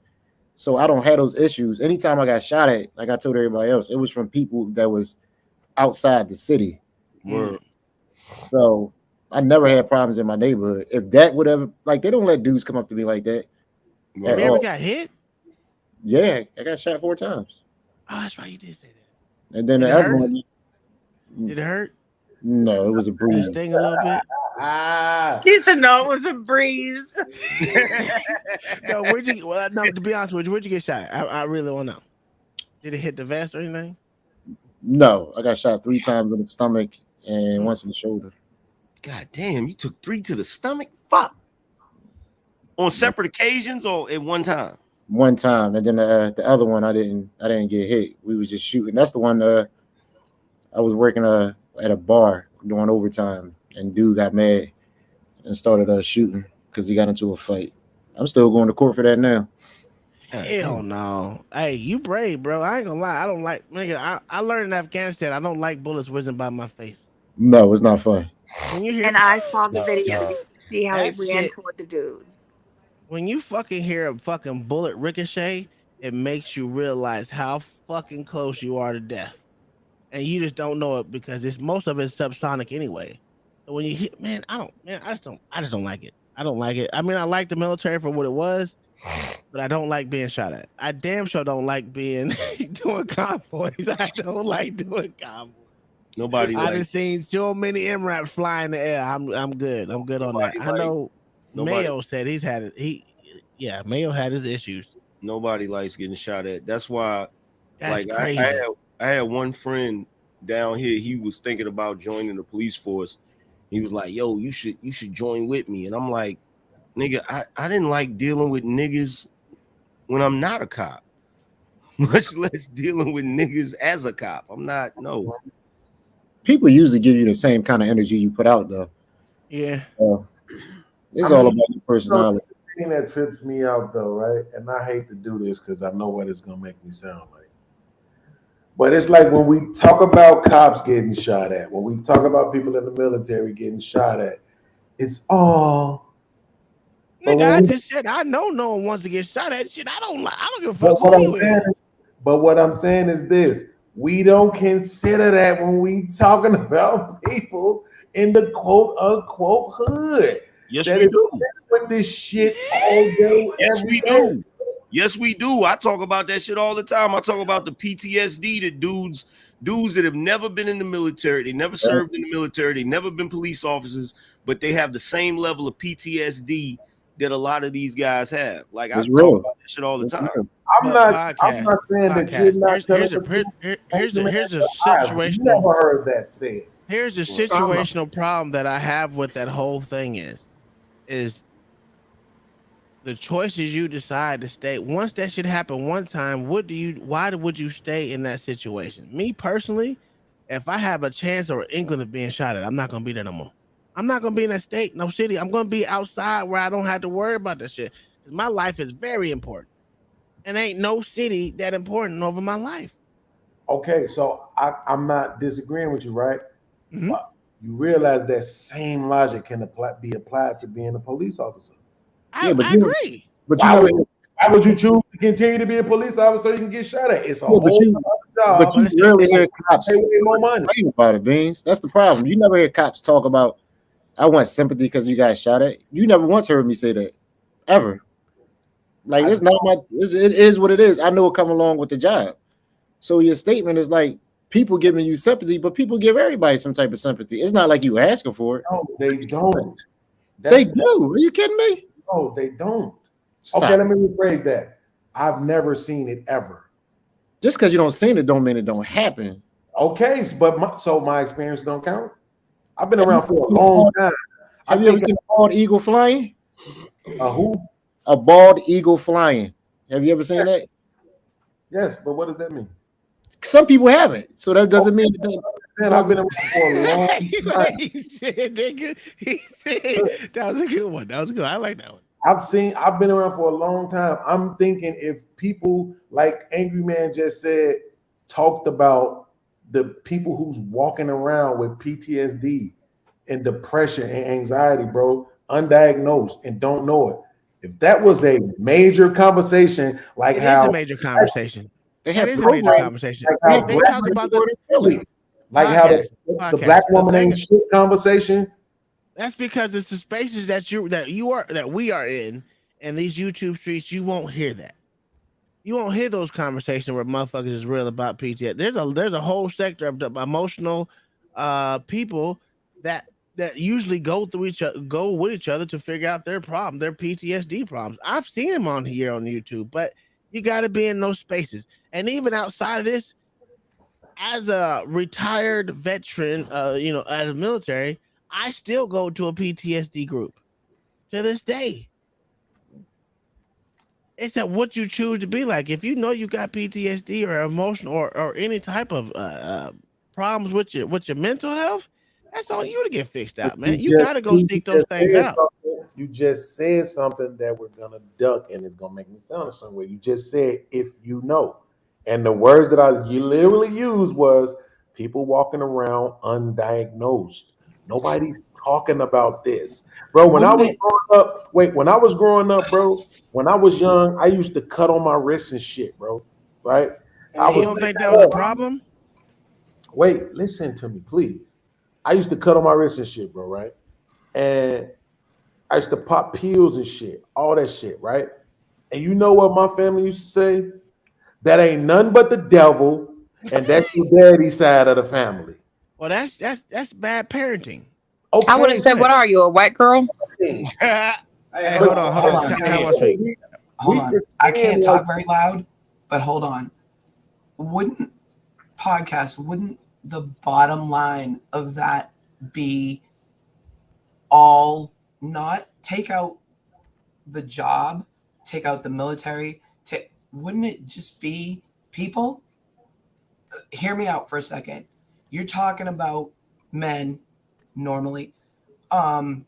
so I don't have those issues. Anytime I got shot at, like I told everybody else, it was from people that was outside the city. So I never had problems in my neighborhood. If that would ever, like, they don't let dudes come up to me like that. You ever got hit? Yeah, I got shot 4 times. Oh, that's right, you did say that. And then the other one. Did it hurt? No, it was a breeze. Sting a little bit. He said no, it was a breeze. No, to be honest with you, where'd you get shot? I really want to know. Did it hit the vest or anything? No, I got shot 3 times in the stomach and once in the shoulder. God damn, you took 3 to the stomach? Fuck. On separate occasions or at one time? One time, and then the other one I didn't get hit. We was just shooting. That's the one I was working at a bar doing overtime, and dude got mad and started shooting because he got into a fight. I'm still going to court for that now. Hell no. Hey, you brave, bro. I ain't gonna lie. I don't like, nigga. I learned in Afghanistan. I don't like bullets whizzing by my face. No, it's not fun. When you hear, And I saw the video to see how he That ran shit- toward the dude. when you fucking hear a fucking bullet ricochet, it makes you realize how fucking close you are to death, and you just don't know it because it's most of it's subsonic anyway. So when you hit, man, I just don't like it. I don't like it. I mean, I like the military for what it was, but I don't like being shot at. I damn sure don't like being doing convoys. I don't like doing convoys. Nobody I likes. just seen so many MRAPs fly in the air. I'm good. I'm good on that. I know Mayo said he's had it. Mayo had his issues. Nobody likes getting shot at. That's why, That's like, crazy. I had one friend down here. He was thinking about joining the police force. He was like, "Yo, you should join with me." And I'm like, "Nigga, I didn't like dealing with niggas when I'm not a cop, much less dealing with niggas as a cop. I'm not. No." People usually give you the same kind of energy you put out, though. Yeah. It's all about your personality. The thing that trips me out, though, right? And I hate to do this because I know what it's gonna make me sound like. But it's like when we talk about cops getting shot at, when we talk about people in the military getting shot at, it's all. Nigga, I just said I know no one wants to get shot at. Shit, I don't give a fuck who you is. But what I'm saying is this: we don't consider that when we talking about people in the quote unquote hood. Yes, that we is do. with this shit all day. Yes, every we day. do. Yes, we do. I talk about that shit all the time. I talk about the PTSD that dudes that have never been in the military, they never served in the military, they never been police officers, but they have the same level of PTSD that a lot of these guys have. Like I talk about that shit all the time. I'm not saying that you're not. Here's the I've situational. never heard that said. Here's the situational problem that I have with that whole thing is the choices you decide to stay. Once that should happen one time, why would you stay in that situation? Me personally, if I have a chance or inkling of being shot at, I'm not gonna be there no more. I'm not gonna be in that state, no city. I'm gonna be outside where I don't have to worry about that shit. Because my life is very important. And ain't no city that important over my life. Okay, so I'm not disagreeing with you, right? But you realize that same logic can be applied to being a police officer. I agree. But why would you choose to continue to be a police officer so you can get shot at? It's a whole job. But you rarely hear cops pay way more money. complain about it, Beans. That's the problem. You never hear cops talk about, I want sympathy because you got shot at. You never once heard me say that, ever. Like, it's not my, it is what it is. I know it come along with the job. So your statement is like people giving you sympathy, but people give everybody some type of sympathy. It's not like you asking for it. No, they don't. They do. Are you kidding me? No, they don't. Stop. Okay, let me rephrase that. I've never seen it ever. Just because you don't see it, don't mean it don't happen. Okay, but my experience don't count. I've been around for a long time. Have you ever seen a bald eagle flying? Who? A bald eagle flying. Have you ever seen that? Yes, but what does that mean? Some people haven't, so that doesn't mean it doesn't. Man, I've been around for a long time. He said that was a good one. That was good. I like that one. I've been around for a long time. I'm thinking if people, like Angry Man just said, talked about the people who's walking around with PTSD and depression and anxiety, bro, undiagnosed and don't know it. If that was a major conversation, like It how is a major conversation. They It is a major conversation. Like They talk about the how the podcast. black The woman thing ain't is- shit conversation. That's because it's the spaces that we are in, and these YouTube streets. You won't hear that. You won't hear those conversations where motherfuckers is real about PTSD. There's a whole sector of the emotional people that usually go with each other to figure out their problem, their PTSD problems. I've seen them on here on YouTube, but you got to be in those spaces. And even outside of this, as a retired veteran, out of the military, I still go to a PTSD group to this day. It's that what you choose to be like. If you know you got PTSD or emotional or any type of problems with your mental health, that's on you to get fixed out, man. You got to go seek those things out. You just said something that we're gonna duck, and it's gonna make me sound a certain way. You just said if you know, and the words that you literally used was people walking around undiagnosed. Nobody's talking about this, bro. When I was growing up, when I was growing up, bro, when I was young, I used to cut on my wrists and shit, bro. Right? You don't think that was a problem? Wait, listen to me, please. I used to cut on my wrists and shit, bro, right? And I used to pop pills and shit, all that shit, right? And you know what my family used to say? That ain't none but the devil, and that's your daddy's side of the family. Well, that's bad parenting. Okay. I would have said, "What are you, a white girl?" Hey, hold on. Hold on. I can't talk very loud, but hold on. Wouldn't the bottom line of that be all not take out the job, take out the military? Wouldn't it just be people? Hear me out for a second. You're talking about men normally. And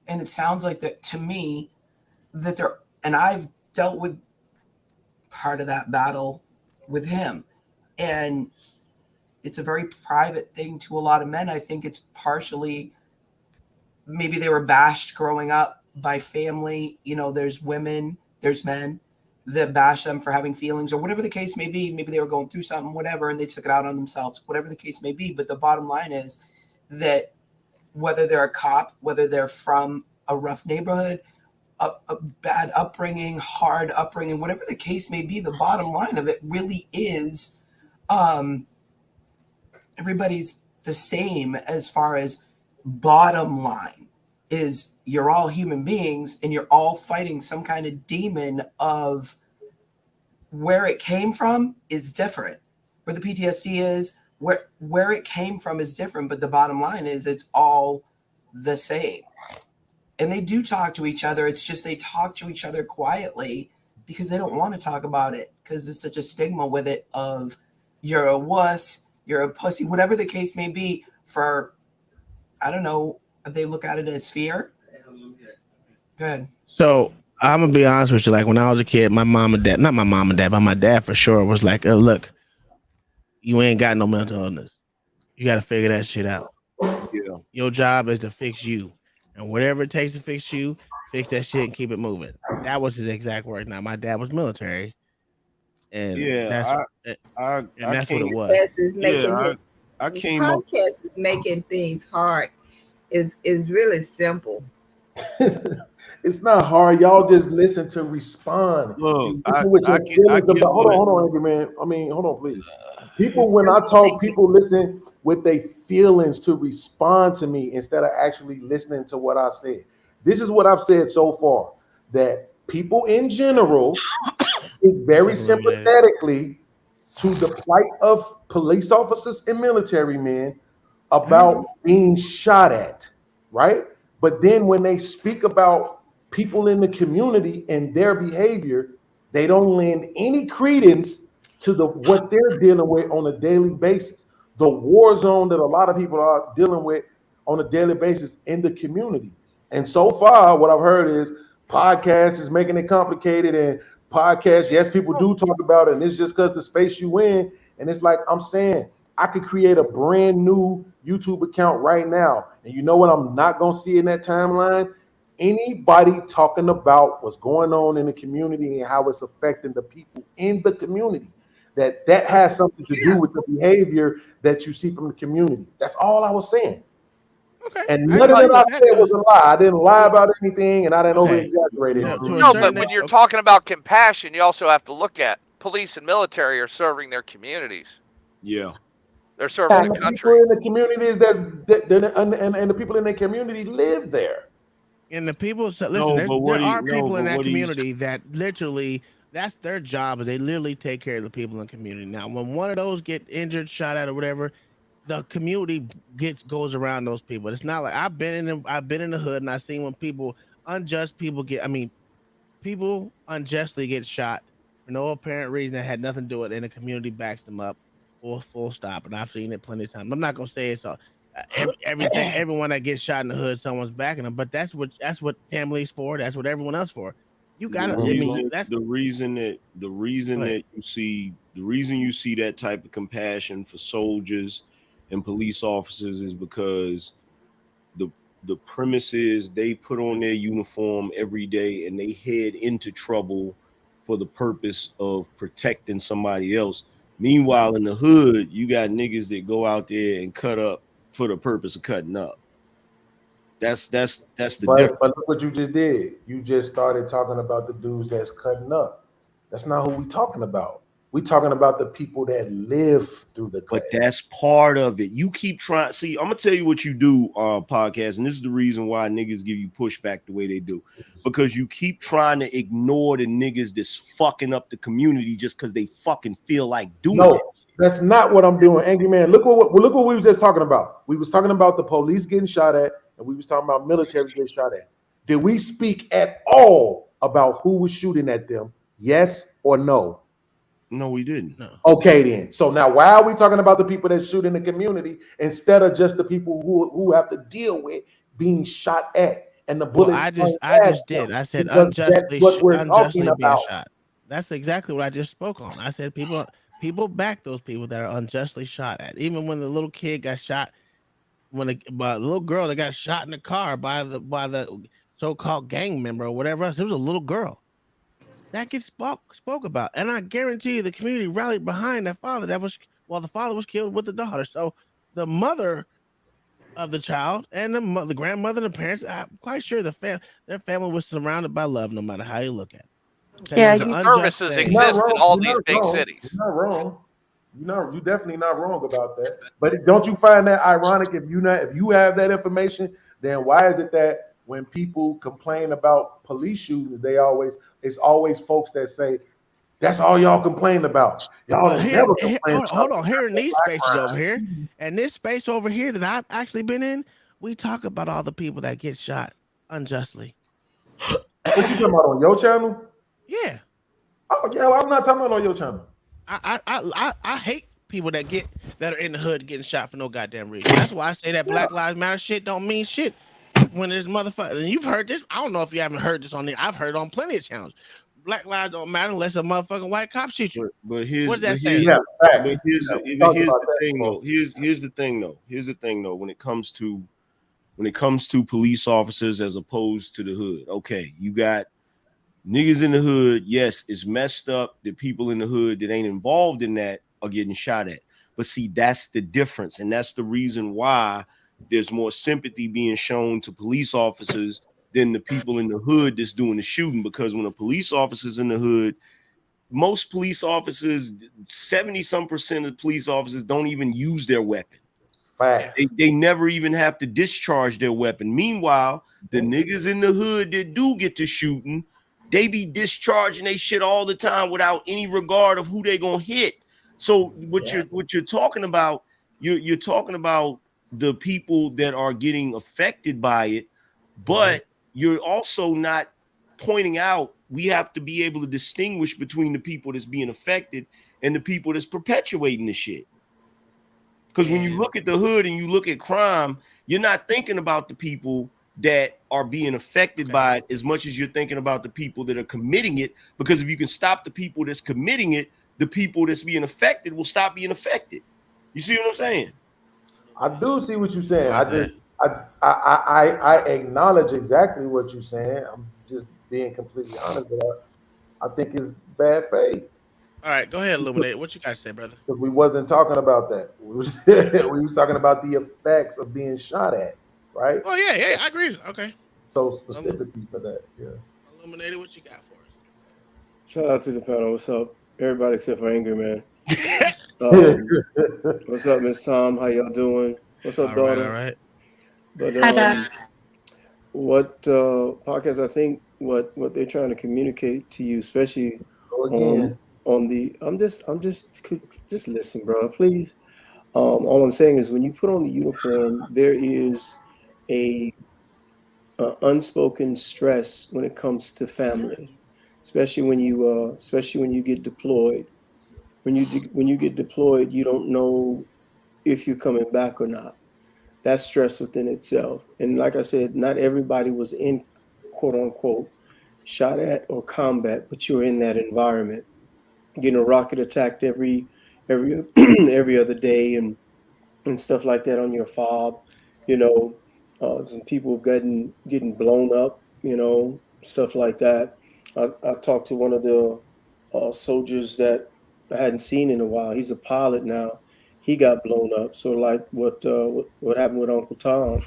it sounds like that to me that they're, and I've dealt with part of that battle with him. And it's a very private thing to a lot of men. I think it's partially maybe they were bashed growing up by family. You know, there's women, there's men that bash them for having feelings or whatever the case may be. Maybe they were going through something, whatever, and they took it out on themselves, whatever the case may be. But the bottom line is that whether they're a cop, whether they're from a rough neighborhood, a bad upbringing, hard upbringing, whatever the case may be, the bottom line of it really is everybody's the same as far as bottom line is you're all human beings and you're all fighting some kind of demon of where it came from is different. Where the PTSD is, where it came from is different, but the bottom line is it's all the same. And they do talk to each other. It's just they talk to each other quietly because they don't want to talk about it because there's such a stigma with it of you're a wuss, you're a pussy, whatever the case may be. For, I don't know, they look at it as fear. Good. So I'm gonna be honest with you. Like when I was a kid, my mom and dad, not my mom and dad, but my dad for sure was like, look, you ain't got no mental illness. You got to figure that shit out. Yeah. Your job is to fix you. And whatever it takes to fix you, fix that shit and keep it moving. That was his exact word. Now, my dad was military. And that's what it was. Podcast is making podcast is making things hard. Is really simple. It's not hard. Y'all just listen to respond. Look, hold on, Angry Man. I mean, hold on, please. People, when I talk, people listen with their feelings to respond to me instead of actually listening to what I said. This is what I've said so far, that people in general speak very sympathetically to the plight of police officers and military men about being shot at, right? But then when they speak about people in the community and their behavior, they don't lend any credence to what they're dealing with on a daily basis. The war zone that a lot of people are dealing with on a daily basis in the community. And so far, what I've heard is podcast is making it complicated, and podcast, yes, people do talk about it, and it's just because the space you in. And it's like I'm saying, I could create a brand new YouTube account right now. And you know what I'm not going to see in that timeline? Anybody talking about what's going on in the community and how it's affecting the people in the community. That has something to do with the behavior that you see from the community. That's all I was saying. Okay. And none of that I said was a lie. I didn't lie about anything, and I didn't over-exaggerate it. No, but when you're talking about compassion, you also have to look at police and military are serving their communities. Yeah. They're serving the country. People in the communities and the people in the community live there. And the people, listen, there are people in that community that literally, that's their job, is they literally take care of the people in the community. Now, when one of those get injured, shot at, or whatever, the community goes around those people. It's not like I've been in the hood and I've seen when people unjustly get shot for no apparent reason that had nothing to do with it, and the community backs them up. Full stop. And I've seen it plenty of times. I'm not gonna say it's everyone that gets shot in the hood, someone's backing them, but that's what family's for. That's what everyone else for. You gotta. The reason you see that type of compassion for soldiers and police officers is because The premise is they put on their uniform every day and they head into trouble for the purpose of protecting somebody else. Meanwhile, in the hood, you got niggas that go out there and cut up for the purpose of cutting up. That's the difference. But look what you just did. You just started talking about the dudes that's cutting up. That's not who we talking about. We talking about the people that live through the But that's part of it. You keep trying. See, I'm gonna tell you what you do, podcast, and this is the reason why niggas give you pushback the way they do, because you keep trying to ignore the niggas that's fucking up the community just because they fucking feel like doing it. That's not what I'm doing, Angry Man. Look what we were just talking about. We was talking about the police getting shot at, and we was talking about military getting shot at. Did we speak at all about who was shooting at them? Yes or no? No, we didn't. No. Okay, then. So now, why are we talking about the people that shoot in the community instead of just the people who have to deal with being shot at and the bullets? Well, I just did. I said because unjustly, that's what we're talking being about. shot. That's exactly what I just spoke on. I said people back those people that are unjustly shot at. Even when the little kid got shot, when the little girl that got shot in the car by the so-called gang member or whatever else, it was a little girl. That gets spoke about, and I guarantee you, the community rallied behind that father. The father was killed with the daughter. So the mother of the child and the grandmother, the parents, I'm quite sure their family was surrounded by love, no matter how you look at it. Yeah, services exist in all these big cities. You're not wrong. You're definitely not wrong about that. But don't you find that ironic if you have that information, then why is it that when people complain about police shootings, it's always folks that say that's all y'all complain about. Y'all never complain. Hold on, here in these spaces over here, and this space over here that I've actually been in, we talk about all the people that get shot unjustly. What you talking about on your channel? Yeah. Oh yeah, well, I'm not talking about on your channel. I hate people that are in the hood getting shot for no goddamn reason. That's why I say that Black Lives Matter shit don't mean shit when there's motherfucker. And you've heard this. I don't know if you haven't heard this on there. I've heard it on plenty of channels. Black lives don't matter unless a motherfucking white cop shoots you. But here's what does that here's, say? but here's the thing though. Here's the thing though. When it comes to police officers as opposed to the hood, okay, you got niggas in the hood. Yes, it's messed up that people in the hood that ain't involved in that are getting shot at. But see, that's the difference, and that's the reason why there's more sympathy being shown to police officers than the people in the hood that's doing the shooting. Because when a police officer's in the hood, most police officers, 70% of police officers don't even use their weapon. Fact. They never even have to discharge their weapon. Meanwhile, the niggas in the hood that do get to shooting, they be discharging they shit all the time without any regard of who they gonna hit. So what you're talking about, you're talking about the people that are getting affected by it, but you're also not pointing out we have to be able to distinguish between the people that's being affected and the people that's perpetuating the shit. Because when you look at the hood and you look at crime, you're not thinking about the people that are being affected by it as much as you're thinking about the people that are committing it. Because if you can stop the people that's committing it, the people that's being affected will stop being affected. You see what I'm saying? I do see what you're saying. I acknowledge exactly what you're saying. I'm just being completely honest with that. I think it's bad faith. All right, go ahead, Illuminate. What you guys say, brother? Because we wasn't talking about that. We was talking about the effects of being shot at, right? Oh yeah, I agree. Okay. So specifically for that, yeah. Illuminated, what you got for us? Shout out to the panel. What's up, everybody except for Angry Man? What's up, Miss Tom? How y'all doing? What's up, daughter? All right. But what podcast? I think what they're trying to communicate to you, especially on the. I'm just listen, bro. Please. All I'm saying is when you put on the uniform, there is a unspoken stress when it comes to family, especially when you get deployed. When you get deployed, you don't know if you're coming back or not. That's stress within itself. And like I said, not everybody was in quote unquote shot at or combat, but you're in that environment. Getting a rocket attacked every other day and stuff like that on your fob, Some people have getting blown up, stuff like that. I talked to one of the soldiers that I hadn't seen in a while. He's a pilot now. He got blown up. So like what happened with Uncle Tom,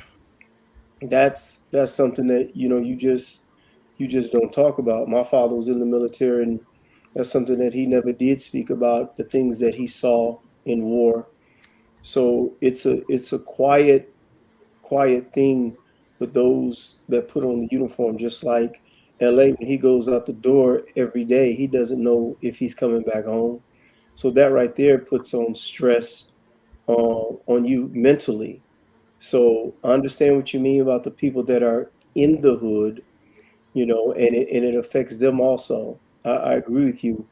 that's something that you just don't talk about. My father was in the military, and that's something that he never did speak about, the things that he saw in war. So it's a quiet thing with those that put on the uniform. Just like LA, when he goes out the door every day, he doesn't know if he's coming back home. So that right there puts on stress on you mentally. So I understand what you mean about the people that are in the hood, and it affects them also. I agree with you,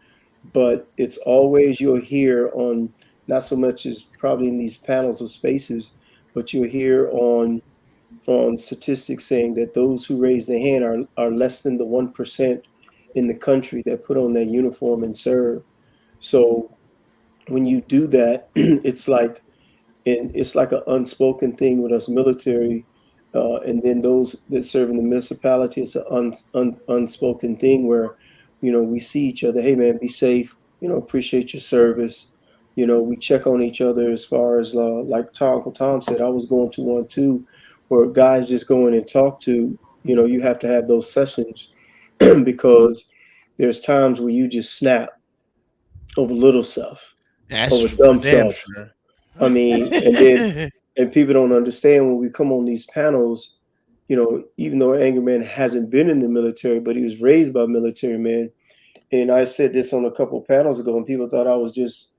but it's always you'll hear on, not so much as probably in these panels or spaces, but you'll hear on statistics saying that those who raise their hand are less than the 1% in the country that put on their uniform and serve. So when you do that, it's like an unspoken thing with us military, and then those that serve in the municipality. It's an unspoken thing where we see each other. Hey man, be safe. Appreciate your service. We check on each other as far as like Uncle Tom said. I was going to one too, where guys just go in and talk to. You have to have those sessions because there's times where you just snap over little stuff, That's over for dumb damn stuff. sure. I mean, and people don't understand when we come on these panels, even though Anger Man hasn't been in the military, but he was raised by military men. And I said this on a couple of panels ago, and people thought I was just,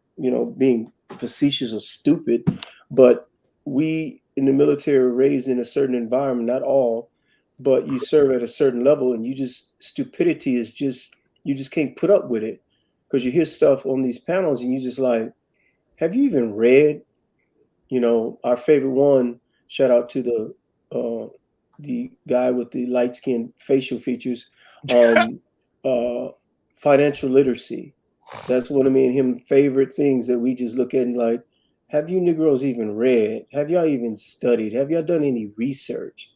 being facetious or stupid. But we in the military are raised in a certain environment, not all, but you serve at a certain level, and stupidity is just, you just can't put up with it because you hear stuff on these panels, and you just like, have you even read? Our favorite one, shout out to the guy with the light skinned facial features, uh, financial literacy. That's one of me and him favorite things that we just look at and like, have you Negroes even read? Have y'all even studied? Have y'all done any research?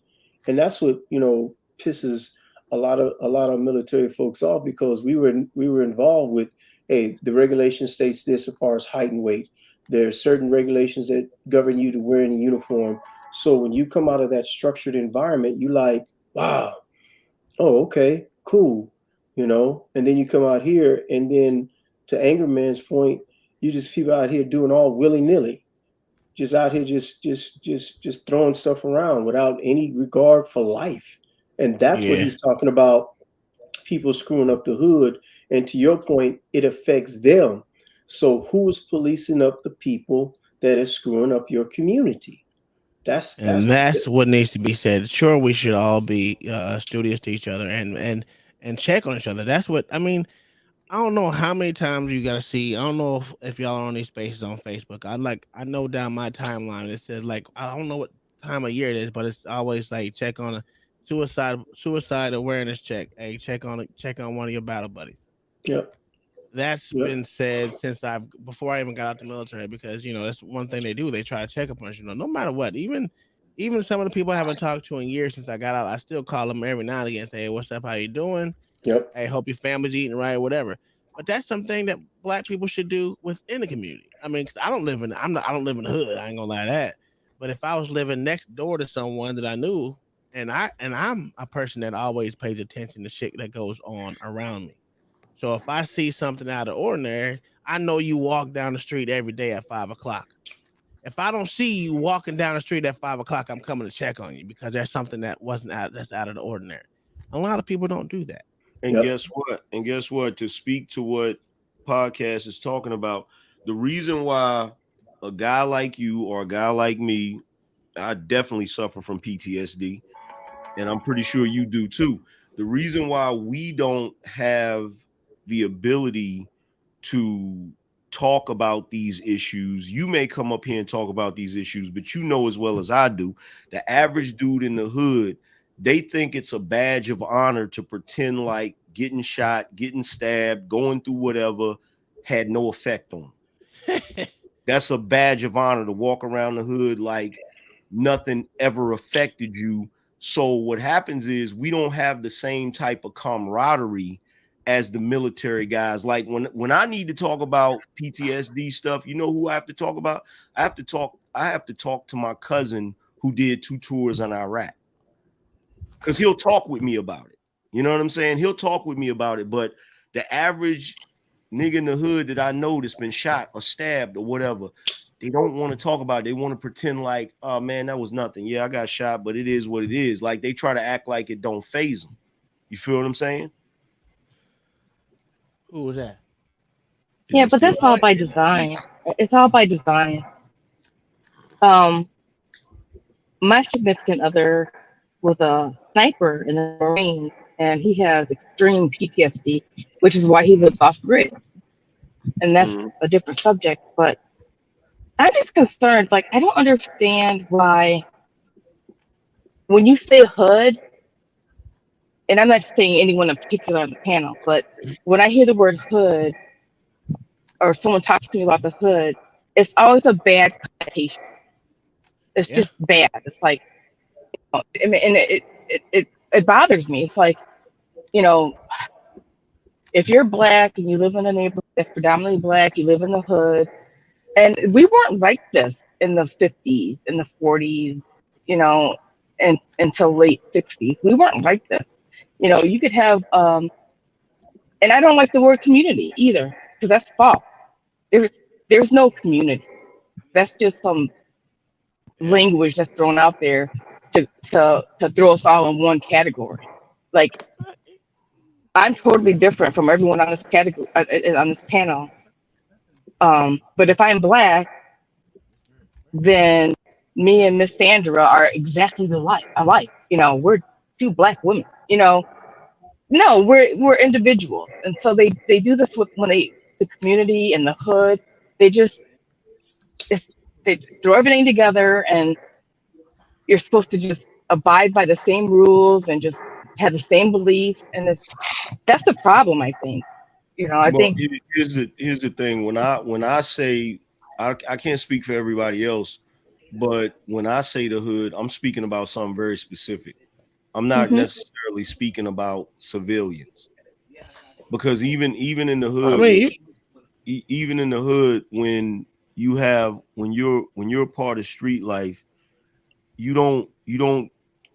And that's what, pisses a lot of military folks off, because we were involved with, hey, the regulation states this as far as height and weight. There are certain regulations that govern you to wearing a uniform. So when you come out of that structured environment, you like, wow, oh, okay, cool, and then you come out here, and then to Anger Man's point, you just people out here doing all willy-nilly, just out here just throwing stuff around without any regard for life. And that's what Yeah. he's talking about, people screwing up the hood. And to your point, it affects them. So who's policing up the people that are screwing up your community? And That's that's what needs to be said. Sure, we should all be studious to each other and check on each other. That's what I mean. I don't know how many times you gotta see. I don't know if y'all are on these spaces on Facebook. I know down my timeline it says like I don't know what time of year it is, but it's always like check on a suicide awareness check. Hey, check on one of your battle buddies. Yep. That's Yep. been said since before I even got out the military, because that's one thing they do. They try to check up on us, no matter what. Even some of the people I haven't talked to in years since I got out, I still call them every now and again and say, hey, what's up? How you doing? Yep. Hey, hope your family's eating right, whatever. But that's something that black people should do within the community. I mean, 'cause I don't live in the hood. I ain't gonna lie to that. But if I was living next door to someone that I knew, and I'm a person that always pays attention to shit that goes on around me. So if I see something out of ordinary, I know you walk down the street every day at 5 o'clock. If I don't see you walking down the street at 5 o'clock, I'm coming to check on you because there's something that's out of the ordinary. A lot of people don't do that. And guess what? And guess what? To speak to what podcast is talking about, the reason why a guy like you or a guy like me, I definitely suffer from PTSD, and I'm pretty sure you do too. The reason why we don't have the ability to talk about these issues, you may come up here and talk about these issues, but you know as well as I do, the average dude in the hood, they think it's a badge of honor to pretend like getting shot, getting stabbed, going through whatever had no effect on them. That's a badge of honor to walk around the hood like nothing ever affected you. So what happens is we don't have the same type of camaraderie as the military guys. Like when I need to talk about PTSD stuff, you know who I have to talk about? I have to talk to my cousin who did 2 tours in Iraq. Because he'll talk with me about it. You know what I'm saying? He'll talk with me about it. But the average nigga in the hood that I know that's been shot or stabbed or whatever, they don't want to talk about it. They want to pretend like, oh man, that was nothing. Yeah, I got shot, but it is what it is. Like they try to act like it don't phase them. You feel what I'm saying? Who was that? Yeah, but that's all by design. It's all by design. My significant other was a sniper in the Marines, and he has extreme PTSD, which is why he lives off grid. And that's a different subject. But I'm just concerned. Like, I don't understand why, when you say hood, and I'm not saying anyone in particular on the panel, but when I hear the word hood, or someone talks to me about the hood, it's always a bad connotation. It's just bad. It's like, I mean, and it bothers me. It's like, you know, if you're black and you live in a neighborhood that's predominantly black, you live in the hood, and we weren't like this in the 50s, in the 40s, you know, and until late 60s. We weren't like this. You know, you could have, and I don't like the word community either, because that's false. There's no community. That's just some language that's thrown out there to throw us all in one category. Like, I'm totally different from everyone on this category, on this panel. But if I'm black, then me and Miss Sandra are exactly alike. You know, we're 2 black women. You know, no, we're individuals, and so they do this with the community and the hood. They throw everything together, and you're supposed to just abide by the same rules and just have the same beliefs, and that's the problem, I think. You know, I think here's the thing. When I say I can't speak for everybody else, but when I say the hood, I'm speaking about something very specific. I'm not necessarily speaking about civilians, because even in the hood, even in the hood, when you're a part of street life, you don't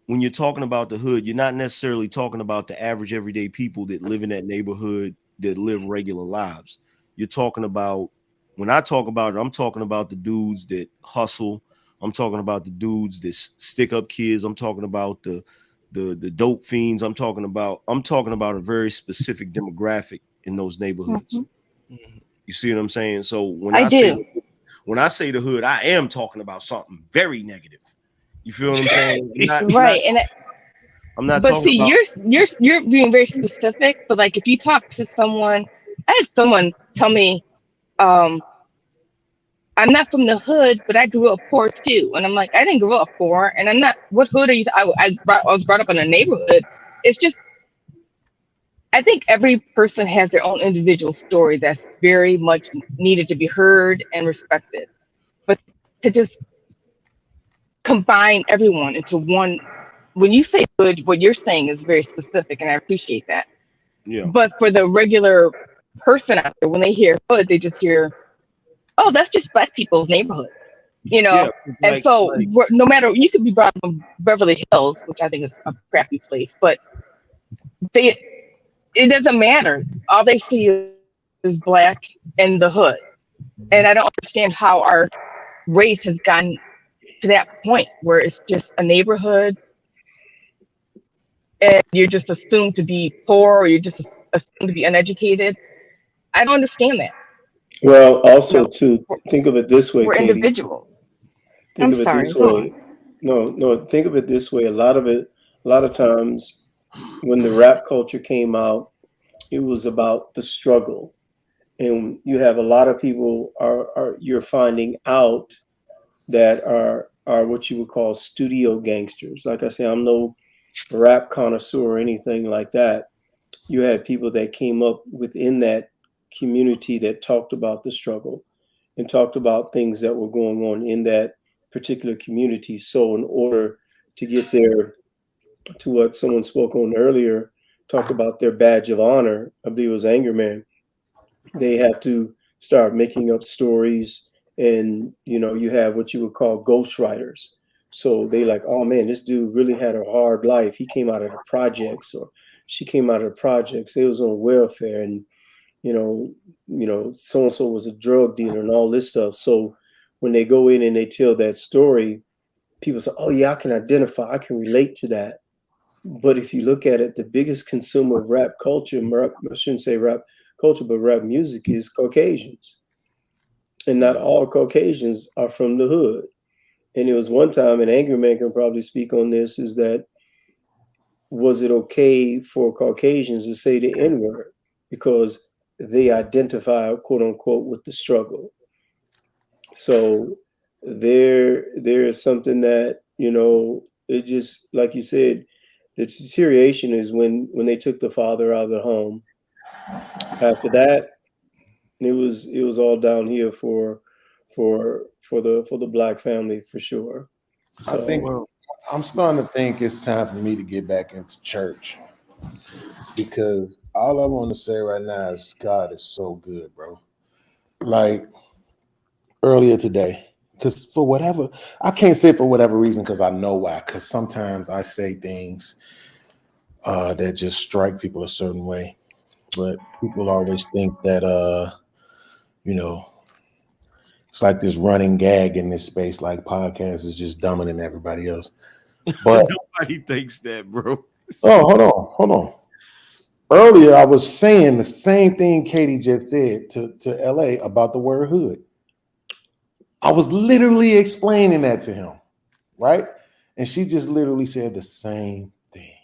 when you're talking about the hood, you're not necessarily talking about the average everyday people that live in that neighborhood that live regular lives. You're talking about, when I talk about it, I'm talking about the dudes that hustle. I'm talking about the dudes that stick up kids. I'm talking about the dope fiends. I'm talking about a very specific demographic in those neighborhoods. You see what I'm saying? So when I say the hood, I am talking about something very negative. You feel what I'm saying? I'm not but talking see, about. you're being very specific. But like, if you talk to someone, I had someone tell me, I'm not from the hood, but I grew up poor too. And I'm like, I didn't grow up poor, and I'm not. What hood are you? I was brought up in a neighborhood. It's just, I think every person has their own individual story that's very much needed to be heard and respected. But to just combine everyone into one, when you say good, what you're saying is very specific, and I appreciate that. Yeah. But for the regular person out there, when they hear hood, they just hear, oh, that's just black people's neighborhood, you know? Yeah, And so no matter, you could be brought up from Beverly Hills, which I think is a crappy place, but it doesn't matter. All they see is black and the hood. And I don't understand how our race has gotten to that point where it's just a neighborhood and you're just assumed to be poor, or you're just assumed to be uneducated. I don't understand that. Well, also too, think of it this way, We're Katie. individuals. Think of it this way. No, think of it this way. A lot of times when the rap culture came out, it was about the struggle. And you have a lot of people you're finding out that are what you would call studio gangsters. Like I say, I'm no rap connoisseur or anything like that. You had people that came up within that community that talked about the struggle and talked about things that were going on in that particular community. So in order to get there, to what someone spoke on earlier, talked about their badge of honor, I believe it was Anger Man, they have to start making up stories, and you have what you would call ghostwriters. So they like, oh man, this dude really had a hard life. He came out of the projects, or she came out of the projects. They was on welfare, and so and so was a drug dealer and all this stuff. So when they go in and they tell that story, people say, oh yeah, I can identify, I can relate to that. But if you look at it, the biggest consumer of rap culture, I shouldn't say rap culture, but rap music, is Caucasians. And not all Caucasians are from the hood. And it was one time, and Angry Man can probably speak on this, is that, was it okay for Caucasians to say the N-word because they identify, quote unquote, with the struggle? So there is something that, it just, like you said, the deterioration is when they took the father out of the home. After that, it was all downhill for the Black family, for sure. So I think I'm starting to think it's time for me to get back into church, because all I want to say right now is God is so good, bro. Like earlier today, because for whatever, I can't say for whatever reason, because I know why. Because sometimes I say things that just strike people a certain way, but people always think that it's like this running gag in this space, like podcasts is just dumber than everybody else. But nobody thinks that, bro. Oh, hold on. Earlier, I was saying the same thing Katie just said to LA about the word hood. I was literally explaining that to him, right? And she just literally said the same thing.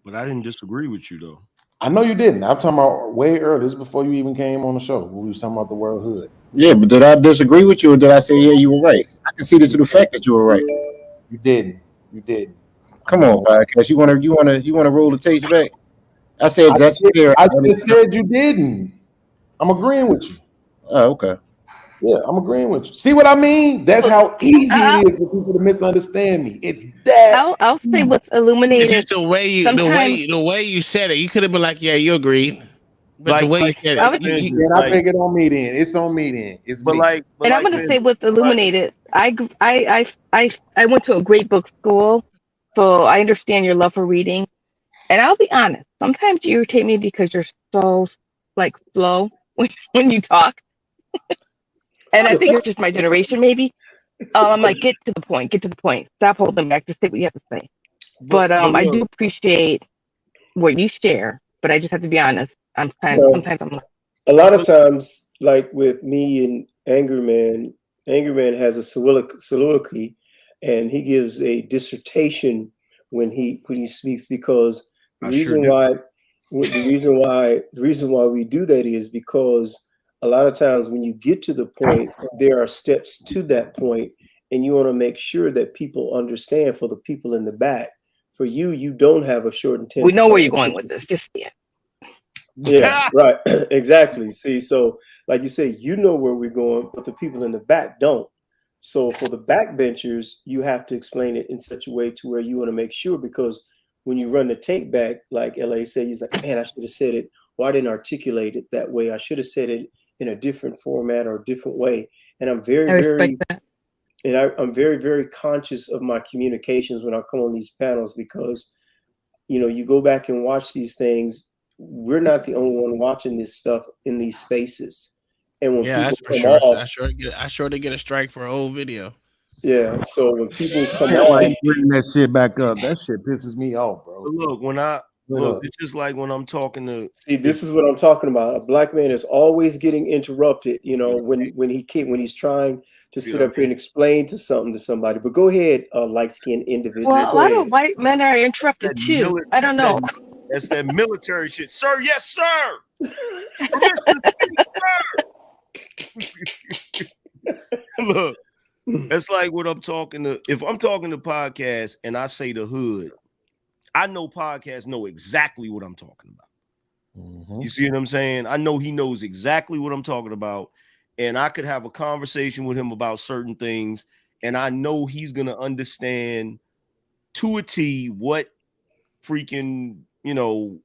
But I didn't disagree with you, though. I know you didn't. I'm talking about way earlier. This is before you even came on the show. We were talking about the word hood. Yeah, but did I disagree with you, or did I say, yeah, you were right? I can see this to the fact that you were right. You didn't. You didn't. Come on, podcast. You wanna roll the tapes back? I said that's fair. I just said you didn't. I'm agreeing with you. Oh, okay. Yeah, I'm agreeing with you. See what I mean? That's how easy it is for people to misunderstand me. It's that. I'll say what's illuminated. It's just the way you said it. You could have been like, "Yeah, you agreed," but the way you said it, I think it on me. Then it's on me. Then it's me. And I'm going to say what's illuminated. I went to a great book school, so I understand your love for reading. And I'll be honest, sometimes you irritate me because you're so slow when you talk. And I think it's just my generation, maybe. I'm like, get to the point. Stop holding back. Just say what you have to say. But I do appreciate what you share. But I just have to be honest. Sometimes I'm like, a lot of times, like with me and Angry Man has a soliloquy, and he gives a dissertation when he speaks, because the reason why we do that is because a lot of times when you get to the point, there are steps to that point, and you want to make sure that people understand. For the people in the back, for you don't have a short and we know where you're going with this. Just yeah, right. Exactly. See, so like you say, you know where we're going, but the people in the back don't. So for the backbenchers, you have to explain it in such a way to where you want to make sure, because when you run the tape back, like LA said, he's like, man, I should have said it, or I didn't articulate it that way. I should have said it in a different format or a different way. And I'm very, very conscious of my communications when I come on these panels, because, you go back and watch these things. We're not the only one watching this stuff in these spaces. And when people come off, I sure to get a strike for an old video. Yeah, so when people come why on, you bring that shit back up? That shit pisses me off, bro. But look, it's just like when I'm talking to. See, this is what I'm talking about. A black man is always getting interrupted. When he's trying to sit up here and explain to somebody. But go ahead, light-skinned individual. Well, a lot of white men are interrupted too. I don't know. That's that military shit, sir. Yes, sir. Look, that's like what I'm talking to. If I'm talking to podcasts and I say the hood, I know podcasts know exactly what I'm talking about. Mm-hmm. You see what I'm saying? I know he knows exactly what I'm talking about, and I could have a conversation with him about certain things, and I know he's gonna understand to a T what freaking, you know,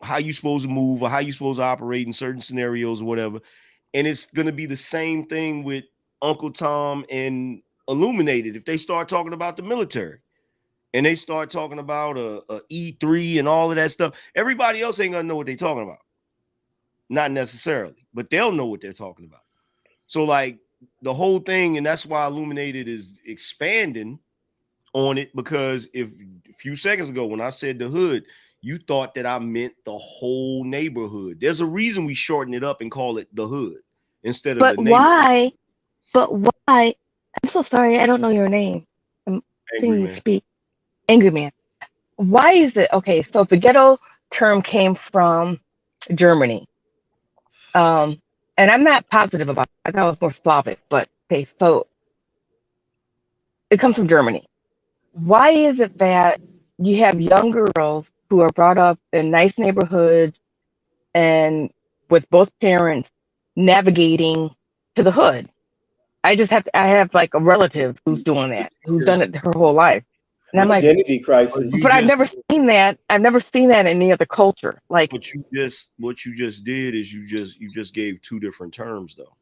how you supposed to move or how you supposed to operate in certain scenarios or whatever. And it's gonna be the same thing with Uncle Tom and Illuminated if they start talking about the military and they start talking about a E3 and all of that stuff. Everybody else ain't gonna know what they're talking about. Not necessarily, but they'll know what they're talking about. So like the whole thing, and that's why Illuminated is expanding on it, because if a few seconds ago when I said the hood, you thought that I meant the whole neighborhood. There's a reason we shorten it up and call it the hood instead of But the neighborhood. why? But why? I'm so sorry. I don't know your name. I'm seeing you Man. speak. Angry Man. Why is it okay? So the ghetto term came from Germany. And I'm not positive about it. I thought it was more Slavic, but okay, so it comes from Germany. Why is it that you have young girls who are brought up in nice neighborhoods and with both parents navigating to the hood? I have like a relative who's doing that, who's done it her whole life. And I'm like, identity crisis. but I've never seen that. I've never seen that in any other culture. Like what you just did is you just gave two different terms though.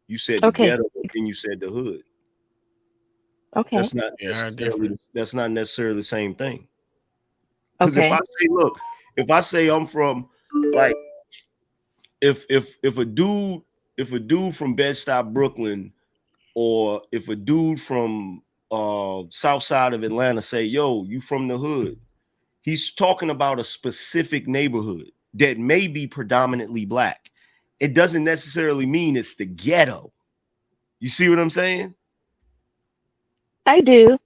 You said the ghetto and you said the hood. Okay. That's not necessarily the same thing. Because Okay. if I say I'm from, like, if a dude from Bed-Stuy, Brooklyn, or if a dude from south side of Atlanta say, yo, you from the hood, he's talking about a specific neighborhood that may be predominantly black. It doesn't necessarily mean it's the ghetto. You see what I'm saying? I do.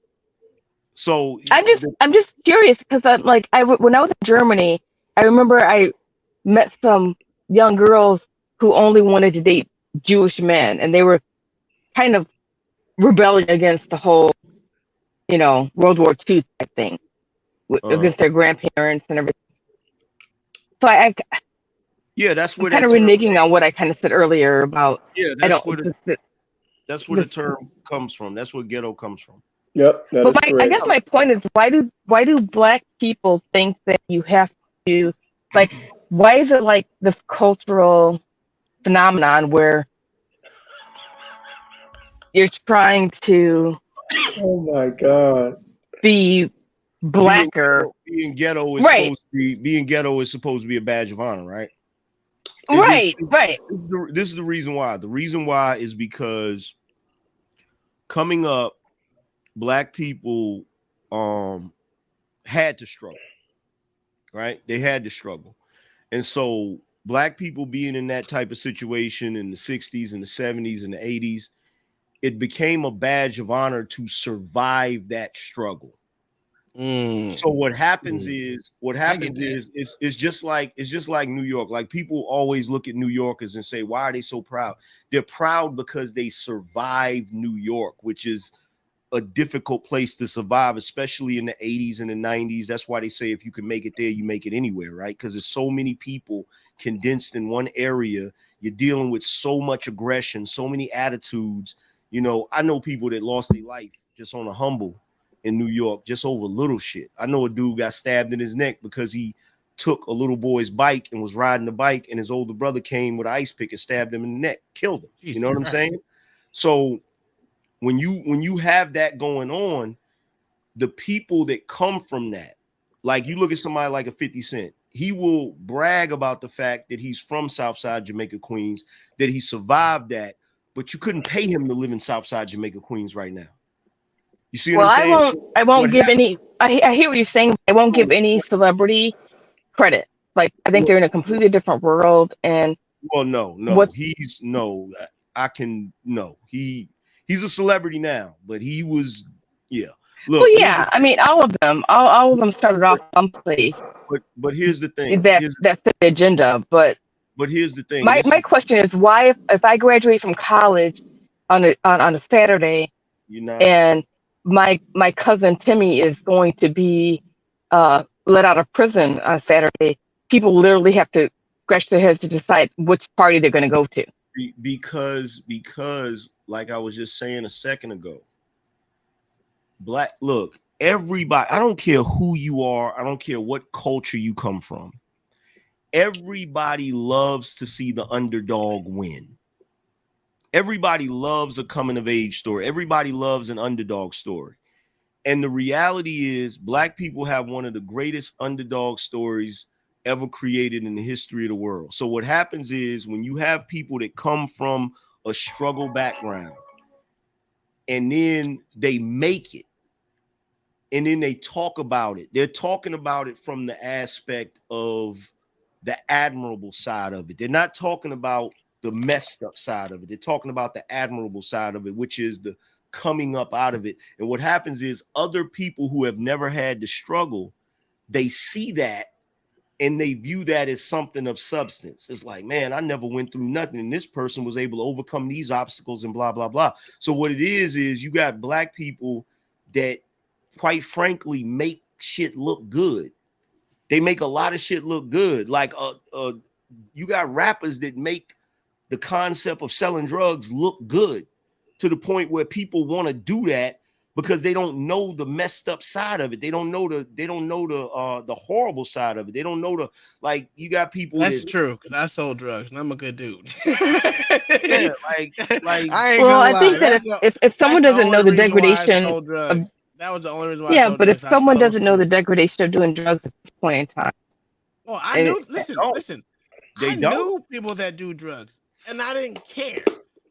So I'm just curious because when I was in Germany, I remember I met some young girls who only wanted to date Jewish men, and they were kind of rebelling against the whole, World War II type thing, against their grandparents and everything. So that's where I'm kind of reneging on what I kind of said earlier about. That's where the term comes from. That's where ghetto comes from. Yep, I guess my point is, why do black people think that you have to, like, why is it like this cultural phenomenon where you're trying to oh my god be blacker? Being ghetto is supposed to be a badge of honor, right? Right. This is the reason why. The reason why is because coming up, black people had to struggle, right? They had to struggle. And so black people being in that type of situation in the 60s and the 70s and the 80s, it became a badge of honor to survive that struggle. So what happens is it's just like New York. Like, people always look at New Yorkers and say, why are they so proud? They're proud because they survived New York, which is a difficult place to survive, especially in the 80s and the 90s. That's why they say if you can make it there, you make it anywhere, right? Because there's so many people condensed in one area. You're dealing with so much aggression, so many attitudes. I know people that lost their life just on a humble in New York, just over little shit. I know a dude got stabbed in his neck because he took a little boy's bike and was riding the bike, and his older brother came with an ice pick and stabbed him in the neck, killed him. You know what I'm saying? So when you have that going on, the people that come from that, like, you look at somebody like a 50 Cent, he will brag about the fact that he's from Southside Jamaica, Queens, that he survived that, but you couldn't pay him to live in Southside Jamaica, Queens right now. You see what I'm saying? I won't give any. I hear what you're saying. I won't give any celebrity credit. Like, I think they're in a completely different world. And he's a celebrity now, but he was Look, I mean, all of them started off someplace. But here's the thing. That fit the agenda. But here's the thing. My question is, why, if I graduate from college on a Saturday, and my cousin Timmy is going to be let out of prison on Saturday, people literally have to scratch their heads to decide which party they're going to go to. Because like I was just saying a second ago, look, everybody, I don't care who you are, I don't care what culture you come from. Everybody loves to see the underdog win. Everybody loves a coming of age story. Everybody loves an underdog story. And the reality is, Black people have one of the greatest underdog stories ever created in the history of the world. So what happens is, when you have people that come from a struggle background and then they make it, and then they talk about it, they're talking about it from the aspect of the admirable side of it. They're not talking about the messed up side of it. They're talking about the admirable side of it, which is the coming up out of it. And what happens is, other people who have never had the struggle, they see that and they view that as something of substance. It's like, man, I never went through nothing, and this person was able to overcome these obstacles and blah, blah, blah. So what it is you got Black people that, quite frankly, make shit look good. They make a lot of shit look good. Like you got rappers that make the concept of selling drugs look good, to the point where people want to do that because they don't know the messed up side of it. They don't know the horrible side of it. They don't know like, you got people. That's true, because I sold drugs and I'm a good dude. Yeah, like I ain't Well, gonna I lie. think that if someone doesn't know the degradation of, That was the only reason why I yeah, sold but if drugs. someone doesn't know the degradation of doing drugs at this point in time, well, I and knew. Listen. I knew people that do drugs, and I didn't care.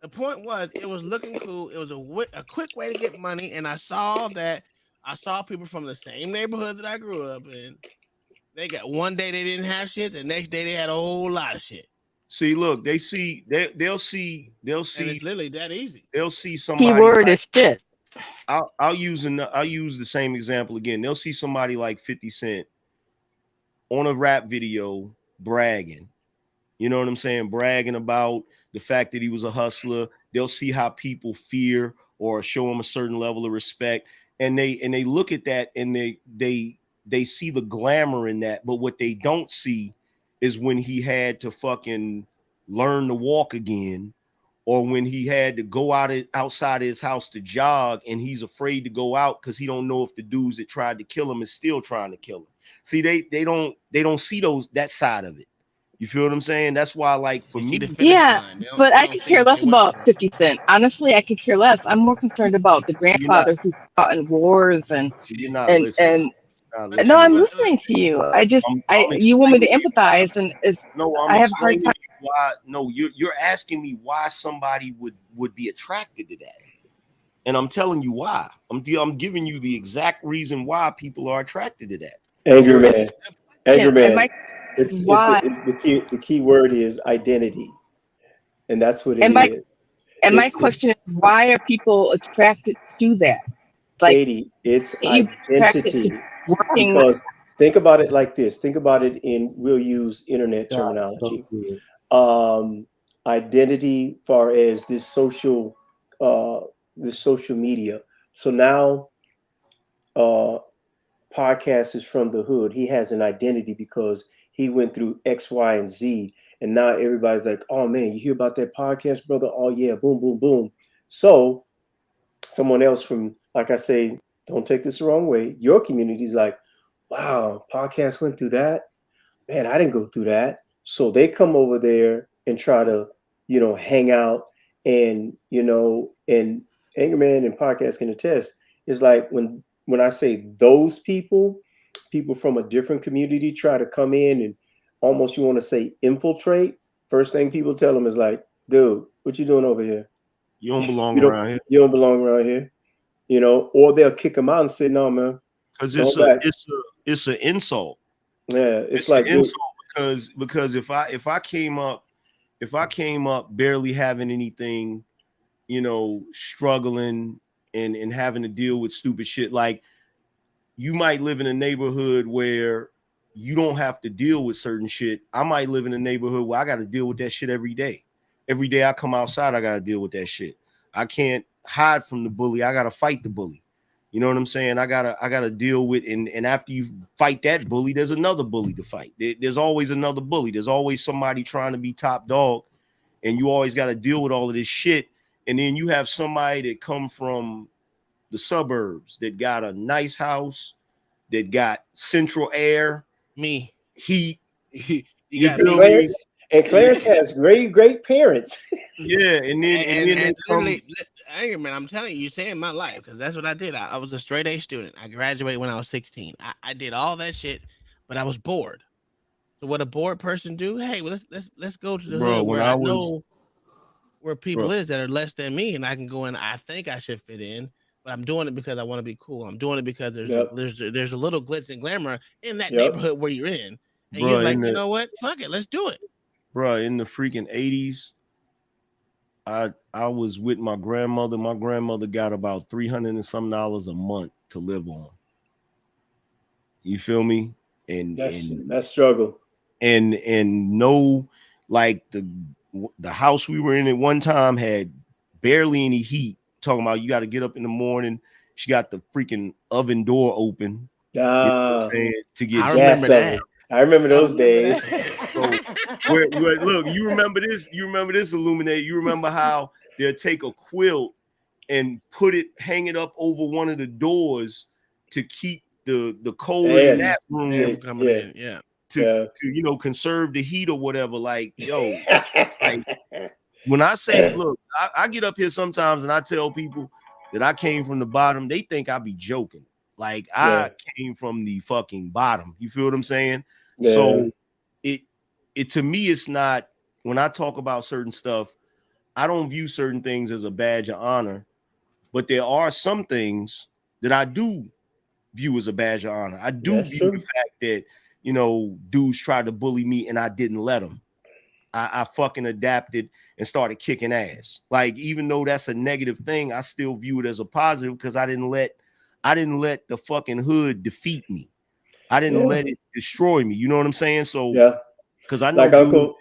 The point was, it was looking cool. It was a quick way to get money, and I saw people from the same neighborhood that I grew up in. They got one day they didn't have shit, the next day they had a whole lot of shit. See, look, they'll see. And it's literally that easy. They'll see somebody. Keyword is shit. I'll use the same example again. They'll see somebody like 50 Cent on a rap video bragging. You know what I'm saying? Bragging about the fact that he was a hustler. They'll see how people fear or show him a certain level of respect, and they look at that and they see the glamour in that. But what they don't see is when he had to fucking learn to walk again, or when he had to go outside of his house to jog, and he's afraid to go out because he don't know if the dudes that tried to kill him is still trying to kill him. See, they don't see that side of it. You feel what I'm saying? That's why, like, for me, yeah, but I could care less about 50 Cent. Honestly, I could care less. I'm more concerned about the grandfathers who fought in wars and you're not listening. No, I'm listening to you. You want me to empathize, and I have a hard time. Why? No, you're asking me why somebody would be attracted to that, and I'm telling you why. I'm giving you the exact reason why people are attracted to that. Angry man. It's why? The key word is identity, and that's what it is. And my question is, why are people attracted to that? Like, Katie, it's identity. Because think about it like this. Think about it we'll use internet terminology. Identity far as this social media. So now podcast is from the hood. He has an identity because he went through X, Y, and Z. And now everybody's like, oh man, you hear about that podcast, brother? Oh yeah, boom, boom, boom. So someone else from, like I say, don't take this the wrong way, your community is like, wow, podcast went through that. Man, I didn't go through that. So they come over there and try to, hang out, and, and Angry Man and podcast can attest. It's like when I say those people from a different community try to come in and almost, you want to say, infiltrate. First thing people tell them is like, dude, what you doing over here? You don't belong around here. You don't belong around here. Or they'll kick them out and say, no, man. Because it's an insult. Yeah, it's like an insult because if I came up barely having anything, struggling and having to deal with stupid shit, like, you might live in a neighborhood where you don't have to deal with certain shit. I might live in a neighborhood where I got to deal with that shit every day. Every day I come outside, I got to deal with that shit. I can't hide from the bully. I got to fight the bully. You know what I'm saying? I gotta deal with, and after you fight that bully, there's another bully to fight. There's always another bully. There's always somebody trying to be top dog, and you always got to deal with all of this shit. and then you have somebody that come from the suburbs that got a nice house, that got central air, me, heat. You got and me. Clarence, and Clarence has great parents. Yeah, and then literally, man, I'm telling you, saving my life, because that's what I did. I was a straight A student. I graduated when I was 16. I did all that shit, but I was bored. So what a bored person do? Hey, well, let's go to the hood where I know where people is that are less than me, and I can go in. I think I should fit in, but I'm doing it because I want to be cool. I'm doing it because there's a little glitz and glamour in that neighborhood where you're in, and you're like, you know what? Fuck it, let's do it. Bro, in the freaking 80s, I was with my grandmother. My grandmother got about $300 and some a month to live on. You feel me? And that struggle. And no, like the house we were in at one time had barely any heat. Talking about you got to get up in the morning. She got the freaking oven door open. You know what I'm saying? To get I remember that. I remember those days. So, look, you remember this? You remember this, Illuminate? You remember how they'll take a quilt and hang it up over one of the doors to keep the cold in that room coming in, to conserve the heat or whatever. Like, yo, like when I say, look, I get up here sometimes and I tell people that I came from the bottom, they think I be joking. Like I came from the fucking bottom. You feel what I'm saying? Yeah. So it to me, it's not, when I talk about certain stuff, I don't view certain things as a badge of honor, but there are some things that I do view as a badge of honor. I do view the fact that, dudes tried to bully me and I didn't let them. I fucking adapted and started kicking ass. Like, even though that's a negative thing, I still view it as a positive because I didn't let the fucking hood defeat me. I didn't let it destroy me. You know what I'm saying? So because I know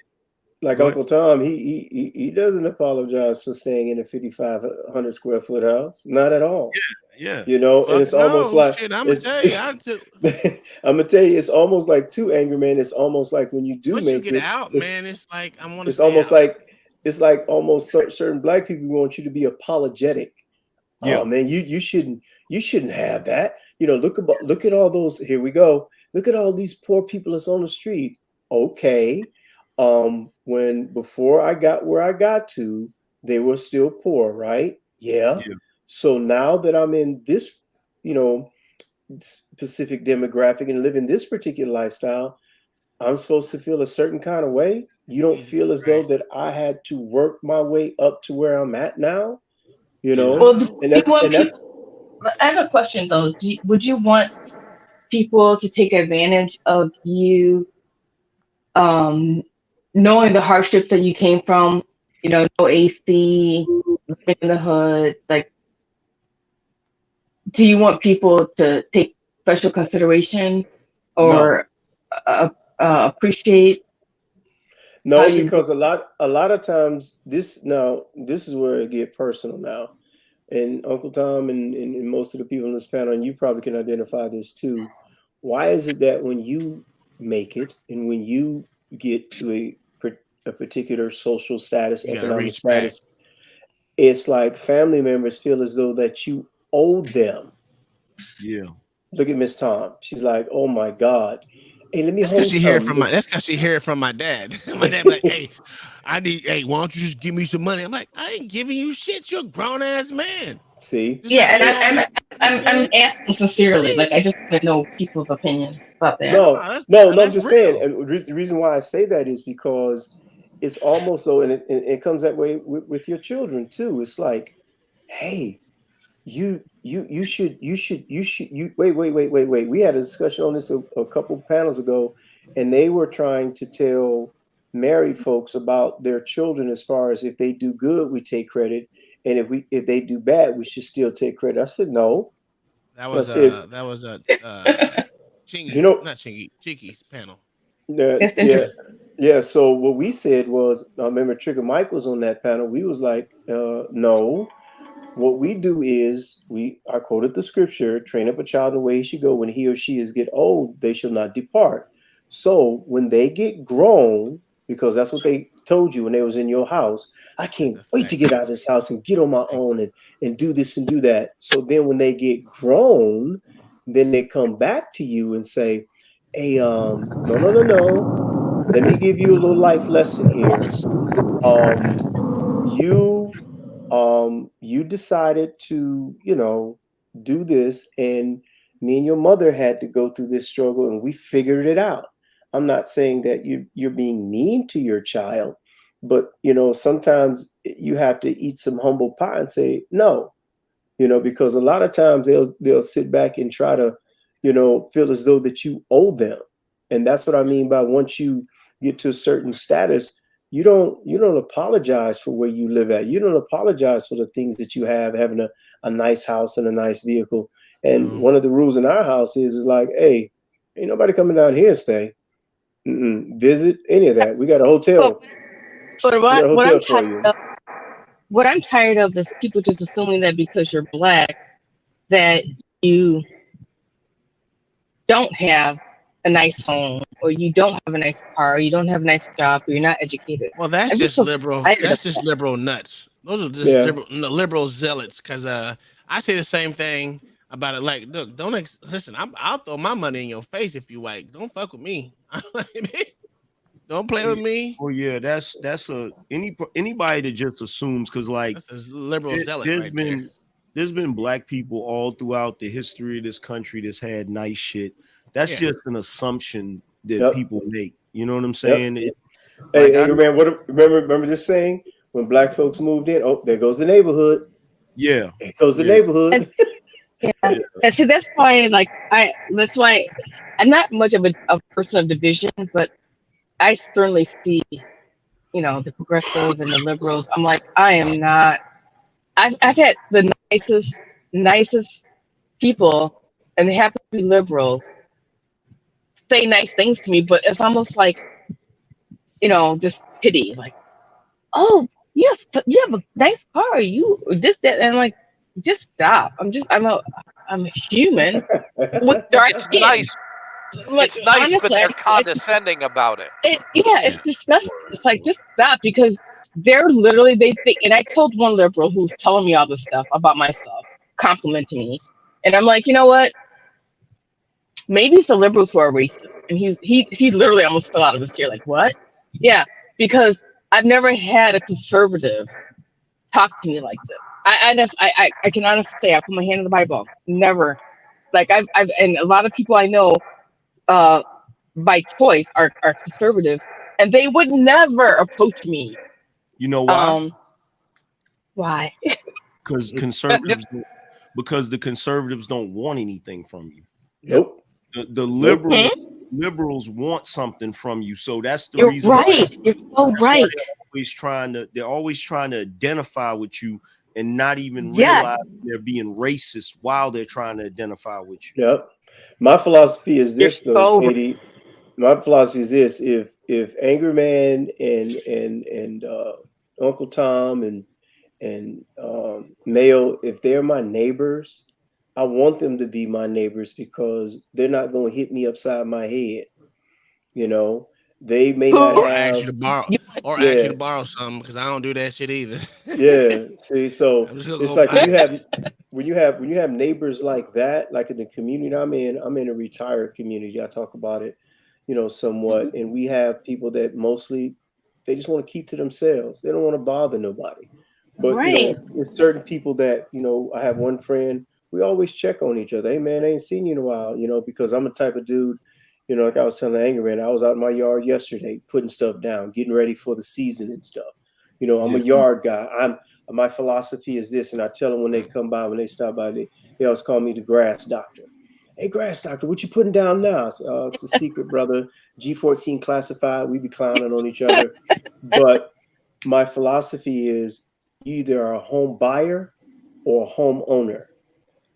Uncle Tom, he doesn't apologize for staying in a 5,500 square foot house. Not at all. Yeah. And it's almost like shit, I'm gonna tell you. I'm gonna tell you, it's almost like too angry, man. It's almost like when you do Once make you get it out, man, it's like I want to. It's almost like almost certain black people want you to be apologetic. Yeah. Oh man, you shouldn't have that. Look at all those. Here we go. Look at all these poor people that's on the street. Okay. Before I got where I got to, they were still poor, right? Yeah. So now that I'm in this, specific demographic and living this particular lifestyle, I'm supposed to feel a certain kind of way. You don't feel as though that I had to work my way up to where I'm at now, Well, and that's I have a question though. Would you want people to take advantage of you, knowing the hardships that you came from? No AC, living in the hood. Like, do you want people to take special consideration or appreciate? No, because a lot of times this is where it get personal now. And Uncle Tom and most of the people on this panel, and you probably can identify this too. Why is it that when you make it and when you get to a particular social status, economic status, it's like family members feel as though that you owe them? Yeah. Look at Miss Tom. She's like, oh my God. Hey, let me hold That's because she hear it from my dad. My dad be like, hey, why don't you just give me some money? I'm like, I ain't giving you shit. You're a grown ass man. See? Yeah, and I'm asking sincerely. Like, I just want to know people's opinions about that. No, I'm just saying. And the reason why I say that is because it's almost so, and it comes that way with your children too. It's like, hey, you should wait. We had a discussion on this a couple panels ago, and they were trying to tell married folks about their children as far as if they do good, we take credit, and if they do bad, we should still take credit. I said no. That was Chingy, not Chingy, Cheeky's panel. Yeah. So what we said was, I remember Trigger Mike was on that panel. We was like, no. What we do is I quoted the scripture: train up a child in the way he should go. When he or she is get old, they shall not depart. So when they get grown, because that's what they told you when they was in your house. I can't wait to get out of this house and get on my own and do this and do that. So then when they get grown, then they come back to you and say, hey, no. Let me give you a little life lesson here. You decided to, do this, and me and your mother had to go through this struggle, and we figured it out. I'm not saying that you're being mean to your child, but sometimes you have to eat some humble pie and say no, because a lot of times they'll sit back and try to, feel as though that you owe them. And that's what I mean by once you get to a certain status, you don't apologize for where you live at. You don't apologize for the things that you have, having a nice house and a nice vehicle. And one of the rules in our house is like, hey, ain't nobody coming down here and stay. Visit any of that. We got a hotel. But what I'm tired of is people just assuming that because you're black that you don't have a nice home, or you don't have a nice car, or you don't have a nice job, or you're not educated. Well, that's just liberal. That's just liberal nuts. Those are just liberal zealots. Because I say the same thing about it. Like, look, listen. I'll throw my money in your face if you like. Don't fuck with me. Don't play with me. Oh yeah, that's anybody that just assumes, because like liberal zealot. There's been black people all throughout the history of this country that's had nice shit. That's just an assumption that people make. You know what I'm saying? Hey, man, remember this saying? When black folks moved in, oh, there goes the neighborhood. Yeah. There goes the neighborhood. And see, that's why I'm not much of a person of division, but I certainly see, the progressives and the liberals. I'm like, I am not. I've had the nicest people, and they happen to be liberals, say nice things to me, but it's almost like, just pity. Like, oh, yes, you have a nice car. You this that, and I'm like, just stop. I'm a human with dark skin. Nice. Like, it's nice, honestly, but they're condescending about it. It's disgusting. It's like, just stop, because they're literally, they think, and I told one liberal who's telling me all this stuff about myself, complimenting me, and I'm like, you know what? Maybe it's the liberals who are racist. And he literally almost fell out of his chair. Like, what? Yeah, because I've never had a conservative talk to me like this. I can honestly say I put my hand in the Bible. Never. Like, I've and a lot of people I know by choice are conservative, and they would never approach me. You know why? Why? Because the conservatives don't want anything from you. Nope. The liberals want something from you, so that's the You're reason. Right. You're so right. They're always trying to identify with you and not even realize they're being racist while they're trying to identify with you. Yep. My philosophy is this, though, Katie. My philosophy is this: if Angry Man and Uncle Tom and Mayo, if they're my neighbors, I want them to be my neighbors because they're not going to hit me upside my head. They may not have, ask you to borrow something, because I don't do that shit either. Yeah. See, so it's like when you have neighbors like that, like in the community I'm in a retired community. I talk about it, somewhat, and we have people that mostly they just want to keep to themselves. They don't want to bother nobody. But there's certain people that I have one friend. We always check on each other. Hey man, I ain't seen you in a while, because I'm a type of dude. Like I was telling Angry Man, I was out in my yard yesterday putting stuff down, getting ready for the season and stuff. I'm a yard guy. My philosophy is this, and I tell them when they come by, when they stop by, they always call me the grass doctor. Hey, grass doctor, what you putting down now? It's a secret, brother. G14 classified. We be clowning on each other. But my philosophy is you either are a home buyer or a home owner.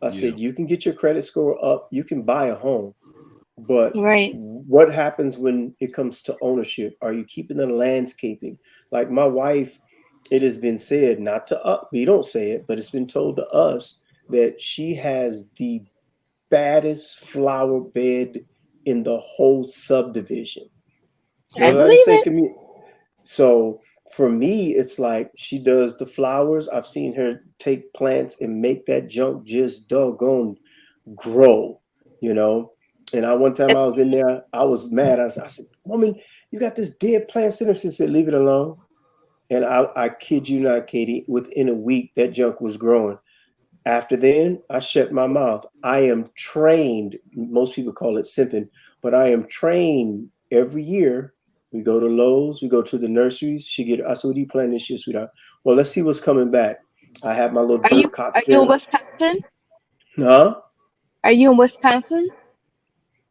I said, you can get your credit score up. You can buy a home. But what happens when it comes to ownership? Are you keeping the landscaping? Like my wife, it has been said, not to us, we don't say it, but it's been told to us that she has the baddest flower bed in the whole subdivision. I believe it. So for me, it's like she does the flowers. I've seen her take plants and make that junk just doggone grow, you know. And one time I was in there, I was mad. I said, "Woman, you got this dead plant sitting there." She said, "Leave it alone." And I kid you not, Katie, within a week, that junk was growing. After then, I shut my mouth. I am trained. Most people call it simping, but I am trained every year. We go to Lowe's, we go to the nurseries. I said, "What are you planting this year, sweetheart?" "Well, let's see what's coming back." I have my little dirt Are you in cocktail. Wisconsin? Huh? Are you in Wisconsin?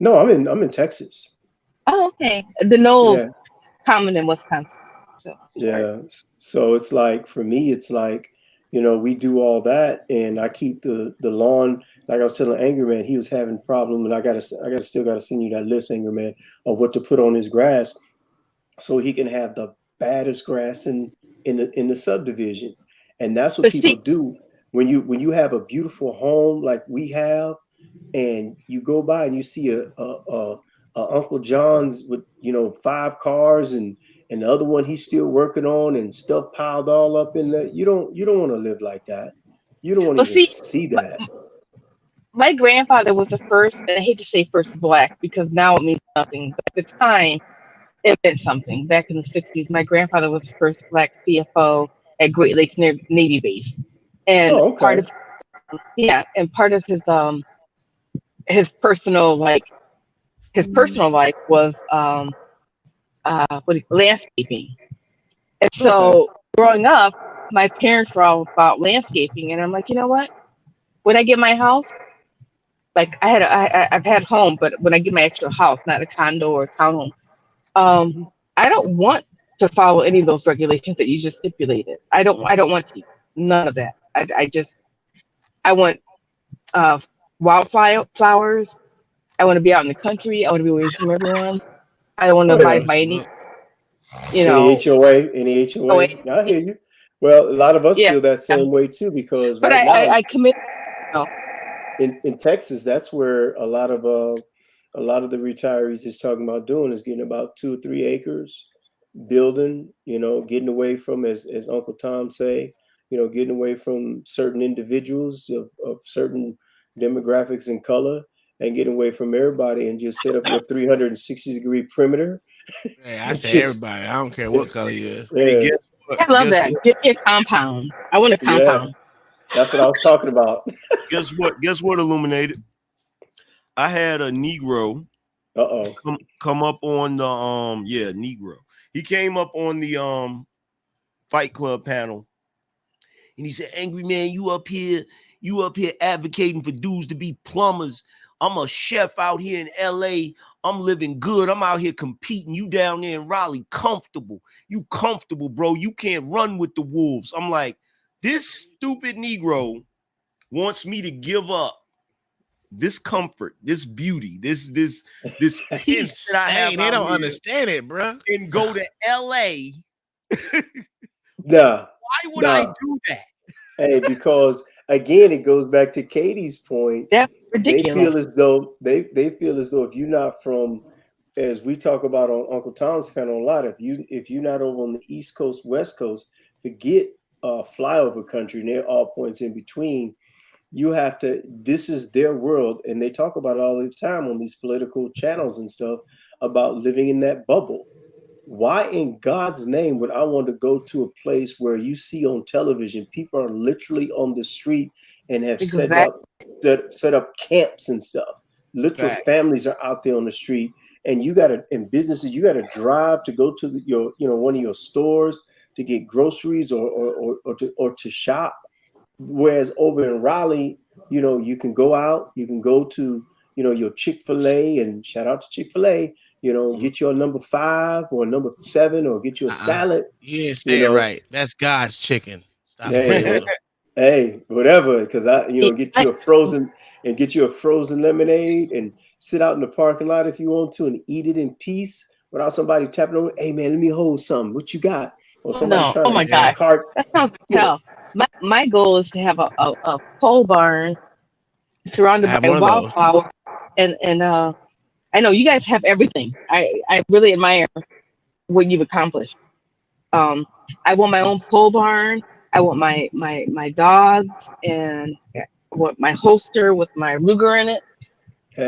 No, I'm in Texas. Oh, okay. The Knolls Yeah. common in Wisconsin. So, Yeah. So it's like, for me, it's like, we do all that, and I keep the lawn. Like I was telling Anger Man, he was having a problem, and I still gotta send you that list, Anger Man, of what to put on his grass, so he can have the baddest grass in the subdivision. And that's what but people see, do when you have a beautiful home like we have, and you go by and you see a Uncle John's with 5 cars, and the other one he's still working on, and stuff piled all up in there. You don't want to live like that. You don't want to well, even see, see that. my grandfather was the first, and I hate to say first black because now it means nothing. But at the time, it meant something. Back in the '60s, my grandfather was the first black CFO at Great Lakes Navy Base, and Oh, okay. part of his personal life was landscaping. And Okay. so growing up, my parents were all about landscaping, and I'm like, you know what? When I get my house, like I've had home, but when I get my actual house, not a condo or a townhome, I don't want to follow any of those regulations that you just stipulated. I don't want to. None of that. I want uh, flowers. I want to be out in the country. I want to be away from everyone. I don't want to Oh yeah. abide by any, Any HOA, any Oh, HOA. I hear you. Well, a lot of us yeah. feel that same way too, because But right now I commit. No. in Texas, that's where a lot of the retirees is talking about doing, is getting about 2 or 3 acres, building, getting away from, as Uncle Tom say, getting away from certain individuals of certain demographics and color, and getting away from everybody, and just set up your 360-degree perimeter. Hey, I And say just, everybody. I don't care what color you is. Hey, yeah, guess what? I love Guess that. what? Give me a compound. I want a yeah, compound. that's what I was talking about. Guess what? Guess what, Illuminated? I had a Negro Uh-oh. come up on the Negro. He came up on the Fight Club panel, and he said, "Angry Man, you up here advocating for dudes to be plumbers. I'm a chef out here in LA. I'm living good. I'm out here competing. You down there in Raleigh, comfortable. You comfortable, bro. You can't run with the wolves." I'm like, this stupid Negro wants me to give up this comfort, this beauty, this peace that I have Insane. They out don't here, understand it, bro. and go to LA. Nah. Why would I do that? Hey, because again, it goes back to Katie's point. That's They ridiculous. feel as though they feel as though if you're not from, as we talk about on Uncle Tom's panel a lot, if you're not over on the East Coast, West Coast, forget flyover country, and they're all points in between. You have to. This is their world, and they talk about it all the time on these political channels and stuff about living in that bubble. Why in God's name would I want to go to a place where you see on television people are literally on the street and have set up camps and stuff? Literal Fact. families are out there on the street, and in businesses, you got to drive to go to your one of your stores to get groceries or to shop. Whereas over in Raleigh, you can go out, you can go to your Chick-fil-A, and shout out to Chick-fil-A, get your number 5 or number 7, or get you a salad. You ain't saying right. That's God's chicken. Stop playing with them. Hey, whatever, because get you a frozen lemonade, and sit out in the parking lot if you want to, and eat it in peace without somebody tapping on. Hey man, let me hold something. What you got? Or somebody No. trying Oh my to gosh. cart. That sounds tough. My goal is to have a pole barn surrounded have by one of those. wildflowers, and I know you guys have everything. I really admire what you've accomplished. I want my own pole barn. I want my dogs, and I want my holster with my Luger in it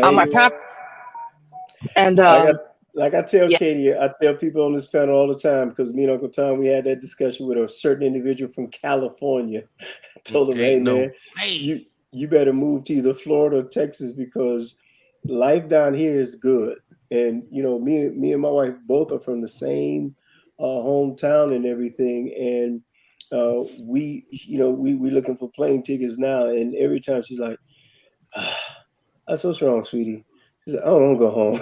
on my Hey, property. And like I tell yeah, Katie, I tell people on this panel all the time, because me and Uncle Tom, we had that discussion with a certain individual from California. I told him, hey Ain't no man, way. you better move to either Florida or Texas, because life down here is good. And you know, me and my wife both are from the same hometown and everything. And we looking for plane tickets now. And every time she's like, that's what's wrong, sweetie. She's like, I don't want to go home.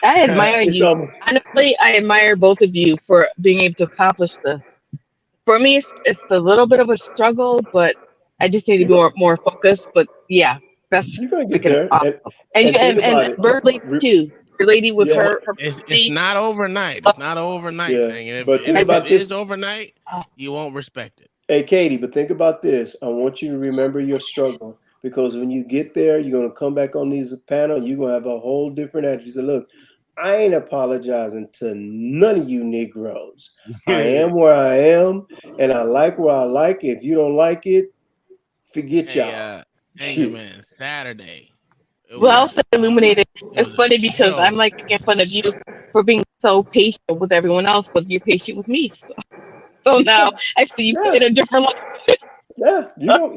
I admire It's you. almost, Honestly, I admire both of you for being able to accomplish this. For me, it's a little bit of a struggle, but I just need to be more focused. But yeah, that's you're gonna get freaking there. awesome. And you And think and about it. Bird Lady too. Bird Lady with Yeah, her It's not overnight. It's not an overnight yeah. thing. And But think if it about this. is overnight, you won't respect it. Hey, Katie, but think about this. I want you to remember your struggle, because when you get there, you're going to come back on these panel and you're going to have a whole different attitude. So look, I ain't apologizing to none of you Negroes. I am where I am, and I like where I like. If you don't like it, forget Hey, y'all. Anger Man, Saturday. well said, Illuminated. It's was a funny because I'm show. like making fun of you for being so patient with everyone else, but you're patient with me. So now I see you in a different light. Yeah, you don't.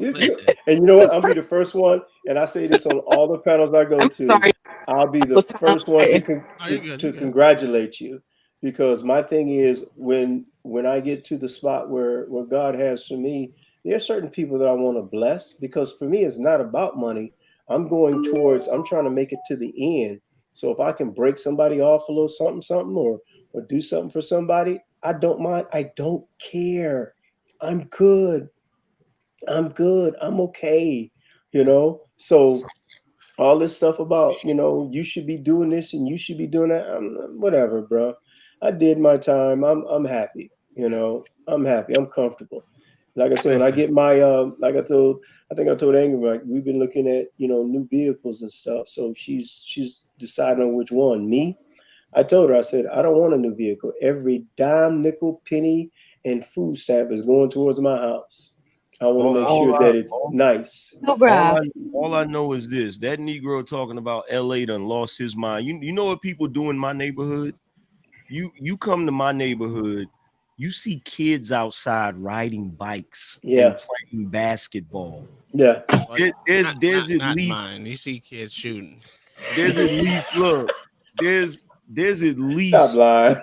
And you know what? I'll be the first one, and I say this on all the panels I go to. sorry. I'll be the first one to congratulate you, because my thing is when I get to the spot where God has for me, there are certain people that I want to bless, because for me it's not about money. I'm trying to make it to the end. So if I can break somebody off a little something, or do something for somebody, I don't mind. I don't care. I'm good. I'm okay. So all this stuff about, you should be doing this and you should be doing that. Whatever, bro. I did my time. I'm happy. I'm happy. I'm comfortable. Like I said, when I get my I think I told Angry, like, we've been looking at, new vehicles and stuff. So she's deciding on which one. Me, I told her, I said, I don't want a new vehicle. Every dime, nickel, penny, and food stamp is going towards my house. I want to make sure that it's nice. All I know is this: that Negro talking about LA done lost his mind. You know what people do in my neighborhood? You come to my neighborhood, you see kids outside riding bikes and playing basketball. Yeah. There's at not least mine. You see kids shooting. There's at least there's at least. Stop lying.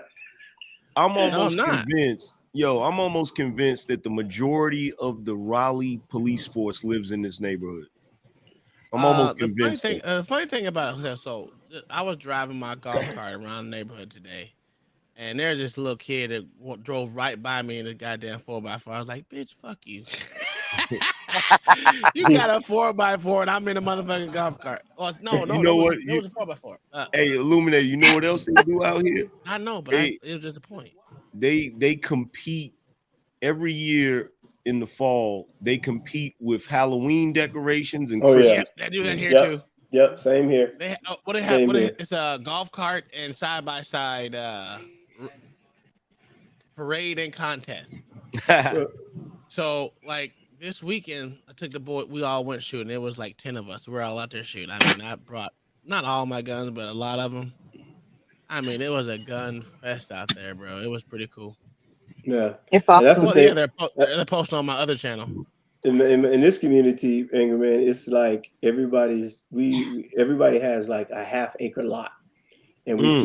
I'm almost No, I'm not. convinced. I'm almost convinced that the majority of the Raleigh police force lives in this neighborhood. I'm almost convinced. The funny thing about it, so I was driving my golf cart around the neighborhood today, and there's this little kid that drove right by me in a goddamn 4x4. I was like, "Bitch, fuck you! You got a 4x4, and I'm in a motherfucking golf cart." Oh, no, You know what? It was a 4x4. Hey, Illuminate. You know what else they do out here? I know, but it was just a point. They compete every year in the fall. They compete with Halloween decorations and Christmas. They do that here too. Yep, same here. It's a golf cart and side by side parade and contest. So like this weekend, I took the boy. We all went shooting. It was like 10 of us. We're all out there shooting. I mean, I brought not all my guns, but a lot of them. I mean, it was a gun fest out there, bro. It was pretty cool. Yeah, it's awesome. That's the thing. Yeah, they're posting on my other channel. In this community, Anger Man, it's like everybody has like a half acre lot, and we're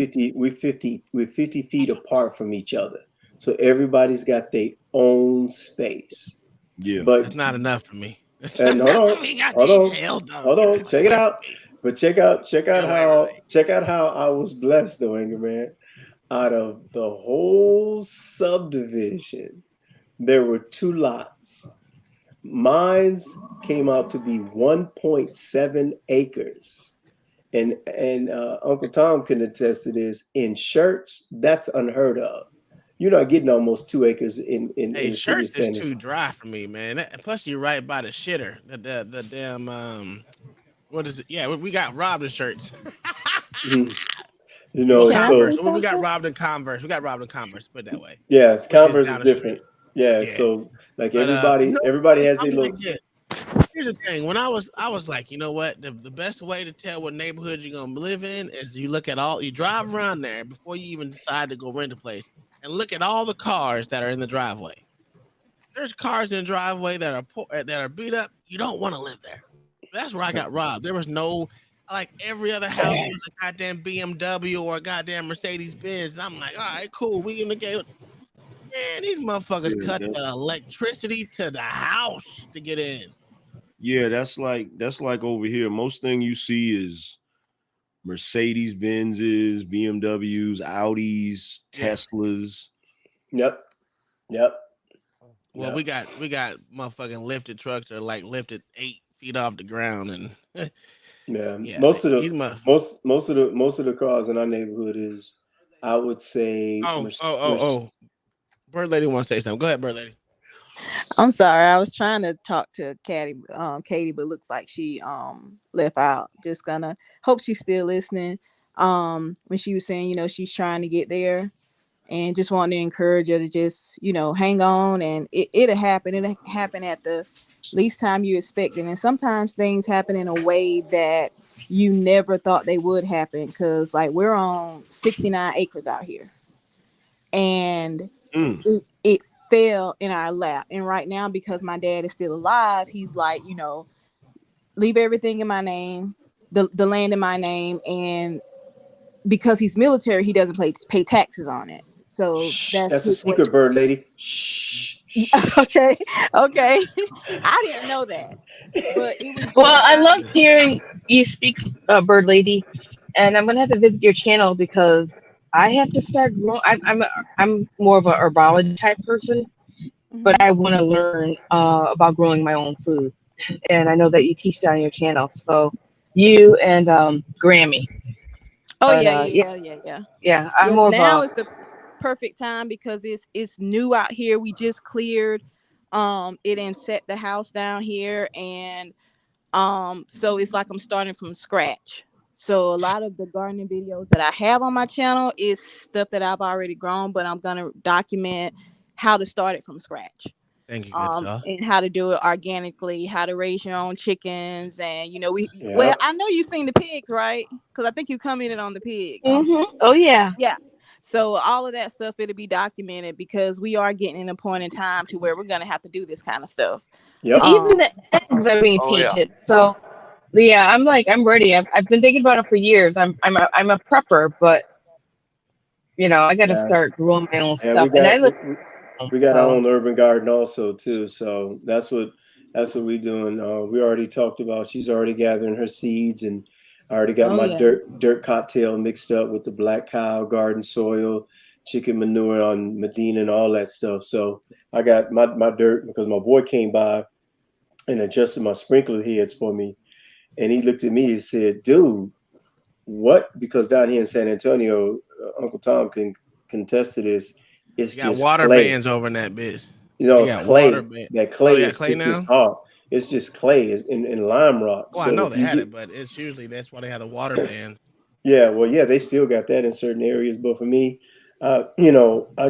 50 feet apart from each other. So everybody's got their own space. Yeah, but that's not enough for me. And hold on, check it out. But check out how I was blessed though, Anger Man. Out of the whole subdivision, there were 2 lots. Mine's came out to be 1.7 acres. And Uncle Tom can attest to this. In Shirts, that's unheard of. You're not getting almost 2 acres in the city of San is too dry for me, man. Plus, you're right by the shitter. The damn what is it? Yeah, we got robbed in Shirts. You know, so Well, we got robbed in Converse. We got robbed in Converse. Put it that way. yeah, Converse is down the different. street. Yeah, Yeah. so like But, everybody has I'm their like little. this. Here's the thing. When I was like, you know what? The best way to tell what neighborhood you're gonna live in is you drive around there before you even decide to go rent a place and look at all the cars that are in the driveway. There's cars in the driveway that are beat up. You don't want to live there. That's where I got robbed. There was no, like every other house was a goddamn BMW or a goddamn Mercedes Benz. And I'm like, all right, cool. We in the game. Man, these motherfuckers cut the electricity to the house to get in. Yeah, that's like over here. Most thing you see is Mercedes Benzes, BMWs, Audis, Teslas. Yep. Well, we got motherfucking lifted trucks that are like lifted 8 feet off the ground, and most of the cars in our neighborhood is, I would say. Bird Lady wants to say something. Go ahead, Bird Lady. I'm sorry. I was trying to talk to Katie, but looks like she left out. Just gonna hope she's still listening. When she was saying, she's trying to get there, and just want to encourage her to just, hang on, and it'll happen. It'll happen at the least time you expect it. And sometimes things happen in a way that you never thought they would happen. Because like we're on 69 acres out here, and it fell in our lap. And right now, because my dad is still alive, he's like, leave everything in my name, the land in my name, and because he's military, he doesn't pay taxes on it. So that's a secret, Bird Lady. Okay. I didn't know that, but it was. Well, I love hearing you speak, Bird Lady, and I'm gonna have to visit your channel because I have to start growing. I'm more of a herbology type person, but I want to learn about growing my own food, and I know that you teach that on your channel. So you and Grammy. Oh, But, yeah. Yeah, I'm more now of is the perfect time because it's new out here. We just cleared it and set the house down here, and so it's like I'm starting from scratch. So a lot of the gardening videos that I have on my channel is stuff that I've already grown, but I'm gonna document how to start it from scratch. Thank you, good sir. And how to do it organically, how to raise your own chickens, and well, I know you've seen the pigs, right? Because I think you commented on the pigs. Oh yeah. So all of that stuff, it'll be documented because we are getting in a point in time to where we're gonna have to do this kind of stuff. Even the eggs are being tainted. So yeah, I'm ready. I've been thinking about it for years. I'm a prepper, but I got to start growing my own stuff. We got our own urban garden also too. So that's what we're doing. We already talked about. She's already gathering her seeds, and I already got my dirt cocktail mixed up with the black cow garden soil, chicken manure on Medina and all that stuff. So I got my dirt because my boy came by and adjusted my sprinkler heads for me, and he looked at me and said, "Dude, what?" Because down here in San Antonio, Uncle Tom can contest to this. It's You got just water clay. bands over in that bitch. It's clay. That clay is clay just hard. It's just clay in lime rock. Well, so I know they had it, but it's usually that's why they have the water bands. Yeah, well, they still got that in certain areas. But for me, I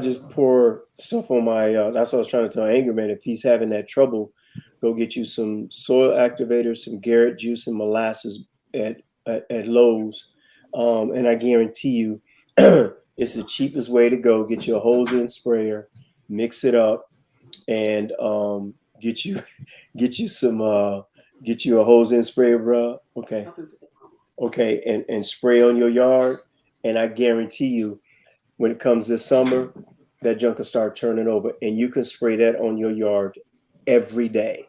just pour stuff on my. That's what I was trying to tell Angerman. If he's having that trouble, go get you some soil activators, some Garrett juice, and molasses at Lowe's, and I guarantee you, it's the cheapest way to go. Get you a hose and sprayer, mix it up, and get you a hose and sprayer, bro. Okay, and spray on your yard, and I guarantee you, when it comes this summer, that junk will start turning over, and you can spray that on your yard every day.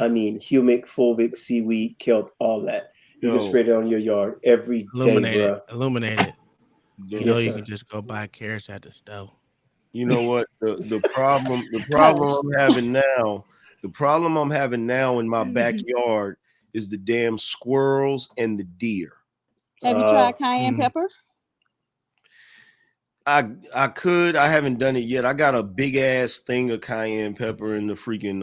I mean, humic, fulvic, seaweed, kelp, all that. You can spray it on your yard every day, bro. Illuminate it. You know, you can just go buy carrots at the stove. You know what? The problem I'm having now in my backyard is the damn squirrels and the deer. Have you tried cayenne pepper? I could. I haven't done it yet. I got a big ass thing of cayenne pepper in the freaking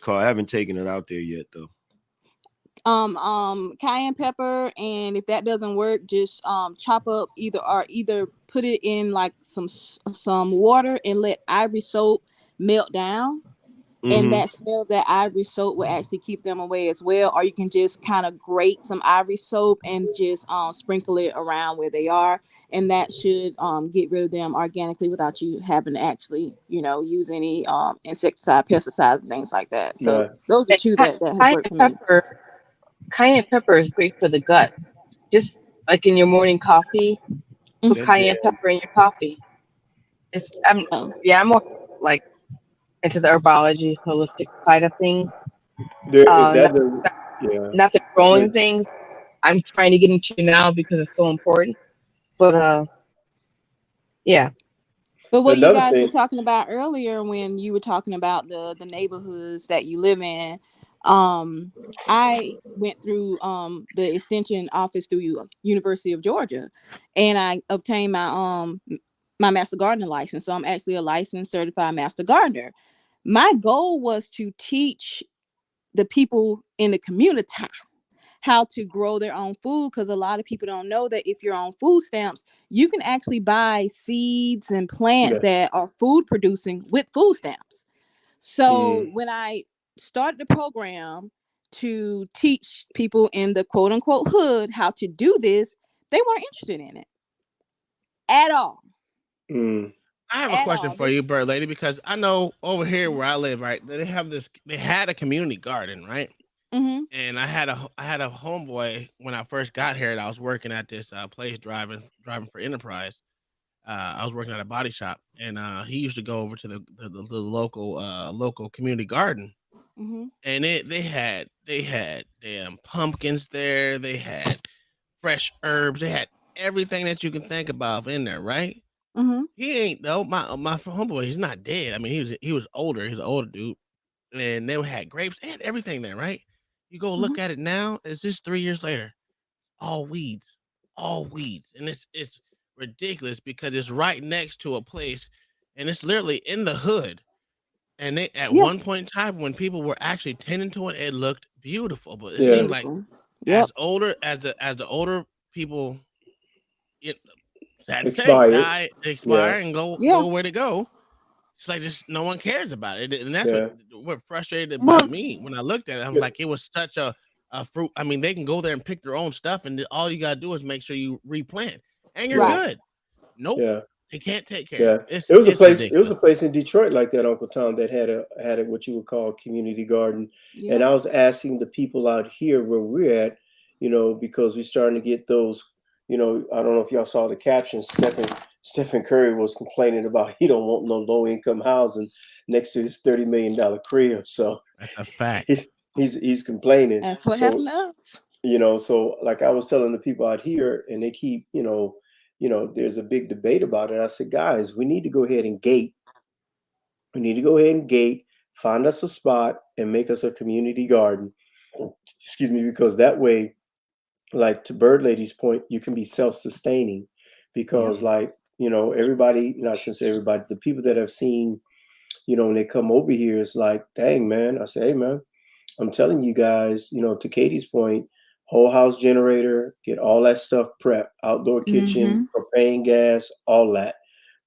I haven't taken it out there yet though. cayenne pepper, and if that doesn't work, just chop up either put it in like some water and let ivory soap melt down. And that smell of that ivory soap will actually keep them away as well. Or you can just kind of grate some ivory soap and just sprinkle it around where they are, and that should get rid of them organically without you having to actually, use any insecticide, pesticides, and things like that. So those are two that has worked for me. Cayenne pepper is great for the gut. Just like in your morning coffee, put cayenne pepper in your coffee. I'm more like into the herbology, holistic side of things. Not the growing things. I'm trying to get into now because it's so important. But yeah. But what you guys were talking about earlier when you were talking about the neighborhoods that you live in, I went through the extension office through University of Georgia, and I obtained my master gardener license. So I'm actually a licensed certified master gardener. My goal was to teach the people in the community how to grow their own food, because a lot of people don't know that if you're on food stamps, you can actually buy seeds and plants that are food producing with food stamps. So when I started the program to teach people in the quote unquote hood how to do this, they weren't interested in it at all. I have a question for you, Bird Lady, because I know over here where I live, right, they had a community garden, right? And I had a homeboy when I first got here, and I was working at this place driving for Enterprise. I was working at a body shop, and he used to go over to the local community garden, and they had damn pumpkins there. They had fresh herbs. They had everything that you can think about in there, right? He ain't though. My homeboy, he's not dead. I mean, he was older. He's an older dude, and they had grapes. They had everything there, right? You go look at it now. It's just 3 years later, all weeds, and it's ridiculous because it's right next to a place, and it's literally in the hood. And they at one point in time when people were actually tending to it, it looked beautiful. But it seemed like as the older people, sad to say, die, expire, and go where to go. It's like just no one cares about it, and that's what frustrated about me when I looked at it. I'm like, it was such a fruit. I mean, they can go there and pick their own stuff, and all you gotta do is make sure you replant, and you're good. Nope, they can't take care of it. It was a place. Ridiculous. It was a place in Detroit like that, Uncle Tom, that had a what you would call a community garden. And I was asking the people out here where we're at, because we're starting to get those. I don't know if y'all saw the caption. Stephen Curry was complaining about he don't want no low income housing next to his $30 million crib. So that's a fact. He's complaining. That's what happened to us. So like I was telling the people out here, and they keep, there's a big debate about it. I said, guys, we need to go ahead and gate. We need to go ahead and gate, find us a spot, and make us a community garden. Excuse me, because that way, like to Bird Lady's point, you can be self-sustaining. Because everybody, not since everybody, the people that have seen, when they come over here, it's like, dang, man. I say, hey, man, I'm telling you guys, to Katie's point, whole house generator, get all that stuff prepped, outdoor kitchen, propane gas, all that,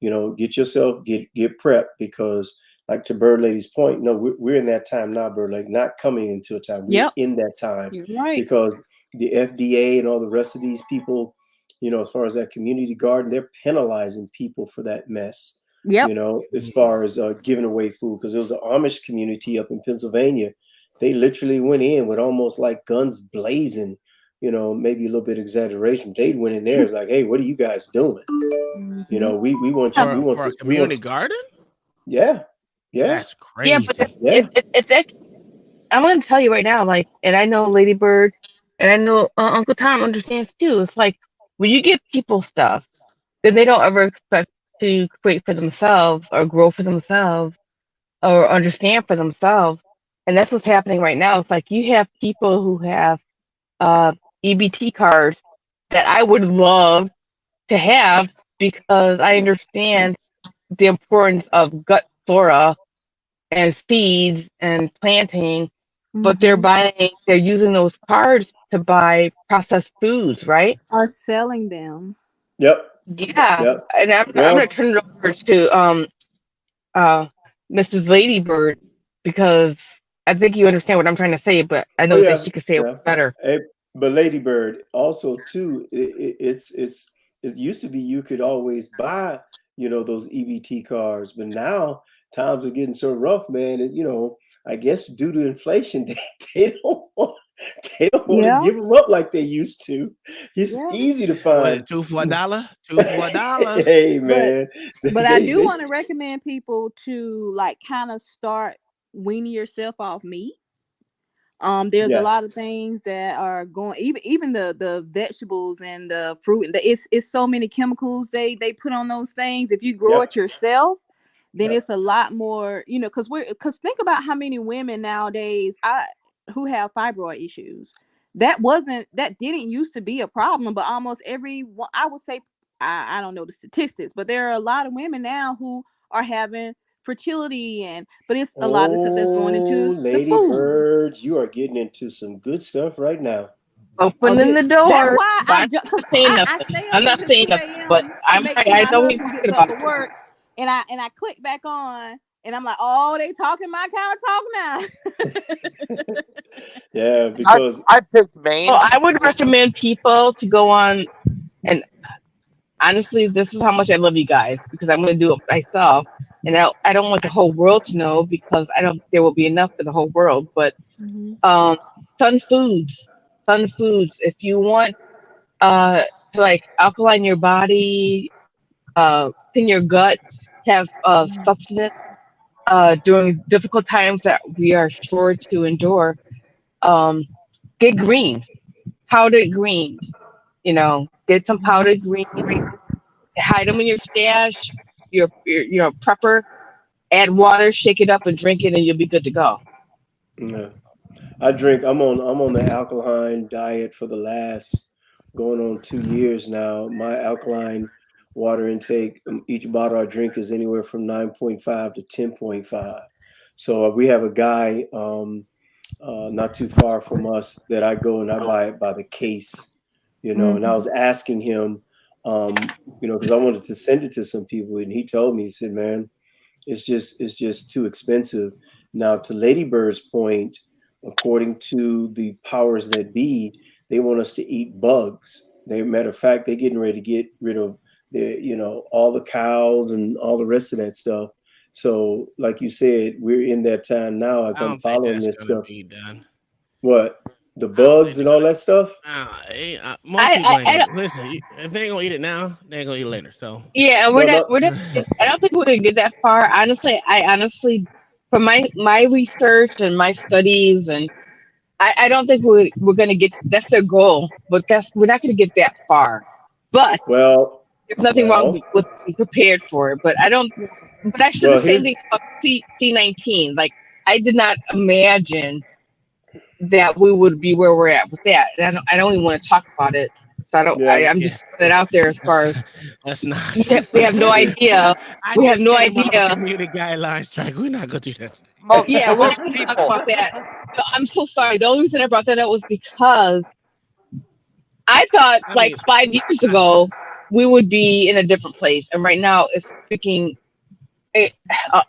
get yourself, get prepped, because like to Bird Lady's point, no, we're in that time now, Bird Lady, not coming into a time. We're in that time. Because the FDA and all the rest of these people, as far as that community garden, they're penalizing people for that mess. As far as giving away food, because there was an Amish community up in Pennsylvania. They literally went in with almost like guns blazing, maybe a little bit exaggeration. They went in there. It's like, hey, what are you guys doing? We want you. We want for a community garden. Yeah. That's crazy. Yeah, but if that, I'm going to tell you right now, and I know Lady Bird, and I know Uncle Tom understands too. It's like when you give people stuff, then they don't ever expect to create for themselves or grow for themselves or understand for themselves. And that's what's happening right now. It's like you have people who have EBT cards that I would love to have because I understand the importance of gut flora and seeds and planting, but they're using those cards to buy processed foods, right? Are selling them. Yep. Yeah, Yep. and I'm gonna Well, turn it over to uh Mrs. Ladybird because I think you understand what I'm trying to say, but I oh know that yeah, she could say it yeah. better. But Lady Bird also too. It used to be you could always buy those EBT cards, but now times are getting so rough, man. I guess due to inflation, they don't want to Yeah. give them up like they used to. It's Yeah. easy to What find. is $2 for $1? $2 for $1? Hey But man, I do want to recommend people to like kind of start weaning yourself off meat. There's a yeah. lot of things that are going, even the vegetables and the fruit, and it's so many chemicals they put on those things. If you grow Yep. it yourself, then Yep. it's a lot more, because think about how many women nowadays who have fibroid issues. That didn't used to be a problem, but almost everyone, I would say, I don't know the statistics, but there are a lot of women now who are having fertility, but it's a lot of stuff that's going Oh, into the Lady food. Bird, you are getting into some good stuff right now. Opening the That's door, why but I'm because not saying I nothing. stay up I'm not until saying 2 nothing, but a.m. to I'm make right. sure I my know what you're husband talking gets up about. for work, and I click back on, and I'm like, oh, they talking my kind of talk now. Yeah, because I picked Maine. Well, I would recommend people to go on, and honestly, this is how much I love you guys because I'm going to do it myself, and I don't want the whole world to know because I don't think there will be enough for the whole world. But um, Sun Foods, Sun Foods. If you want to like alkaline your body, in your gut, have substance during difficult times that we are sure to endure. Um, get greens, powdered greens. Get some powdered greens, hide them in your stash, your prepper. Add water, shake it up, and drink it, and you'll be good to go. yeah, I'm on the alkaline diet for the last going on 2 years now. My alkaline water intake, each bottle I drink is anywhere from 9.5 to 10.5. So we have a guy not too far from us that I go and I buy it by the case, and I was asking him, because I wanted to send it to some people, and he told me, he said, man, it's just too expensive. Now, to Lady Bird's point, according to the powers that be, they want us to eat bugs. Matter of fact, they're getting ready to get rid of all the cows and all the rest of that stuff. So, like you said, we're in that time now as I I'm don't think following that's this gonna stuff. be done. What? The I don't think bugs they're and all gonna. that stuff? Most people ain't I gonna listen. If they ain't gonna eat it now, they ain't gonna eat it later. So Yeah, and No, no. we're not. I don't think we're gonna get that far. Honestly, from my research and my studies, and I don't think we're gonna get. That's their goal, but we're not gonna get that far. But Well, there's nothing wrong well, with being prepared for it. But I don't. But I said the well. same Here's thing about C19. Like I did not imagine that we would be where we're at with that. And I don't even want to talk about it. So yeah. I'm just yes, putting it out there as far as that's not. we have no idea. I We have just no came off idea. community guidelines strike. We're not gonna do that. Yeah, we're not Most going to talk people. about that. No, I'm so sorry. The only reason I brought that up was because I thought I like mean, 5 years ago we would be in a different place, and right now it's freaking eh, uh,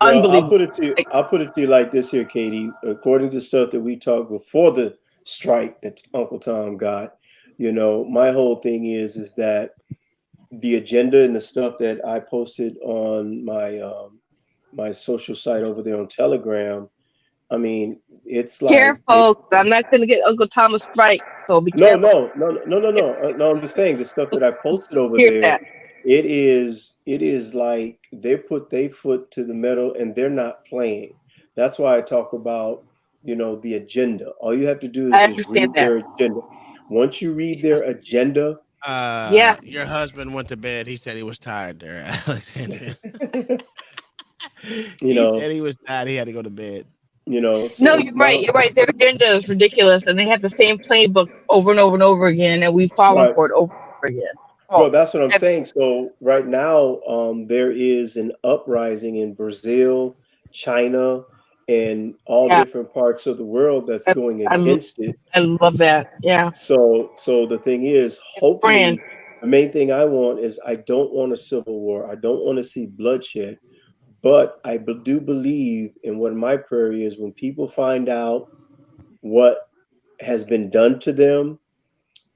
Well, unbelievable. Like, I'll put it to you like this here, Katie. According to stuff that we talked before the strike that Uncle Tom got, my whole thing is that the agenda and the stuff that I posted on my social site over there on Telegram. I mean, it's like careful, I'm not going to get Uncle Thomas right. So be no, careful. no, no, no, no, no, no. I'm just saying the stuff that I posted over Hear there. that? It is like they put their foot to the metal and they're not playing. That's why I talk about the agenda. All you have to do is I just understand read that. their agenda. Once you read their agenda, Yeah. your husband went to bed. He said he was tired there, Alexander. you He know, said he was tired. He had to go to bed. No, So you're right. You're right. Their agenda is ridiculous, and they have the same playbook over and over and over again, and we've fallen right. for it over and over again. Well, that's what I'm saying. So right now, there is an uprising in Brazil, China, and all different parts of the world that's going against it. I love that. Yeah. So the thing is, hopefully, the main thing I want is I don't want a civil war. I don't want to see bloodshed. But I do believe in what my prayer is when people find out what has been done to them.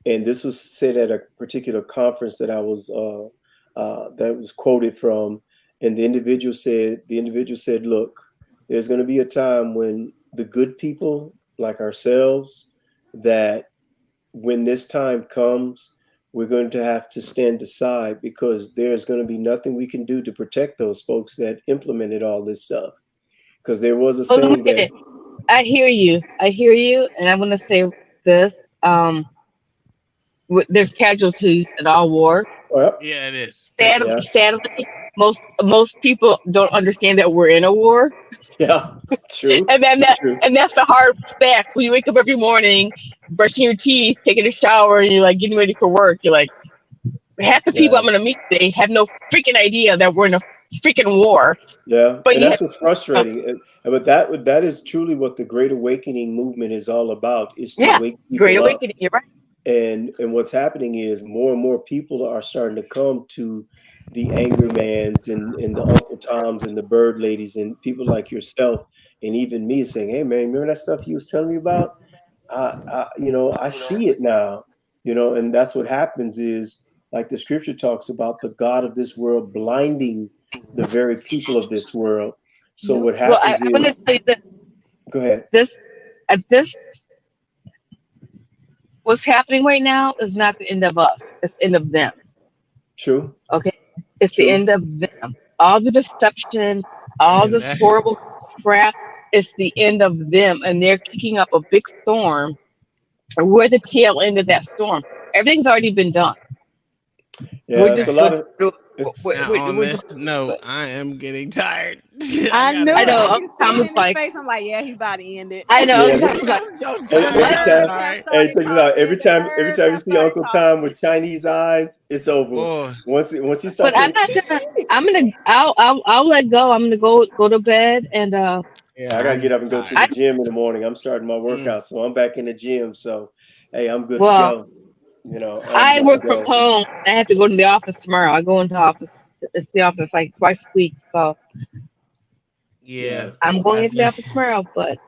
And this was said at a particular conference that I was that was quoted from, and the individual said, "Look, there's going to be a time when the good people like ourselves, that when this time comes, we're going to have to stand aside because there's going to be nothing we can do to protect those folks that implemented all this stuff." Because there was a saying that I hear you, and I'm going to say this: there's casualties in all war. Yeah, it is. Sadly, most people don't understand that we're in a war. Yeah, true. and that's the hard fact. When you wake up every morning, brushing your teeth, taking a shower, and you're like getting ready for work, you're like, half the people I'm going to meet today have no freaking idea that we're in a freaking war. Yeah, but and that's what's frustrating. But that is truly what the Great Awakening movement is all about: is to wake people Great up. Awakening. You're right. And what's happening is more and more people are starting to come to the Angry Mans and the Uncle Toms and the Bird Ladies and people like yourself and even me saying, "Hey man, remember that stuff you was telling me about? I see it now." And that's what happens is, like the scripture talks about, the God of this world blinding the very people of this world. So what happens I'm going to say that. Go ahead. This what's happening right now is not the end of us. It's the end of them. True. Okay. It's the end of them. All the deception, all this horrible crap, it's the end of them. And they're kicking up a big storm. And we're the tail end of that storm. Everything's already been done. Yeah, it's a lot of. On this note, I am getting tired. I knew it. know. I can see it in his face. I'm like, yeah, he's about to end it. I know. Check this out. Every time you see Uncle Tom with Chinese eyes, it's over. Once he starts. But I'm not gonna. I'll let go. I'm gonna go to bed and. I gotta get up and go to the gym in the morning. I'm starting my workout, so I'm back in the gym. So, hey, I'm good to go. I work from home. I have to go to the office tomorrow. I go into the office like twice a week. So yeah, I'm going into the office tomorrow. But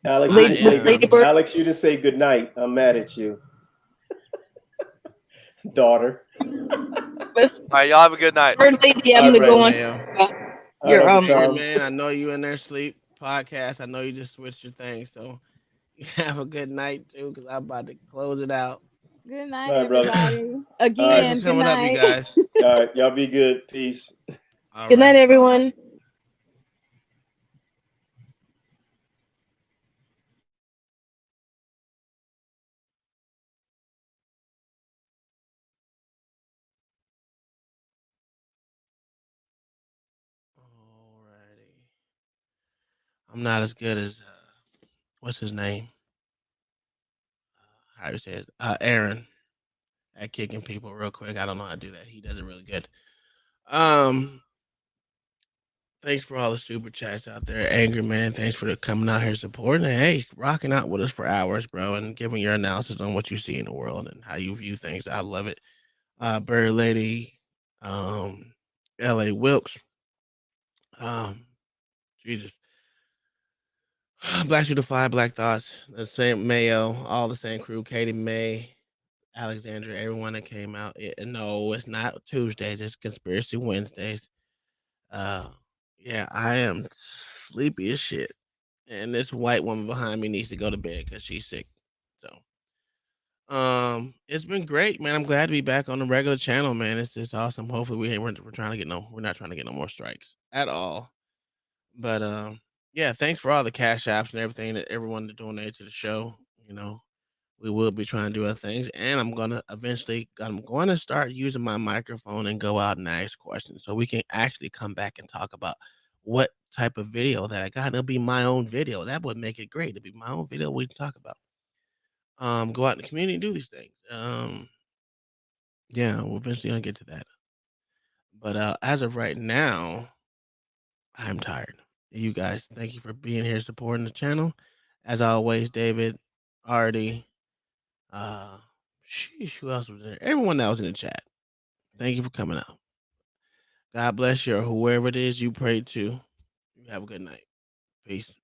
Alex, Alex, you just say good night. I'm mad at you, daughter. All right, y'all have a good night. Bird lady, I'm gonna go on. Your man, I know you in there sleep podcast. I know you just switched your thing, so have a good night too, because I'm about to close it out. Good night, everybody. Again, good night. Up, you guys. All right, y'all be good. Peace. Good night, everyone. I'm not as good as what's his name? How you say it? Aaron at kicking people real quick. I don't know how to do that. He does it really good. Thanks for all the super chats out there, Angry Man. Thanks for coming out here supporting and hey, rocking out with us for hours, bro, and giving your analysis on what you see in the world and how you view things. I love it. Bird Lady, L.A. Wilkes, Jesus. Black Shooter 5, Black Thoughts, the same Mayo, all the same crew, Katie May, Alexandra, everyone that came out. No, it's not Tuesdays, it's Conspiracy Wednesdays. Yeah, I am sleepy as shit. And this white woman behind me needs to go to bed because she's sick. So it's been great, man. I'm glad to be back on the regular channel, man. It's just awesome. Hopefully we're trying to get we're not trying to get no more strikes at all. But yeah, thanks for all the cash apps and everything that everyone that donated to the show. We will be trying to do other things, and I'm going to start using my microphone and go out and ask questions so we can actually come back and talk about what type of video that I got. It'll be my own video. That would make it great. It'll be my own video we can talk about. Go out in the community and do these things. Yeah, we're eventually gonna get to that. But as of right now, I'm tired. You guys, thank you for being here supporting the channel. As always, David, Artie, sheesh, who else was there? Everyone that was in the chat. Thank you for coming out. God bless you, or whoever it is you prayed to. You have a good night. Peace.